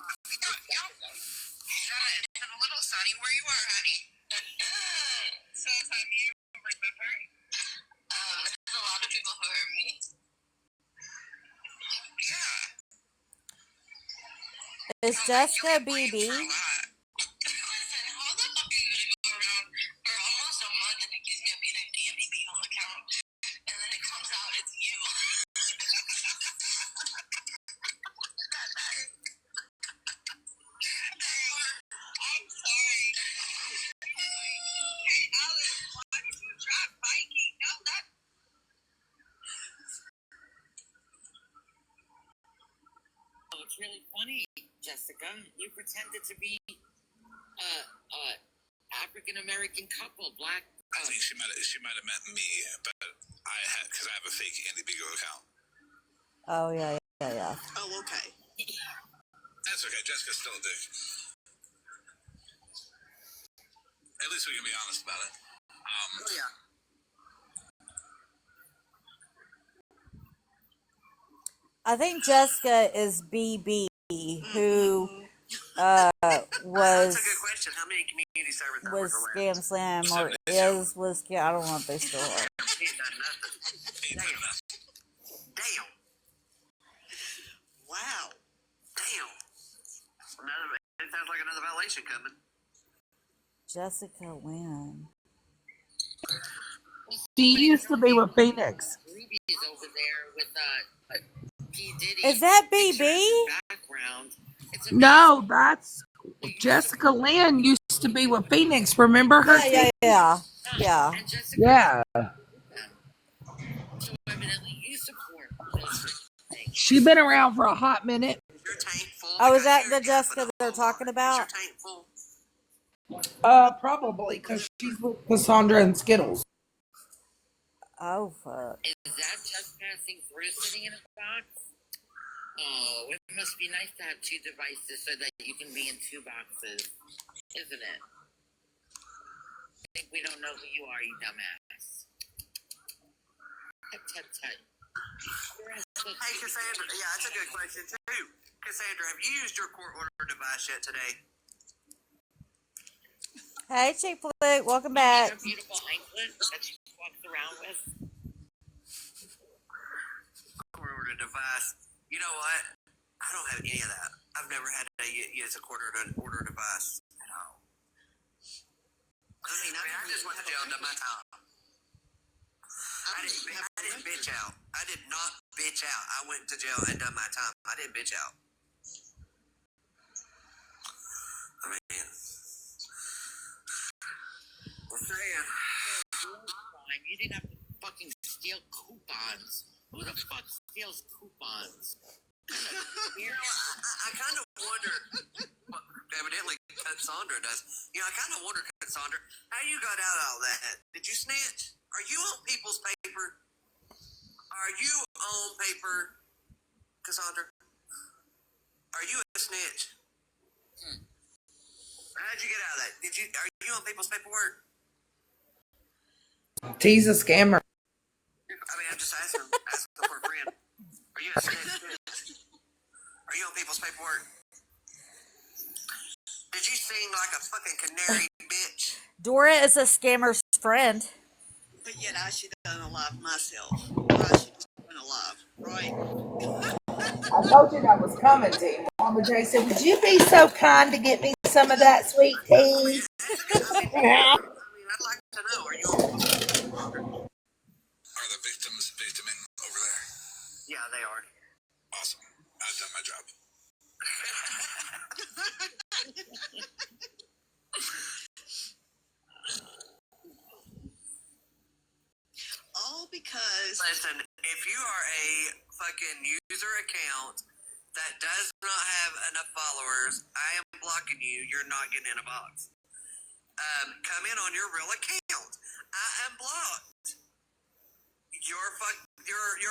little sunny where you are, honey. So have you remember? There's a lot of people who hurt me. Yeah. Is Jessica BB? Listen, how the fuck are you gonna go around for almost a month and accuse me of being an Andy Beagle account, and then it comes out it's you? I'm sorry. Hey, Alice, why did you drop Mikey? No, that. Oh, it's really funny, Jessica. You pretended to be African American couple, black. I think she might have met me, but I had because I have a fake Andy Beagle account. Oh, yeah. Oh, okay. That's okay. Jessica's still a dick. At least we can be honest about it. Oh, yeah. I think Jessica is BB, who That's a good was question. How many community service hours was are Scam left? Slam or was Scam. I don't know if they still are. He ain't done nothing. Damn. Wow. Damn. It sounds like another violation coming. Jessica Wynn. She used to be with Phoenix. Ruby's over there with P. Diddy. Is that BB? Background. No, that's Jessica Lynn used to be with Phoenix. Remember her? Yeah. Yeah. So evidently you support those things. She's been around for a hot minute. Oh, is that the Jessica they're talking about? Probably because she's with Cassandra and Skittles. Oh, fuck. Is that just passing through sitting in a box? Oh, it must be nice to have two devices so that you can be in two boxes, isn't it? I think we don't know who you are, you dumbass. Tut, tut, tut. Hey, Cassandra. Yeah, that's a good question, too. Cassandra, have you used your court order device yet today? Hey, Chick Flick, welcome back. A beautiful anklet that she walks around with. Court order device. You know what? I don't have any of that. I've never had to use a court order device at all. I just went to jail and done my time. I didn't bitch out. I did not bitch out. I went to jail and done my time. I didn't bitch out. I mean, what's saying? You didn't have to fucking steal coupons. Who the fuck steals coupons? I kind of wonder, well, evidently Cassandra does. I kind of wonder, Cassandra, how you got out of all that. Did you snitch? Are you on people's paper? Are you on paper, Cassandra? Are you a snitch? How'd you get out of that? Are you on people's paperwork? T's a scammer. I mean, I'm just asking for a friend. Are you a snitch? Are you on people's paperwork? Did you sing like a fucking canary, bitch? Dora is a scammer's friend. But yet I should have done a live myself. I should have done a live, right? I told you that was coming, T. Mama J said, would you be so kind to get me some of that sweet tea? I mean, I'd like to know, are you on Are the victims victiming over there? Yeah, they are. Awesome. I've done my job. All because... Listen, if you are a fucking user account that does not have enough followers, I am blocking you. You're not getting in a box. Come in on your real account. I am blocked. Your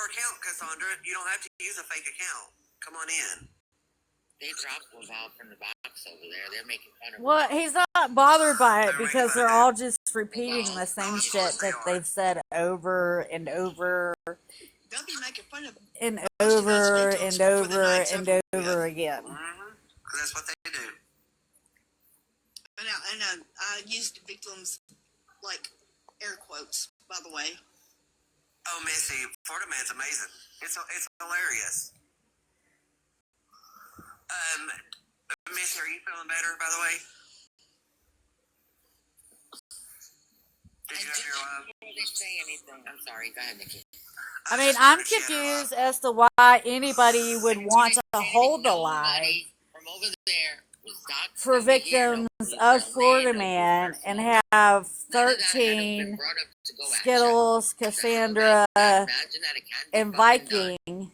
account, Cassandra. You don't have to use a fake account. Come on in. They dropped Laval from the box over there. They're making fun of Well, he's not bothered by it because they're all just repeating the same shit that they've said over and over Don't be making fun of and over and over and over again. Because that's what they do. And I used victims, like, air quotes, by the way. Oh, Missy, Florida Man's amazing. It's hilarious. Missy, are you feeling better, by the way? Did you have your live? Did they say anything? I'm sorry. Go ahead, Nikki. I mean, I'm confused as to why anybody would want to hold the live From over there was for victims of Florida Man and have 13 Skittles, Cassandra, and Viking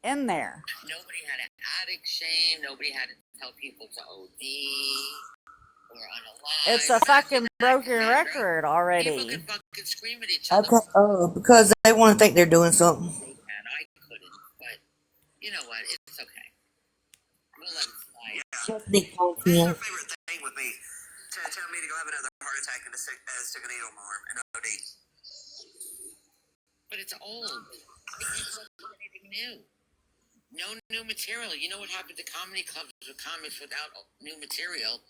in there. Nobody had an addict shame. Nobody had to tell people to OD or unalive. It's a fucking broken record already. People can fucking scream at each other. Okay, because they want to think they're doing something. And I couldn't, but you know what? It's okay. We'll let it slide. That's your favorite thing with me. To tell me to go have another heart attack and to stick a needle in my arm and OD. But it's old. It's not anything new. No new material. You know what happened to comedy clubs with comics without new material?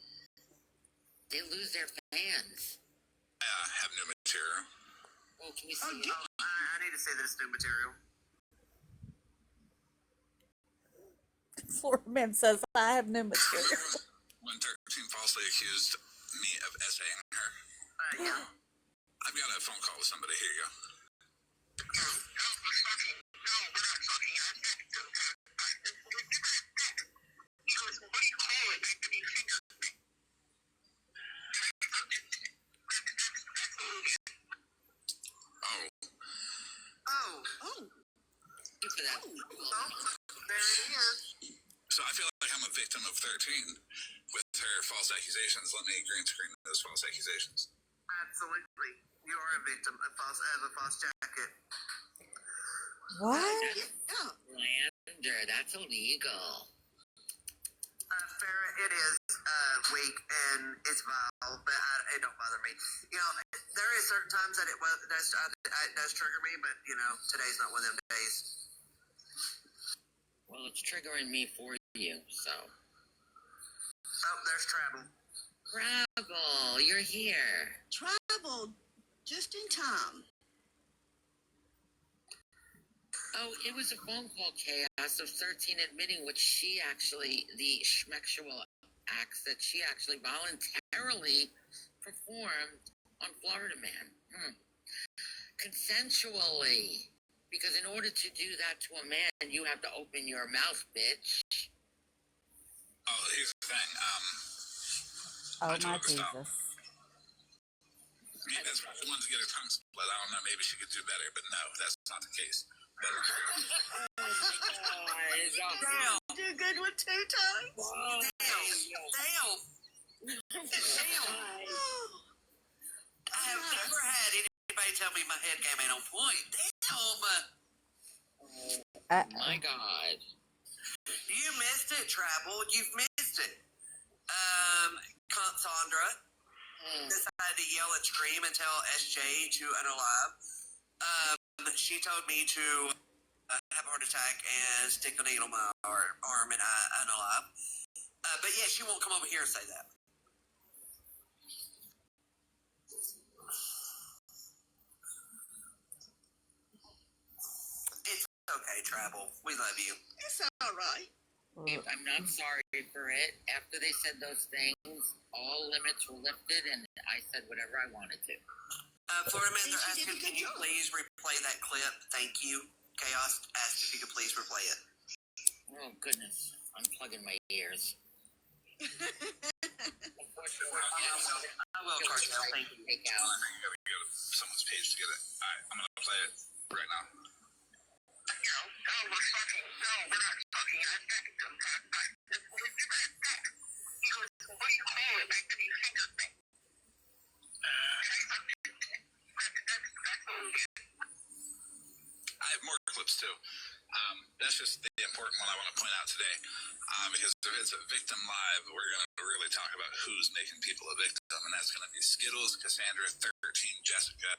They lose their fans. Have new material. Oh, can you see it? I need to say that it's new material. Florida Man says, I have no material. When 13 falsely accused me of essaying her. Yeah. I've got a phone call with somebody. Here you go. There it is. So I feel like I'm a victim of 13 with her false accusations. Let me green screen those false accusations. Absolutely. You are a victim of a false jacket. What? Slander, that's illegal. Farrah, it is weak and it's vile, but it don't bother me. You know, there is certain times that it does trigger me, but you know, today's not one of them days. Well, it's triggering me for you, so. Oh, there's Travel. Travel, you're here. Travel just in time. Oh, it was a phone call chaos of 13 admitting what she actually, the schmexual acts that she actually voluntarily performed on Florida Man. Consensually. Because in order to do that to a man, you have to open your mouth, bitch. Oh, here's the thing. Oh, I told my her to stop. Jesus. I mean, that's why she wanted to get her tongue split. I don't know. Maybe she could do better, but no, that's not the case. But, Damn. Do good with 2 tongues? Damn. I have never had anybody tell me my head game ain't on point. Damn. My God. You missed it, Travel. You've missed it. Sandra decided to yell and scream and tell SJ to unalive. She told me to have a heart attack and stick a needle in my arm and unalive. But yeah, she won't come over here and say that. It's okay, Travel. We love you. It's all right. I'm not sorry for it. After they said those things, all limits were lifted, and I said whatever I wanted to. Florida Man, they're asking, can you please replay that clip? Thank you. Chaos asked if you could please replay it. Oh, goodness. I'm plugging my ears. I will, Cartel. Thank you. Take out. you gotta go to someone's page to get it. Alright, I'm gonna play it right now. I have more clips too. That's just the important one I want to point out today. Because if it's a victim live, we're going to really talk about who's making people a victim. And that's going to be Skittles, Cassandra, 13, Jessica.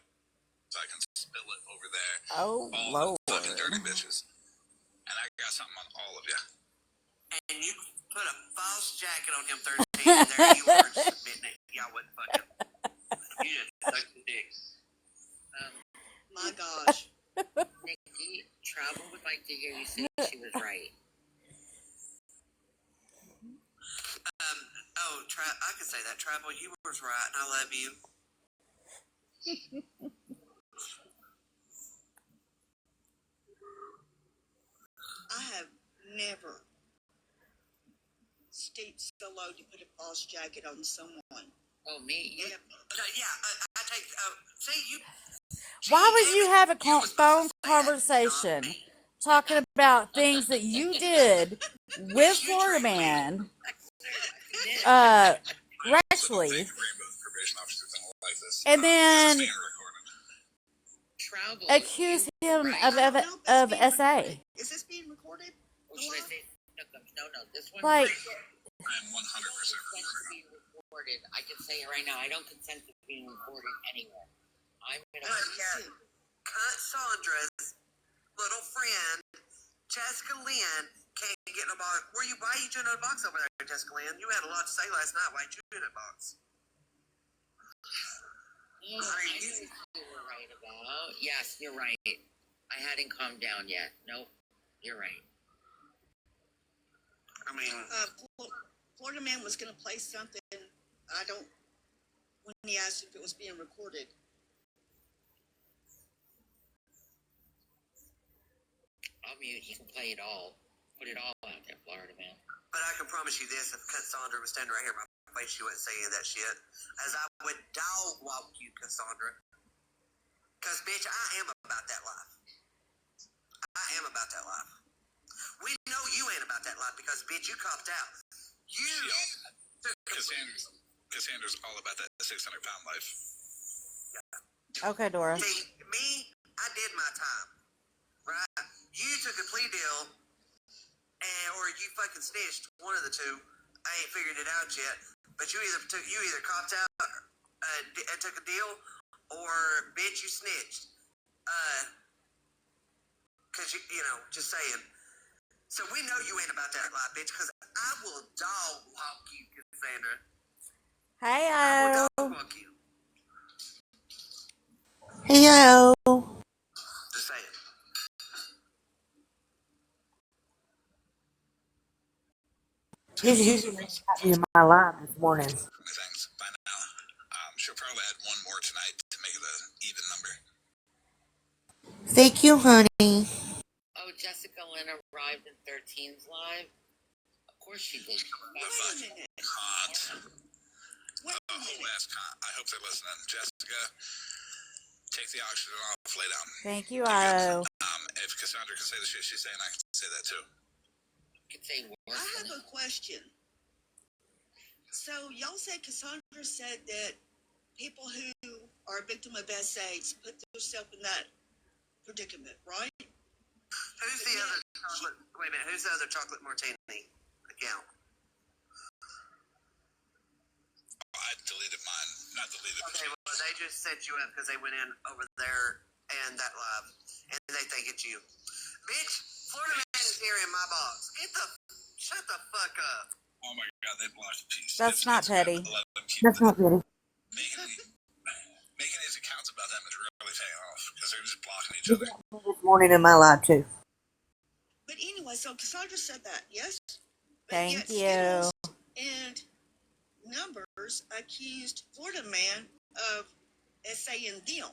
So I can spill it over there. Oh, all Lord. the fucking dirty bitches. And I got something on all of you. And you put a false jacket on him 13, and there you are submitting it. Y'all wouldn't fuck him. You just sucked the dick. My gosh. Nikki, Travel would like to hear you say she was right. I can say that. Travel, you was right, and I love you. I have never stooped so low to put a false jacket on someone. Oh, me? Yeah, I take. See, you. Why would you have a phone conversation talking about things that you did with Florida Man, Rexley, and then accuse him of SA? Is this being recorded? Or should I say, no, this one. Like, I'm 100% being recorded. I can say it right now. I don't consent to being recorded anywhere. I'm gonna. Sandra's little friend Jessica Lynn can't get in a box. Why are you doing a box over there, Jessica Lynn? You had a lot to say last night. Why are you doing a box? Yeah, I knew you were right about. Yes, you're right. I hadn't calmed down yet. Nope, you're right. I mean, Florida Man was going to play something. When he asked if it was being recorded. I'll mute. He can play it all. Put it all out there, Florida Man. but I can promise you this: if Cassandra was standing right here in my face, she wouldn't say any of that shit. As I would dog walk you, Cassandra. Because, bitch, I am about that life. I am about that life. We know you ain't about that life because, bitch, you copped out. Cassandra's all about that 600-pound life. Yeah. Okay, Dora. See, me, I did my time, right? You took a plea deal, or you fucking snitched. One of the two. I ain't figured it out yet. But you either copped out and took a deal, or bitch, you snitched. Cause you know, just saying. So we know you ain't about that life, bitch. Cause I will dog walk you, Cassandra. Hey, I will dog walk you. Heyo. Just saying. Who's in my live this morning? Thanks. Bye now. She'll probably add one more tonight to make it an even number. Thank you, honey. Oh, Jessica Lynn arrived in 13's live. Of course she did. Last con. I hope they're listening. Jessica, take the oxygen off. Lay down. Thank you, Io. If Cassandra can say the shit she's saying, I can say that too. Could say worse. I have a question. So y'all said Cassandra said that people who are a victim of SAIDs put themselves in that predicament, right? Who's the other chocolate? Wait a minute. Who's the other chocolate martini account? I deleted mine. Not deleted. Okay, well, they just set you up because they went in over there and that live, and they think it's you. Bitch, Florida Man is here in my box. Shut the fuck up. Oh my god, they blocked a piece. That's not petty. That's not petty. Making these accounts about them is really paying off because they're just blocking each other. This morning in my live too. But anyway, so Cassandra said that, yes? Thank you. Skittles and Numbers accused Florida Man of saying them.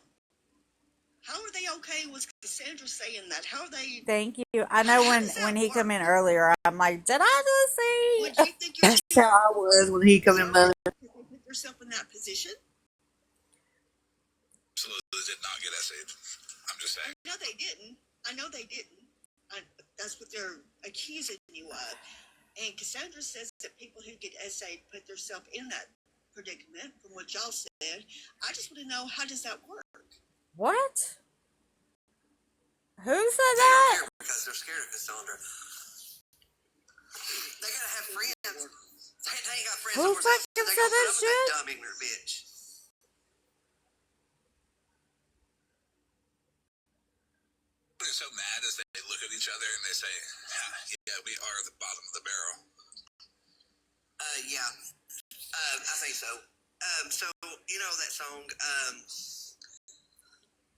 How are they okay with Cassandra saying that? How are they? Thank you. I know when he come in earlier, I'm like, did I just see? Would you think you're That's how I was when he come in my live. put yourself in that position? Absolutely did not get essayed. I'm just saying. No, they didn't. I know they didn't. That's what they're accusing you of. And Cassandra says that people who get essayed put themselves in that predicament, from what y'all said. I just want to know, how does that work? What? Who said that? Because they're scared of Cassandra. They gotta have friends. They ain't got friends. Who fucking said that shit? Dumb ignorant bitch. They're so mad as they look at each other and they say, yeah, we are the bottom of the barrel. Yeah. I think so. So, you know that song,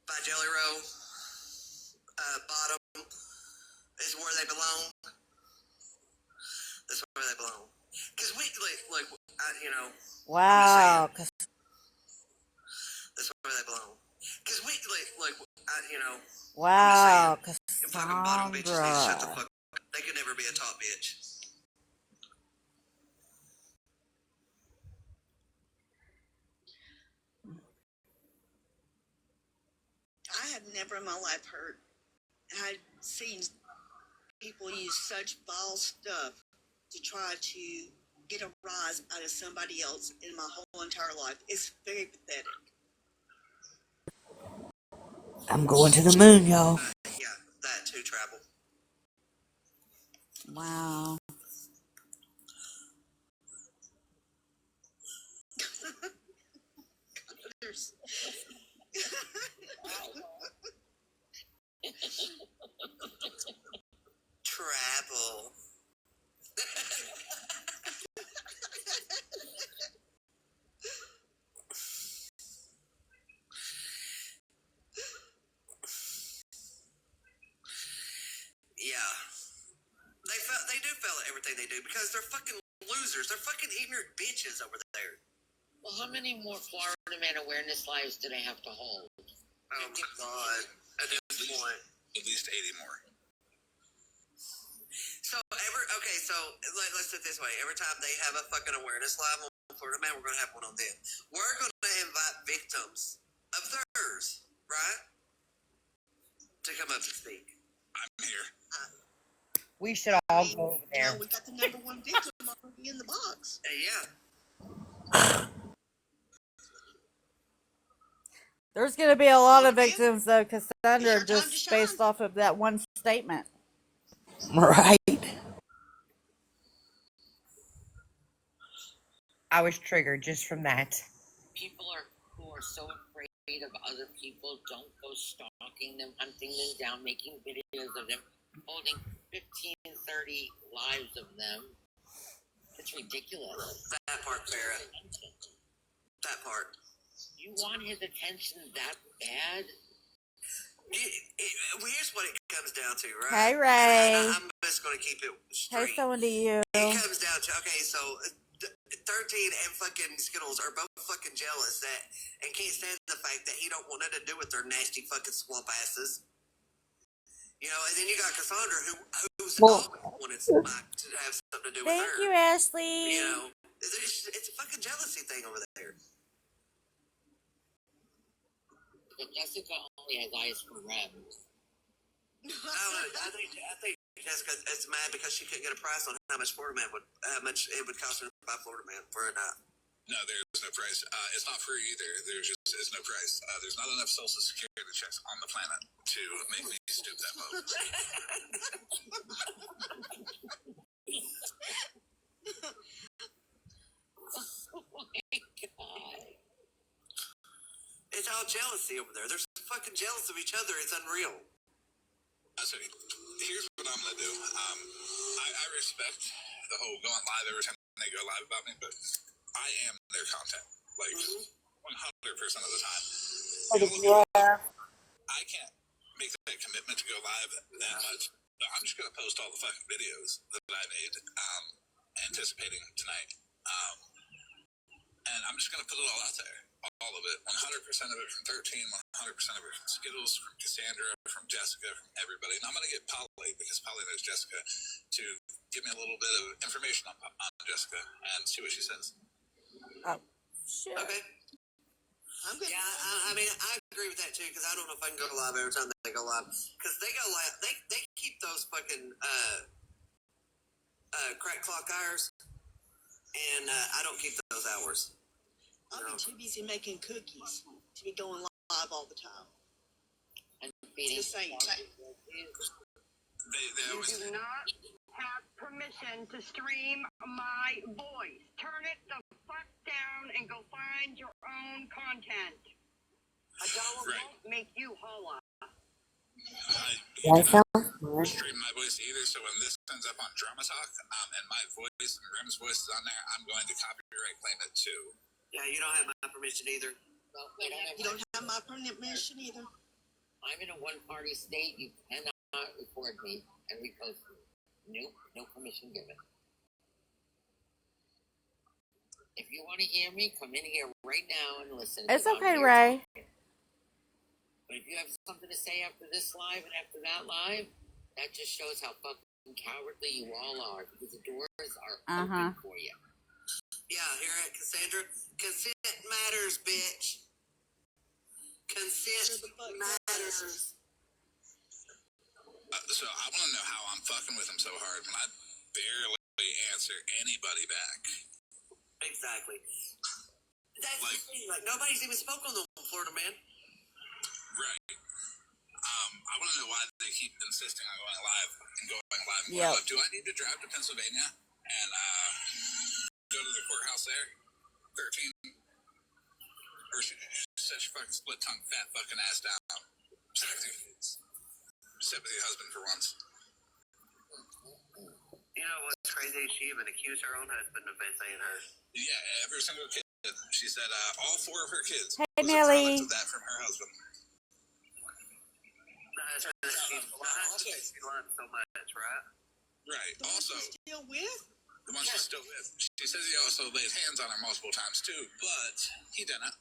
by Jelly Roll, Bottom is where they belong. That's where they belong. Because we, like, you know. Wow. That's where they belong. Because we, like, you know. Wow. Fucking bottom bitches need to shut the fuck up. They could never be a top bitch. I have never in my life I've seen people use such vile stuff to try to get a rise out of somebody else in my whole entire life. It's very pathetic. I'm going to the moon, y'all. Yeah, that too, travel. Wow. travel. Yeah. They do fail at everything they do because they're fucking losers. They're fucking ignorant bitches over there. Well, how many more Florida Man awareness lives do they have to hold? Oh my god. At this point. At least 80 more. So let's do it this way. Every time they have a fucking awareness live on Florida Man, we're gonna have one on them. We're gonna invite victims of theirs, right? To come up and speak. I'm here. We should all go over there. We got the number one victim already in the box. Yeah. There's going to be a lot of victims, though, Cassandra, just based off of that one statement. Right. I was triggered just from that. People who are so afraid of other people don't go stalking them, hunting them down, making videos of them, holding 15, 30 lives of them. It's ridiculous. That part, Farrah. That part. You want his attention that bad? Here's what it comes down to, right? Hey, Ray. I'm just going to keep it straight. Hey, someone to you. It comes down to, okay, so 13 and fucking Skittles are both fucking jealous and can't stand the fact that he don't want nothing to do with their nasty fucking swamp asses. You know, and then you got Cassandra who's always wanted Mike to have something to do with her. Thank you, Ashley. You know, it's a fucking jealousy thing over there. But Jessica only has eyes for Rem. I think Jessica is mad because she couldn't get a price on how much it would cost her to buy Florida Man for a night. No, there's no price. It's not free either. There just is no price. There's not enough Social Security checks on the planet to make me stoop that low. Oh my god. It's all jealousy over there. They're fucking jealous of each other. It's unreal. So here's what I'm gonna do. I respect the whole going live every time they go live about me, but I am their content, like 100% of the time. I can't make that commitment to go live that much. So I'm just gonna post all the fucking videos that I made, anticipating tonight, and I'm just gonna put it all out there. All of it, 100% of it from 13, 100% of it from Skittles, from Cassandra, from Jessica, from everybody. And I'm going to get Polly, because Polly knows Jessica, to give me a little bit of information on Jessica and see what she says. Oh, shit. Okay. I'm good. Yeah, I mean, I agree with that too, because I don't know if I can go live every time they go live. Because they go live, they keep those fucking crack clock hours, and I don't keep those hours. I'll be too busy making cookies to be going live all the time. And feeding. Just saying. You do not have permission to stream my voice. Turn it the fuck down and go find your own content. $1 won't make you holla. I don't stream my voice either, so when this ends up on Drama Talk, and my voice and Rem's voice is on there, I'm going to copyright claim it too. Yeah, you don't have my permission either. No, You don't have my permission either. I'm in a one-party state. You cannot record me and repost me. Nope, no permission given. If you want to hear me, come in here right now and listen. It's okay, Ray. But if you have something to say after this live and after that live, that just shows how fucking cowardly you all are, because the doors are open for you. Yeah, hear it, Cassandra? Consent matters, bitch. Consent matters. So I want to know how I'm fucking with him so hard when I barely answer anybody back. Exactly. That's the thing. Like, nobody's even spoken on the Florida Man. Right. I want to know why they keep insisting on going live and going live. Yep. Do I need to drive to Pennsylvania and go to the courthouse there? 13. Or she said she fucking split tongue, fat fucking ass down. Sit with your husband for once. know what's crazy? She even accused her own husband of saying her. Yeah, every single kid. She said all 4 of her kids Hey, was a Nelly. product of that from her husband. The husband that she loved so much, right? Right. Also, Still with? the one she's still with. She says he also laid hands on her multiple times too, but he didn't.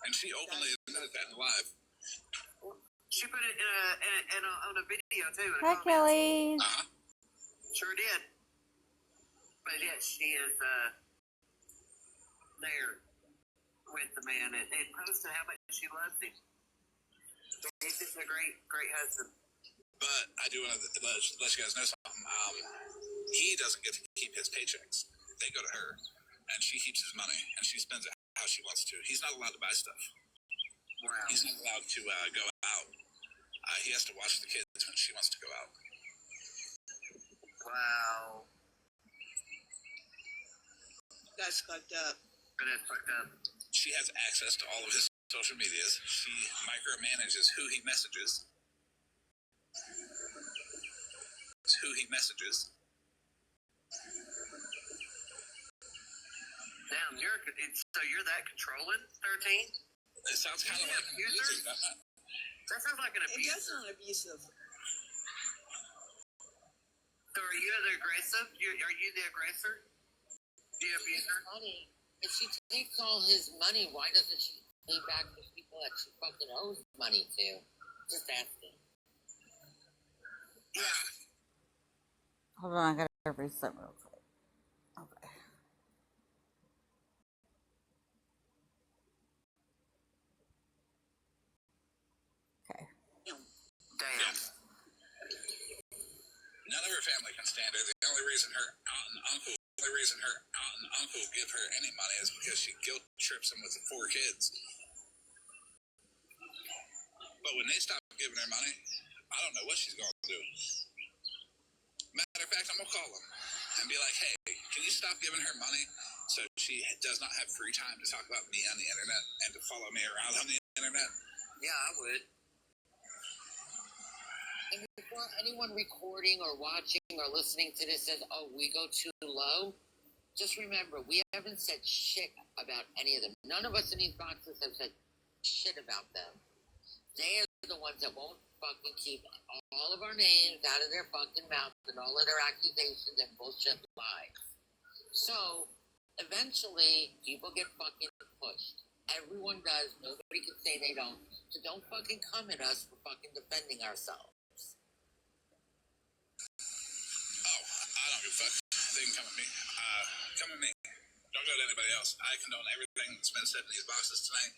And she openly admitted that live. She put it on a video too. Hi, Kelly. Sure did. But yet she is there with the man and posted how much she loves him. He's just a great husband. But I do want to let you guys know something. He doesn't get to keep his paychecks. They go to her, and she keeps his money, and she spends it how she wants to. He's not allowed to buy stuff. Wow. He's not allowed to go out. He has to watch the kids when she wants to go out. Wow. That's fucked up. That is fucked up. She has access to all of his social medias. She micromanages who he messages. Damn, so you're that controlling, 13? It sounds kind of like an abuser, doesn't it? That sounds like an It abuse. does sound abusive. So are you the aggressive? Are you the aggressor? The abuser? Money. If she takes all his money, why doesn't she pay back the people that she fucking owes money to? Just asking. Yeah. Hold on, I gotta reset real quick. Okay. Okay. Damn. None of her family can stand her. The only reason her aunt and uncle give her any money is because she guilt trips them with the 4 kids. But when they stop giving her money, I don't know what she's going to do. Matter of fact, I'm going to call them and be like, hey, can you stop giving her money so she does not have free time to talk about me on the internet and to follow me around on the internet? Yeah, I would. And before anyone recording or watching or listening to this says, oh, we go too low, just remember, we haven't said shit about any of them. None of us in these boxes have said shit about them. They are the ones that won't fucking keep all of our names out of their fucking mouth and all of their accusations and bullshit lies. So, eventually, people get fucking pushed. Everyone does. Nobody can say they don't. So don't fucking come at us for fucking defending ourselves. Oh, I don't give a fuck. They can come at me. Come at me. Don't go to anybody else. I condone everything that's been said in these boxes tonight.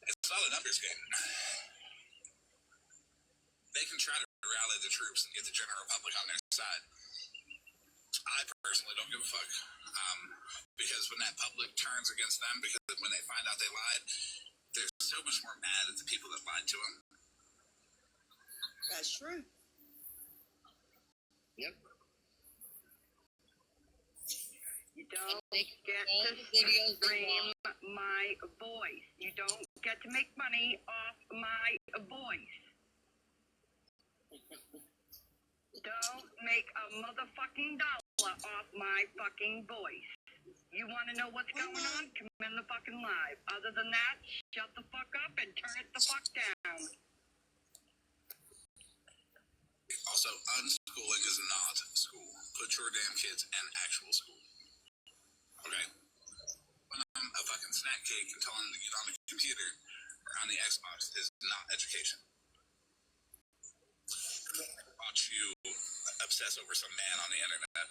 It's not a numbers game. They can try to rally the troops and get the general public on their side. I personally don't give a fuck. Because when that public turns against them, because when they find out they lied, they're so much more mad at the people that lied to them. That's true. Yep. You don't get to stream my voice. You don't get to make money off my voice. Don't make a motherfucking dollar off my fucking voice. You want to know what's going on? Come in the fucking live. Other than that, shut the fuck up and turn it the fuck down. Also, unschooling is not school. Put your damn kids in actual school. Okay? When I'm a fucking snack cake and telling them to get on the computer or on the Xbox is not education. Watch you obsess over some man on the internet.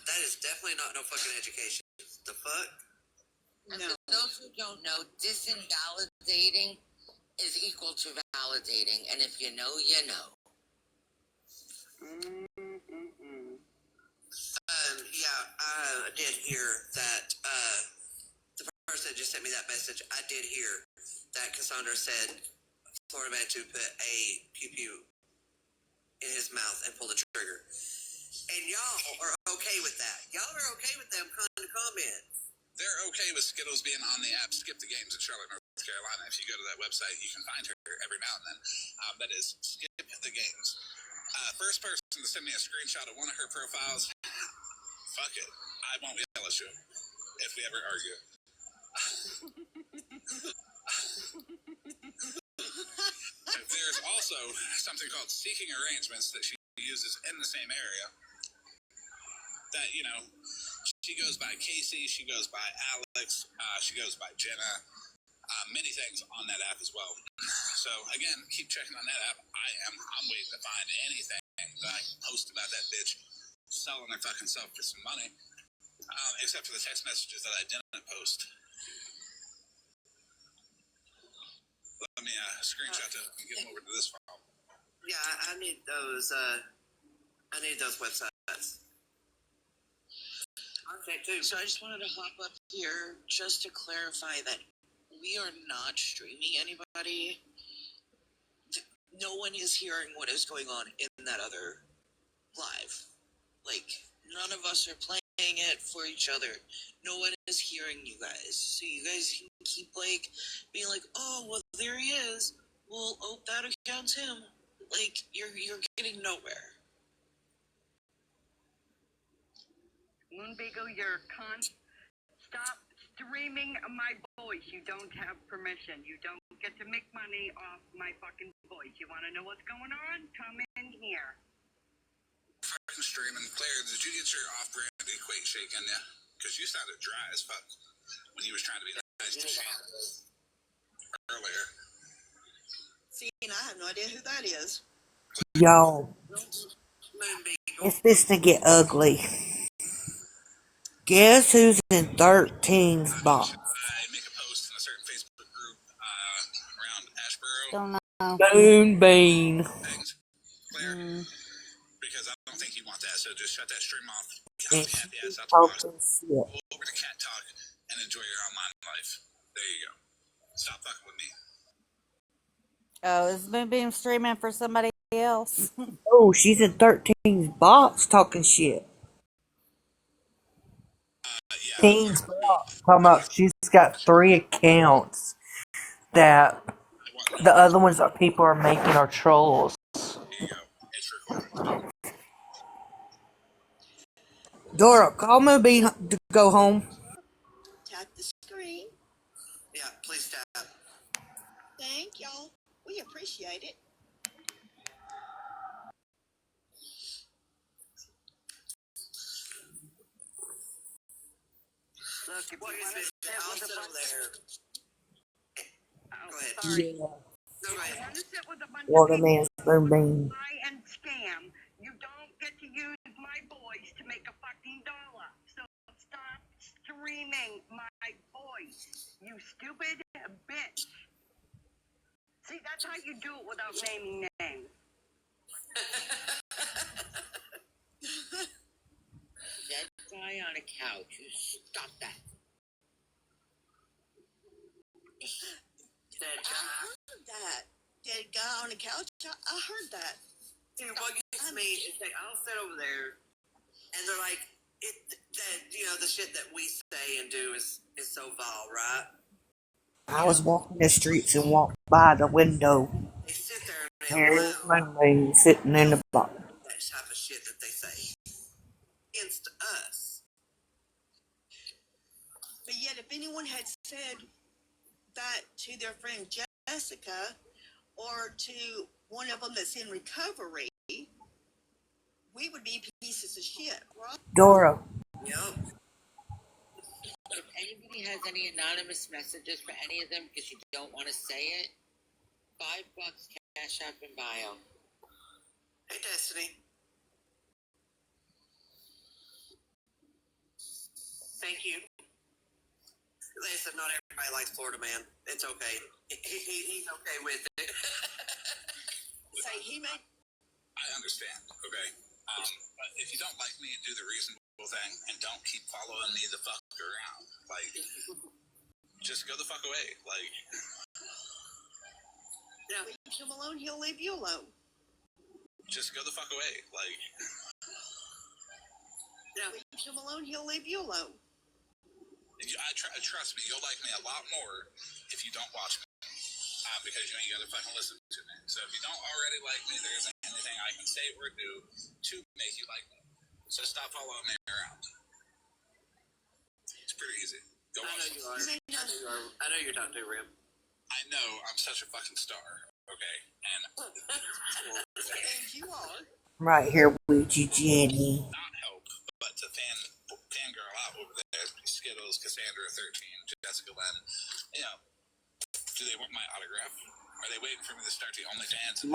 That is definitely not no fucking education. The fuck? And for those who don't know, disinvalidating is equal to validating, and if you know, you know. Yeah, I did hear that, the person that just sent me that message, I did hear that Cassandra said Florida man to put a pew-pew in his mouth and pull the trigger. And y'all are okay with that. Y'all are okay with them kind of comments. they're okay with Skittles being on the app Skip the Games in Charlotte, North Carolina. If you go to that website, you can find her every now and then. That is Skip the Games. First person to send me a screenshot of one of her profiles, fuck it, I won't yell at you if we ever argue. There's also something called Seeking Arrangements that she uses in the same area. That, you know, she goes by Casey, she goes by Alex, she goes by Jenna, many things on that app as well. So again, keep checking on that app. I'm waiting to find anything that I can post about that bitch selling her fucking self for some money, except for the text messages that I didn't post. Let me screenshot that and get them over to this file. Yeah, I need those. I need those websites. Okay, too. So I just wanted to hop up here just to clarify that we are not streaming anybody. No one is hearing what is going on in that other live. Like, none of us are playing it for each other. No one is hearing you guys. So you guys can keep, like, being like, oh, well, there he is. Well, oh, that account's him. Like, you're getting nowhere. Moonbeagle, you're a cunt. Stop streaming my voice. You don't have permission. You don't get to make money off my fucking voice. You want to know what's going on? Come in here. Fucking streaming. Claire, did you get your off-brand Equate shake in ya? Because you sounded dry as fuck when you was trying to be nice to Shannon earlier. See, and I have no idea who that is. Y'all, it's fixing to get ugly. Guess who's in 13's box? I make a post in a certain Facebook group around Ashboro. Don't know. Moonbeam. Things, Claire, because I don't think you want that, so just shut that stream off. And Get the she's ass out the box. talking shit. Go over to Cat Talk and enjoy your online life. There you go. Stop fucking with me. Oh, is Moonbeam streaming for somebody else? Oh, she's in 13's box talking shit. Teen's box talking about she's got 3 accounts that the other ones that people are making are trolls. Dora, call Moonbeam to go home. Tap the screen. Yeah, please tap. Thank y'all. We appreciate it. Look, if What you is want to it? sit I'll with a sit over bunch there. Oh, Go ahead. sorry. Yeah. No, go If you ahead. want to sit with a bunch of Waterman's people who Moonbeam. lie and scam, you don't get to use my voice to make a fucking dollar. So stop streaming my voice, you stupid bitch. See, that's how you do it without naming names. That guy on a couch, you stop that. Dead I guy. heard that. Dead guy on the couch. I heard that. Dude, what gets me is I'll sit over there, and they're like, the shit that we say and do is so vile, right? I was walking the streets and walked by the window. They sit there and There's allow Moonbeam sitting in the box. that type of shit that they say against us. But yet, if anyone had said that to their friend Jessica or to one of them that's in recovery, we would be pieces of shit, right? Dora. Yep. If anybody has any anonymous messages for any of them because you don't want to say it, $5 cash app in bio. Hey, Destiny. Thank you. Listen, not everybody likes Florida Man. It's okay. He's okay with it. Say he may. I understand, okay? But if you don't like me, do the reasonable thing and don't keep following me the fuck around. Like, just go the fuck away. Like, Yeah. Leave him alone, he'll leave you alone. just go the fuck away. Like, Yeah. Leave him alone, he'll leave you alone. I trust me, you'll like me a lot more if you don't watch me. Because you ain't gotta fucking listen to me. So if you don't already like me, there isn't anything I can say or do to make you like me. So stop following me around. It's pretty easy. Go watch. I know you are. I know you're not doing Rim. I know I'm such a fucking star. Okay, and you are. Right here with you, Jenny. Not help, but to fangirl out over there. Skittles, Cassandra 13, Jessica Lynn. You know, do they want my autograph? Are they waiting for me to start the OnlyFans?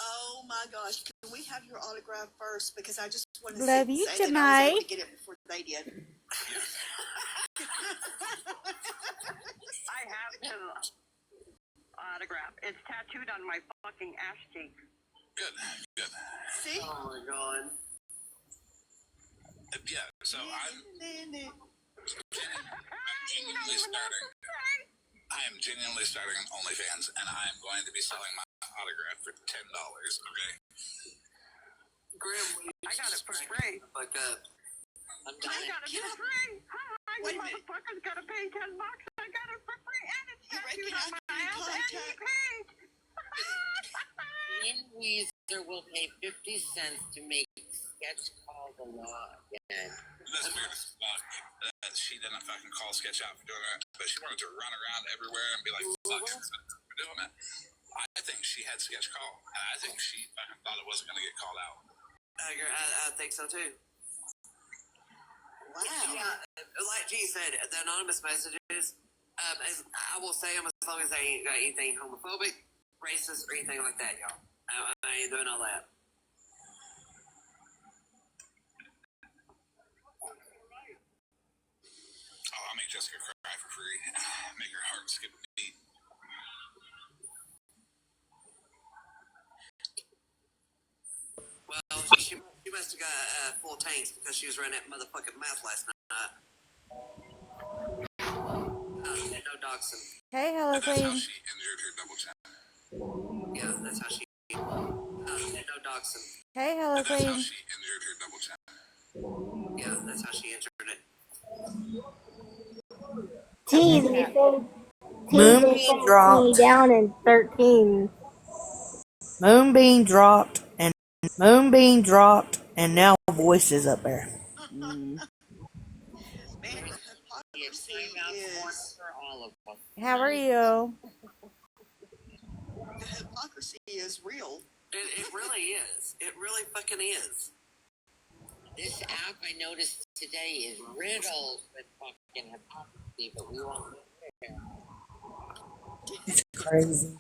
Oh my gosh! Can we have your autograph first? Because I just want to Love you say that I was able tonight. to get it before they did. I have his autograph. It's tattooed on my fucking ass cheek. Good. See? Oh my god. Yeah, so I'm genuinely starting. I am genuinely starting on OnlyFans, and I am going to be selling my autograph for $10. Okay. Grim, I got it for free. Fuck up. I got it for free. Hi, you motherfuckers gotta pay $10. I got it for free, and it's tattooed on my ass, and he paid. Lynn Weezer will pay 50 cents to make Sketch Call the Law again. That's weird as fuck that she didn't fucking call Sketch out for doing that, but she wanted to run around everywhere and be like, fuck for doing it. I think she had Sketch call, and I think she fucking thought it wasn't going to get called out. I think so too. Wow. Yeah, like G said, the anonymous messages, as I will say them as long as they ain't got anything homophobic, racist, or anything like that, y'all. I ain't doing all that. Oh, I'll make Jessica cry for free. Make her heart skip a beat. Well, she must have got full tanks because she was running that motherfucking mouth last night. No doxing. Hey, hello, That's how Queen. she injured her double chin. Yeah, that's how she. No doxing. Hey, hello, That's how Queen. she injured her double chin. Yeah, that's how she injured it. Tease me, Moonbeam dropped. down in 13. Moonbeam dropped, and now voices up there. Man, the hypocrisy is. For all of us. How are you? The hypocrisy is real. It really is. It really fucking is. This app I noticed today is riddled with fucking hypocrisy, but we won't go there. It's crazy.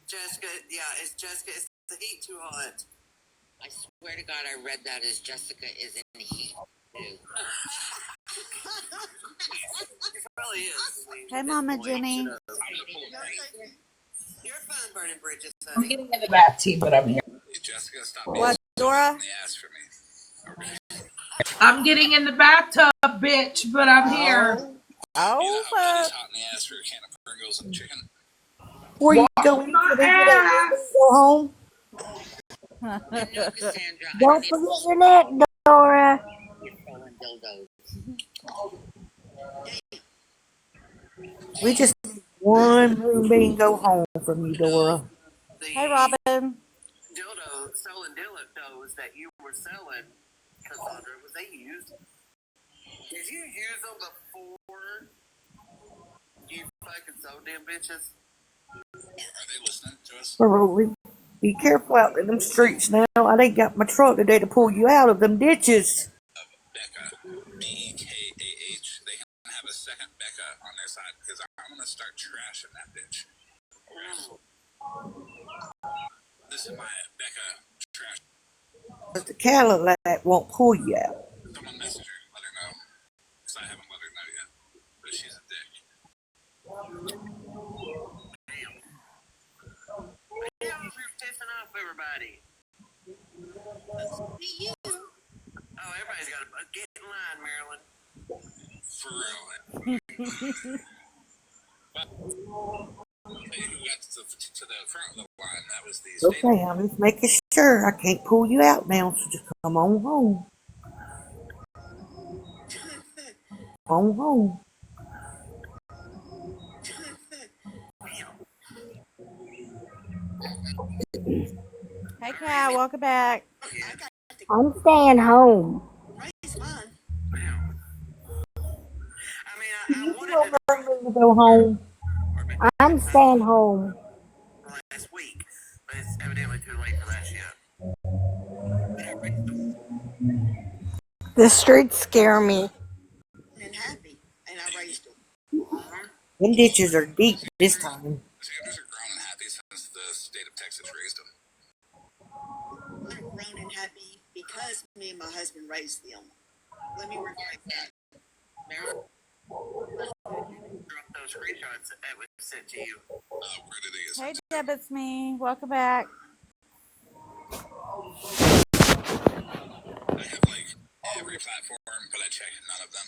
Jessica, it's Jessica. Is the heat too hot? I swear to God, I read that as Jessica is in heat too. It really is. Hey, Mama Jenny. You're fine burning bridges, I'm honey. getting in the bath tea, but I'm here. Hey, Jessica, stop What, Dora? in the ass for me. Okay. I'm getting in the bathtub, bitch, but I'm here. Oh, You know, fuck. it's hot in the ass for a can of Pringles and chicken. Where you Wash going my for the day? ass. Go home. No, Cassandra, I Don't don't forget your neck, Dora. need throwing dildos. We just need one Moonbeam go home from you, Dora. Hey, Robin. Selling dildos that you were selling, Cassandra, was they used? Did you use them before you fucking sold them bitches? Are they listening to us? Probably. Be careful out in them streets now. I ain't got my truck today to pull you out of them ditches. Becca, BKAH. They can have a second Becca on their side because I'm going to start trashing that bitch. This is my Becca trash. But the Cadillac won't pull you out. Someone message her, let her know. Because I haven't let her know yet. But she's a dick. Damn, you're pissing off everybody. You. Oh, everybody's got to get in line, Marilyn. For real. Who got to the front of the line? That was the Okay, I'm just making sure. I can't pull you out now, so just come on home. Come on home. Hey, Kat, welcome back. I'm staying home. You don't bring me to go home. I'm staying home. last week, but it's evidently too late for that shit. The streets scare me. And happy, and I raised them. Them ditches are deep this time. Sanders are grown and happy since the state of Texas raised them. I'm grown and happy because me and my husband raised them. Let me rephrase that. Drop those screenshots that was sent to you. Where did they get Hey, sent? Deb, it's me. Welcome back. I have like every platform, but I check none of them.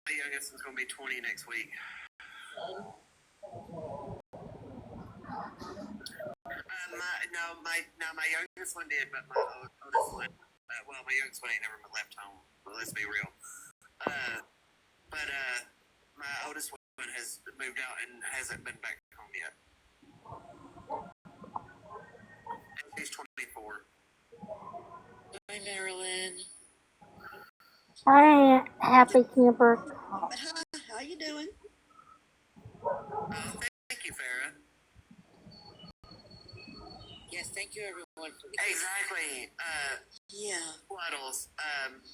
My youngest is going to be 20 next week. My youngest one did, but my oldest one, my youngest one ain't never left home. Well, let's be real. But my oldest one has moved out and hasn't been back home yet. And she's 24. Hi, Marilyn. Hi, happy camper. But hi, how you doing? Thank you, Farrah. Yes, thank you, everyone. For Exactly. Yeah. Waddles,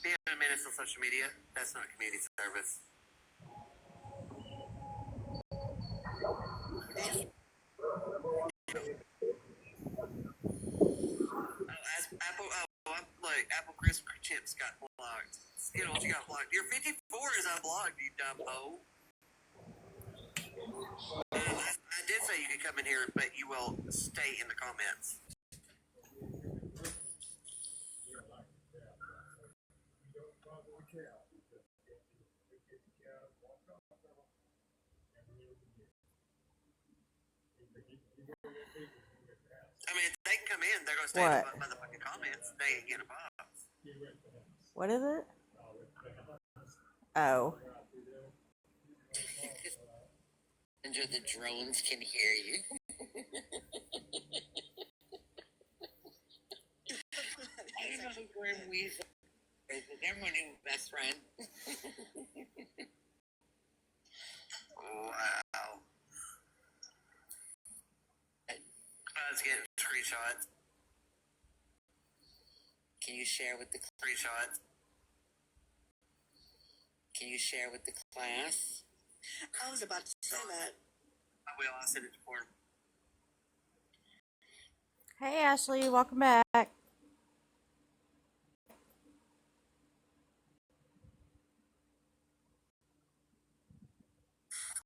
being a menace on social media, that's not community service. Apple crisp chips got blocked. Skittles, you got blocked. Your 54 is unblocked, you dumb hoe. I did say you could come in here, but you will stay in the comments. I mean, if they can come in, they're going to stay in the motherfucking comments. They ain't getting a box. What is it? Oh. Under the drones can hear you. I don't know who Grim Weasel is, but they're my new best friend. Wow. Let's get screenshots. Can you share with the Screenshots. Can you share with the class? I was about to say that. I will. I'll send it to Form. Hey, Ashley, welcome back.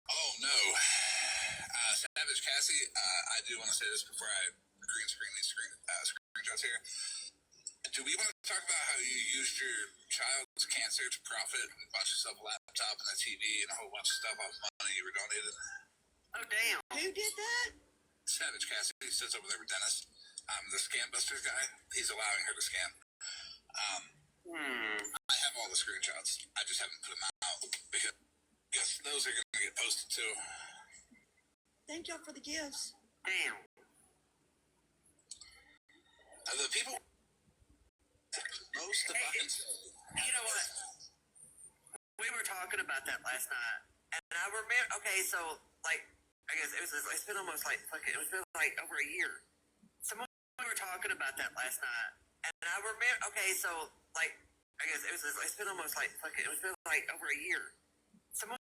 Oh no, Savage Cassie. I do want to say this before I green screen these screenshots here. Do we want to talk about how you used your child's cancer to profit and bought yourself a laptop and a TV and a whole bunch of stuff off money you were donated? Oh damn! Who did that? Savage Cassie sits over there with Dennis, the Scam Busters guy. He's allowing her to scam. I have all the screenshots. I just haven't put them out because I guess those are going to get posted too. Thank y'all for the gifts. Damn. The people. Most of You know what? We were talking about that last night, and I remember. Okay, so like, I guess it's been almost like fucking. It was been like over a year. We were talking about that last night, and I remember. Okay, so like, I guess it's been almost like fucking. It was been like over a year. Someone